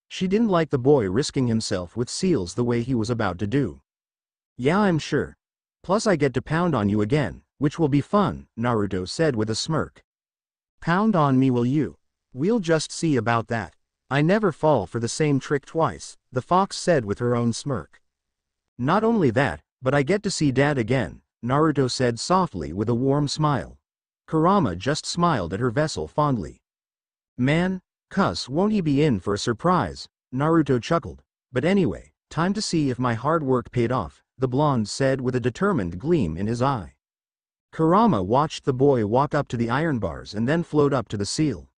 She didn't like the boy risking himself with seals the way he was about to do. Yeah, I'm sure. Plus I get to pound on you again, which will be fun, Naruto said with a smirk. Pound on me, will you? We'll just see about that. I never fall for the same trick twice, the fox said with her own smirk. Not only that, but I get to see Dad again, Naruto said softly with a warm smile. Kurama just smiled at her vessel fondly. Man, cuss, won't he be in for a surprise, Naruto chuckled, But anyway, time to see if my hard work paid off, the blonde said with a determined gleam in his eye. Kurama watched the boy walk up to the iron bars and then float up to the seal.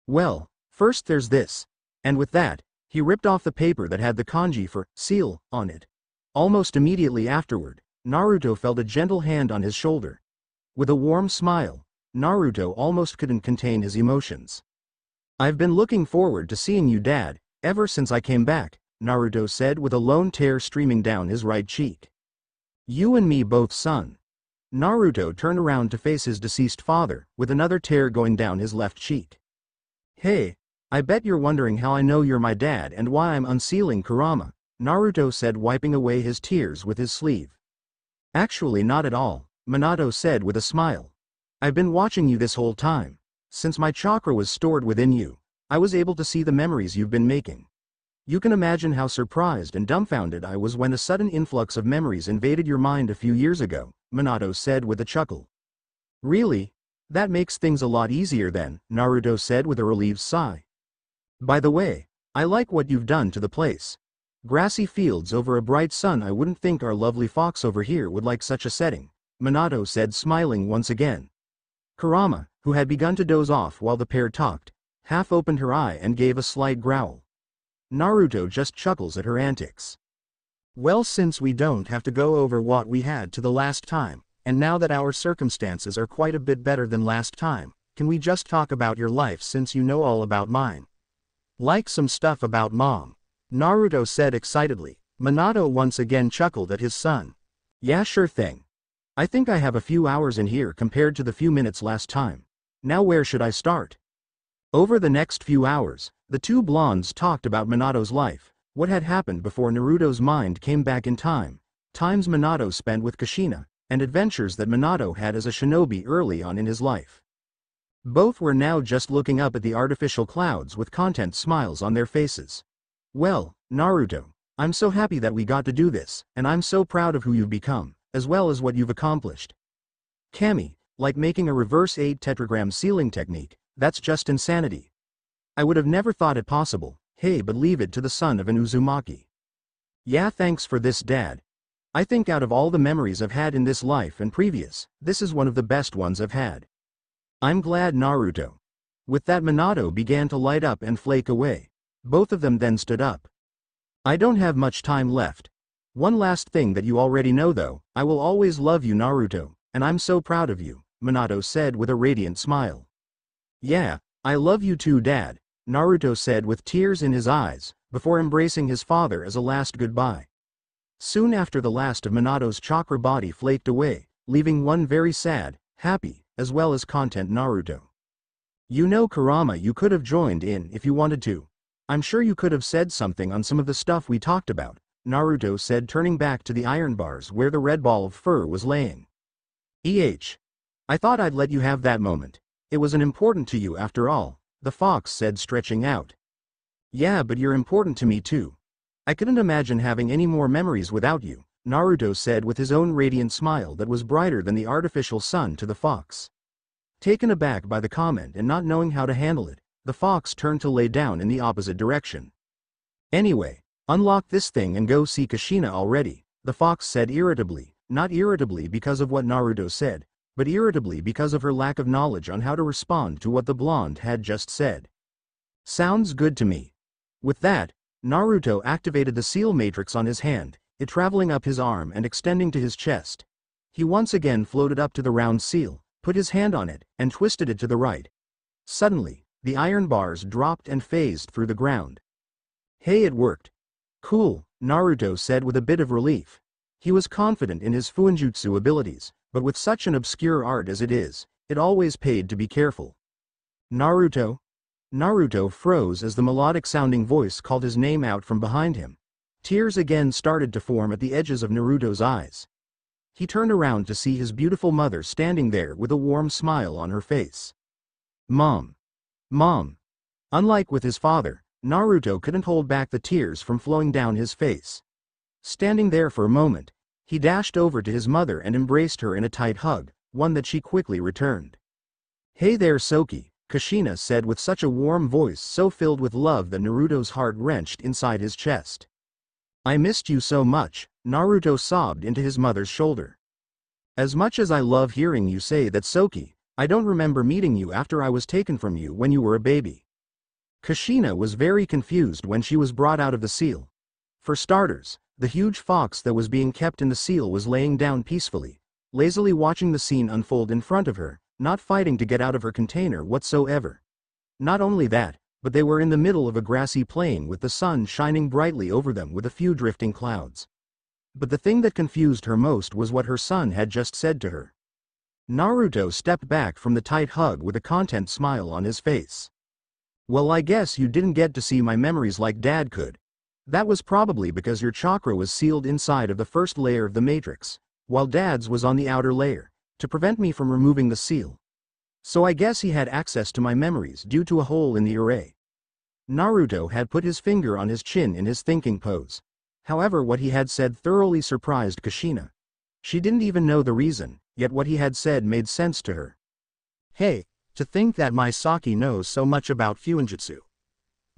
Well, first there's this. And with that, he ripped off the paper that had the kanji for seal on it. Almost immediately afterward, Naruto felt a gentle hand on his shoulder. With a warm smile, Naruto almost couldn't contain his emotions. I've been looking forward to seeing you, Dad, ever since I came back, Naruto said with a lone tear streaming down his right cheek. You and me both, son. Naruto turned around to face his deceased father, with another tear going down his left cheek. Hey, I bet you're wondering how I know you're my dad and why I'm unsealing Kurama, Naruto said, wiping away his tears with his sleeve. Actually, not at all, Minato said with a smile. I've been watching you this whole time. Since my chakra was stored within you, I was able to see the memories you've been making. You can imagine how surprised and dumbfounded I was when a sudden influx of memories invaded your mind a few years ago, Minato said with a chuckle. Really? That makes things a lot easier then, Naruto said with a relieved sigh. By the way, I like what you've done to the place. Grassy fields over a bright sun. I wouldn't think our lovely fox over here would like such a setting, Minato said, smiling once again. Kurama, who had begun to doze off while the pair talked, half opened her eye and gave a slight growl. Naruto just chuckles at her antics. Well, since we don't have to go over what we had to the last time, and now that our circumstances are quite a bit better than last time, can we just talk about your life since you know all about mine? Like some stuff about Mom, Naruto said excitedly. Minato once again chuckled at his son. Yeah, sure thing. I think I have a few hours in here compared to the few minutes last time. Now where should I start? Over the next few hours, the two blondes talked about Minato's life, what had happened before Naruto's mind came back in time, times Minato spent with Kushina, and adventures that Minato had as a shinobi early on in his life. Both were now just looking up at the artificial clouds with content smiles on their faces. Well, Naruto, I'm so happy that we got to do this, and I'm so proud of who you've become, as well as what you've accomplished. Kami, like making a reverse 8 tetragram sealing technique, that's just insanity. I would have never thought it possible. Hey, but leave it to the son of an Uzumaki. Yeah, thanks for this, Dad. I think out of all the memories I've had in this life and previous, this is one of the best ones I've had. I'm glad, Naruto. With that, Minato began to light up and flake away. Both of them then stood up. I don't have much time left. One last thing that you already know though, I will always love you, Naruto, and I'm so proud of you, Minato said with a radiant smile. Yeah, I love you too, Dad, Naruto said with tears in his eyes, before embracing his father as a last goodbye. Soon after, the last of Minato's chakra body flaked away, leaving one very sad, happy, as well as content Naruto. You know, Kurama, you could have joined in if you wanted to. I'm sure you could have said something on some of the stuff we talked about, Naruto said, turning back to the iron bars where the red ball of fur was laying. I thought I'd let you have that moment. It was important to you after all, the fox said, stretching out. Yeah, but you're important to me too. I couldn't imagine having any more memories without you, Naruto said with his own radiant smile that was brighter than the artificial sun to the fox. Taken aback by the comment and not knowing how to handle it, the fox turned to lay down in the opposite direction. Anyway, unlock this thing and go see Kushina already, the fox said irritably, not irritably because of what Naruto said, but irritably because of her lack of knowledge on how to respond to what the blonde had just said. Sounds good to me. With that, Naruto activated the seal matrix on his hand, it traveling up his arm and extending to his chest. He once again floated up to the round seal, put his hand on it, and twisted it to the right. Suddenly, the iron bars dropped and phased through the ground. Hey, it worked. Cool, Naruto said with a bit of relief. He was confident in his Fuinjutsu abilities, but with such an obscure art as it is, it always paid to be careful. Naruto? Naruto froze as the melodic-sounding voice called his name out from behind him. Tears again started to form at the edges of Naruto's eyes. He turned around to see his beautiful mother standing there with a warm smile on her face. Mom. Mom. Unlike with his father, Naruto couldn't hold back the tears from flowing down his face. Standing there for a moment, he dashed over to his mother and embraced her in a tight hug, one that she quickly returned. Hey there, Soki, Kushina said with such a warm voice so filled with love that Naruto's heart wrenched inside his chest. I missed you so much, Naruto sobbed into his mother's shoulder. As much as I love hearing you say that, Soki, I don't remember meeting you after I was taken from you when you were a baby. Kushina was very confused when she was brought out of the seal. For starters, the huge fox that was being kept in the seal was laying down peacefully, lazily watching the scene unfold in front of her, not fighting to get out of her container whatsoever. Not only that, but they were in the middle of a grassy plain with the sun shining brightly over them with a few drifting clouds. But the thing that confused her most was what her son had just said to her. Naruto stepped back from the tight hug with a content smile on his face. Well, I guess you didn't get to see my memories like Dad could. That was probably because your chakra was sealed inside of the first layer of the matrix, while Dad's was on the outer layer, to prevent me from removing the seal. So I guess he had access to my memories due to a hole in the array. Naruto had put his finger on his chin in his thinking pose. However, what he had said thoroughly surprised Kushina. She didn't even know the reason, yet what he had said made sense to her. Hey, to think that my Saki knows so much about Fuinjutsu.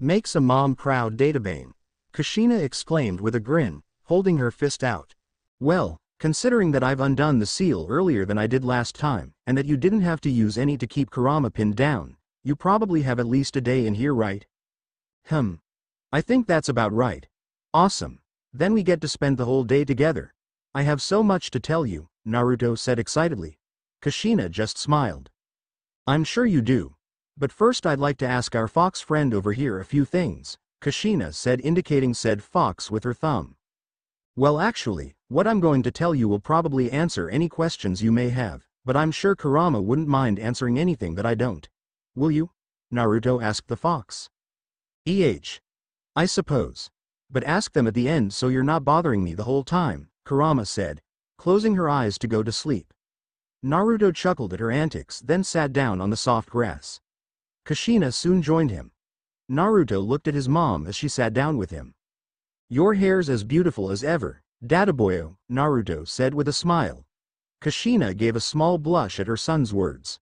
Makes a mom proud, Databane. Kushina exclaimed with a grin, holding her fist out. Well, considering that I've undone the seal earlier than I did last time, and that you didn't have to use any to keep Kurama pinned down, you probably have at least a day in here, right? I think that's about right. Awesome. Then we get to spend the whole day together. I have so much to tell you, Naruto said excitedly. Kushina just smiled. I'm sure you do. But first I'd like to ask our fox friend over here a few things, Kushina said, indicating said fox with her thumb. Well, actually, what I'm going to tell you will probably answer any questions you may have, but I'm sure Kurama wouldn't mind answering anything that I don't. Will you? Naruto asked the fox. I suppose. But ask them at the end so you're not bothering me the whole time, Kurama said, closing her eyes to go to sleep. Naruto chuckled at her antics, then sat down on the soft grass. Kushina soon joined him. Naruto looked at his mom as she sat down with him. Your hair's as beautiful as ever, Dadaboyo, Naruto said with a smile. Kushina gave a small blush at her son's words.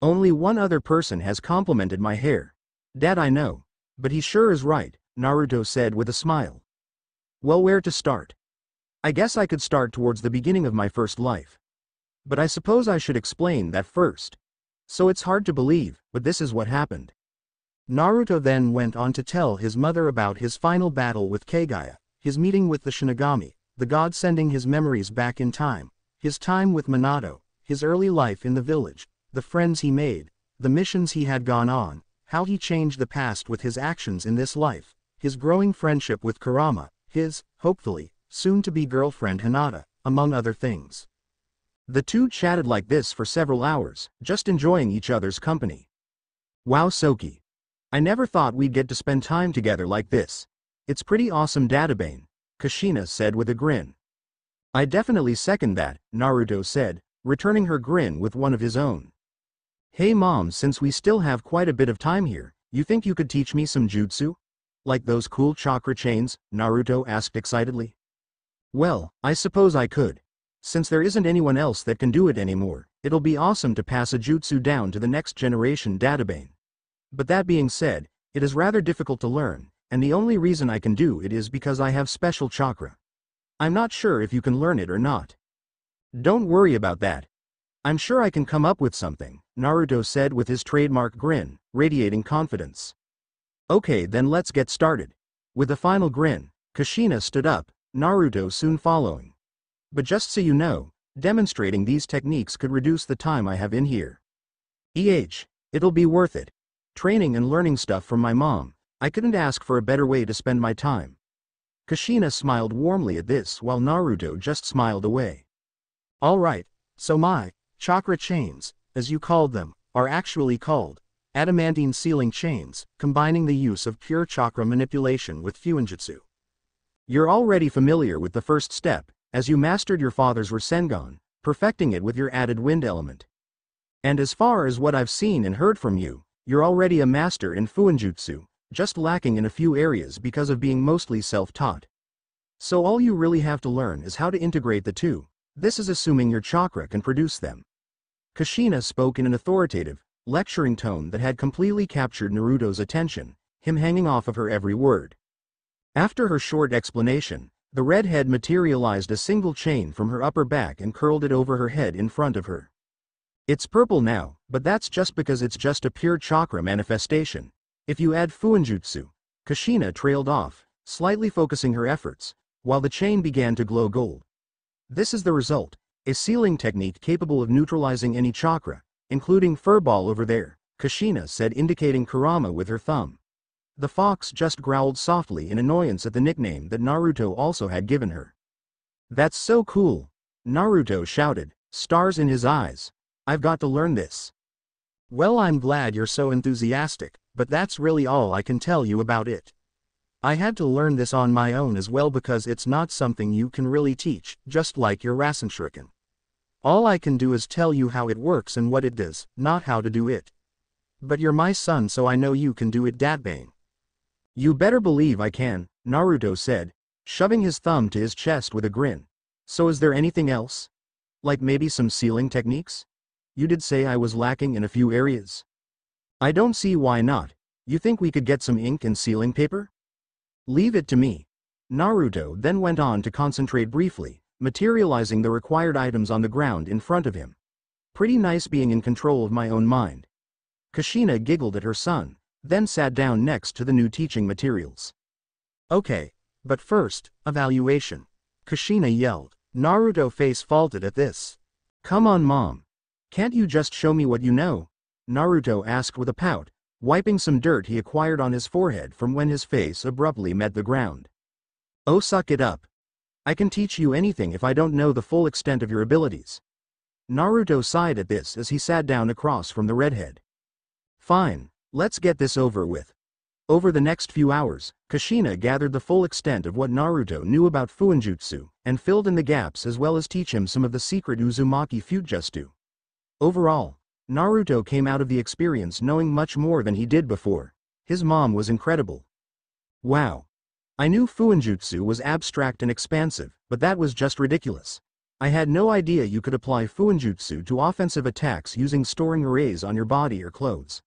Only one other person has complimented my hair. Dad, I know. But he sure is right, Naruto said with a smile. Well, where to start? I guess I could start towards the beginning of my first life. But I suppose I should explain that first. So it's hard to believe, but this is what happened. Naruto then went on to tell his mother about his final battle with Kagaya, his meeting with the Shinigami, the god sending his memories back in time, his time with Minato, his early life in the village, the friends he made, the missions he had gone on, how he changed the past with his actions in this life, his growing friendship with Kurama, his, hopefully, soon-to-be girlfriend Hinata, among other things. The two chatted like this for several hours, just enjoying each other's company. Wow, Soki. I never thought we'd get to spend time together like this. It's pretty awesome, Databane, Kushina said with a grin. I definitely second that, Naruto said, returning her grin with one of his own. Hey Mom, since we still have quite a bit of time here, you think you could teach me some jutsu? Like those cool chakra chains? Naruto asked excitedly. Well, I suppose I could. Since there isn't anyone else that can do it anymore, it'll be awesome to pass a jutsu down to the next generation, Databane. But that being said, it is rather difficult to learn, and the only reason I can do it is because I have special chakra. I'm not sure if you can learn it or not. Don't worry about that. I'm sure I can come up with something, Naruto said with his trademark grin, radiating confidence. Okay, then let's get started. With a final grin, Kushina stood up, Naruto soon following. But just so you know, demonstrating these techniques could reduce the time I have in here. It'll be worth it. Training and learning stuff from my mom, I couldn't ask for a better way to spend my time. Kushina smiled warmly at this while Naruto just smiled away. Alright, so my chakra chains, as you called them, are actually called adamantine sealing chains, combining the use of pure chakra manipulation with Fuinjutsu. You're already familiar with the first step, as you mastered your father's Rasengan, perfecting it with your added wind element. And as far as what I've seen and heard from you, you're already a master in Fuinjutsu, just lacking in a few areas because of being mostly self-taught. So all you really have to learn is how to integrate the two. This is assuming your chakra can produce them. Kushina spoke in an authoritative, lecturing tone that had completely captured Naruto's attention, him hanging off of her every word. After her short explanation, the redhead materialized a single chain from her upper back and curled it over her head in front of her. It's purple now, but that's just because it's just a pure chakra manifestation. If you add Fuinjutsu, Kushina trailed off, slightly focusing her efforts, while the chain began to glow gold. This is the result, a sealing technique capable of neutralizing any chakra, including Furball over there, Kushina said, indicating Kurama with her thumb. The fox just growled softly in annoyance at the nickname that Naruto also had given her. That's so cool, Naruto shouted, stars in his eyes. I've got to learn this. Well, I'm glad you're so enthusiastic, but that's really all I can tell you about it. I had to learn this on my own as well because it's not something you can really teach, just like your Rasen Shuriken. All I can do is tell you how it works and what it does, not how to do it. But you're my son, so I know you can do it, Dadbane. You better believe I can, Naruto said, shoving his thumb to his chest with a grin. So is there anything else? Like maybe some sealing techniques? You did say I was lacking in a few areas. I don't see why not. You think we could get some ink and sealing paper? Leave it to me. Naruto then went on to concentrate briefly, materializing the required items on the ground in front of him. Pretty nice being in control of my own mind. Kushina giggled at her son, then sat down next to the new teaching materials. Okay, but first, evaluation. Kushina yelled. Naruto face faulted at this. Come on, Mom. Can't you just show me what you know? Naruto asked with a pout, wiping some dirt he acquired on his forehead from when his face abruptly met the ground. Oh, suck it up. I can teach you anything if I don't know the full extent of your abilities. Naruto sighed at this as he sat down across from the redhead. Fine, let's get this over with. Over the next few hours, Kushina gathered the full extent of what Naruto knew about Fuinjutsu, and filled in the gaps as well as teach him some of the secret Uzumaki Futjutsu. Overall, Naruto came out of the experience knowing much more than he did before. His mom was incredible. Wow. I knew Fuinjutsu was abstract and expansive, but that was just ridiculous. I had no idea you could apply Fuinjutsu to offensive attacks using storing arrays on your body or clothes.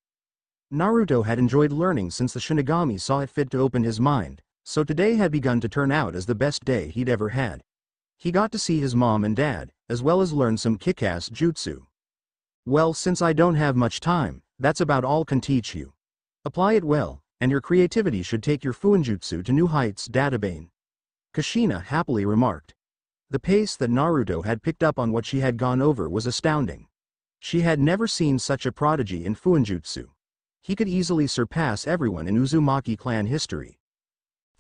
Naruto had enjoyed learning since the Shinigami saw it fit to open his mind, so today had begun to turn out as the best day he'd ever had. He got to see his mom and dad, as well as learn some kick-ass jutsu. Well, since I don't have much time, that's about all I can teach you. Apply it well, and your creativity should take your Fuinjutsu to new heights, Dadabane. Kushina happily remarked. The pace that Naruto had picked up on what she had gone over was astounding. She had never seen such a prodigy in Fuinjutsu. He could easily surpass everyone in Uzumaki clan history.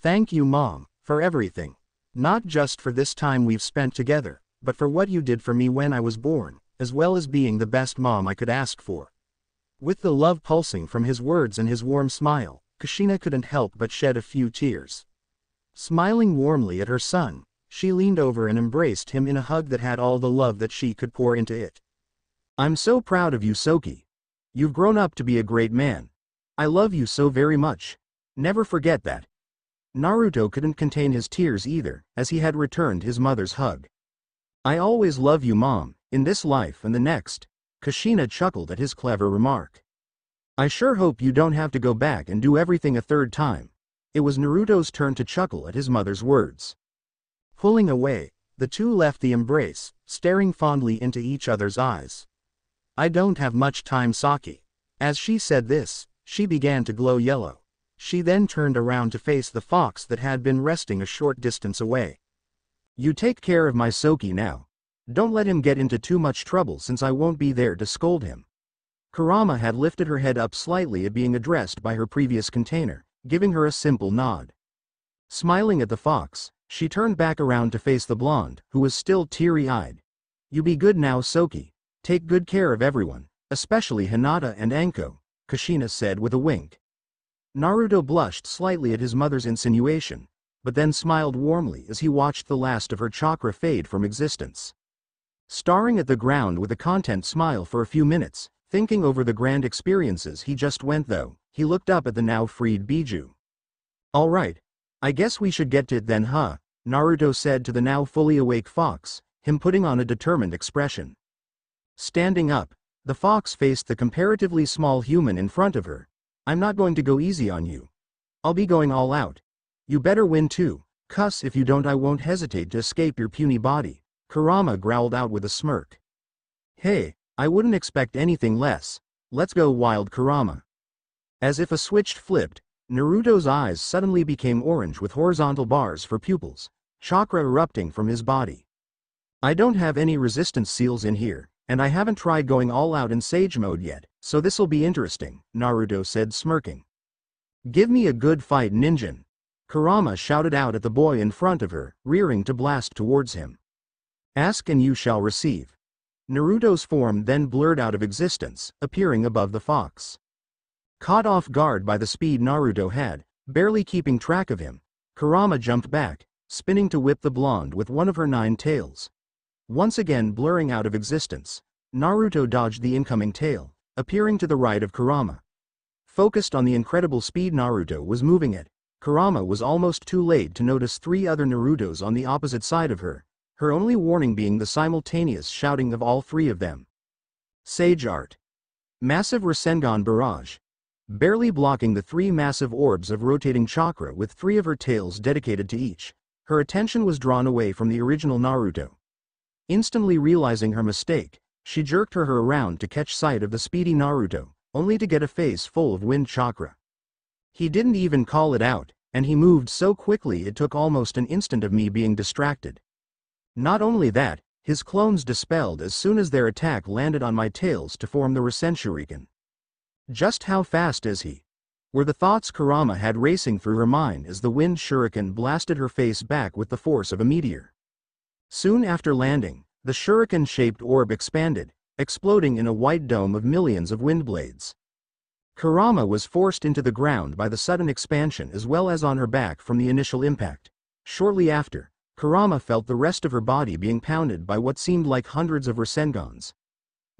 Thank you, Mom, for everything. Not just for this time we've spent together, but for what you did for me when I was born, as well as being the best mom I could ask for. With the love pulsing from his words and his warm smile, Kushina couldn't help but shed a few tears. Smiling warmly at her son, she leaned over and embraced him in a hug that had all the love that she could pour into it. I'm so proud of you, Soki. You've grown up to be a great man. I love you so very much. Never forget that. Naruto couldn't contain his tears either, as he had returned his mother's hug. I always love you, Mom, in this life and the next. Kushina chuckled at his clever remark. I sure hope you don't have to go back and do everything a third time. It was Naruto's turn to chuckle at his mother's words. Pulling away, the two left the embrace, staring fondly into each other's eyes. I don't have much time, Saki. As she said this, she began to glow yellow. She then turned around to face the fox that had been resting a short distance away. You take care of my Soki now. Don't let him get into too much trouble since I won't be there to scold him. Kurama had lifted her head up slightly at being addressed by her previous container, giving her a simple nod. Smiling at the fox, she turned back around to face the blonde, who was still teary-eyed. You be good now, Soki. Take good care of everyone, especially Hinata and Anko, Kushina said with a wink. Naruto blushed slightly at his mother's insinuation, but then smiled warmly as he watched the last of her chakra fade from existence. Staring at the ground with a content smile for a few minutes, thinking over the grand experiences he just went through, he looked up at the now freed Biju. Alright, I guess we should get to it then, huh? Naruto said to the now fully awake fox, him putting on a determined expression. Standing up, the fox faced the comparatively small human in front of her. I'm not going to go easy on you. I'll be going all out. You better win too, cuss, if you don't I won't hesitate to escape your puny body, Kurama growled out with a smirk. Hey, I wouldn't expect anything less. Let's go, wild Kurama. As if a switch flipped, Naruto's eyes suddenly became orange with horizontal bars for pupils, chakra erupting from his body. I don't have any resistance seals in here, and I haven't tried going all out in Sage mode yet, so this'll be interesting, Naruto said, smirking. Give me a good fight, ninjin, Kurama shouted out at the boy in front of her, rearing to blast towards him. Ask and you shall receive. Naruto's form then blurred out of existence, appearing above the fox. Caught off guard by the speed Naruto had, barely keeping track of him, Kurama jumped back, spinning to whip the blonde with one of her 9 tails. Once again blurring out of existence, Naruto dodged the incoming tail, appearing to the right of Kurama. Focused on the incredible speed Naruto was moving at, Kurama was almost too late to notice 3 other Narutos on the opposite side of her, her only warning being the simultaneous shouting of all 3 of them. Sage Art. Massive Rasengan Barrage. Barely blocking the 3 massive orbs of rotating chakra with 3 of her tails dedicated to each, her attention was drawn away from the original Naruto. Instantly realizing her mistake, she jerked her around to catch sight of the speedy Naruto, only to get a face full of wind chakra. He didn't even call it out, and he moved so quickly it took almost an instant of me being distracted. Not only that, his clones dispelled as soon as their attack landed on my tails to form the Rasen Shuriken. Just how fast is he? Were the thoughts Kurama had racing through her mind as the wind shuriken blasted her face back with the force of a meteor. Soon after landing, the shuriken-shaped orb expanded, exploding in a white dome of millions of wind blades. Kurama was forced into the ground by the sudden expansion as well as on her back from the initial impact. Shortly after, Kurama felt the rest of her body being pounded by what seemed like hundreds of Rasengans.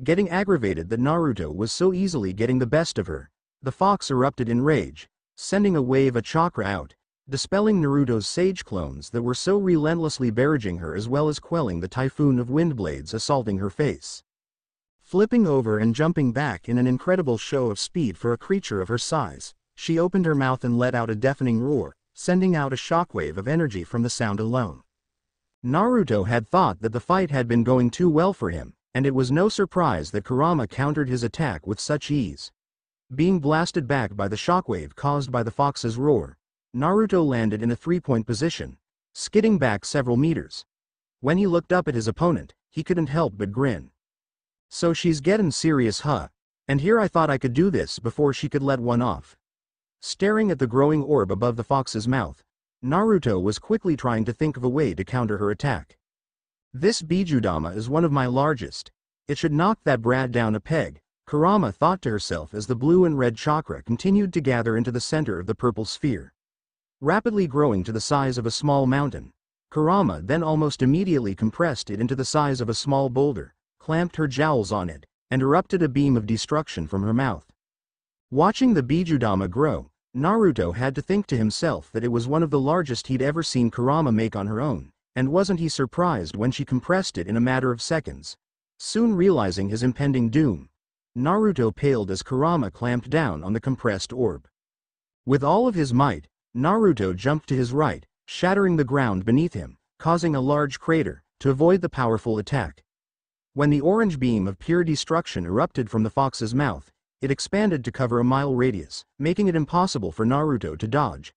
Getting aggravated that Naruto was so easily getting the best of her, the fox erupted in rage, sending a wave of chakra out, dispelling Naruto's sage clones that were so relentlessly barraging her as well as quelling the typhoon of wind blades assaulting her face. Flipping over and jumping back in an incredible show of speed for a creature of her size, she opened her mouth and let out a deafening roar, sending out a shockwave of energy from the sound alone. Naruto had thought that the fight had been going too well for him, and it was no surprise that Kurama countered his attack with such ease. Being blasted back by the shockwave caused by the fox's roar, Naruto landed in a 3-point position, skidding back several meters. When he looked up at his opponent, he couldn't help but grin. So she's getting serious, huh? And here I thought I could do this before she could let one off. Staring at the growing orb above the fox's mouth, Naruto was quickly trying to think of a way to counter her attack. This Bijudama is one of my largest. It should knock that brat down a peg, Kurama thought to herself as the blue and red chakra continued to gather into the center of the purple sphere. Rapidly growing to the size of a small mountain, Kurama then almost immediately compressed it into the size of a small boulder, clamped her jowls on it, and erupted a beam of destruction from her mouth. Watching the Bijudama grow, Naruto had to think to himself that it was one of the largest he'd ever seen Kurama make on her own, and wasn't he surprised when she compressed it in a matter of seconds. Soon realizing his impending doom, Naruto paled as Kurama clamped down on the compressed orb. With all of his might, Naruto jumped to his right, shattering the ground beneath him, causing a large crater, to avoid the powerful attack. When the orange beam of pure destruction erupted from the fox's mouth, it expanded to cover a mile radius, making it impossible for Naruto to dodge.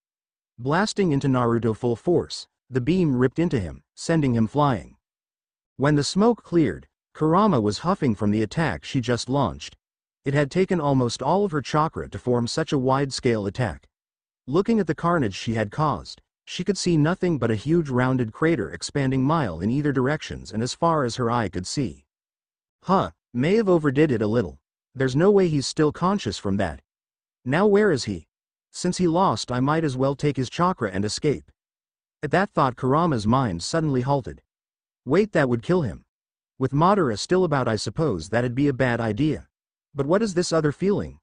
Blasting into Naruto full force, the beam ripped into him, sending him flying. When the smoke cleared, Kurama was huffing from the attack she just launched. It had taken almost all of her chakra to form such a wide-scale attack. Looking at the carnage she had caused, she could see nothing but a huge rounded crater expanding mile in either directions and as far as her eye could see. May have overdid it a little. There's no way he's still conscious from that. Now where is he? Since he lost, I might as well take his chakra and escape. At that thought, Kurama's mind suddenly halted. Wait, that would kill him. With Madara still about, I suppose that'd be a bad idea. But what is this other feeling?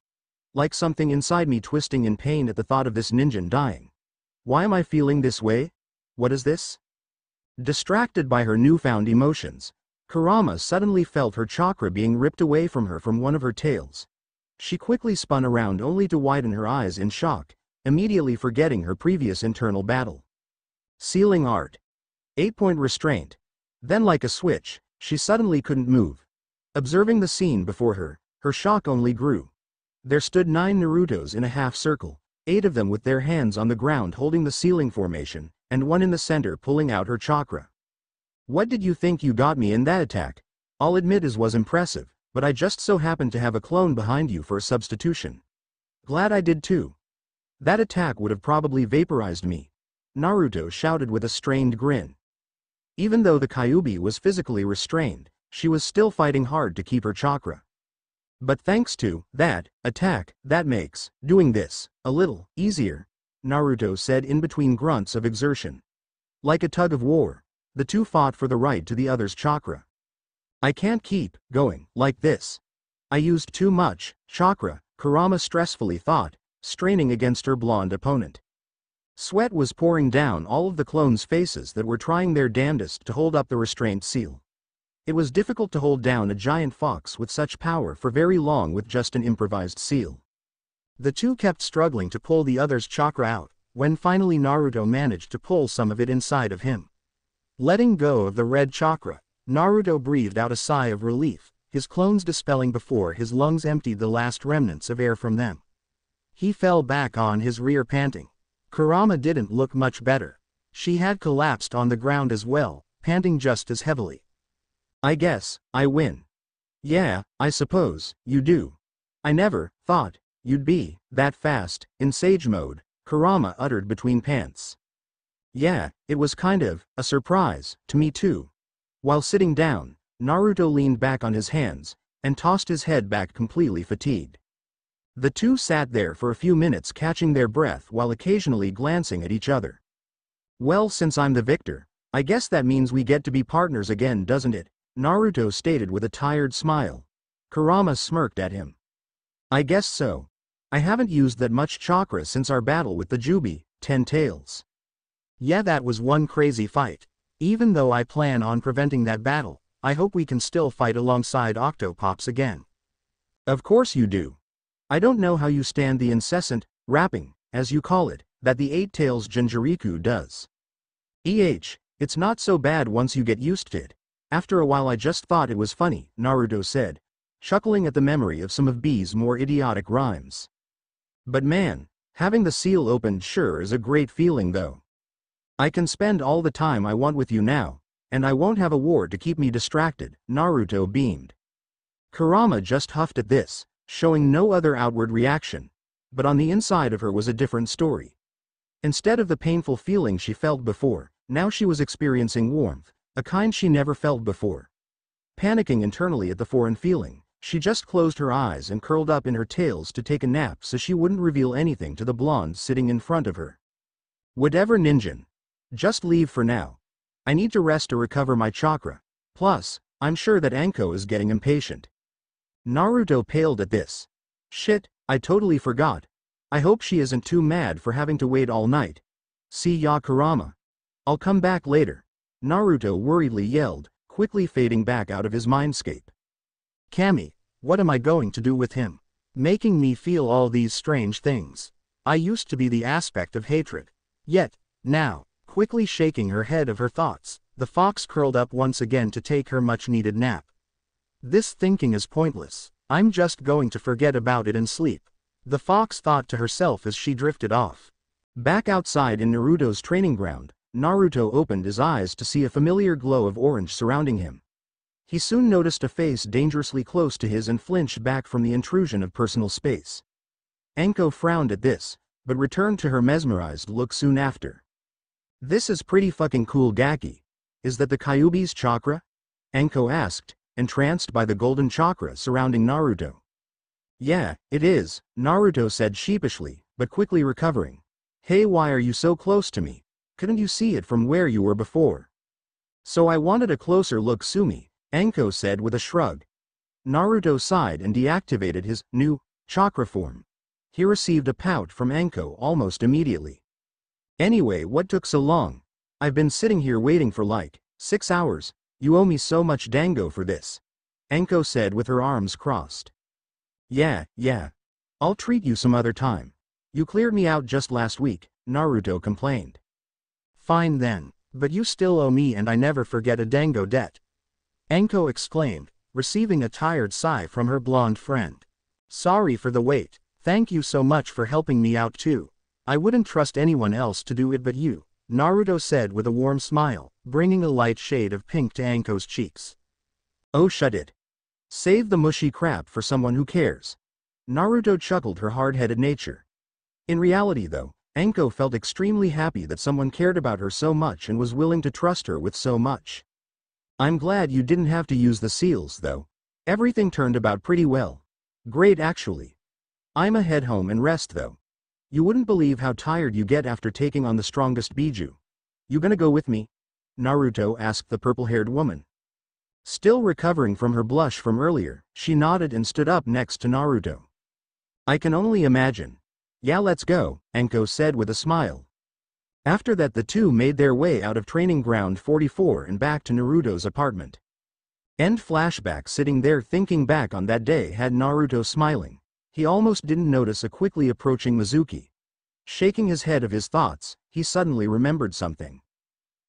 Like something inside me twisting in pain at the thought of this ninja dying. Why am I feeling this way? What is this? Distracted by her newfound emotions, Kurama suddenly felt her chakra being ripped away from her from one of her tails. She quickly spun around only to widen her eyes in shock, immediately forgetting her previous internal battle. Sealing art. 8-point restraint. Then like a switch, she suddenly couldn't move. Observing the scene before her, her shock only grew. There stood 9 Narutos in a half circle, 8 of them with their hands on the ground holding the sealing formation, and one in the center pulling out her chakra. What did you think you got me in that attack? I'll admit it was impressive, but I just so happened to have a clone behind you for a substitution. Glad I did too. That attack would have probably vaporized me. Naruto shouted with a strained grin. Even though the Kyuubi was physically restrained, she was still fighting hard to keep her chakra. But thanks to that attack, that makes doing this a little easier, Naruto said in between grunts of exertion. Like a tug of war, the two fought for the right to the other's chakra. I can't keep going like this. I used too much chakra, Kurama stressfully thought, straining against her blonde opponent. Sweat was pouring down all of the clones' faces that were trying their damnedest to hold up the restraint seal. It was difficult to hold down a giant fox with such power for very long with just an improvised seal. The two kept struggling to pull the other's chakra out, when finally Naruto managed to pull some of it inside of him. Letting go of the red chakra, Naruto breathed out a sigh of relief, his clones dispelling before his lungs emptied the last remnants of air from them. He fell back on his rear panting. Kurama didn't look much better. She had collapsed on the ground as well, panting just as heavily. I guess I win. Yeah, I suppose you do. I never thought you'd be that fast in Sage mode, Kurama uttered between pants. Yeah, it was kind of a surprise to me too. While sitting down, Naruto leaned back on his hands and tossed his head back completely fatigued. The two sat there for a few minutes catching their breath while occasionally glancing at each other. Well, since I'm the victor, I guess that means we get to be partners again, doesn't it? Naruto stated with a tired smile. Kurama smirked at him. I guess so. I haven't used that much chakra since our battle with the Jubi, 10 Tails. Yeah, that was one crazy fight. Even though I plan on preventing that battle, I hope we can still fight alongside Octopops again. Of course you do. I don't know how you stand the incessant rapping, as you call it, that the 8 Tails Jinchuriki does. It's not so bad once you get used to it. After a while I just thought it was funny, Naruto said, chuckling at the memory of some of B's more idiotic rhymes. But man, having the seal opened sure is a great feeling though. I can spend all the time I want with you now, and I won't have a war to keep me distracted, Naruto beamed. Kurama just huffed at this, showing no other outward reaction, but on the inside of her was a different story. Instead of the painful feeling she felt before, now she was experiencing warmth, a kind she never felt before. Panicking internally at the foreign feeling, she just closed her eyes and curled up in her tails to take a nap so she wouldn't reveal anything to the blonde sitting in front of her. Whatever, Ninjin. Just leave for now. I need to rest to recover my chakra. Plus, I'm sure that Anko is getting impatient. Naruto paled at this. Shit, I totally forgot. I hope she isn't too mad for having to wait all night. See ya, Kurama. I'll come back later. Naruto worriedly yelled, quickly fading back out of his mindscape. Kami, what am I going to do with him? Making me feel all these strange things. I used to be the aspect of hatred. Yet, now, quickly shaking her head of her thoughts, the fox curled up once again to take her much-needed nap. This thinking is pointless. I'm just going to forget about it and sleep. The fox thought to herself as she drifted off. Back outside in Naruto's training ground, Naruto opened his eyes to see a familiar glow of orange surrounding him. He soon noticed a face dangerously close to his and flinched back from the intrusion of personal space. Anko frowned at this, but returned to her mesmerized look soon after. This is pretty fucking cool, Gaki. Is that the Kyuubi's chakra? Anko asked, entranced by the golden chakra surrounding Naruto. Yeah, it is, Naruto said sheepishly, but quickly recovering. Hey, why are you so close to me? Couldn't you see it from where you were before? So I wanted a closer look, Sumi, Anko said with a shrug. Naruto sighed and deactivated his new chakra form. He received a pout from Anko almost immediately. Anyway, what took so long? I've been sitting here waiting for like 6 hours. You owe me so much dango for this. Anko said with her arms crossed. Yeah. I'll treat you some other time. You cleared me out just last week, Naruto complained. Fine then, but you still owe me and I never forget a dango debt. Anko exclaimed, receiving a tired sigh from her blonde friend. Sorry for the wait, thank you so much for helping me out too. I wouldn't trust anyone else to do it but you, Naruto said with a warm smile, bringing a light shade of pink to Anko's cheeks. Oh shut it. Save the mushy crap for someone who cares. Naruto chuckled her hard-headed nature. In reality though, Anko felt extremely happy that someone cared about her so much and was willing to trust her with so much. I'm glad you didn't have to use the seals though. Everything turned about pretty well. Great actually. I'ma head home and rest though. You wouldn't believe how tired you get after taking on the strongest Biju. You gonna go with me? Naruto asked the purple-haired woman. Still recovering from her blush from earlier, she nodded and stood up next to Naruto. I can only imagine. Yeah, let's go, Anko said with a smile. After that the two made their way out of Training Ground 44 and back to Naruto's apartment. End flashback. Sitting there thinking back on that day had Naruto smiling. He almost didn't notice a quickly approaching Mizuki. Shaking his head of his thoughts, he suddenly remembered something.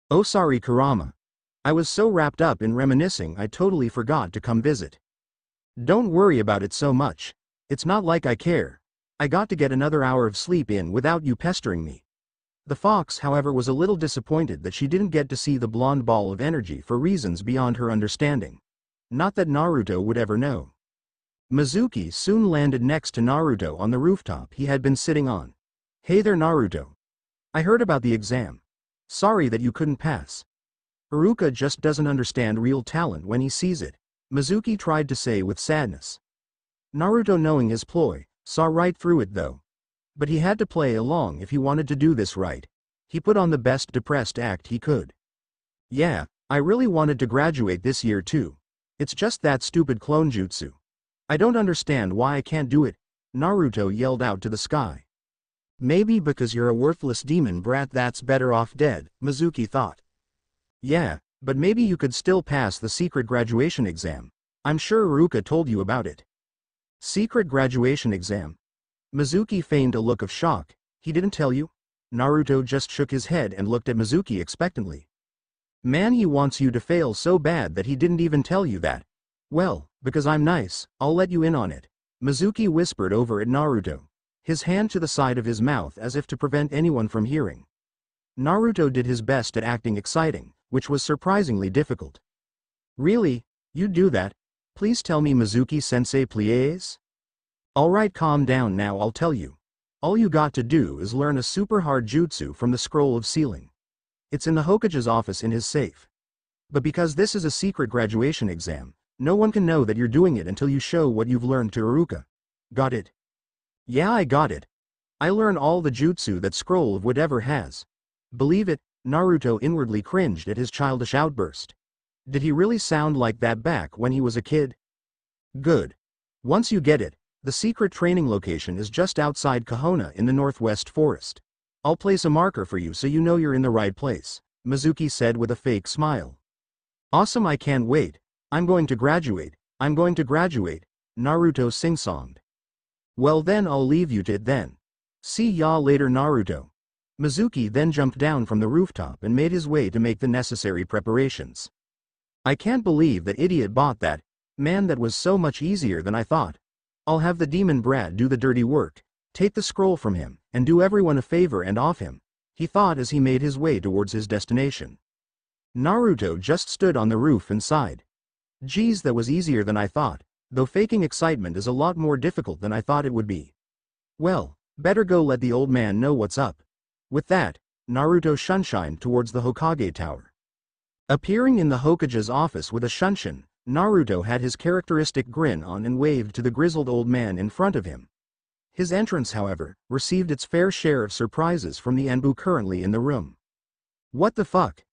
Oh sorry Kurama. I was so wrapped up in reminiscing I totally forgot to come visit. Don't worry about it so much. It's not like I care. I got to get another hour of sleep in without you pestering me. The fox however was a little disappointed that she didn't get to see the blonde ball of energy for reasons beyond her understanding. Not that Naruto would ever know. Mizuki soon landed next to Naruto on the rooftop he had been sitting on. Hey there Naruto. I heard about the exam. Sorry that you couldn't pass. Iruka just doesn't understand real talent when he sees it, Mizuki tried to say with sadness. Naruto, knowing his ploy, saw right through it though. But he had to play along if he wanted to do this right. He put on the best depressed act he could. Yeah, I really wanted to graduate this year too. It's just that stupid clone jutsu. I don't understand why I can't do it, Naruto yelled out to the sky. Maybe because you're a worthless demon brat that's better off dead, Mizuki thought. Yeah, but maybe you could still pass the secret graduation exam. I'm sure Iruka told you about it. Secret graduation exam? Mizuki feigned a look of shock. He didn't tell you? Naruto just shook his head and looked at Mizuki expectantly. Man, he wants you to fail so bad that he didn't even tell you that. Well, because I'm nice, I'll let you in on it. Mizuki whispered over at Naruto, his hand to the side of his mouth as if to prevent anyone from hearing. Naruto did his best at acting exciting, which was surprisingly difficult. Really? You'd do that? Please tell me, Mizuki-sensei, please? Alright, calm down now, I'll tell you. All you got to do is learn a super hard jutsu from the Scroll of Sealing. It's in the Hokage's office in his safe. But because this is a secret graduation exam, no one can know that you're doing it until you show what you've learned to Iruka. Got it? Yeah, I got it. I learn all the jutsu that Scroll of Whatever has. Believe it, Naruto inwardly cringed at his childish outburst. Did he really sound like that back when he was a kid? Good. Once you get it, the secret training location is just outside Kahona in the Northwest Forest. I'll place a marker for you so you know you're in the right place, Mizuki said with a fake smile. Awesome, I can't wait. I'm going to graduate, Naruto sing-songed. Well then I'll leave you to it then. See ya later, Naruto. Mizuki then jumped down from the rooftop and made his way to make the necessary preparations. I can't believe that idiot bought that. Man, that was so much easier than I thought. I'll have the demon brat do the dirty work, take the scroll from him, and do everyone a favor and off him, he thought as he made his way towards his destination. Naruto just stood on the roof and sighed. Geez, that was easier than I thought, though faking excitement is a lot more difficult than I thought it would be. Well, better go let the old man know what's up. With that, Naruto shunshined towards the Hokage Tower. Appearing in the Hokage's office with a shunshin, Naruto had his characteristic grin on and waved to the grizzled old man in front of him. His entrance, however, received its fair share of surprises from the Enbu currently in the room. What the fuck?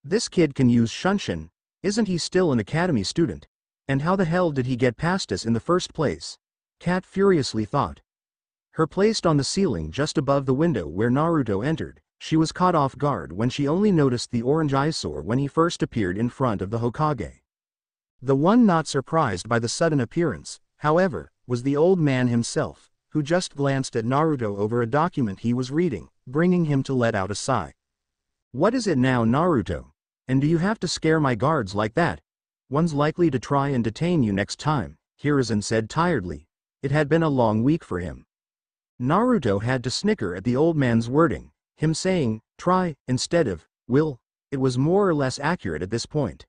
This kid can use shunshin, isn't he still an academy student? And how the hell did he get past us in the first place? Kat furiously thought. Her placed on the ceiling just above the window where Naruto entered, she was caught off guard when she only noticed the orange eyesore when he first appeared in front of the Hokage. The one not surprised by the sudden appearance, however, was the old man himself, who just glanced at Naruto over a document he was reading, bringing him to let out a sigh. "What is it now, Naruto? And do you have to scare my guards like that? One's likely to try and detain you next time," Hiruzen said tiredly. It had been a long week for him. Naruto had to snicker at the old man's wording, him saying, "try," instead of, "will." It was more or less accurate at this point.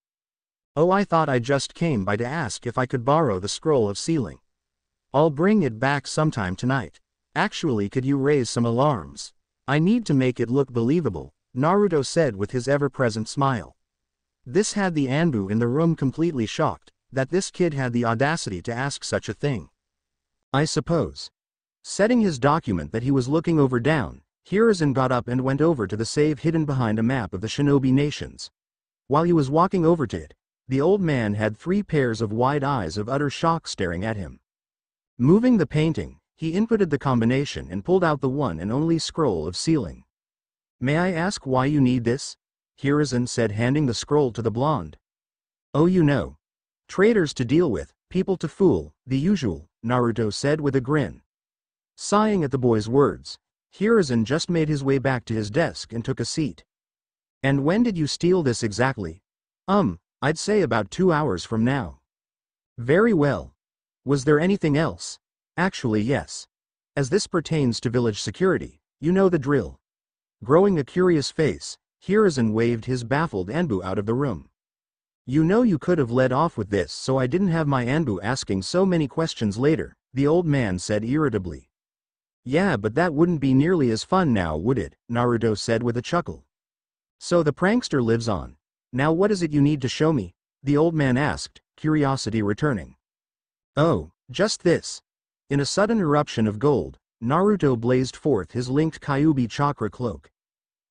"Oh, I thought I just came by to ask if I could borrow the scroll of sealing. I'll bring it back sometime tonight. Actually, could you raise some alarms? I need to make it look believable," Naruto said with his ever-present smile. This had the Anbu in the room completely shocked, that this kid had the audacity to ask such a thing. "I suppose." Setting his document that he was looking over down, Hiruzen got up and went over to the save hidden behind a map of the Shinobi nations. While he was walking over to it, the old man had 3 pairs of wide eyes of utter shock staring at him. Moving the painting, he inputted the combination and pulled out the one and only scroll of sealing. "May I ask why you need this?" Hiruzen said, handing the scroll to the blonde. "Oh, you know. Traitors to deal with, people to fool, the usual," Naruto said with a grin. Sighing at the boy's words, Hiruzen just made his way back to his desk and took a seat. "And when did you steal this exactly?" I'd say about 2 hours from now." "Very well. Was there anything else?" "Actually, yes. As this pertains to village security, you know the drill." Growing a curious face, Hiruzen waved his baffled Anbu out of the room. "You know you could have led off with this so I didn't have my Anbu asking so many questions later," the old man said irritably. "Yeah, but that wouldn't be nearly as fun now, would it?" Naruto said with a chuckle. "So the prankster lives on. Now what is it you need to show me?" the old man asked, curiosity returning. "Oh, just this." In a sudden eruption of gold, Naruto blazed forth his linked Kyuubi chakra cloak.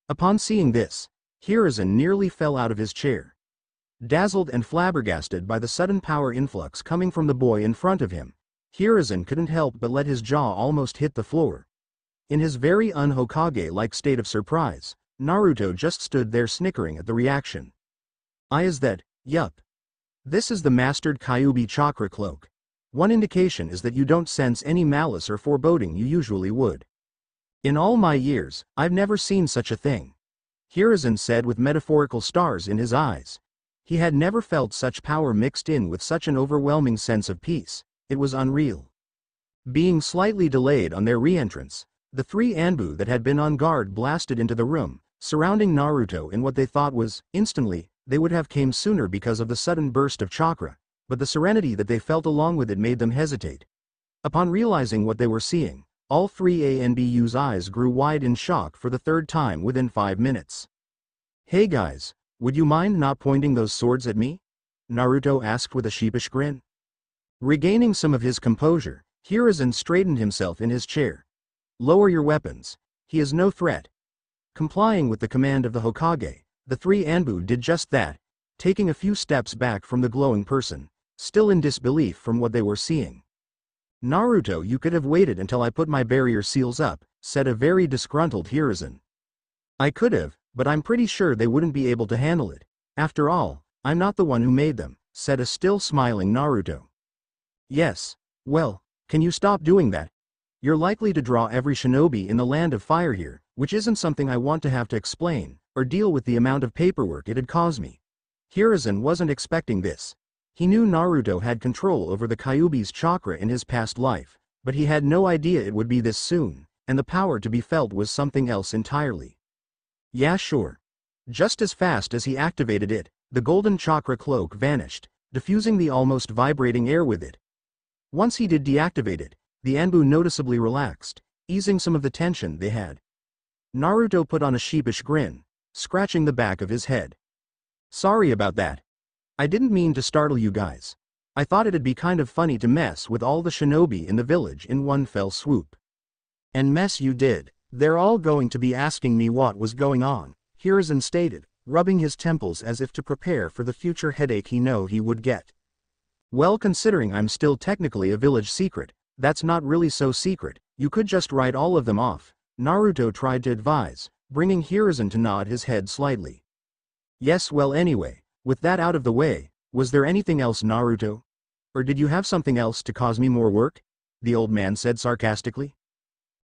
Upon seeing this, Hiruzen nearly fell out of his chair. Dazzled and flabbergasted by the sudden power influx coming from the boy in front of him, Hiruzen couldn't help but let his jaw almost hit the floor. In his very un-Hokage-like state of surprise, Naruto just stood there snickering at the reaction. Is that, yup. This is the mastered Kyuubi chakra cloak. One indication is that you don't sense any malice or foreboding you usually would. In all my years, I've never seen such a thing. Hiruzen said with metaphorical stars in his eyes. He had never felt such power mixed in with such an overwhelming sense of peace. It was unreal. Being slightly delayed on their re-entrance, the 3 Anbu that had been on guard blasted into the room, surrounding Naruto in what they thought was, instantly, they would have came sooner because of the sudden burst of chakra, but the serenity that they felt along with it made them hesitate. Upon realizing what they were seeing, all 3 ANBU's eyes grew wide in shock for the 3rd time within 5 minutes. "Hey guys, would you mind not pointing those swords at me?" Naruto asked with a sheepish grin. Regaining some of his composure, Hiruzen straightened himself in his chair. "Lower your weapons. He is no threat." Complying with the command of the Hokage, the 3 Anbu did just that, taking a few steps back from the glowing person, still in disbelief from what they were seeing. "Naruto, you could have waited until I put my barrier seals up," said a very disgruntled Hiruzen. "I could have, but I'm pretty sure they wouldn't be able to handle it. After all, I'm not the one who made them," said a still smiling Naruto. "Yes, well, can you stop doing that? You're likely to draw every shinobi in the land of fire here, which isn't something I want to have to explain, or deal with the amount of paperwork it'd cause me." Hiruzen wasn't expecting this. He knew Naruto had control over the Kyuubi's chakra in his past life, but he had no idea it would be this soon, and the power to be felt was something else entirely. "Yeah, sure." Just as fast as he activated it, the golden chakra cloak vanished, diffusing the almost vibrating air with it. Once he did deactivate it, the Anbu noticeably relaxed, easing some of the tension they had. Naruto put on a sheepish grin, scratching the back of his head. "Sorry about that. I didn't mean to startle you guys. I thought it'd be kind of funny to mess with all the shinobi in the village in one fell swoop." "And mess you did. They're all going to be asking me what was going on," Hiruzen stated, rubbing his temples as if to prepare for the future headache he knew he would get. "Well, considering I'm still technically a village secret, that's not really so secret. You could just write all of them off," Naruto tried to advise, bringing Hiruzen to nod his head slightly. "Yes, well anyway, with that out of the way, was there anything else, Naruto? Or did you have something else to cause me more work?" the old man said sarcastically.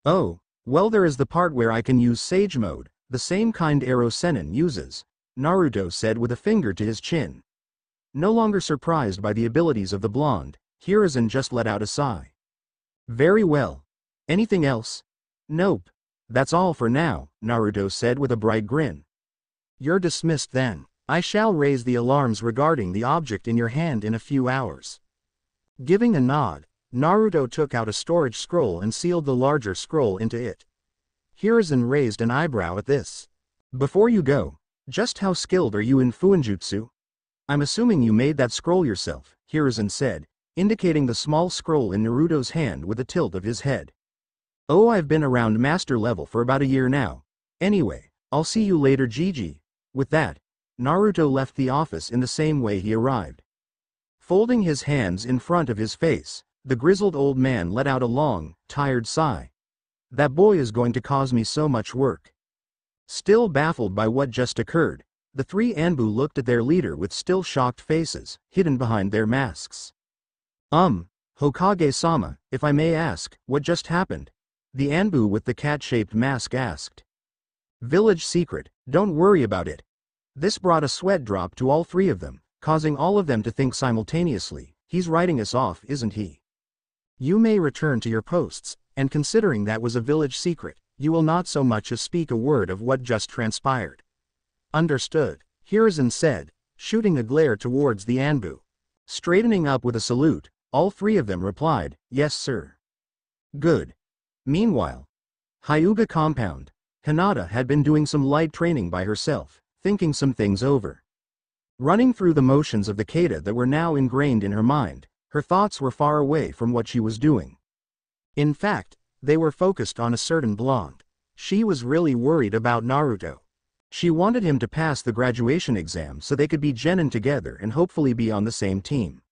Oh, well, there is the part where I can use Sage Mode, the same kind Ero Sennin uses, Naruto said with a finger to his chin. No longer surprised by the abilities of the blonde, Hiruzen just let out a sigh. Very well. Anything else? Nope. That's all for now, Naruto said with a bright grin. You're dismissed then. I shall raise the alarms regarding the object in your hand in a few hours. Giving a nod, Naruto took out a storage scroll and sealed the larger scroll into it. Hiruzen raised an eyebrow at this. Before you go, just how skilled are you in Fuinjutsu? I'm assuming you made that scroll yourself, Hiruzen said, indicating the small scroll in Naruto's hand with a tilt of his head. Oh, I've been around master level for about a year now. Anyway, I'll see you later, Gigi. With that, Naruto left the office in the same way he arrived. Folding his hands in front of his face, the grizzled old man let out a long, tired sigh. That boy is going to cause me so much work. Still baffled by what just occurred, the three Anbu looked at their leader with still shocked faces, hidden behind their masks. Hokage-sama, if I may ask, what just happened? The Anbu with the cat-shaped mask asked. Village secret, don't worry about it. This brought a sweat drop to all three of them, causing all of them to think simultaneously, he's writing us off, isn't he? You may return to your posts, and considering that was a village secret, you will not so much as speak a word of what just transpired. Understood, Hiruzen said, shooting a glare towards the Anbu. Straightening up with a salute, all three of them replied, yes sir. Good. Meanwhile, Hyuga compound, Hinata had been doing some light training by herself, thinking some things over. Running through the motions of the kata that were now ingrained in her mind, her thoughts were far away from what she was doing. In fact, they were focused on a certain blonde. She was really worried about Naruto. She wanted him to pass the graduation exam so they could be genin together and hopefully be on the same team.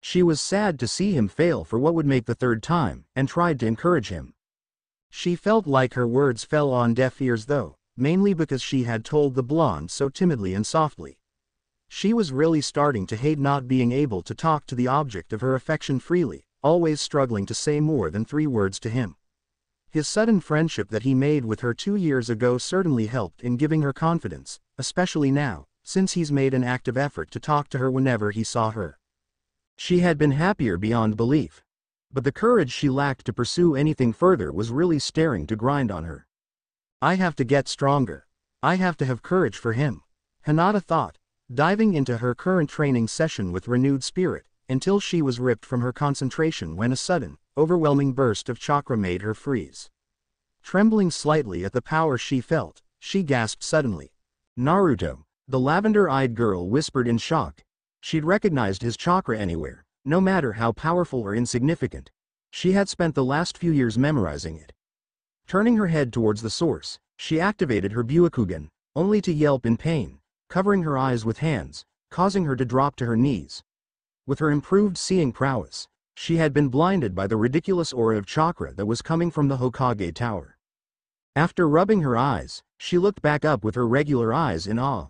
She was sad to see him fail for what would make the third time, and tried to encourage him. She felt like her words fell on deaf ears though, mainly because she had told the blonde so timidly and softly. She was really starting to hate not being able to talk to the object of her affection freely, always struggling to say more than 3 words to him. His sudden friendship that he made with her 2 years ago certainly helped in giving her confidence, especially now, since he's made an active effort to talk to her whenever he saw her. She had been happier beyond belief. But the courage she lacked to pursue anything further was really staring to grind on her. I have to get stronger. I have to have courage for him, Hinata thought, diving into her current training session with renewed spirit, until she was ripped from her concentration when a sudden, overwhelming burst of chakra made her freeze. Trembling slightly at the power she felt, she gasped suddenly. Naruto, the lavender-eyed girl whispered in shock. She'd recognized his chakra anywhere, no matter how powerful or insignificant. She had spent the last few years memorizing it. Turning her head towards the source, she activated her Byakugan, only to yelp in pain, covering her eyes with hands, causing her to drop to her knees. With her improved seeing prowess, she had been blinded by the ridiculous aura of chakra that was coming from the Hokage Tower. After rubbing her eyes, she looked back up with her regular eyes in awe.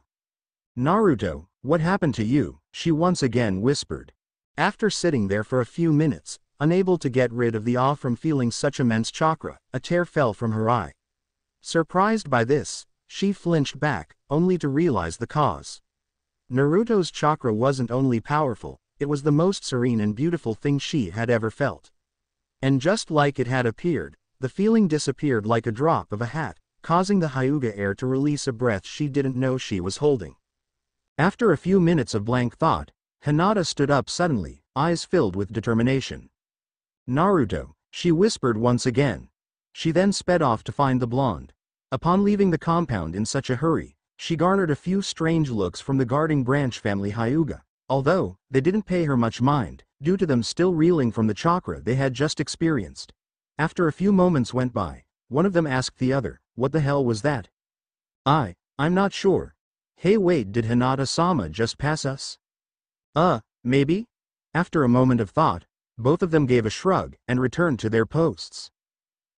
Naruto, what happened to you? She once again whispered. After sitting there for a few minutes, unable to get rid of the awe from feeling such immense chakra, a tear fell from her eye. Surprised by this, she flinched back, only to realize the cause. Naruto's chakra wasn't only powerful, it was the most serene and beautiful thing she had ever felt. And just like it had appeared, the feeling disappeared like a drop of a hat, causing the Hyuga heir to release a breath she didn't know she was holding. After a few minutes of blank thought, Hinata stood up suddenly, eyes filled with determination. Naruto, she whispered once again. She then sped off to find the blonde. Upon leaving the compound in such a hurry, she garnered a few strange looks from the guarding branch family Hyuga, although they didn't pay her much mind, due to them still reeling from the chakra they had just experienced. After a few moments went by, one of them asked the other, what the hell was that? I'm not sure. Hey wait, did Hinata-sama just pass us? Maybe? After a moment of thought, both of them gave a shrug and returned to their posts.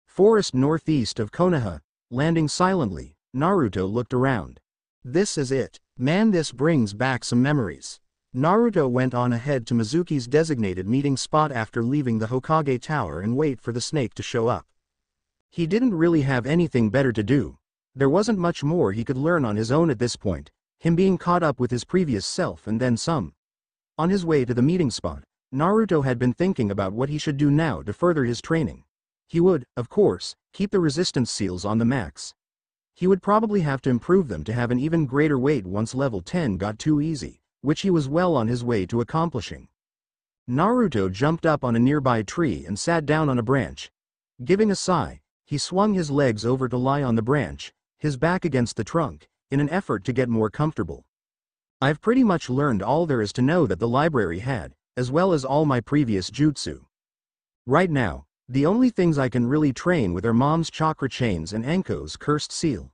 Forest northeast of Konoha, landing silently, Naruto looked around. This is it. Man, this brings back some memories. Naruto went on ahead to Mizuki's designated meeting spot after leaving the Hokage Tower and wait for the snake to show up. He didn't really have anything better to do. There wasn't much more he could learn on his own at this point, him being caught up with his previous self and then some. On his way to the meeting spot, Naruto had been thinking about what he should do now to further his training. He would, of course, keep the resistance seals on the max. He would probably have to improve them to have an even greater weight once level 10 got too easy, which he was well on his way to accomplishing. Naruto jumped up on a nearby tree and sat down on a branch. Giving a sigh, he swung his legs over to lie on the branch, his back against the trunk, in an effort to get more comfortable. I've pretty much learned all there is to know that the library had, as well as all my previous jutsu. Right now, the only things I can really train with are Mom's chakra chains and Anko's cursed seal.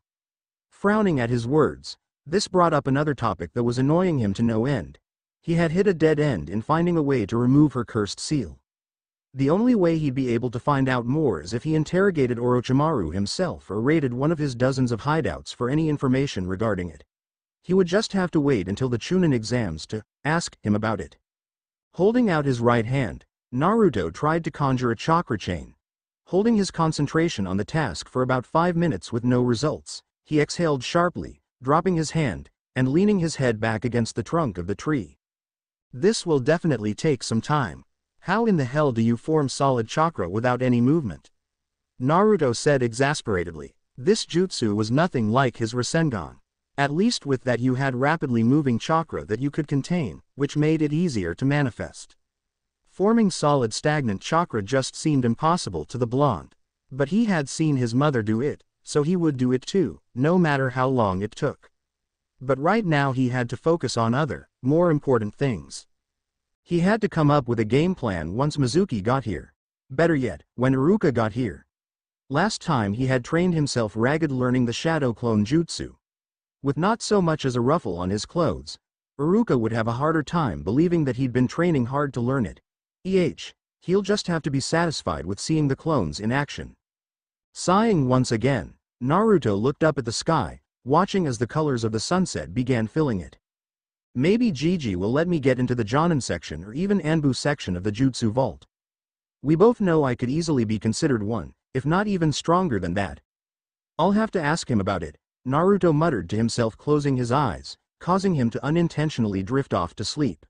Frowning at his words, this brought up another topic that was annoying him to no end. He had hit a dead end in finding a way to remove her cursed seal. The only way he'd be able to find out more is if he interrogated Orochimaru himself or raided one of his dozens of hideouts for any information regarding it. He would just have to wait until the Chunin exams to ask him about it. Holding out his right hand, Naruto tried to conjure a chakra chain. Holding his concentration on the task for about 5 minutes with no results, he exhaled sharply, dropping his hand, and leaning his head back against the trunk of the tree. This will definitely take some time. How in the hell do you form solid chakra without any movement? Naruto said exasperatedly. This jutsu was nothing like his Rasengan. At least with that you had rapidly moving chakra that you could contain, which made it easier to manifest. Forming solid stagnant chakra just seemed impossible to the blonde. But he had seen his mother do it, so he would do it too, no matter how long it took. But right now he had to focus on other, more important things. He had to come up with a game plan once Mizuki got here. Better yet, when Iruka got here. Last time he had trained himself ragged learning the shadow clone jutsu. With not so much as a ruffle on his clothes, Iruka would have a harder time believing that he'd been training hard to learn it. He'll just have to be satisfied with seeing the clones in action. Sighing once again, Naruto looked up at the sky, watching as the colors of the sunset began filling it. Maybe Gigi will let me get into the Jonin section or even Anbu section of the Jutsu Vault. We both know I could easily be considered one, if not even stronger than that. I'll have to ask him about it, Naruto muttered to himself, closing his eyes, causing him to unintentionally drift off to sleep.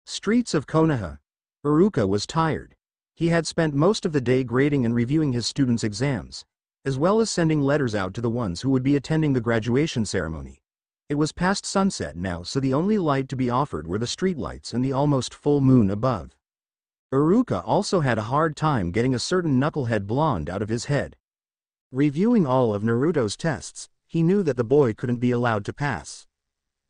Streets of Konoha. Iruka was tired. He had spent most of the day grading and reviewing his students' exams, as well as sending letters out to the ones who would be attending the graduation ceremony. It was past sunset now, so the only light to be offered were the streetlights and the almost full moon above. Iruka also had a hard time getting a certain knucklehead blonde out of his head. Reviewing all of Naruto's tests, he knew that the boy couldn't be allowed to pass.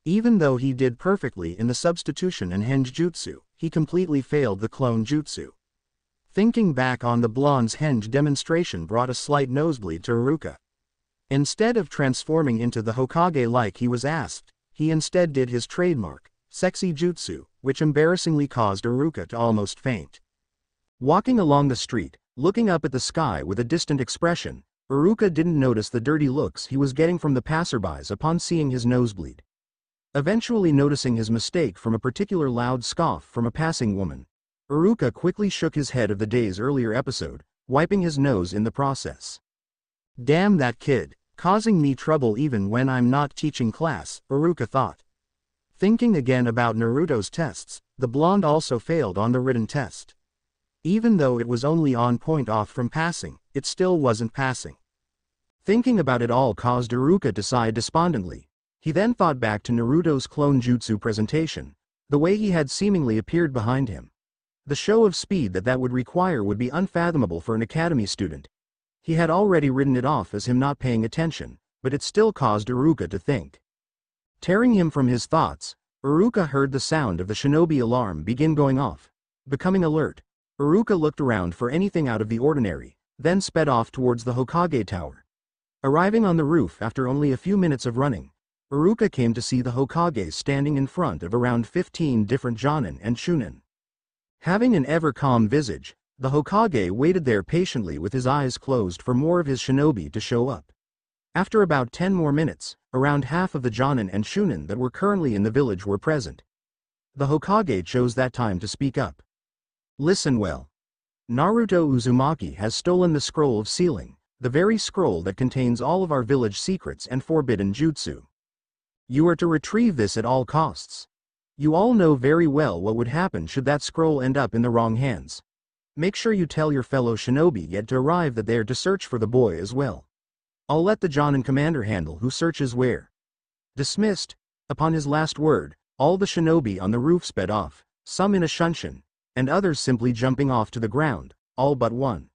Even though he did perfectly in the substitution and henge jutsu, he completely failed the clone jutsu. Thinking back on the blonde's henge demonstration brought a slight nosebleed to Iruka. Instead of transforming into the Hokage like he was asked, he instead did his trademark, sexy jutsu, which embarrassingly caused Iruka to almost faint. Walking along the street, looking up at the sky with a distant expression, Iruka didn't notice the dirty looks he was getting from the passerbys upon seeing his nosebleed. Eventually noticing his mistake from a particular loud scoff from a passing woman, Iruka quickly shook his head of the day's earlier episode, wiping his nose in the process. Damn that kid, causing me trouble even when I'm not teaching class, Iruka thought. Thinking again about Naruto's tests, the blonde also failed on the written test. Even though it was only on point off from passing, it still wasn't passing. Thinking about it all caused Iruka to sigh despondently. He then thought back to Naruto's clone jutsu presentation, the way he had seemingly appeared behind him. The show of speed that would require would be unfathomable for an academy student. He had already written it off as him not paying attention, but it still caused Iruka to think. Tearing him from his thoughts, Iruka heard the sound of the shinobi alarm begin going off. Becoming alert, Iruka looked around for anything out of the ordinary, then sped off towards the Hokage Tower. Arriving on the roof after only a few minutes of running, Iruka came to see the Hokage standing in front of around 15 different Jonin and Chunin. Having an ever-calm visage, the Hokage waited there patiently with his eyes closed for more of his shinobi to show up. After about 10 more minutes, around half of the Jonin and Chunin that were currently in the village were present. The Hokage chose that time to speak up. Listen well. Naruto Uzumaki has stolen the scroll of sealing, the very scroll that contains all of our village secrets and forbidden jutsu. You are to retrieve this at all costs. You all know very well what would happen should that scroll end up in the wrong hands. Make sure you tell your fellow shinobi yet to arrive that they are to search for the boy as well. I'll let the Jonin commander handle who searches where. Dismissed. Upon his last word, all the shinobi on the roof sped off, some in a shunshin, and others simply jumping off to the ground, all but one.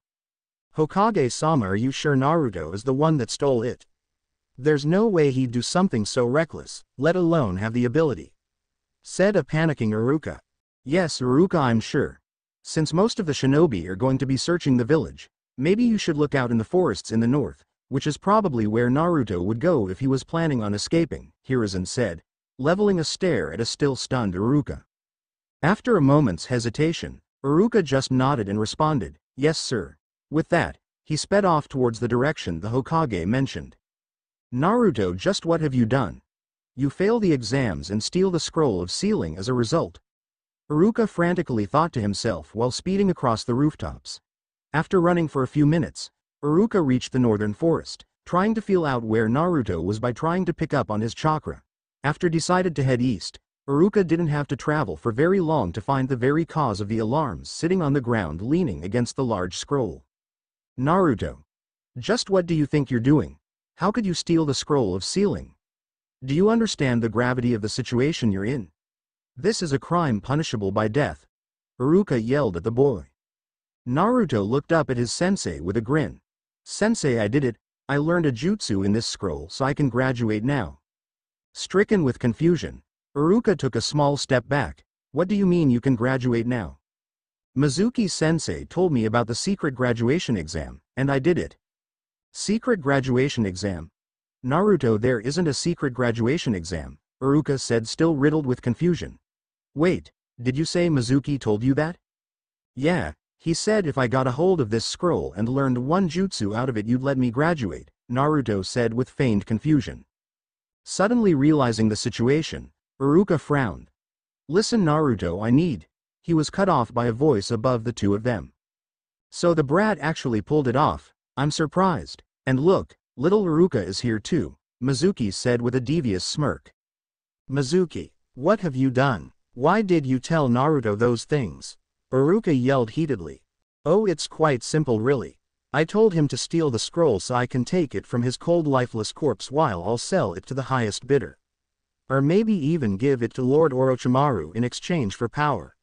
Hokage-sama, are you sure Naruto is the one that stole it? There's no way he'd do something so reckless, let alone have the ability. Said a panicking Iruka. Yes, Iruka, I'm sure. Since most of the shinobi are going to be searching the village, maybe you should look out in the forests in the north, which is probably where Naruto would go if he was planning on escaping, Hiruzen said, leveling a stare at a still stunned Iruka. After a moment's hesitation, Iruka just nodded and responded, yes sir. With that, he sped off towards the direction the Hokage mentioned. Naruto, just what have you done? You fail the exams and steal the scroll of sealing as a result. Iruka frantically thought to himself while speeding across the rooftops. After running for a few minutes, Iruka reached the northern forest, trying to feel out where Naruto was by trying to pick up on his chakra. After decided to head east, Iruka didn't have to travel for very long to find the very cause of the alarms sitting on the ground leaning against the large scroll. Naruto. Just what do you think you're doing? How could you steal the scroll of sealing? Do you understand the gravity of the situation you're in? This is a crime punishable by death. Iruka yelled at the boy. Naruto looked up at his sensei with a grin. Sensei, I did it. I learned a jutsu in this scroll so I can graduate now. Stricken with confusion, Iruka took a small step back. What do you mean you can graduate now? Mizuki-sensei told me about the secret graduation exam, and I did it. Secret graduation exam? Naruto, there isn't a secret graduation exam, Iruka said, still riddled with confusion. Wait, did you say Mizuki told you that? Yeah, he said if I got a hold of this scroll and learned one jutsu out of it you'd let me graduate, Naruto said with feigned confusion. Suddenly realizing the situation, Iruka frowned. Listen Naruto, I need. He was cut off by a voice above the two of them. So the brat actually pulled it off. I'm surprised. And look, little Iruka is here too, Mizuki said with a devious smirk. Mizuki, what have you done? Why did you tell Naruto those things? Iruka yelled heatedly. Oh, it's quite simple really. I told him to steal the scroll so I can take it from his cold lifeless corpse while I'll sell it to the highest bidder. Or maybe even give it to Lord Orochimaru in exchange for power.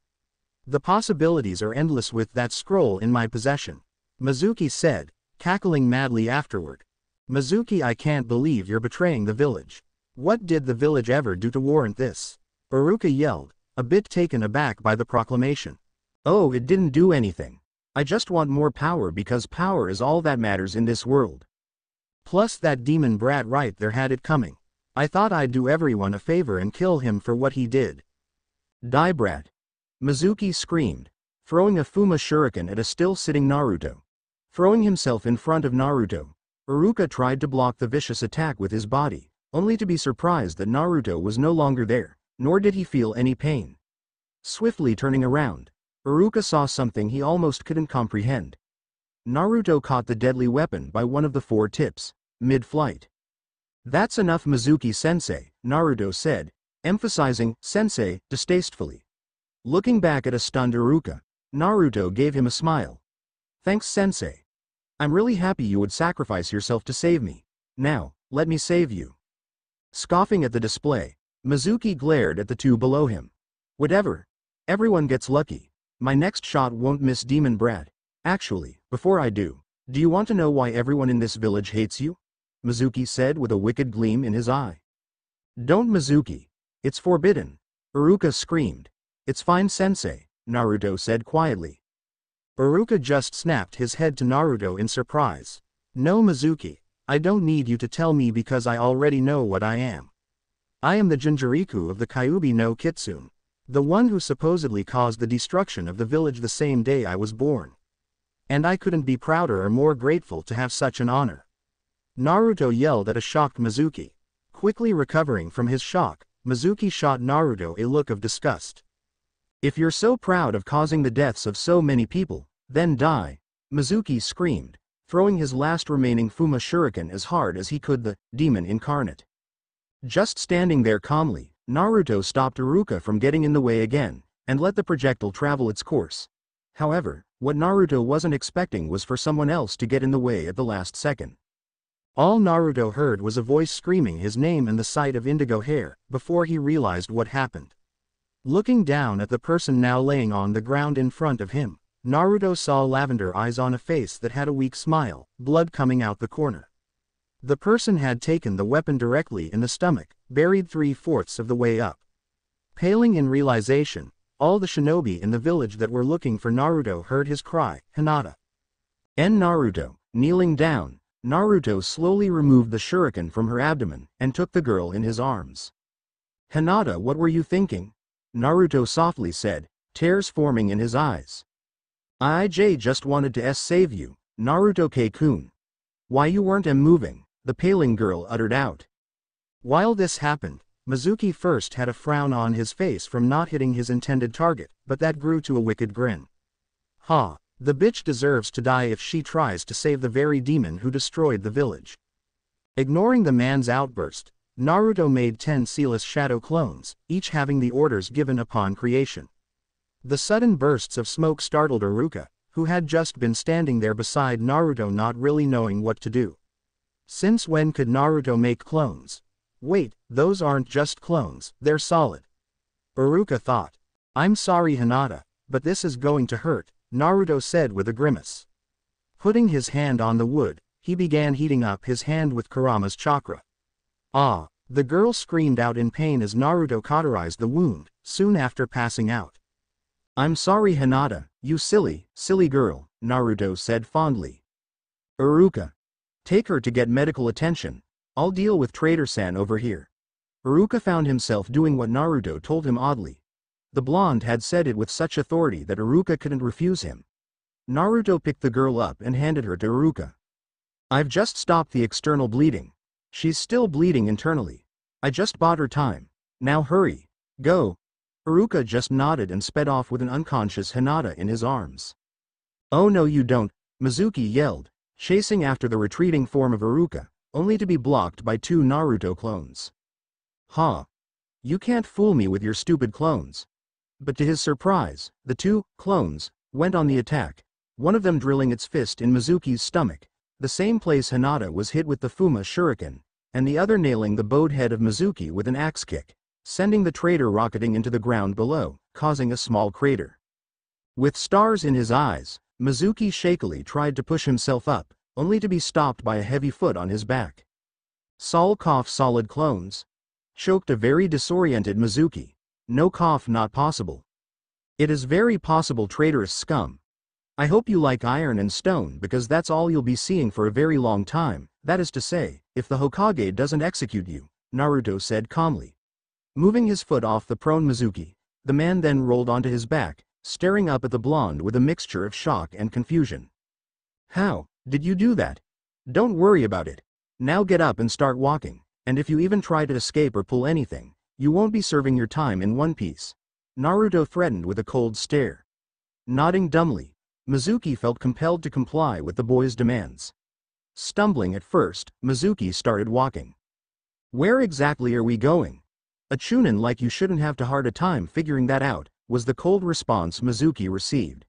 The possibilities are endless with that scroll in my possession, Mizuki said, cackling madly afterward. Mizuki, I can't believe you're betraying the village. What did the village ever do to warrant this? Iruka yelled, a bit taken aback by the proclamation. Oh, it didn't do anything. I just want more power because power is all that matters in this world. Plus that demon brat right there had it coming. I thought I'd do everyone a favor and kill him for what he did. Die brat. Mizuki screamed, throwing a Fuma shuriken at a still-sitting Naruto. Throwing himself in front of Naruto, Iruka tried to block the vicious attack with his body, only to be surprised that Naruto was no longer there, nor did he feel any pain. Swiftly turning around, Iruka saw something he almost couldn't comprehend. Naruto caught the deadly weapon by one of the four tips, mid-flight. That's enough Mizuki-sensei, Naruto said, emphasizing sensei distastefully. Looking back at a stunned Iruka, Naruto gave him a smile. Thanks sensei. I'm really happy you would sacrifice yourself to save me. Now, let me save you. Scoffing at the display, Mizuki glared at the two below him. Whatever. Everyone gets lucky. My next shot won't miss Demon Brat. Actually, before I do you want to know why everyone in this village hates you? Mizuki said with a wicked gleam in his eye. Don't Mizuki. It's forbidden. Iruka screamed. It's fine sensei, Naruto said quietly. Iruka just snapped his head to Naruto in surprise. No Mizuki, I don't need you to tell me because I already know what I am. I am the Jinchuriku of the Kyuubi no Kitsune. The one who supposedly caused the destruction of the village the same day I was born. And I couldn't be prouder or more grateful to have such an honor. Naruto yelled at a shocked Mizuki. Quickly recovering from his shock, Mizuki shot Naruto a look of disgust. If you're so proud of causing the deaths of so many people, then die, Mizuki screamed, throwing his last remaining Fuma Shuriken as hard as he could. The demon incarnate. Just standing there calmly, Naruto stopped Iruka from getting in the way again, and let the projectile travel its course. However, what Naruto wasn't expecting was for someone else to get in the way at the last second. All Naruto heard was a voice screaming his name and the sight of indigo hair, before he realized what happened. Looking down at the person now laying on the ground in front of him, Naruto saw lavender eyes on a face that had a weak smile, blood coming out the corner. The person had taken the weapon directly in the stomach, buried 3/4 of the way up. Paling in realization, all the shinobi in the village that were looking for Naruto heard his cry, "Hinata!" Naruto, kneeling down, Naruto slowly removed the shuriken from her abdomen, and took the girl in his arms. "Hinata, what were you thinking?" Naruto softly said, tears forming in his eyes. "I just wanted to save you, Naruto-kun. Why you weren't moving," the paling girl uttered out. While this happened, Mizuki first had a frown on his face from not hitting his intended target, but that grew to a wicked grin. "Ha, the bitch deserves to die if she tries to save the very demon who destroyed the village." Ignoring the man's outburst, Naruto made 10 sealess shadow clones, each having the orders given upon creation. The sudden bursts of smoke startled Iruka, who had just been standing there beside Naruto not really knowing what to do. Since when could Naruto make clones? Wait, those aren't just clones, they're solid. Iruka thought. "I'm sorry Hinata, but this is going to hurt," Naruto said with a grimace. Putting his hand on the wood, he began heating up his hand with Kurama's chakra. "Ah!" The girl screamed out in pain as Naruto cauterized the wound, soon after passing out. "I'm sorry Hinata, you silly girl," Naruto said fondly. "Iruka. Take her to get medical attention. I'll deal with Trader-san over here." Iruka found himself doing what Naruto told him oddly. The blonde had said it with such authority that Iruka couldn't refuse him. Naruto picked the girl up and handed her to Iruka. "I've just stopped the external bleeding. She's still bleeding internally. I just bought her time. Now hurry. Go." Iruka just nodded and sped off with an unconscious Hinata in his arms. "Oh no you don't," Mizuki yelled, chasing after the retreating form of Iruka, only to be blocked by 2 Naruto clones. "Ha! You can't fool me with your stupid clones." But to his surprise, the 2 clones went on the attack, one of them drilling its fist in Mizuki's stomach, the same place Hinata was hit with the Fuma Shuriken, and the other nailing the bowed head of Mizuki with an axe kick, sending the traitor rocketing into the ground below, causing a small crater. With stars in his eyes, Mizuki shakily tried to push himself up, only to be stopped by a heavy foot on his back. "Sol cough solid clones?" choked a very disoriented Mizuki. "No cough not possible." "It is very possible traitorous scum. I hope you like iron and stone because that's all you'll be seeing for a very long time, that is to say, if the Hokage doesn't execute you," Naruto said calmly. Moving his foot off the prone Mizuki, the man then rolled onto his back, staring up at the blonde with a mixture of shock and confusion. "How did you do that? Don't worry about it. Now get up and start walking, and if you even try to escape or pull anything, you won't be serving your time in one piece," Naruto threatened with a cold stare. Nodding dumbly, Mizuki felt compelled to comply with the boy's demands. Stumbling at first, Mizuki started walking. "Where exactly are we going? A chunin like you shouldn't have a hard time figuring that out," was the cold response Mizuki received.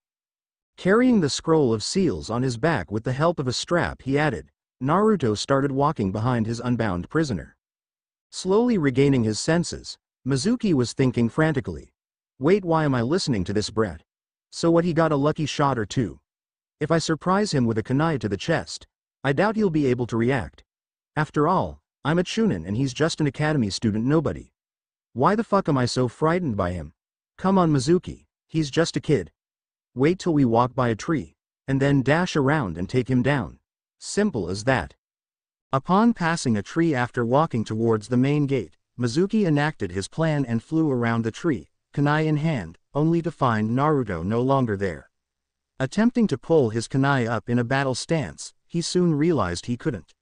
Carrying the scroll of seals on his back with the help of a strap he added, Naruto started walking behind his unbound prisoner. Slowly regaining his senses, Mizuki was thinking frantically. "Wait, why am I listening to this brat? So what, he got a lucky shot or two? If I surprise him with a kunai to the chest, I doubt he'll be able to react. After all, I'm a chunin and he's just an academy student nobody. Why the fuck am I so frightened by him? Come on Mizuki, he's just a kid. Wait till we walk by a tree, and then dash around and take him down. Simple as that." Upon passing a tree after walking towards the main gate, Mizuki enacted his plan and flew around the tree, kunai in hand, only to find Naruto no longer there. Attempting to pull his kunai up in a battle stance, he soon realized he couldn't.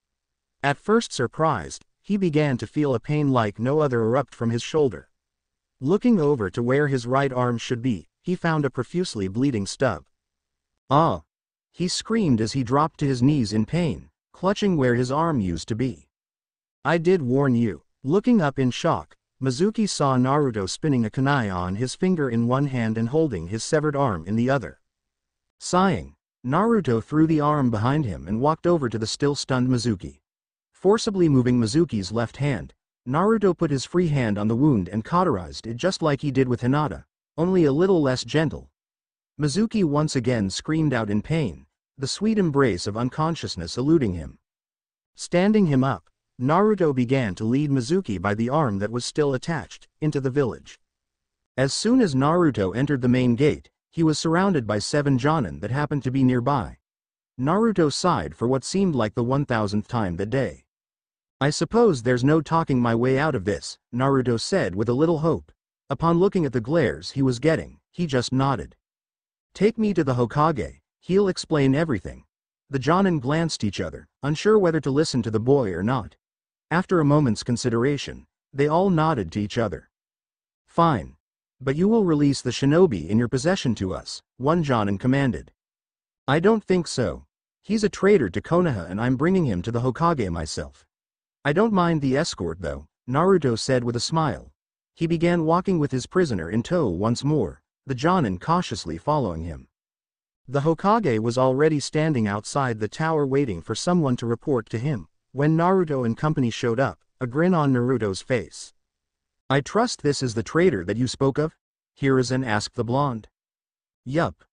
At first surprised, he began to feel a pain like no other erupt from his shoulder. Looking over to where his right arm should be, he found a profusely bleeding stub. "Ah!" he screamed as he dropped to his knees in pain, clutching where his arm used to be. "I did warn you." Looking up in shock, Mizuki saw Naruto spinning a kunai on his finger in one hand and holding his severed arm in the other. Sighing, Naruto threw the arm behind him and walked over to the still stunned Mizuki. Forcibly moving Mizuki's left hand, Naruto put his free hand on the wound and cauterized it just like he did with Hinata, only a little less gentle. Mizuki once again screamed out in pain, the sweet embrace of unconsciousness eluding him. Standing him up, Naruto began to lead Mizuki by the arm that was still attached, into the village. As soon as Naruto entered the main gate, he was surrounded by 7 Jonin that happened to be nearby. Naruto sighed for what seemed like the 1000th time that day. "I suppose there's no talking my way out of this," Naruto said with a little hope. Upon looking at the glares he was getting, he just nodded. "Take me to the Hokage, he'll explain everything." The Jonin glanced each other, unsure whether to listen to the boy or not. After a moment's consideration, they all nodded to each other. "Fine. But you will release the shinobi in your possession to us," one Jonin commanded. "I don't think so. He's a traitor to Konoha and I'm bringing him to the Hokage myself." "I don't mind the escort though," Naruto said with a smile. He began walking with his prisoner in tow once more, the Jonin cautiously following him. The Hokage was already standing outside the tower waiting for someone to report to him, when Naruto and company showed up, a grin on Naruto's face. "I trust this is the traitor that you spoke of?" Hiruzen asked the blonde. "Yup.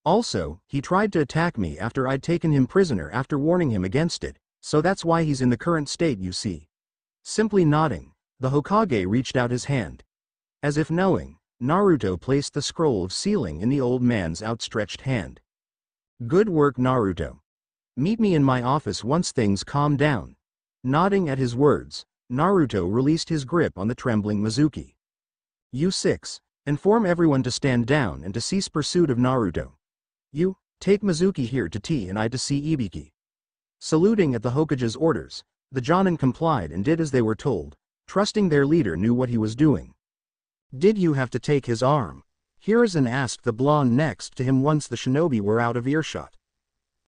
Also, he tried to attack me after I'd taken him prisoner after warning him against it, so that's why he's in the current state you see." Simply nodding, the Hokage reached out his hand. As if knowing, Naruto placed the scroll of sealing in the old man's outstretched hand. "Good work, Naruto. Meet me in my office once things calm down." Nodding at his words, Naruto released his grip on the trembling Mizuki. "You 6, inform everyone to stand down and to cease pursuit of Naruto. You, take Mizuki here to tea and I to see Ibiki." Saluting at the Hokage's orders, the Jonin complied and did as they were told, trusting their leader knew what he was doing. "Did you have to take his arm?" Hiruzen asked the blonde next to him once the shinobi were out of earshot.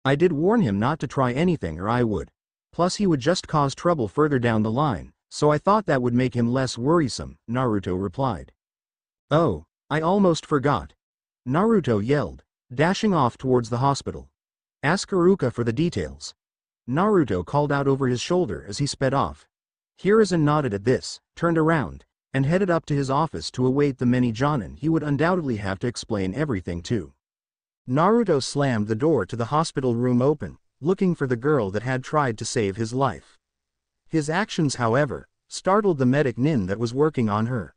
"I did warn him not to try anything or I would. Plus he would just cause trouble further down the line, so I thought that would make him less worrisome," Naruto replied. "Oh, I almost forgot," Naruto yelled, dashing off towards the hospital. "Ask Iruka for the details," Naruto called out over his shoulder as he sped off. Hiruzen nodded at this, turned around, and headed up to his office to await the many Jonin he would undoubtedly have to explain everything to. Naruto slammed the door to the hospital room open, looking for the girl that had tried to save his life. His actions, however, startled the medic Nin that was working on her.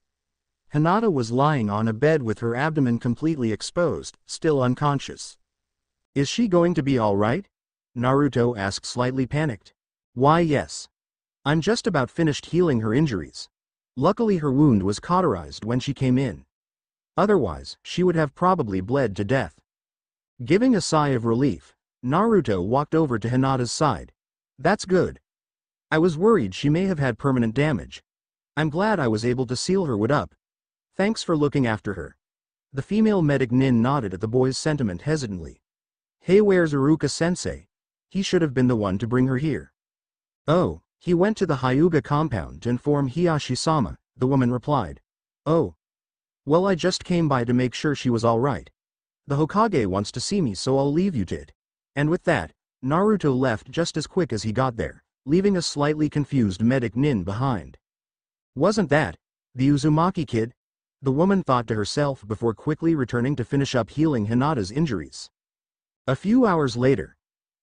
Hinata was lying on a bed with her abdomen completely exposed, still unconscious. "Is she going to be all right?" Naruto asked, slightly panicked. "Why, yes. I'm just about finished healing her injuries. Luckily her wound was cauterized when she came in. Otherwise, she would have probably bled to death." Giving a sigh of relief, Naruto walked over to Hinata's side. "That's good. I was worried she may have had permanent damage. I'm glad I was able to seal her wound up. Thanks for looking after her." The female medic Nin nodded at the boy's sentiment hesitantly. "Hey, where's Iruka-sensei? He should have been the one to bring her here." "Oh, he went to the Hyuga compound to inform Hiyashi-sama," the woman replied. "Oh. Well, I just came by to make sure she was all right. The Hokage wants to see me, so I'll leave you to it." And with that, Naruto left just as quick as he got there, leaving a slightly confused medic Nin behind. "Wasn't that the Uzumaki kid?" the woman thought to herself before quickly returning to finish up healing Hinata's injuries. A few hours later,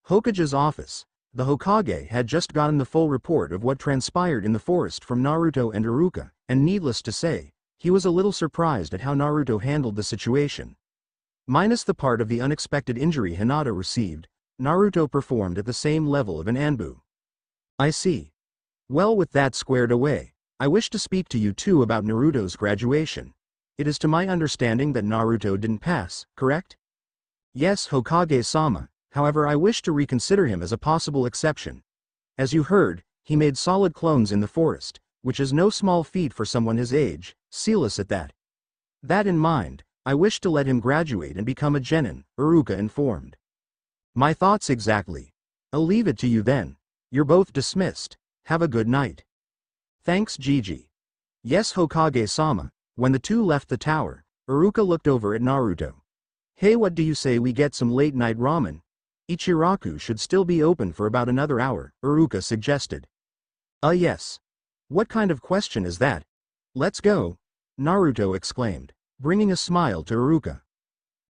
Hokage's office. The Hokage had just gotten the full report of what transpired in the forest from Naruto and Iruka, and needless to say, he was a little surprised at how Naruto handled the situation. Minus the part of the unexpected injury Hinata received, Naruto performed at the same level of an Anbu. "I see. Well, with that squared away, I wish to speak to you too about Naruto's graduation. It is to my understanding that Naruto didn't pass, correct?" "Yes, Hokage-sama, however I wish to reconsider him as a possible exception. As you heard, he made solid clones in the forest, which is no small feat for someone his age, Celis at that. That in mind, I wish to let him graduate and become a genin, Iruka informed. My thoughts exactly. I'll leave it to you then. You're both dismissed. Have a good night. Thanks Gigi. Yes Hokage-sama. When the two left the tower, Iruka looked over at Naruto. Hey, what do you say we get some late night ramen? Ichiraku should still be open for about another hour, Iruka suggested. Yes. What kind of question is that? Let's go, Naruto exclaimed, bringing a smile to Iruka.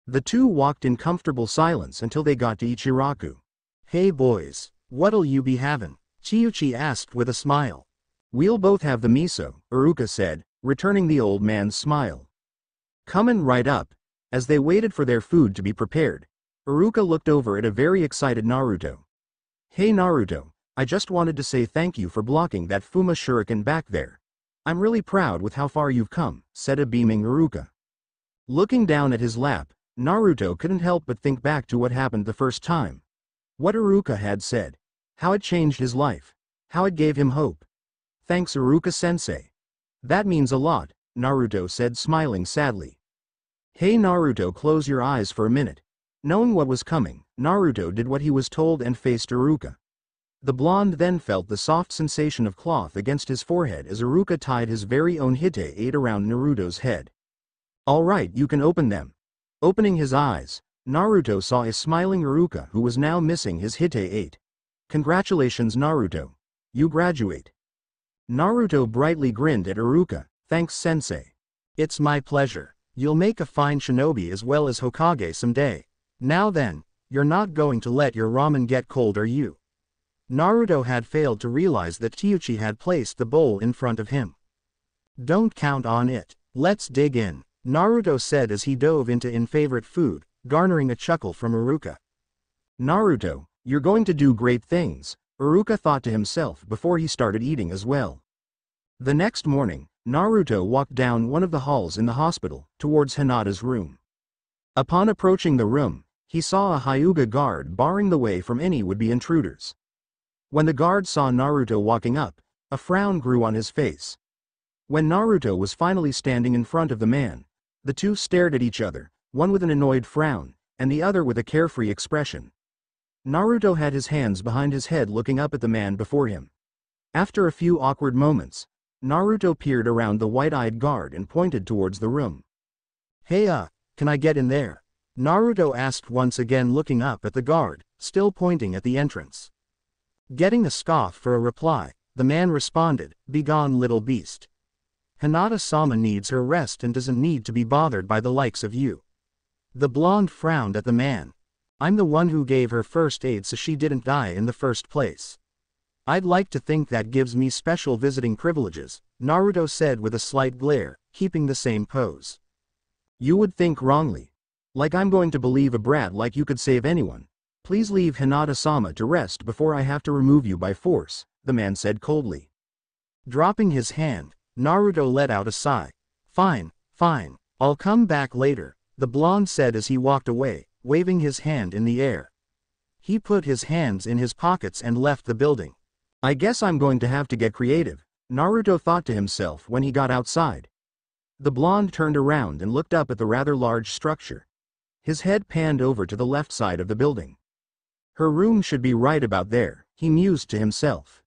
The two walked in comfortable silence until they got to Ichiraku. Hey boys, what'll you be having? Chiuchi asked with a smile. We'll both have the miso, Iruka said, returning the old man's smile. Coming right up. As they waited for their food to be prepared, Iruka looked over at a very excited Naruto. Hey Naruto, I just wanted to say thank you for blocking that Fuma shuriken back there. I'm really proud with how far you've come, said a beaming Iruka. Looking down at his lap, Naruto couldn't help but think back to what happened the first time. What Iruka had said. How it changed his life. How it gave him hope. Thanks Iruka-sensei. That means a lot, Naruto said smiling sadly. Hey Naruto, close your eyes for a minute. Knowing what was coming, Naruto did what he was told and faced Iruka. The blonde then felt the soft sensation of cloth against his forehead as Iruka tied his very own Hite-8 around Naruto's head. Alright, you can open them. Opening his eyes, Naruto saw a smiling Iruka who was now missing his Hite-8. Congratulations Naruto. You graduate. Naruto brightly grinned at Iruka, thanks sensei. It's my pleasure. You'll make a fine shinobi as well as Hokage someday. Now then, you're not going to let your ramen get cold, are you? Naruto had failed to realize that Chiuchi had placed the bowl in front of him. Don't count on it. Let's dig in, Naruto said as he dove into favorite food, garnering a chuckle from Iruka. Naruto, you're going to do great things, Iruka thought to himself before he started eating as well. The next morning, Naruto walked down one of the halls in the hospital, towards Hinata's room. Upon approaching the room, he saw a Hyuga guard barring the way from any would-be intruders. When the guard saw Naruto walking up, a frown grew on his face. When Naruto was finally standing in front of the man, the two stared at each other, one with an annoyed frown, and the other with a carefree expression. Naruto had his hands behind his head looking up at the man before him. After a few awkward moments, Naruto peered around the white-eyed guard and pointed towards the room. Hey can I get in there? Naruto asked once again looking up at the guard, still pointing at the entrance. Getting a scoff for a reply, the man responded, "Begone little beast. Hinata-sama needs her rest and doesn't need to be bothered by the likes of you." The blonde frowned at the man. I'm the one who gave her first aid so she didn't die in the first place. I'd like to think that gives me special visiting privileges, Naruto said with a slight glare, keeping the same pose. You would think wrongly. Like I'm going to believe a brat like you could save anyone. Please leave Hinata-sama to rest before I have to remove you by force, the man said coldly. Dropping his hand, Naruto let out a sigh. Fine, I'll come back later, the blonde said as he walked away, waving his hand in the air. He put his hands in his pockets and left the building. I guess I'm going to have to get creative, Naruto thought to himself when he got outside. The blonde turned around and looked up at the rather large structure. His head panned over to the left side of the building. Her room should be right about there, he mused to himself.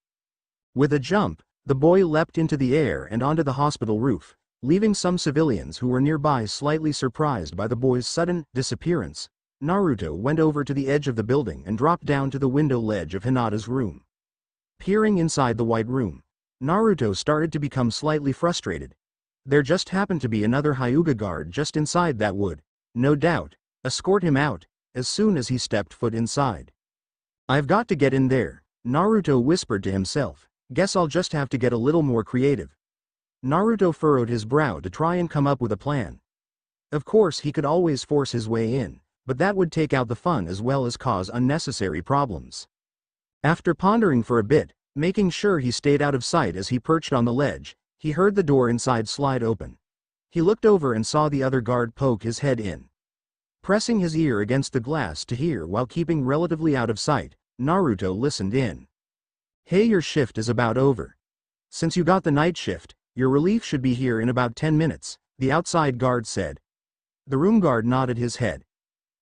With a jump, the boy leapt into the air and onto the hospital roof, leaving some civilians who were nearby slightly surprised by the boy's sudden disappearance. Naruto went over to the edge of the building and dropped down to the window ledge of Hinata's room. Peering inside the white room, Naruto started to become slightly frustrated. There just happened to be another Hyuga guard just inside that would, no doubt, escort him out, as soon as he stepped foot inside. I've got to get in there, Naruto whispered to himself, guess I'll just have to get a little more creative. Naruto furrowed his brow to try and come up with a plan. Of course he could always force his way in, but that would take out the fun as well as cause unnecessary problems. After pondering for a bit, making sure he stayed out of sight as he perched on the ledge, he heard the door inside slide open. He looked over and saw the other guard poke his head in. Pressing his ear against the glass to hear while keeping relatively out of sight, Naruto listened in. Hey, your shift is about over. Since you got the night shift, your relief should be here in about 10 minutes, the outside guard said. The room guard nodded his head.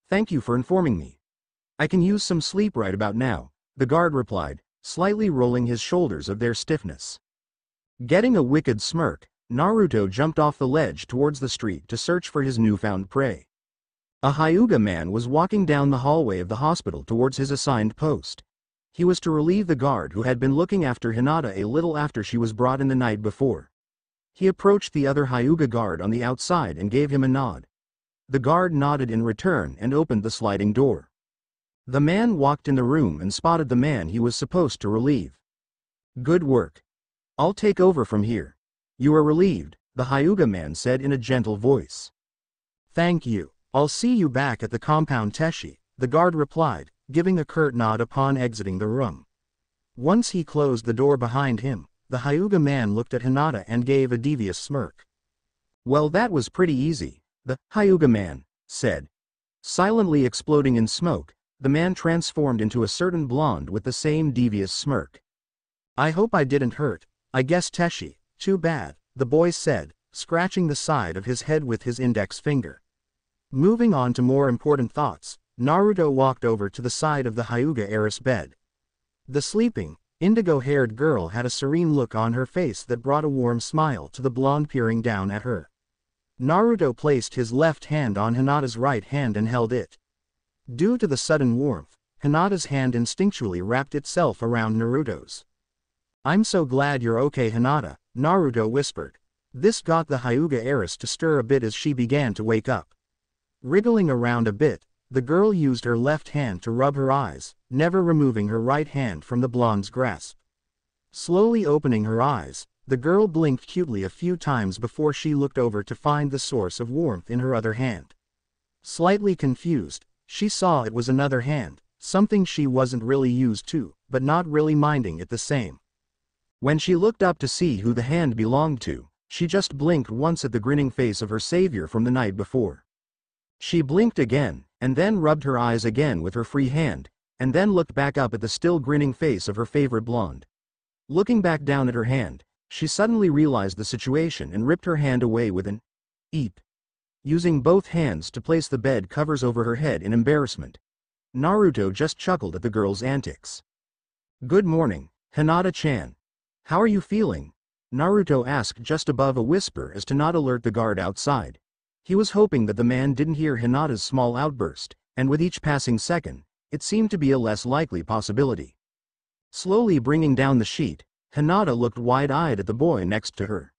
Thank you for informing me. I can use some sleep right about now, the guard replied, slightly rolling his shoulders of their stiffness. Getting a wicked smirk, Naruto jumped off the ledge towards the street to search for his newfound prey. A Hyuga man was walking down the hallway of the hospital towards his assigned post. He was to relieve the guard who had been looking after Hinata a little after she was brought in the night before. He approached the other Hyuga guard on the outside and gave him a nod. The guard nodded in return and opened the sliding door. The man walked in the room and spotted the man he was supposed to relieve. Good work. I'll take over from here. You are relieved, the Hyuga man said in a gentle voice. Thank you. I'll see you back at the compound Teshi, the guard replied, giving a curt nod upon exiting the room. Once he closed the door behind him, the Hyuga man looked at Hinata and gave a devious smirk. Well, that was pretty easy, the Hyuga man said. Silently exploding in smoke, the man transformed into a certain blonde with the same devious smirk. I hope I didn't hurt, I guess Teshi, too bad, the boy said, scratching the side of his head with his index finger. Moving on to more important thoughts, Naruto walked over to the side of the Hyuga heiress bed. The sleeping, indigo-haired girl had a serene look on her face that brought a warm smile to the blonde peering down at her. Naruto placed his left hand on Hinata's right hand and held it. Due to the sudden warmth, Hinata's hand instinctually wrapped itself around Naruto's. I'm so glad you're okay, Hinata, Naruto whispered. This got the Hyuga heiress to stir a bit as she began to wake up. Wriggling around a bit, the girl used her left hand to rub her eyes, never removing her right hand from the blonde's grasp. Slowly opening her eyes, the girl blinked cutely a few times before she looked over to find the source of warmth in her other hand. Slightly confused, she saw it was another hand, something she wasn't really used to, but not really minding it the same. When she looked up to see who the hand belonged to, she just blinked once at the grinning face of her savior from the night before. She blinked again, and then rubbed her eyes again with her free hand, and then looked back up at the still grinning face of her favorite blonde. Looking back down at her hand, she suddenly realized the situation and ripped her hand away with an eep. Using both hands to place the bed covers over her head in embarrassment. Naruto just chuckled at the girl's antics. Good morning, Hinata-chan. How are you feeling? Naruto asked just above a whisper as to not alert the guard outside. He was hoping that the man didn't hear Hinata's small outburst, and with each passing second, it seemed to be a less likely possibility. Slowly bringing down the sheet, Hinata looked wide-eyed at the boy next to her.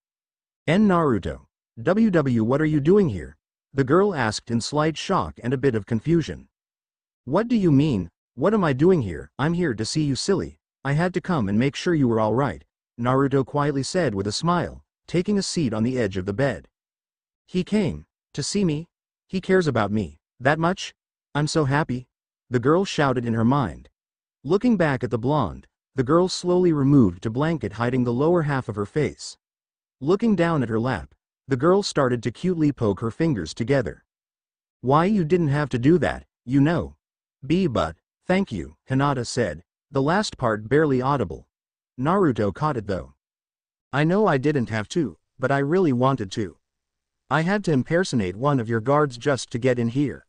Naruto. What are you doing here? The girl asked in slight shock and a bit of confusion. What do you mean, what am I doing here? I'm here to see you, silly. I had to come and make sure you were all right, Naruto quietly said with a smile, taking a seat on the edge of the bed. He came to see me? He cares about me that much? I'm so happy, the girl shouted in her mind. Looking back at the blonde, the girl slowly removed a blanket hiding the lower half of her face. Looking down at her lap, the girl started to cutely poke her fingers together. Why, you didn't have to do that, you know. But, thank you, Hinata said, the last part barely audible. Naruto caught it though. I know I didn't have to, but I really wanted to. I had to impersonate one of your guards just to get in here.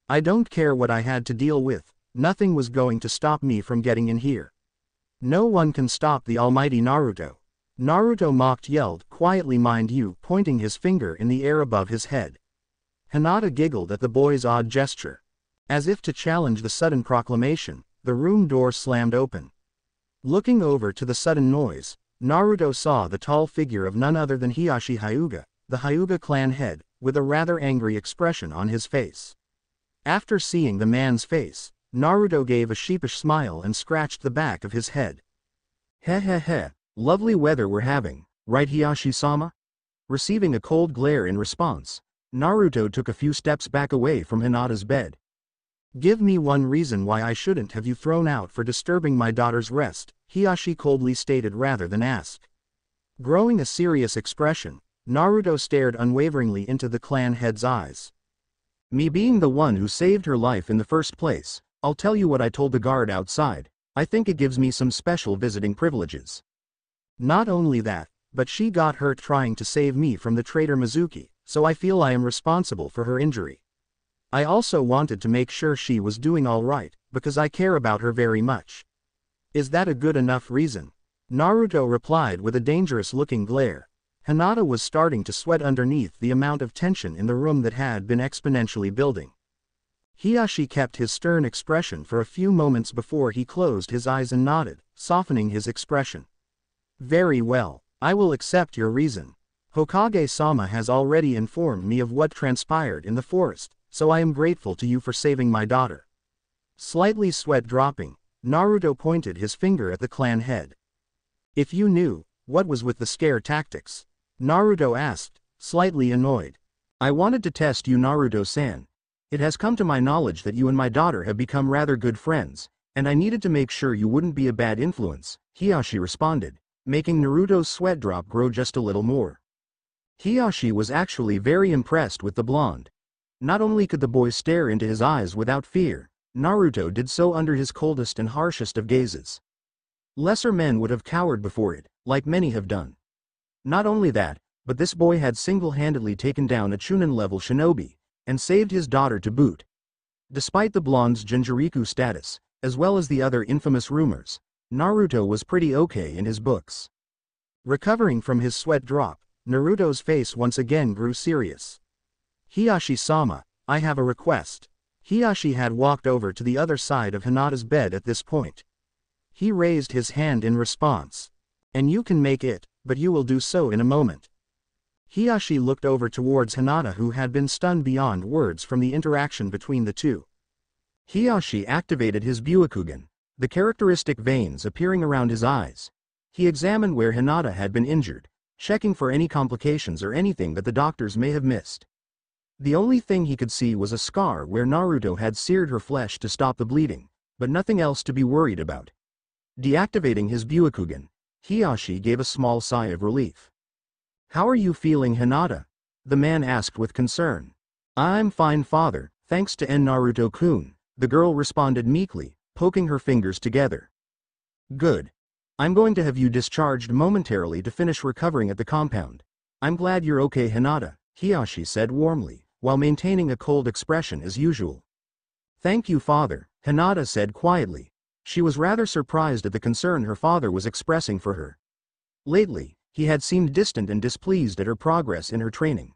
I don't care what I had to deal with, nothing was going to stop me from getting in here. No one can stop the almighty Naruto. Naruto mocked yelled quietly, mind you, pointing his finger in the air above his head. Hinata giggled at the boy's odd gesture. As if to challenge the sudden proclamation, the room door slammed open. Looking over to the sudden noise, Naruto saw the tall figure of none other than Hiashi Hyuga, the Hyuga clan head, with a rather angry expression on his face. After seeing the man's face, Naruto gave a sheepish smile and scratched the back of his head. Heh, lovely weather we're having, right Hiashi-sama? Receiving a cold glare in response, Naruto took a few steps back away from Hinata's bed. Give me one reason why I shouldn't have you thrown out for disturbing my daughter's rest, Hiashi coldly stated rather than asked. Growing a serious expression, Naruto stared unwaveringly into the clan head's eyes. Me being the one who saved her life in the first place, I'll tell you what I told the guard outside. I think it gives me some special visiting privileges. Not only that, but she got hurt trying to save me from the traitor Mizuki, so I feel I am responsible for her injury. I also wanted to make sure she was doing all right, because I care about her very much. Is that a good enough reason? Naruto replied with a dangerous-looking glare. Hinata was starting to sweat underneath the amount of tension in the room that had been exponentially building. Hiyashi kept his stern expression for a few moments before he closed his eyes and nodded, softening his expression. Very well, I will accept your reason. Hokage-sama has already informed me of what transpired in the forest, so I am grateful to you for saving my daughter. Slightly sweat dropping, Naruto pointed his finger at the clan head. If you knew, what was with the scare tactics? Naruto asked, slightly annoyed. I wanted to test you, Naruto-san. It has come to my knowledge that you and my daughter have become rather good friends, and I needed to make sure you wouldn't be a bad influence, Hiyashi responded, making Naruto's sweat drop grow just a little more. Hiyashi was actually very impressed with the blonde. Not only could the boy stare into his eyes without fear, Naruto did so under his coldest and harshest of gazes. Lesser men would have cowered before it, like many have done. Not only that, but this boy had single-handedly taken down a Chunin-level shinobi, and saved his daughter to boot. Despite the blonde's Jinchuriki status, as well as the other infamous rumors, Naruto was pretty okay in his books. Recovering from his sweat drop, Naruto's face once again grew serious. Hiyashi-sama, I have a request. Hiyashi had walked over to the other side of Hinata's bed at this point. He raised his hand in response. And you can make it, but you will do so in a moment. Hiyashi looked over towards Hinata, who had been stunned beyond words from the interaction between the two. Hiyashi activated his Byakugan, the characteristic veins appearing around his eyes. He examined where Hinata had been injured, checking for any complications or anything that the doctors may have missed. The only thing he could see was a scar where Naruto had seared her flesh to stop the bleeding, but nothing else to be worried about. Deactivating his Byakugan, Hiyashi gave a small sigh of relief. How are you feeling, Hinata? The man asked with concern. I'm fine, father, thanks to Naruto-kun, the girl responded meekly, poking her fingers together. Good. I'm going to have you discharged momentarily to finish recovering at the compound. I'm glad you're okay, Hinata, Hiyashi said warmly, while maintaining a cold expression as usual. Thank you, father, Hinata said quietly. She was rather surprised at the concern her father was expressing for her. Lately, he had seemed distant and displeased at her progress in her training.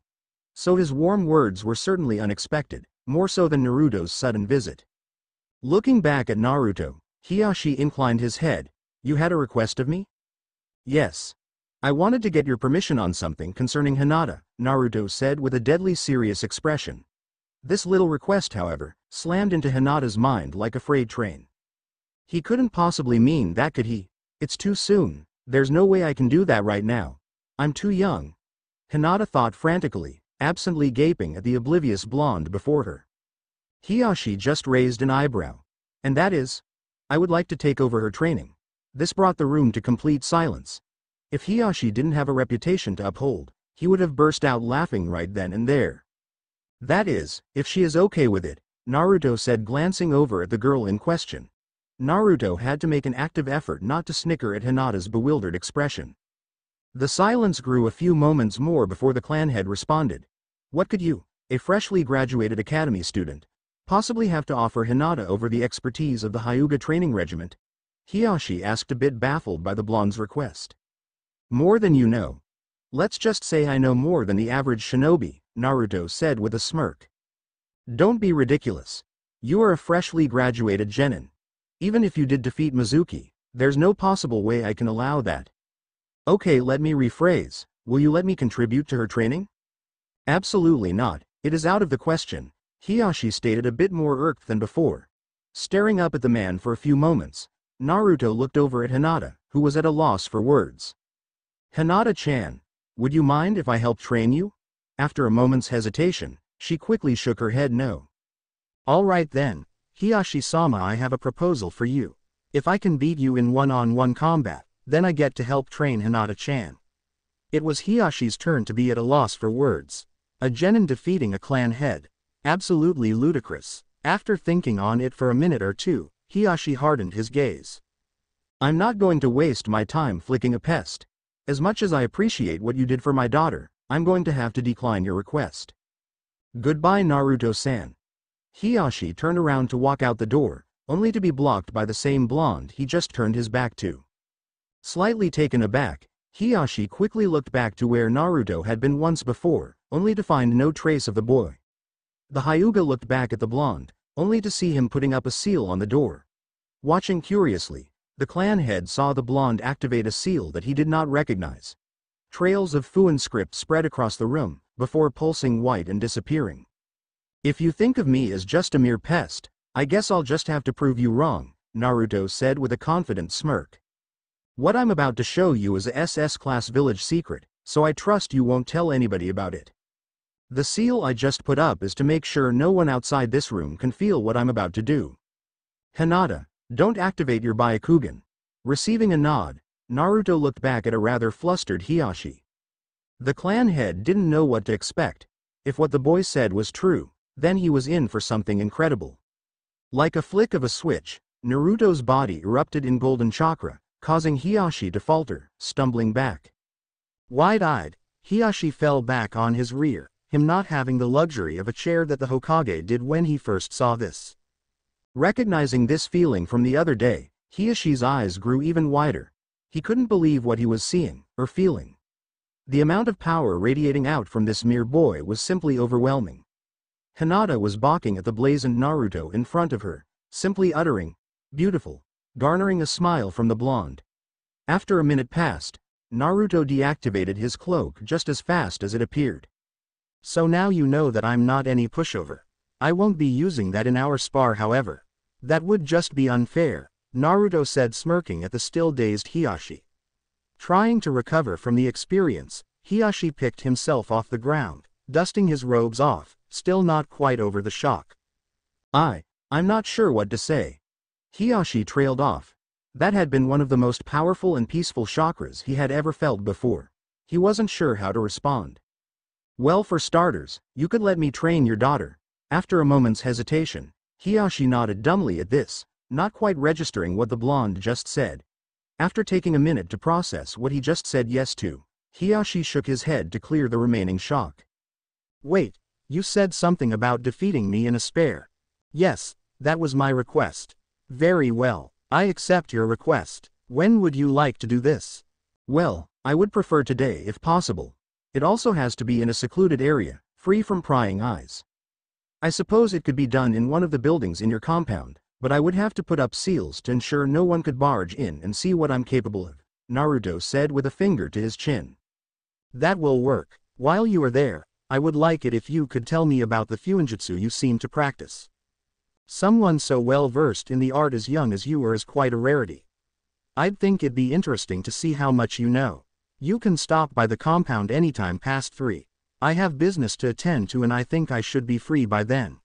So his warm words were certainly unexpected, more so than Naruto's sudden visit. Looking back at Naruto, Hiyashi inclined his head. You had a request of me? Yes. I wanted to get your permission on something concerning Hinata, Naruto said with a deadly serious expression. This little request, however, slammed into Hinata's mind like a freight train. He couldn't possibly mean that, could he? It's too soon. There's no way I can do that right now. I'm too young. Hinata thought frantically, absently gaping at the oblivious blonde before her. Hiyashi just raised an eyebrow. And that is? I would like to take over her training. This brought the room to complete silence. If Hiyashi didn't have a reputation to uphold, he would have burst out laughing right then and there. That is, if she is okay with it, Naruto said, glancing over at the girl in question. Naruto had to make an active effort not to snicker at Hinata's bewildered expression. The silence grew a few moments more before the clan head responded. What could you, a freshly graduated academy student, possibly have to offer Hinata over the expertise of the Hyuga training regiment? Hiyashi asked, a bit baffled by the blonde's request. More than you know. Let's just say I know more than the average shinobi, Naruto said with a smirk. Don't be ridiculous. You are a freshly graduated genin. Even if you did defeat Mizuki, there's no possible way I can allow that. Okay, let me rephrase. Will you let me contribute to her training? Absolutely not, it is out of the question, Hiyashi stated, a bit more irked than before. Staring up at the man for a few moments, Naruto looked over at Hinata, who was at a loss for words. Hinata-chan, would you mind if I help train you? After a moment's hesitation, she quickly shook her head no. All right then, Hiyashi-sama, I have a proposal for you. If I can beat you in one-on-one combat, then I get to help train Hinata-chan. It was Hiyashi's turn to be at a loss for words. A genin defeating a clan head. Absolutely ludicrous. After thinking on it for a minute or two, Hiyashi hardened his gaze. I'm not going to waste my time flicking a pest, As much as I appreciate what you did for my daughter, I'm going to have to decline your request. Goodbye, Naruto-san. Hiyashi turned around to walk out the door, only to be blocked by the same blonde he just turned his back to. Slightly taken aback, Hiyashi quickly looked back to where Naruto had been once before, only to find no trace of the boy. The Hyuga looked back at the blonde, only to see him putting up a seal on the door. Watching curiously, the clan head saw the blonde activate a seal that he did not recognize. Trails of Fuin script spread across the room, before pulsing white and disappearing. If you think of me as just a mere pest, I guess I'll just have to prove you wrong, Naruto said with a confident smirk. What I'm about to show you is a SS-class village secret, so I trust you won't tell anybody about it. The seal I just put up is to make sure no one outside this room can feel what I'm about to do. Hinata, don't activate your Byakugan. Receiving a nod, Naruto looked back at a rather flustered Hiyashi. The clan head didn't know what to expect. If what the boy said was true, then he was in for something incredible. Like a flick of a switch, Naruto's body erupted in golden chakra, causing Hiyashi to falter, stumbling back. Wide-eyed, Hiyashi fell back on his rear, him not having the luxury of a chair that the Hokage did when he first saw this. Recognizing this feeling from the other day, Hiyashi's eyes grew even wider. He couldn't believe what he was seeing, or feeling. The amount of power radiating out from this mere boy was simply overwhelming. Hinata was balking at the blazoned Naruto in front of her, simply uttering, "Beautiful," garnering a smile from the blonde. After a minute passed, Naruto deactivated his cloak just as fast as it appeared. So now you know that I'm not any pushover. I won't be using that in our spar, however. That would just be unfair, Naruto said, smirking at the still dazed Hiyashi. Trying to recover from the experience, Hiyashi picked himself off the ground, dusting his robes off, still not quite over the shock. I'm not sure what to say. Hiyashi trailed off. That had been one of the most powerful and peaceful chakras he had ever felt before. He wasn't sure how to respond. Well, for starters, you could let me train your daughter. After a moment's hesitation, Hiyashi nodded dumbly at this, not quite registering what the blonde just said. After taking a minute to process what he just said yes to, Hiyashi shook his head to clear the remaining shock. Wait, you said something about defeating me in a spare. Yes, that was my request. Very well, I accept your request. When would you like to do this? Well, I would prefer today if possible. It also has to be in a secluded area, free from prying eyes. I suppose it could be done in one of the buildings in your compound, but I would have to put up seals to ensure no one could barge in and see what I'm capable of, Naruto said with a finger to his chin. That will work. While you are there, I would like it if you could tell me about the Fuinjutsu you seem to practice. Someone so well versed in the art as young as you are is quite a rarity. I'd think it'd be interesting to see how much you know. You can stop by the compound anytime past 3. I have business to attend to and I think I should be free by then.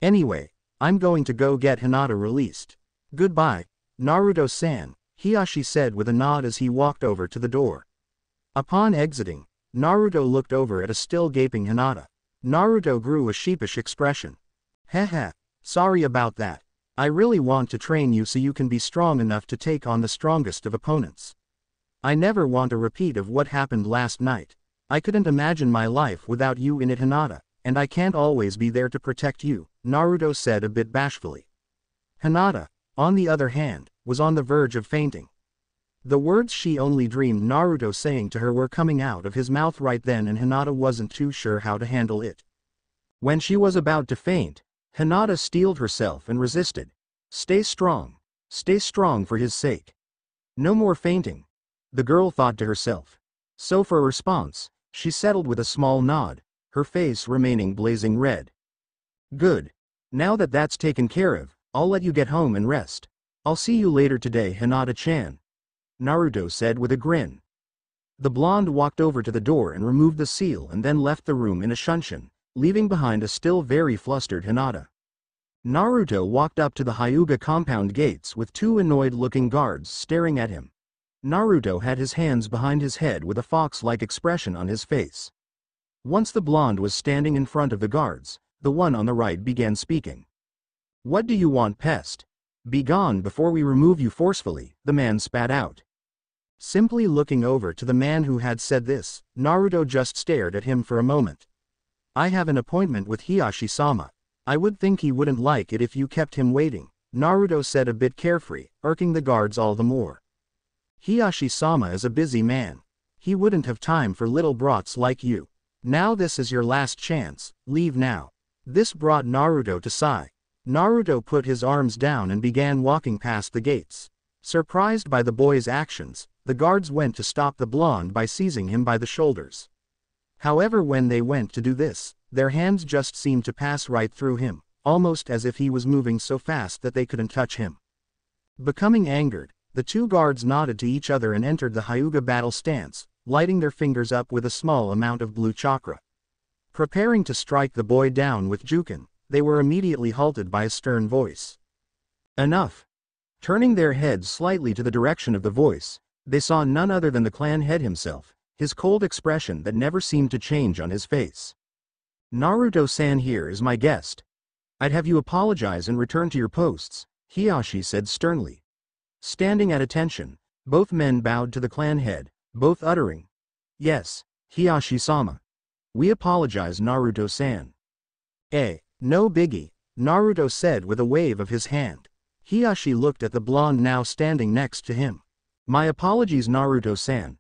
Anyway, I'm going to go get Hinata released. Goodbye, Naruto-san, Hiyashi said with a nod as he walked over to the door. Upon exiting, Naruto looked over at a still gaping Hinata. Naruto grew a sheepish expression. Heh, sorry about that. I really want to train you so you can be strong enough to take on the strongest of opponents. I never want a repeat of what happened last night. I couldn't imagine my life without you in it, Hinata, and I can't always be there to protect you, Naruto said a bit bashfully. Hinata, on the other hand, was on the verge of fainting. The words she only dreamed Naruto saying to her were coming out of his mouth right then, and Hinata wasn't too sure how to handle it. When she was about to faint, Hinata steeled herself and resisted. Stay strong for his sake. No more fainting, the girl thought to herself. So for a response, she settled with a small nod, her face remaining blazing red. Good. Now that that's taken care of, I'll let you get home and rest. I'll see you later today, Hinata-chan, Naruto said with a grin. The blonde walked over to the door and removed the seal and then left the room in a shunshin, leaving behind a still very flustered Hinata. Naruto walked up to the Hyuga compound gates with 2 annoyed-looking guards staring at him. Naruto had his hands behind his head with a fox-like expression on his face. Once the blonde was standing in front of the guards, the one on the right began speaking. What do you want, pest? Be gone before we remove you forcefully, the man spat out. Simply looking over to the man who had said this, Naruto just stared at him for a moment. I have an appointment with Hiyashi-sama. I would think he wouldn't like it if you kept him waiting, Naruto said a bit carefree, irking the guards all the more. Hiyashi-sama is a busy man. He wouldn't have time for little brats like you. Now this is your last chance, leave now. This brought Naruto to sigh. Naruto put his arms down and began walking past the gates. Surprised by the boy's actions, the guards went to stop the blonde by seizing him by the shoulders. However, when they went to do this, their hands just seemed to pass right through him, almost as if he was moving so fast that they couldn't touch him. Becoming angered, the two guards nodded to each other and entered the Hyuga battle stance, lighting their fingers up with a small amount of blue chakra. Preparing to strike the boy down with Juken, they were immediately halted by a stern voice. Enough! Turning their heads slightly to the direction of the voice, they saw none other than the clan head himself, his cold expression that never seemed to change on his face. Naruto-san here is my guest. I'd have you apologize and return to your posts, Hiyashi said sternly. Standing at attention, both men bowed to the clan head, both uttering, "Yes, Hiyashi-sama. We apologize, Naruto-san." No biggie, Naruto said with a wave of his hand. Hiyashi looked at the blonde now standing next to him. My apologies, Naruto-san.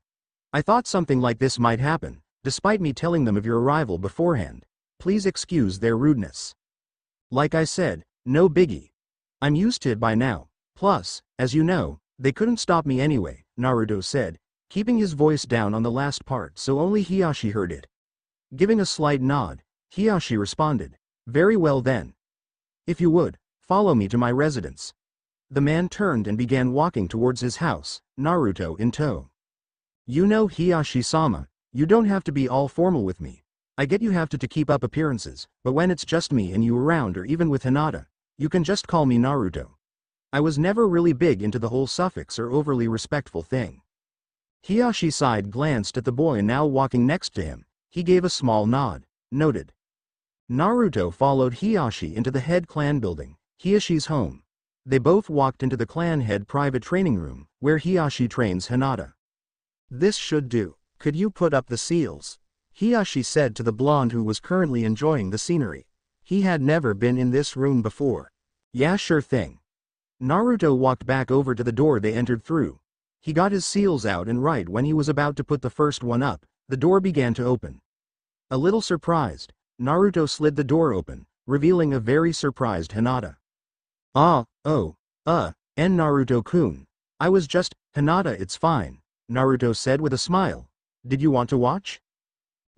I thought something like this might happen, despite me telling them of your arrival beforehand. Please excuse their rudeness. Like I said, no biggie. I'm used to it by now. Plus, as you know, they couldn't stop me anyway, Naruto said, keeping his voice down on the last part so only Hiyashi heard it. Giving a slight nod, Hiyashi responded, very well then. If you would, follow me to my residence. The man turned and began walking towards his house, Naruto in tow. You know, Hiyashi-sama, you don't have to be all formal with me. I get you have to keep up appearances, but when it's just me and you around or even with Hinata, you can just call me Naruto. I was never really big into the whole suffix or overly respectful thing. Hiyashi side glanced at the boy now walking next to him. He gave a small nod, noted. Naruto followed Hiyashi into the head clan building, Hiyashi's home. They both walked into the clan head private training room, where Hiyashi trains Hinata. This should do. Could you put up the seals? Hiyashi said to the blonde who was currently enjoying the scenery. He had never been in this room before. Yeah, sure thing. Naruto walked back over to the door they entered through. He got his seals out and right when he was about to put the first one up, the door began to open. A little surprised, Naruto slid the door open, revealing a very surprised Hinata. And Naruto-kun. I was just, Hinata, it's fine, Naruto said with a smile. Did you want to watch?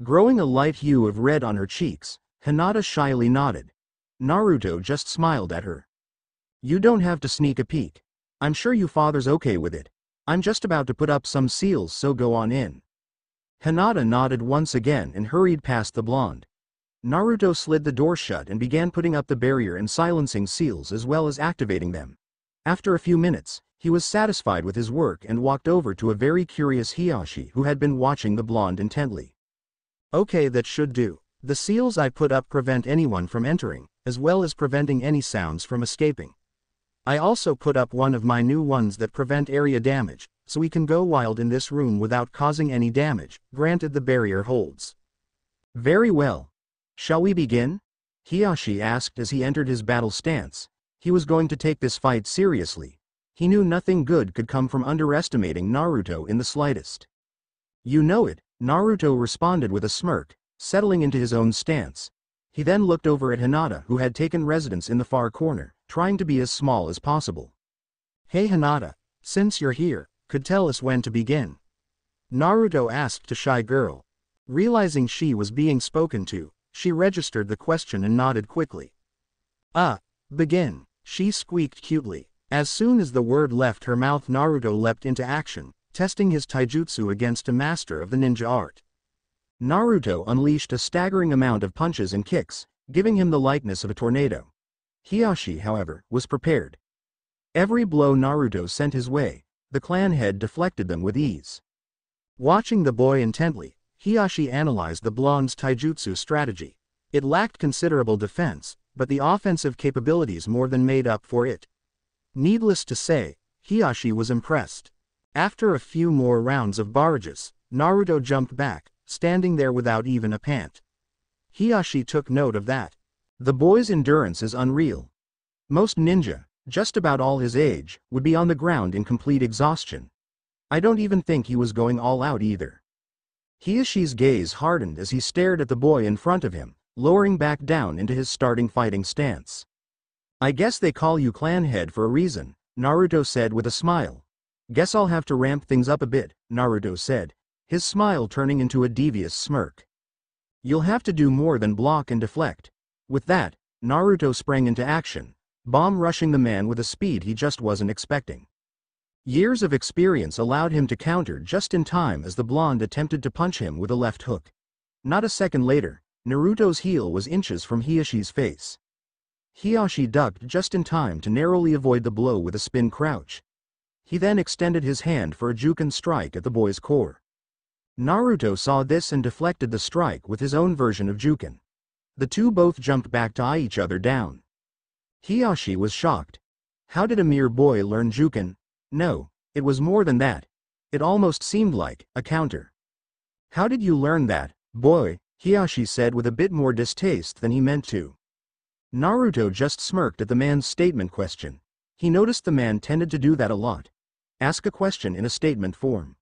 Growing a light hue of red on her cheeks, Hinata shyly nodded. Naruto just smiled at her. You don't have to sneak a peek. I'm sure you father's okay with it. I'm just about to put up some seals, so go on in. Hinata nodded once again and hurried past the blonde. Naruto slid the door shut and began putting up the barrier and silencing seals as well as activating them. After a few minutes, he was satisfied with his work and walked over to a very curious Hiyashi who had been watching the blonde intently. Okay, that should do. The seals I put up prevent anyone from entering, as well as preventing any sounds from escaping. I also put up one of my new ones that prevent area damage, so we can go wild in this room without causing any damage, granted the barrier holds. Very well. Shall we begin? Hiyashi asked as he entered his battle stance. He was going to take this fight seriously. He knew nothing good could come from underestimating Naruto in the slightest. You know it, Naruto responded with a smirk, settling into his own stance. He then looked over at Hinata who had taken residence in the far corner, trying to be as small as possible. Hey Hinata, since you're here, could tell us when to begin? Naruto asked the shy girl. Realizing she was being spoken to, she registered the question and nodded quickly. Begin, she squeaked cutely. As soon as the word left her mouth, Naruto leapt into action, testing his taijutsu against a master of the ninja art. Naruto unleashed a staggering amount of punches and kicks, giving him the likeness of a tornado. Hiyashi, however, was prepared. Every blow Naruto sent his way, the clan head deflected them with ease. Watching the boy intently, Hiyashi analyzed the blonde's taijutsu strategy. It lacked considerable defense, but the offensive capabilities more than made up for it. Needless to say, Hiyashi was impressed. After a few more rounds of barrages, Naruto jumped back, standing there without even a pant. Hiashi took note of that. The boy's endurance is unreal. Most ninja, just about all his age, would be on the ground in complete exhaustion. I don't even think he was going all out either. Hiashi's gaze hardened as he stared at the boy in front of him, lowering back down into his starting fighting stance. I guess they call you clan head for a reason, Naruto said with a smile. Guess I'll have to ramp things up a bit, Naruto said, his smile turning into a devious smirk. You'll have to do more than block and deflect. With that, Naruto sprang into action, bomb rushing the man with a speed he just wasn't expecting. Years of experience allowed him to counter just in time as the blonde attempted to punch him with a left hook. Not a second later, Naruto's heel was inches from Hiashi's face. Hiashi ducked just in time to narrowly avoid the blow with a spin crouch. He then extended his hand for a Juken strike at the boy's core. Naruto saw this and deflected the strike with his own version of Juken. The two both jumped back to eye each other down. Hiashi was shocked. How did a mere boy learn Juken? No, it was more than that. It almost seemed like a counter. How did you learn that, boy? Hiashi said with a bit more distaste than he meant to. Naruto just smirked at the man's statement question. He noticed the man tended to do that a lot. Ask a question in a statement form.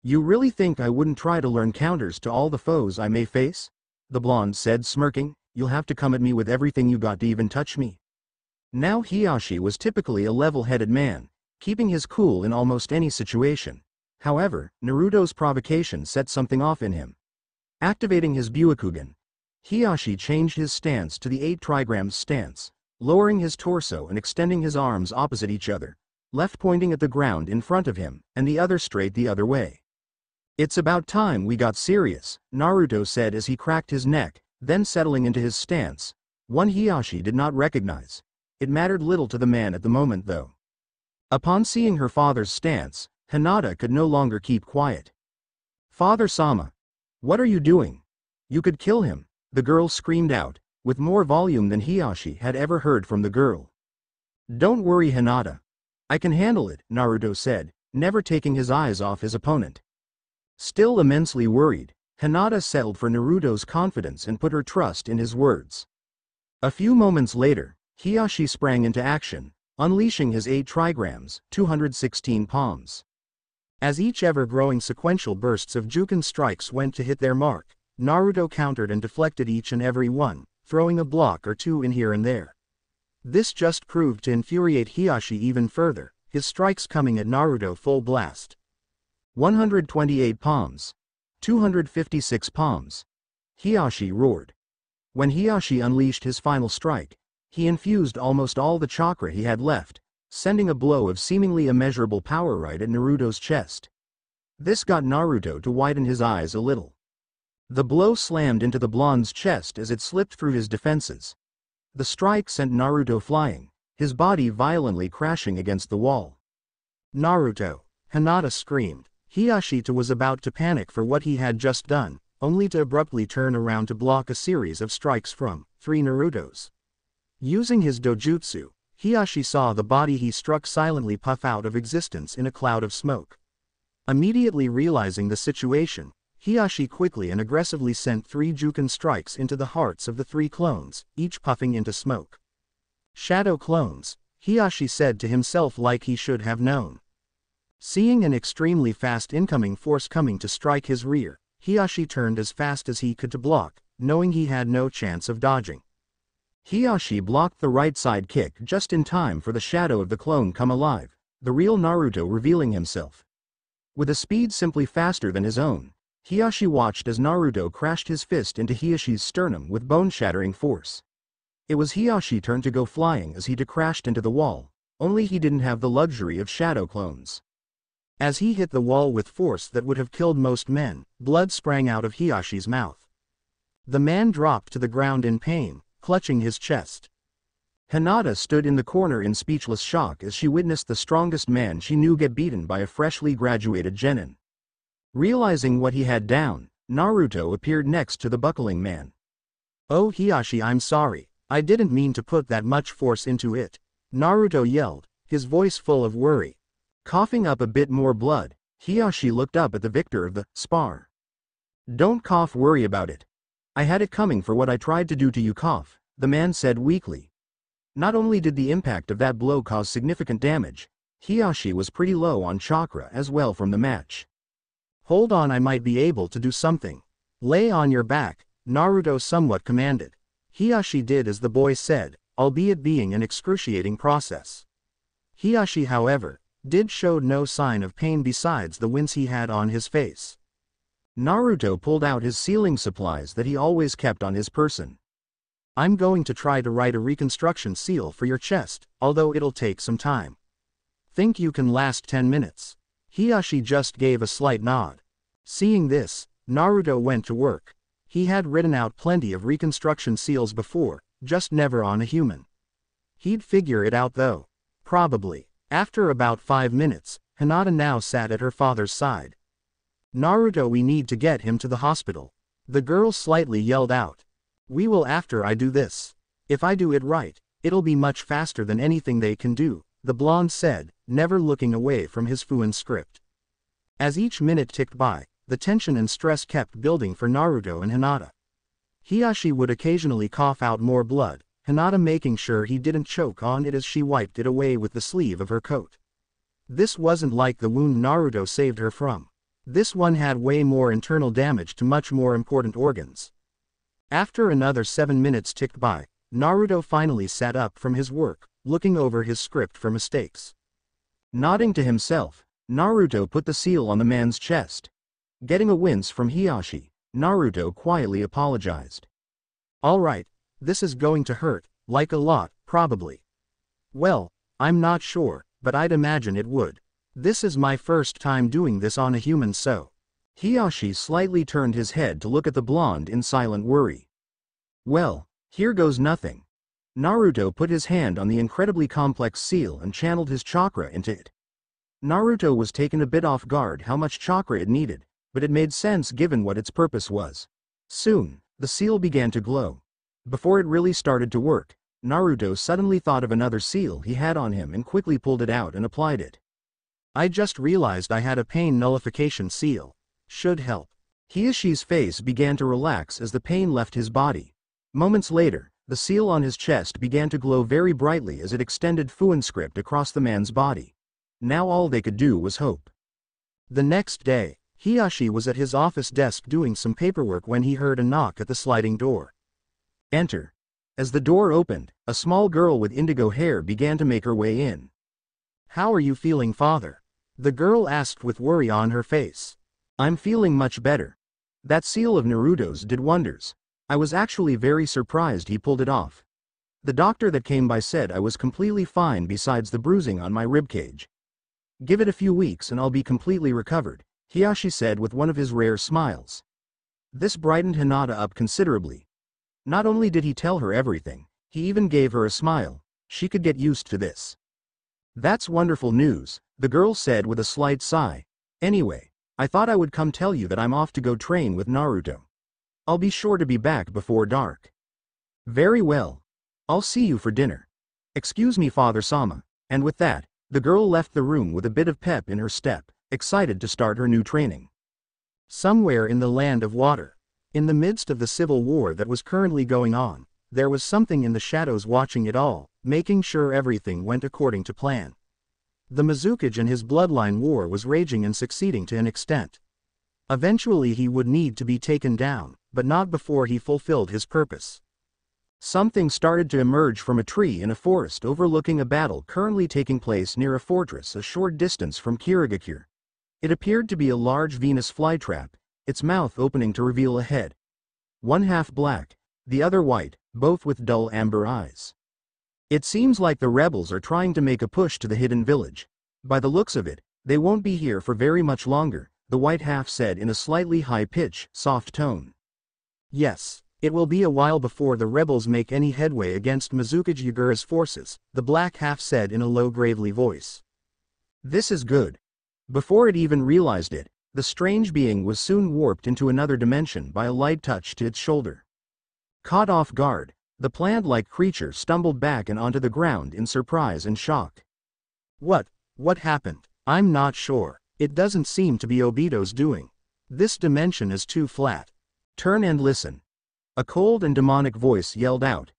You really think I wouldn't try to learn counters to all the foes I may face? The blonde said, smirking. You'll have to come at me with everything you got to even touch me. Now Hiashi was typically a level-headed man, keeping his cool in almost any situation. However, Naruto's provocation set something off in him. Activating his Byakugan, Hiashi changed his stance to the 8 trigrams stance, lowering his torso and extending his arms opposite each other, left pointing at the ground in front of him, and the other straight the other way. It's about time we got serious, Naruto said as he cracked his neck, then settling into his stance, one Hiashi did not recognize. It mattered little to the man at the moment though. Upon seeing her father's stance, Hinata could no longer keep quiet. Father-sama, what are you doing? You could kill him, the girl screamed out, with more volume than Hiashi had ever heard from the girl. Don't worry, Hinata. I can handle it, Naruto said, never taking his eyes off his opponent. Still immensely worried, Hinata settled for Naruto's confidence and put her trust in his words. A few moments later, Hiashi sprang into action, unleashing his 8 trigrams, 216 palms. As each ever-growing sequential bursts of Juken strikes went to hit their mark, Naruto countered and deflected each and every one, throwing a block or two in here and there. This just proved to infuriate Hiashi even further, his strikes coming at Naruto full blast. 128 palms. 256 palms. Hiashi roared. When Hiashi unleashed his final strike, he infused almost all the chakra he had left, sending a blow of seemingly immeasurable power right at Naruto's chest. This got Naruto to widen his eyes a little. The blow slammed into the blonde's chest as it slipped through his defenses. The strike sent Naruto flying, his body violently crashing against the wall. Naruto! Hinata screamed. Hiashi was about to panic for what he had just done, only to abruptly turn around to block a series of strikes from 3 Narutos. Using his dojutsu, Hiashi saw the body he struck silently puff out of existence in a cloud of smoke. Immediately realizing the situation, Hiashi quickly and aggressively sent 3 Juken strikes into the hearts of the 3 clones, each puffing into smoke. Shadow clones, Hiashi said to himself like he should have known. Seeing an extremely fast incoming force coming to strike his rear, Hiashi turned as fast as he could to block, knowing he had no chance of dodging. Hiashi blocked the right side kick just in time for the shadow of the clone come alive, the real Naruto revealing himself. With a speed simply faster than his own, Hiashi watched as Naruto crashed his fist into Hiashi's sternum with bone-shattering force. It was Hiashi's turn to go flying as he crashed into the wall, only he didn't have the luxury of shadow clones. As he hit the wall with force that would have killed most men, blood sprang out of Hiashi's mouth. The man dropped to the ground in pain, clutching his chest. Hinata stood in the corner in speechless shock as she witnessed the strongest man she knew get beaten by a freshly graduated genin. Realizing what he had down, Naruto appeared next to the buckling man. Oh Hiashi, I'm sorry, I didn't mean to put that much force into it, Naruto yelled, his voice full of worry. Coughing up a bit more blood, Hiyashi looked up at the victor of the spar. "Don't cough, worry about it. I had it coming for what I tried to do to you, cough," the man said weakly. Not only did the impact of that blow cause significant damage, Hiyashi was pretty low on chakra as well from the match. "Hold on, I might be able to do something. Lay on your back," Naruto somewhat commanded. Hiyashi did as the boy said, albeit being an excruciating process. Hiyashi, however, did show no sign of pain besides the wince he had on his face. Naruto pulled out his sealing supplies that he always kept on his person. "I'm going to try to write a reconstruction seal for your chest, although it'll take some time. Think you can last 10 minutes? Hiyashi just gave a slight nod. Seeing this, Naruto went to work. He had written out plenty of reconstruction seals before, just never on a human. He'd figure it out though. Probably. After about 5 minutes, Hinata now sat at her father's side. "Naruto, we need to get him to the hospital," the girl slightly yelled out. "We will after I do this. If I do it right, it'll be much faster than anything they can do," the blonde said, never looking away from his Fuin script. As each minute ticked by, the tension and stress kept building for Naruto and Hinata. Hiyashi would occasionally cough out more blood, Hinata making sure he didn't choke on it as she wiped it away with the sleeve of her coat. This wasn't like the wound Naruto saved her from. This one had way more internal damage to much more important organs. After another 7 minutes ticked by, Naruto finally sat up from his work, looking over his script for mistakes. Nodding to himself, Naruto put the seal on the man's chest. Getting a wince from Hiyashi, Naruto quietly apologized. "Alright, this is going to hurt, like a lot, probably." "Well, I'm not sure, but I'd imagine it would. This is my first time doing this on a human, so." Hiyashi slightly turned his head to look at the blonde in silent worry. "Well, here goes nothing." Naruto put his hand on the incredibly complex seal and channeled his chakra into it. Naruto was taken a bit off guard how much chakra it needed, but it made sense given what its purpose was. Soon, the seal began to glow. Before it really started to work, Naruto suddenly thought of another seal he had on him and quickly pulled it out and applied it. "I just realized I had a pain nullification seal. Should help." Hiyashi's face began to relax as the pain left his body. Moments later, the seal on his chest began to glow very brightly as it extended Fuin script across the man's body. Now all they could do was hope. The next day, Hiyashi was at his office desk doing some paperwork when he heard a knock at the sliding door. "Enter." As the door opened, a small girl with indigo hair began to make her way in. "How are you feeling, father?" the girl asked with worry on her face. "I'm feeling much better. That seal of Naruto's did wonders. I was actually very surprised he pulled it off. The doctor that came by said I was completely fine besides the bruising on my ribcage. Give it a few weeks and I'll be completely recovered," Hiyashi said with one of his rare smiles. This brightened Hinata up considerably. Not only did he tell her everything, he even gave her a smile. She could get used to this. "That's wonderful news," the girl said with a slight sigh. "Anyway, I thought I would come tell you that I'm off to go train with Naruto. I'll be sure to be back before dark." "Very well. I'll see you for dinner. Excuse me, Father-sama," and with that, the girl left the room with a bit of pep in her step, excited to start her new training. Somewhere in the land of water, in the midst of the civil war that was currently going on, there was something in the shadows watching it all, making sure everything went according to plan. The Mizukage and his bloodline war was raging and succeeding to an extent. Eventually he would need to be taken down, but not before he fulfilled his purpose. Something started to emerge from a tree in a forest overlooking a battle currently taking place near a fortress a short distance from Kirigakure. It appeared to be a large Venus flytrap, its mouth opening to reveal a head. One half black, the other white, both with dull amber eyes. "It seems like the rebels are trying to make a push to the hidden village. By the looks of it, they won't be here for very much longer," the white half said in a slightly high-pitched, soft tone. "Yes, it will be a while before the rebels make any headway against Mizukage Yagura's forces," the black half said in a low gravely voice. "This is good." Before it even realized it, the strange being was soon warped into another dimension by a light touch to its shoulder. Caught off guard, the plant-like creature stumbled back and onto the ground in surprise and shock. What happened?" I'm not sure. It doesn't seem to be Obito's doing. This dimension is too flat. Turn and listen. A cold and demonic voice yelled out.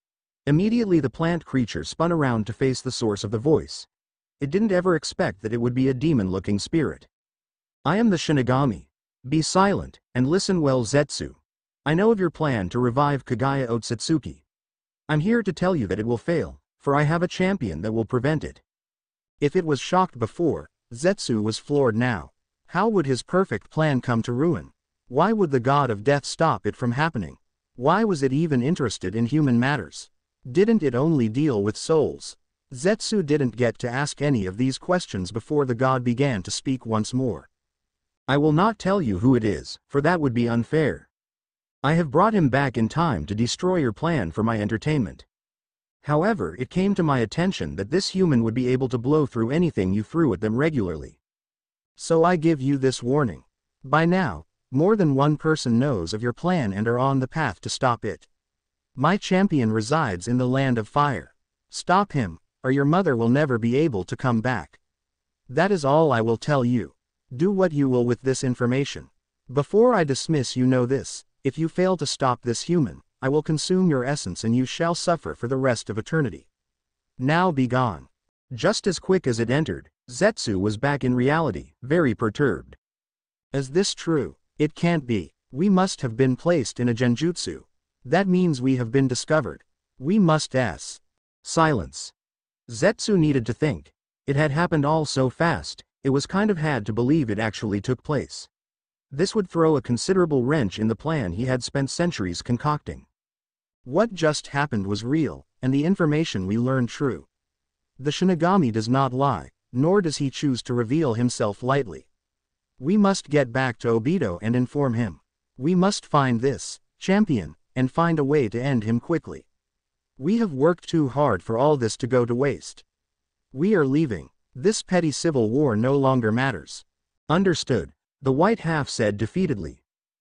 Immediately the plant creature spun around to face the source of the voice. It didn't ever expect that it would be a demon-looking spirit. I am the Shinigami. Be silent, and listen well, Zetsu. I know of your plan to revive Kagaya Otsutsuki. I'm here to tell you that it will fail, for I have a champion that will prevent it. If it was shocked before, Zetsu was floored now. How would his perfect plan come to ruin? Why would the god of death stop it from happening? Why was it even interested in human matters? Didn't it only deal with souls? Zetsu didn't get to ask any of these questions before the god began to speak once more. I will not tell you who it is, for that would be unfair. I have brought him back in time to destroy your plan for my entertainment. However, it came to my attention that this human would be able to blow through anything you threw at them regularly. So I give you this warning. By now, more than one person knows of your plan and are on the path to stop it. My champion resides in the land of fire. Stop him, or your mother will never be able to come back. That is all I will tell you. Do what you will with this information. Before I dismiss you, know this: if you fail to stop this human, I will consume your essence and you shall suffer for the rest of eternity. Now be gone. Just as quick as it entered, Zetsu was back in reality, very perturbed. Is this true? It can't be. We must have been placed in a genjutsu. That means we have been discovered. We must Silence. Zetsu needed to think. It had happened all so fast, it was kind of hard to believe it actually took place. This would throw a considerable wrench in the plan he had spent centuries concocting. What just happened was real, and the information we learned true. The Shinigami does not lie, nor does he choose to reveal himself lightly. We must get back to Obito and inform him. We must find this champion, and find a way to end him quickly. We have worked too hard for all this to go to waste. We are leaving. This petty civil war no longer matters. Understood, the white half said defeatedly.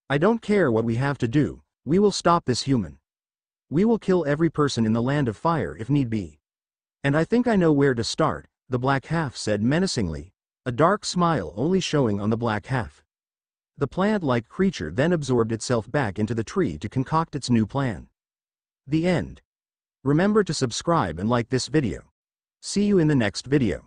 I don't care what we have to do, we will stop this human. We will kill every person in the land of fire if need be. And I think I know where to start, the black half said menacingly, a dark smile only showing on the black half. The plant-like creature then absorbed itself back into the tree to concoct its new plan. The end. Remember to subscribe and like this video. See you in the next video.